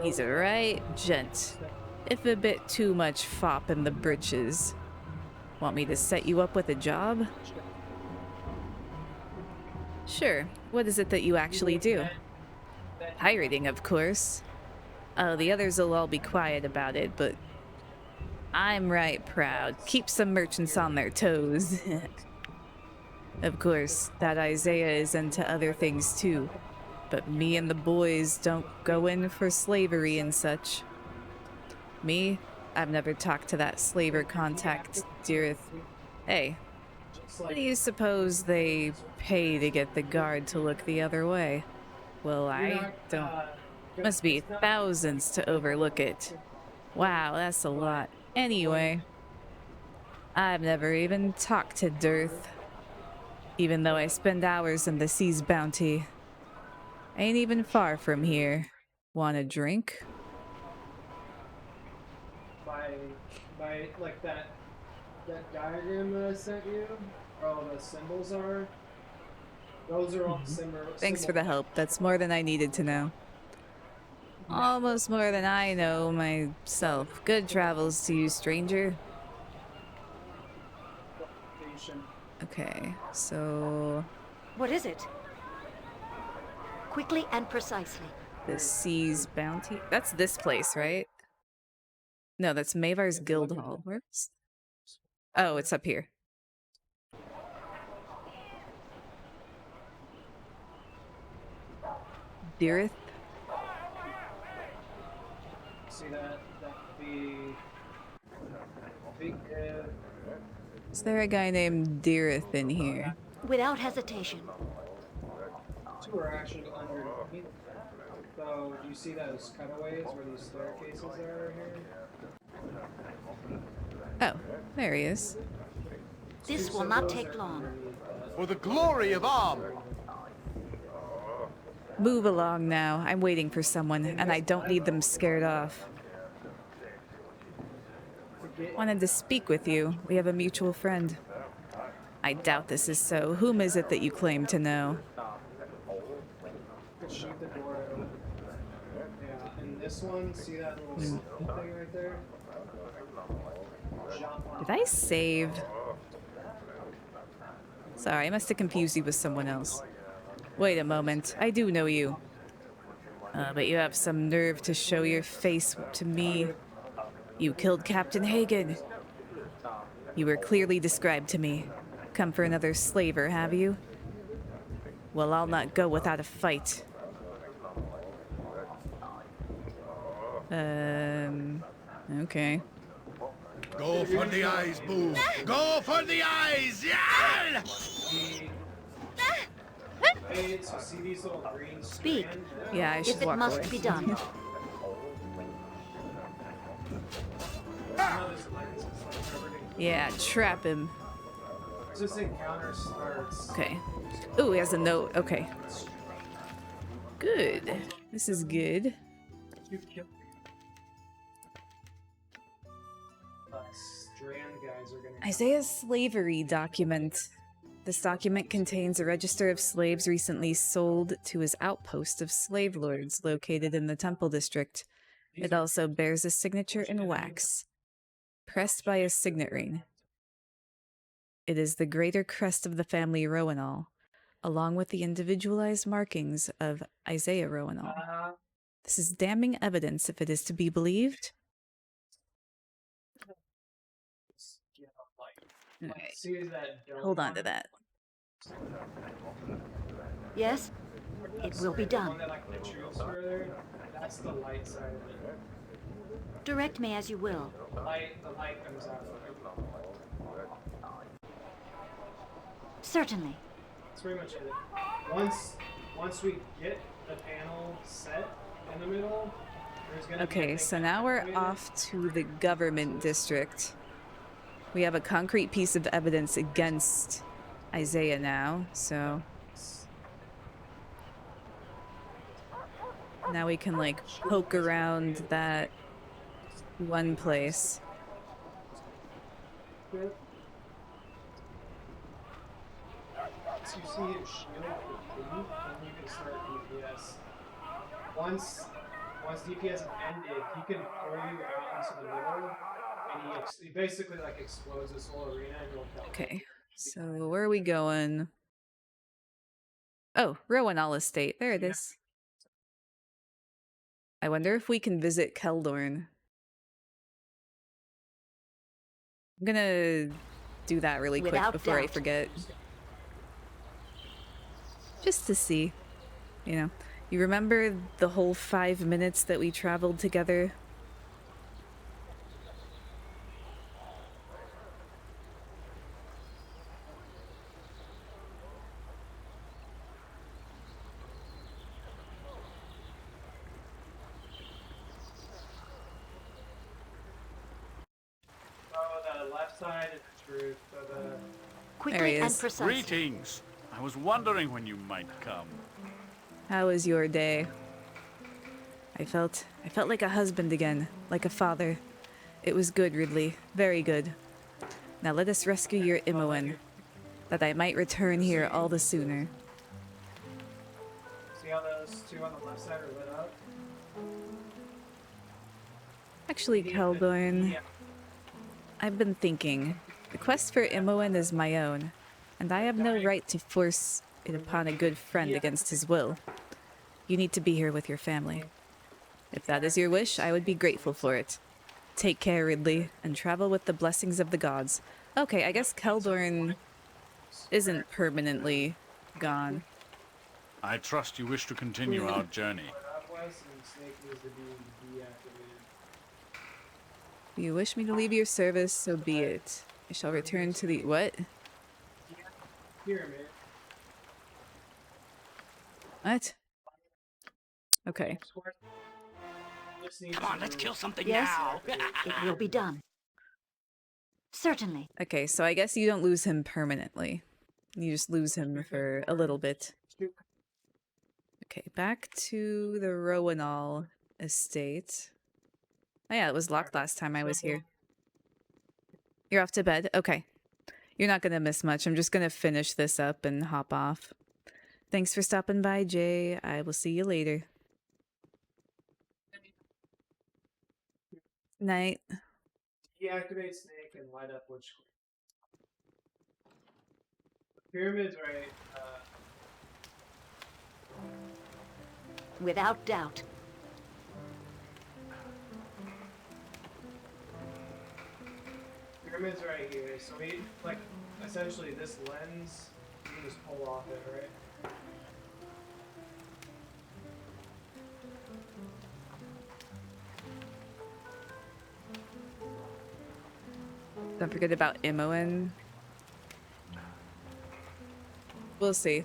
He's a right gent, if a bit too much fop in the britches. Want me to set you up with a job? Sure. What is it that you actually do? Pirating, of course. Oh, the others will all be quiet about it, but I'm right proud. Keep some merchants on their toes. Of course, that Isaiah is into other things too, but me and the boys don't go in for slavery and such. Me? I've never talked to that slaver contact, Dirith. Hey, what do you suppose they pay to get the guard to look the other way? Well, I don't. Must be thousands to overlook it. Wow, that's a lot. Anyway, I've never even talked to Dirth, even though I spend hours in the sea's bounty. Ain't even far from here. Want a drink? By like that diagram that I sent you, where all the symbols are. Those are all Thanks for the help. That's more than I needed to know. Almost more than I know myself. Good travels to you, stranger. Okay, so... What is it? Quickly and precisely. The Sea's Bounty? That's this place, right? No, that's Mavar's Guild Hall. Where's... Oh, it's up here. Dirith? See that be big. Is there a guy named Dirith in here? Without hesitation. Two are actually underneath. So, do you see those cutaways where these staircases are here? Oh, there he is. This will not take long. For the glory of Arm! Move along now. I'm waiting for someone, and I don't need them scared off. Wanted to speak with you. We have a mutual friend. I doubt this is so. Whom is it that you claim to know? Shoot the door open. Yeah, and this one, see that little thing right there? Did I save? Sorry, I must have confused you with someone else. Wait a moment. I do know you. But you have some nerve to show your face to me. You killed Captain Hagen. You were clearly described to me. Come for another slaver, have you? Well, I'll not go without a fight. Okay. Go for the eyes, Boo! Go for the eyes! Yeah! So see these little green Speak. strands? Yeah, I should If it walk must away. be done. Yeah, trap him. This encounter starts. Okay. Ooh, he has a note. Okay. Good. This is good. You kill. Strand guys are gonna. Isaiah's slavery document. This document contains a register of slaves recently sold to his outpost of slave lords located in the Temple District. It also bears a signature in wax, pressed by a signet ring. It is the greater crest of the family Rowanall, along with the individualized markings of Isaiah Rowanall. This is damning evidence if it is to be believed. See that Hold on to that. Yes? It will be done. One that like protrudes further. That's the light side of it. Direct me as you will. The light comes out of it. Certainly. That's pretty much it. Once we get the panel set in the middle, there's gonna be a Okay, thing so now we're off to the government district. We have a concrete piece of evidence against Isaiah now, so now we can like poke around that one place. So you see his shield for blue, and you can start DPS. Once DPS is ended, he can throw you out into the middle, and he basically like explodes this whole arena, and you'll kill him. Okay, so where are we going? Oh, Rowanall Estate. There it is. I wonder if we can visit Keldorn. I'm gonna do that really quick Without before I doubt. forget. Just to see. You know, you remember the whole 5 minutes that we traveled together? Oh, the left side is the truth. So the There Quickly he and is. precisely. Greetings. I was wondering when you might come. How was your day? I felt like a husband again, like a father. It was good, Ridley. Very good. Now let us rescue your Imoen, that I might return here all the sooner. see how those two on the left side are lit up? Actually, Keldorn, I've been thinking. The quest for Imoen is my own, and I have no right to force it upon a good friend against his will. You need to be here with your family. If that is your wish, I would be grateful for it. Take care, Ridley, and travel with the blessings of the gods. Okay, I guess Keldorn isn't permanently gone. I trust you wish to continue our journey. Southwest and Snake needs to be deactivated. If you wish me to leave your service, so be it. I shall return to the... What? Pyramid. What? Okay. Come on, let's kill something Yes? now. It will be done. Certainly. Okay, so I guess you don't lose him permanently. You just lose him for a little bit. Okay, back to the Rowanall estate. Oh yeah, it was locked last time I was here. You're off to bed? Okay. You're not gonna miss much. I'm just gonna finish this up and hop off. Thanks for stopping by, Jay. I will see you later. Night. Deactivate Snake and light up which. The pyramid's right. Without doubt. pyramid's right here. So we, like, essentially this lens, you can just pull off it, right? Don't forget about Imoen. We'll see.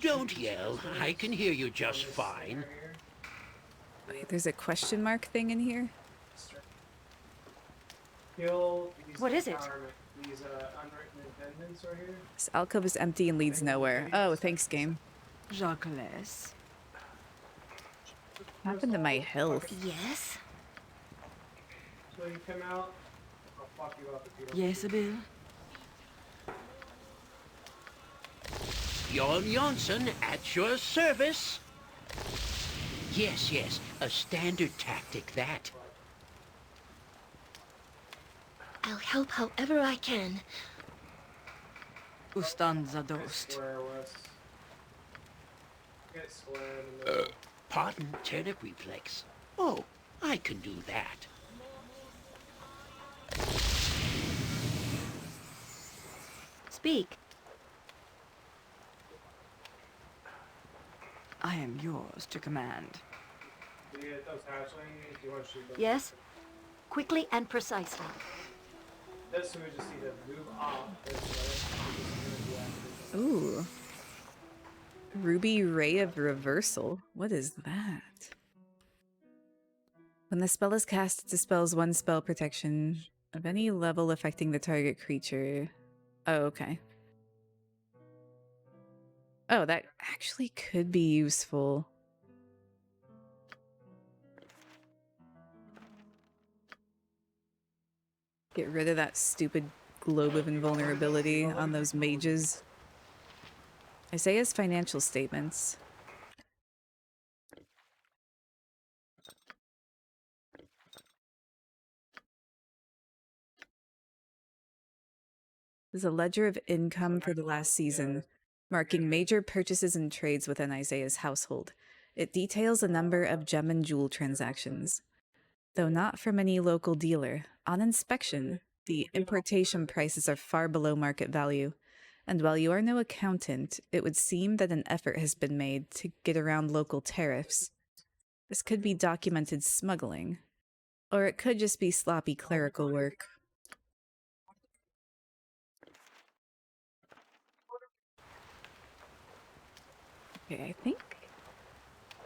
Don't yell. I can hear you just fine. Wait, there's a question mark thing in here? What is it? These unwritten amendments right here. This alcove is empty and leads nowhere. Oh, thanks, game. Jacques. What happened to my health? Yes? So you come out, I'll fuck you up if you don't. Yes, Bill. Jon Johnson, at your service. Yes, yes, a standard tactic, that. I'll help however I can. Ustanza dost. Pardon, turnip reflex. Oh, I can do that. Speak. I am yours to command. Do you get those hatchlings? Do you want to shoot them? Yes? Quickly and precisely. This we just need to move off this way. Ooh. Ruby Ray of Reversal. What is that? When the spell is cast, it dispels one spell protection of any level affecting the target creature. Oh, okay. Oh, that actually could be useful. Get rid of that stupid globe of invulnerability on those mages. Isaiah's financial statements. There's a ledger of income for the last season, marking major purchases and trades within Isaiah's household. It details a number of gem and jewel transactions. Though not from any local dealer, on inspection, the importation prices are far below market value. And while you are no accountant, it would seem that an effort has been made to get around local tariffs. This could be documented smuggling, or it could just be sloppy clerical work. Okay, I think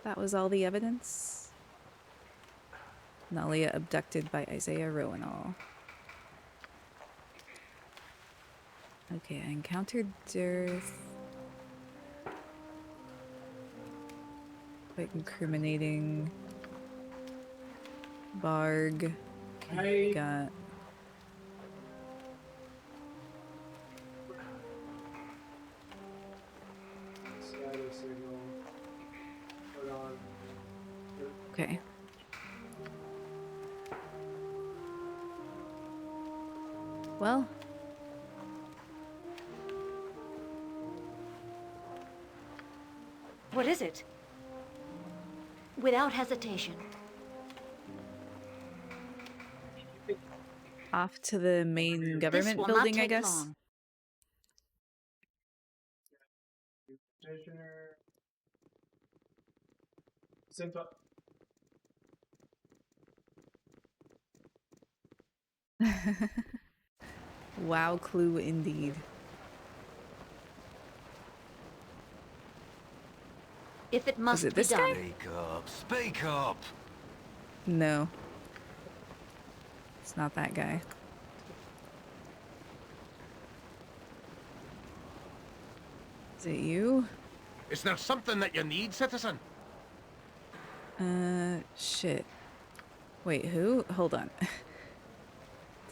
that was all the evidence. Nalia abducted by Isaiah Rowanall. Okay, I encountered Dearth. Quite incriminating. Barg. Okay, got... Okay. Well. What is it? Without hesitation. Off to the main government will building, not I take guess. long. Simple. Wow, clue indeed. If it must Was it be this done. guy? Speak up! Speak up! No. It's not that guy. Is it you? Is there something that you need, citizen? Shit. Wait, who? Hold on. Did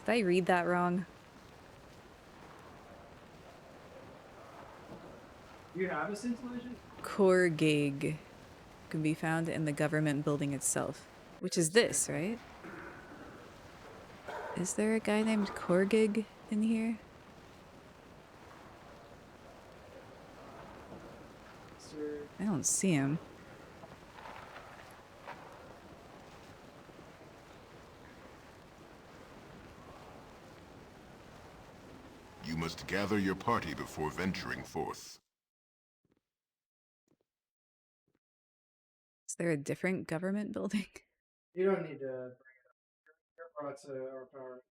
I read that wrong? Do you have a scintillation? Core gig can be found in the government building itself, which is this, right? Is there a guy named Korgig in here? I don't see him. You must gather your party before venturing forth. Is there a different government building? You don't need to bring it up. You're brought to our power.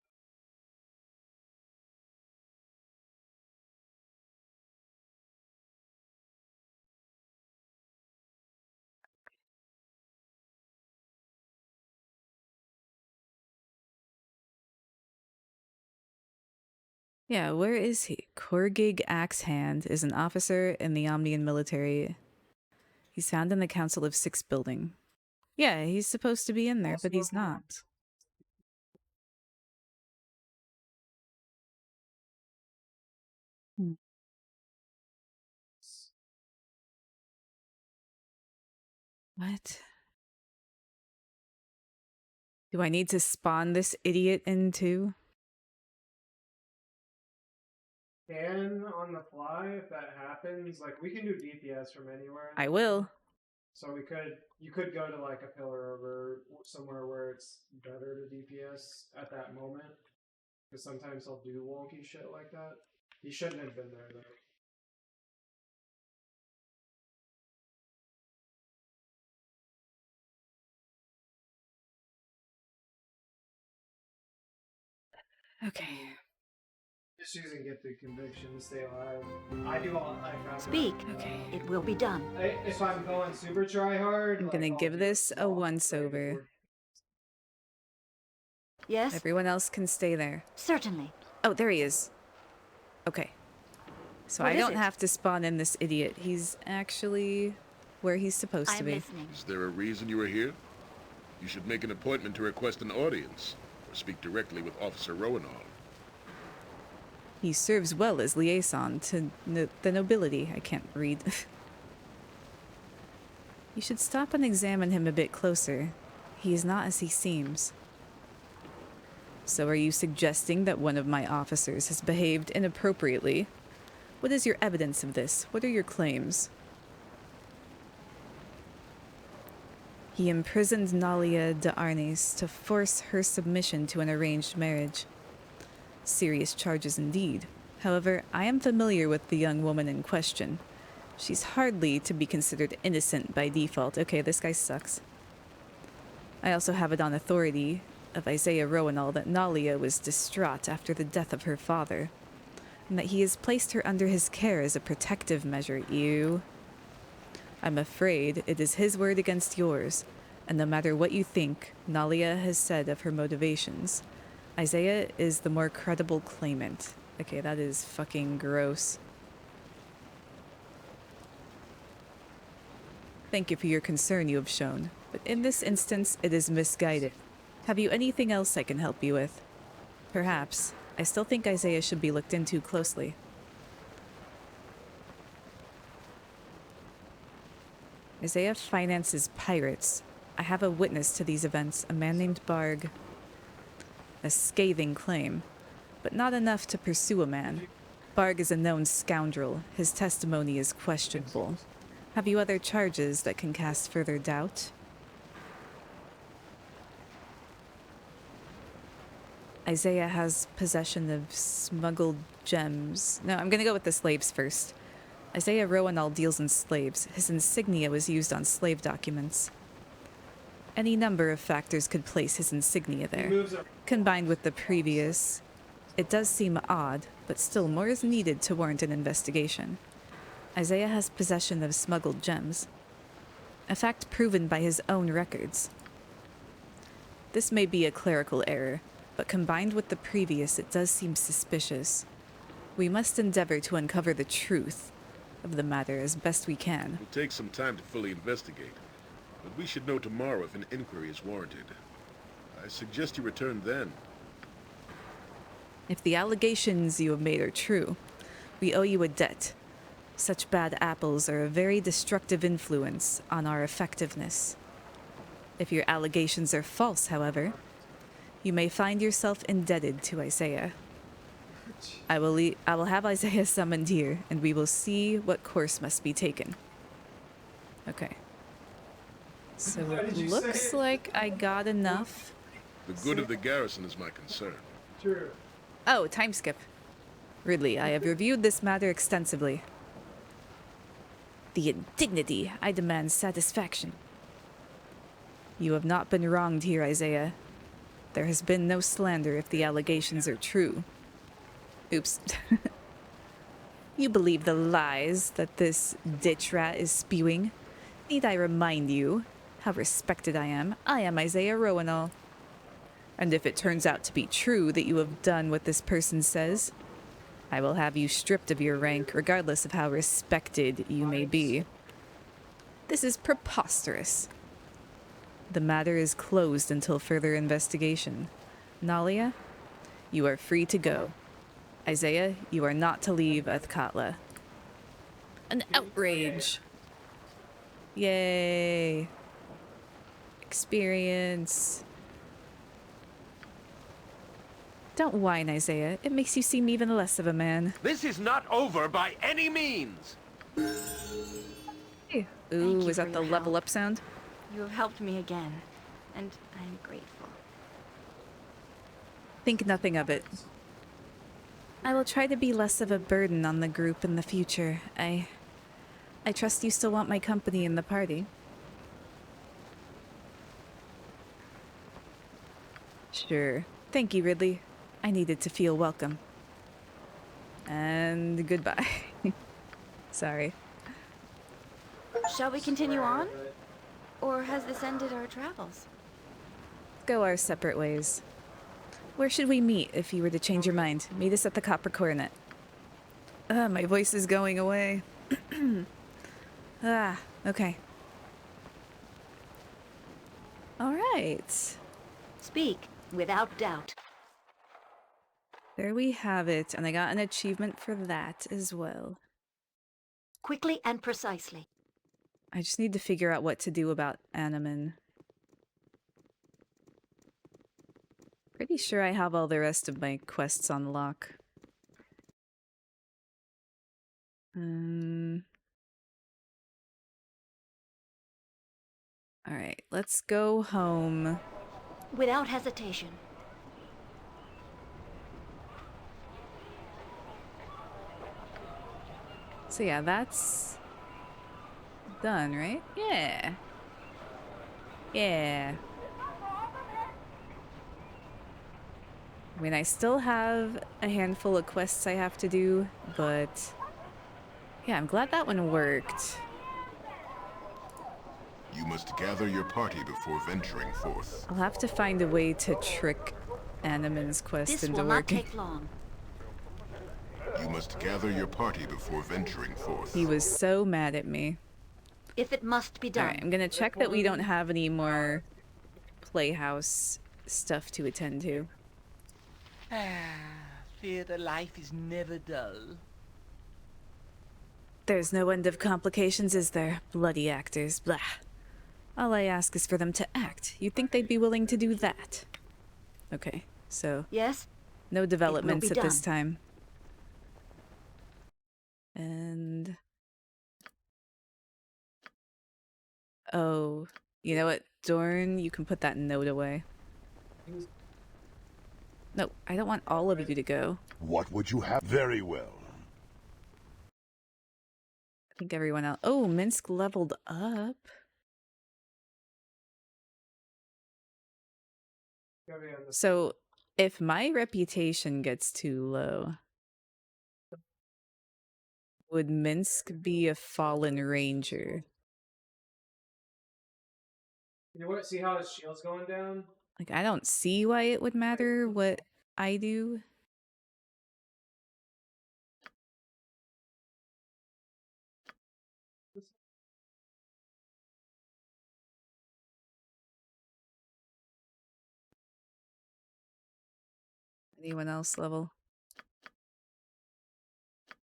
Yeah, where is he? Korgig Axehand is an officer in the Omnian military. He's found in the Council of Six building. Yeah, he's supposed to be in there, but he's not. Hmm. What? Do I need to spawn this idiot in too? Can on the fly if that happens. Like we can do DPS from anywhere. I will. So you could go to like a pillar over somewhere where it's better to DPS at that moment. Because sometimes he'll do wonky shit like that. He shouldn't have been there though. Okay. Just using get the conviction to stay alive. I do all I found. Speak. Okay. It will be done. If I'm going super try hard, I'm gonna give this a once over. Yes? Everyone else can stay there. Certainly. Oh, there he is. Okay. So What I is don't it? have to spawn in this idiot. He's actually where he's supposed to I'm be. listening. Is there a reason you are here? You should make an appointment to request an audience, or speak directly with Officer Rowanall. He serves well as liaison to the nobility. I can't read. You should stop and examine him a bit closer. He is not as he seems. So are you suggesting that one of my officers has behaved inappropriately? What is your evidence of this? What are your claims? He imprisoned Nalia de Arnes to force her submission to an arranged marriage. Serious charges indeed. However, I am familiar with the young woman in question. She's hardly to be considered innocent by default. Okay, this guy sucks. I also have it on authority of Isaiah Rowanall that Nalia was distraught after the death of her father, and that he has placed her under his care as a protective measure. Ew. I'm afraid it is his word against yours, and no matter what you think Nalia has said of her motivations, Isaiah is the more credible claimant. Okay, that is fucking gross. Thank you for your concern you have shown, but in this instance it is misguided. Have you anything else I can help you with? Perhaps. I still think Isaiah should be looked into closely. Isaiah finances pirates. I have a witness to these events, a man named Barg. A scathing claim, but not enough to pursue a man. Barg is a known scoundrel. His testimony is questionable. Have you other charges that can cast further doubt? Isaiah has possession of smuggled gems. No, I'm gonna go with the slaves first. Isaiah Rowanall deals in slaves. His insignia was used on slave documents. Any number of factors could place his insignia there. Combined with the previous, it does seem odd, but still more is needed to warrant an investigation. Isaiah has possession of smuggled gems, a fact proven by his own records. This may be a clerical error, but combined with the previous, it does seem suspicious. We must endeavor to uncover the truth of the matter as best we can. It will take some time to fully investigate, but we should know tomorrow if an inquiry is warranted. I suggest you return then. If the allegations you have made are true, we owe you a debt. Such bad apples are a very destructive influence on our effectiveness. If your allegations are false, however, you may find yourself indebted to Isaiah. I will have Isaiah summoned here, and we will see what course must be taken. Okay. So it looks like I got enough. The good of the garrison is my concern. True. Oh, time skip. Ridley, I have reviewed this matter extensively. The indignity, I demand satisfaction. You have not been wronged here, Isaiah. There has been no slander if the allegations are true. Oops. You believe the lies that this ditch rat is spewing? Need I remind you how respected I am? I am Isaiah Rowanall. And if it turns out to be true that you have done what this person says, I will have you stripped of your rank, regardless of how respected you may be. This is preposterous. The matter is closed until further investigation. Nalia, you are free to go. Isaiah, you are not to leave Athkatla. An outrage! Yay! Experience. Don't whine, Isaiah. It makes you seem even less of a man. This is not over by any means! Hey. Ooh, is that the level up sound? You have helped me again, and I am grateful. Think nothing of it. I will try to be less of a burden on the group in the future. I trust you still want my company in the party. Sure. Thank you, Ridley. I needed to feel welcome. And goodbye. Sorry. Shall we continue on? Or has this ended our travels? Go our separate ways. Where should we meet if you were to change your mind? Meet us at the Copper Coronet. My voice is going away. Okay. All right. Speak, without doubt. There we have it, and I got an achievement for that as well. Quickly and precisely. I just need to figure out what to do about Animan. Pretty sure I have all the rest of my quests on lock. Alright, let's go home. Without hesitation. So yeah, that's done, right? Yeah. Yeah. I mean, I still have a handful of quests I have to do, but yeah, I'm glad that one worked. You must gather your party before venturing forth. I'll have to find a way to trick Animan's quest This into will not working. take long. You must gather your party before venturing forth. He was so mad at me. If it must be done. Alright, I'm gonna check that we don't have any more Playhouse stuff to attend to. Theater life is never dull. There's no end of complications, is there? Bloody actors, blah. All I ask is for them to act. You'd think they'd be willing to do that. Okay, so... Yes? No developments It will at be this time. And... Oh, you know what, Dorn, you can put that note away. No, I don't want all of you to go. What would you have? Very well. I think everyone else... Oh, Minsk leveled up. So, if my reputation gets too low, would Minsk be a fallen ranger? You want to see how his shield's going down? Like, I don't see why it would matter what I do. Anyone else level?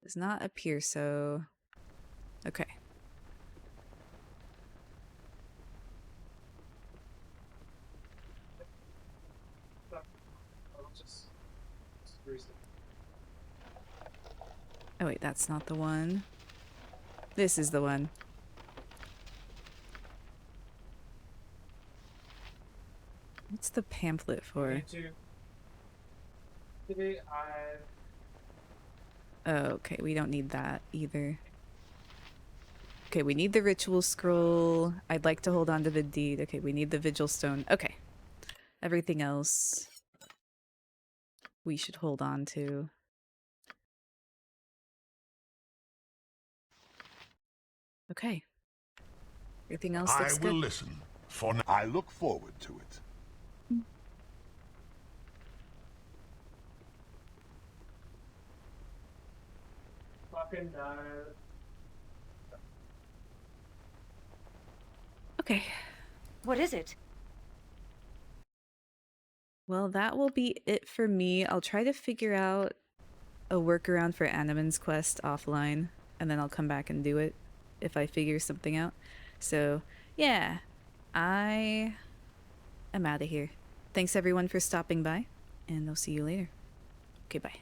Does not appear so. Okay. Oh wait, that's not the one. This is the one. What's the pamphlet for? Today Okay, we don't need that either. Okay, we need the ritual scroll. I'd like to hold on to the deed. Okay, we need the vigil stone. Okay. Everything else we should hold on to. Okay. Everything else I looks will good. listen. For now, I look forward to it. Fucking Okay. What is it? Well, that will be it for me. I'll try to figure out a workaround for Animan's quest offline, and then I'll come back and do it if I figure something out. So, yeah, I am out of here. Thanks everyone for stopping by, and I'll see you later. Okay, bye.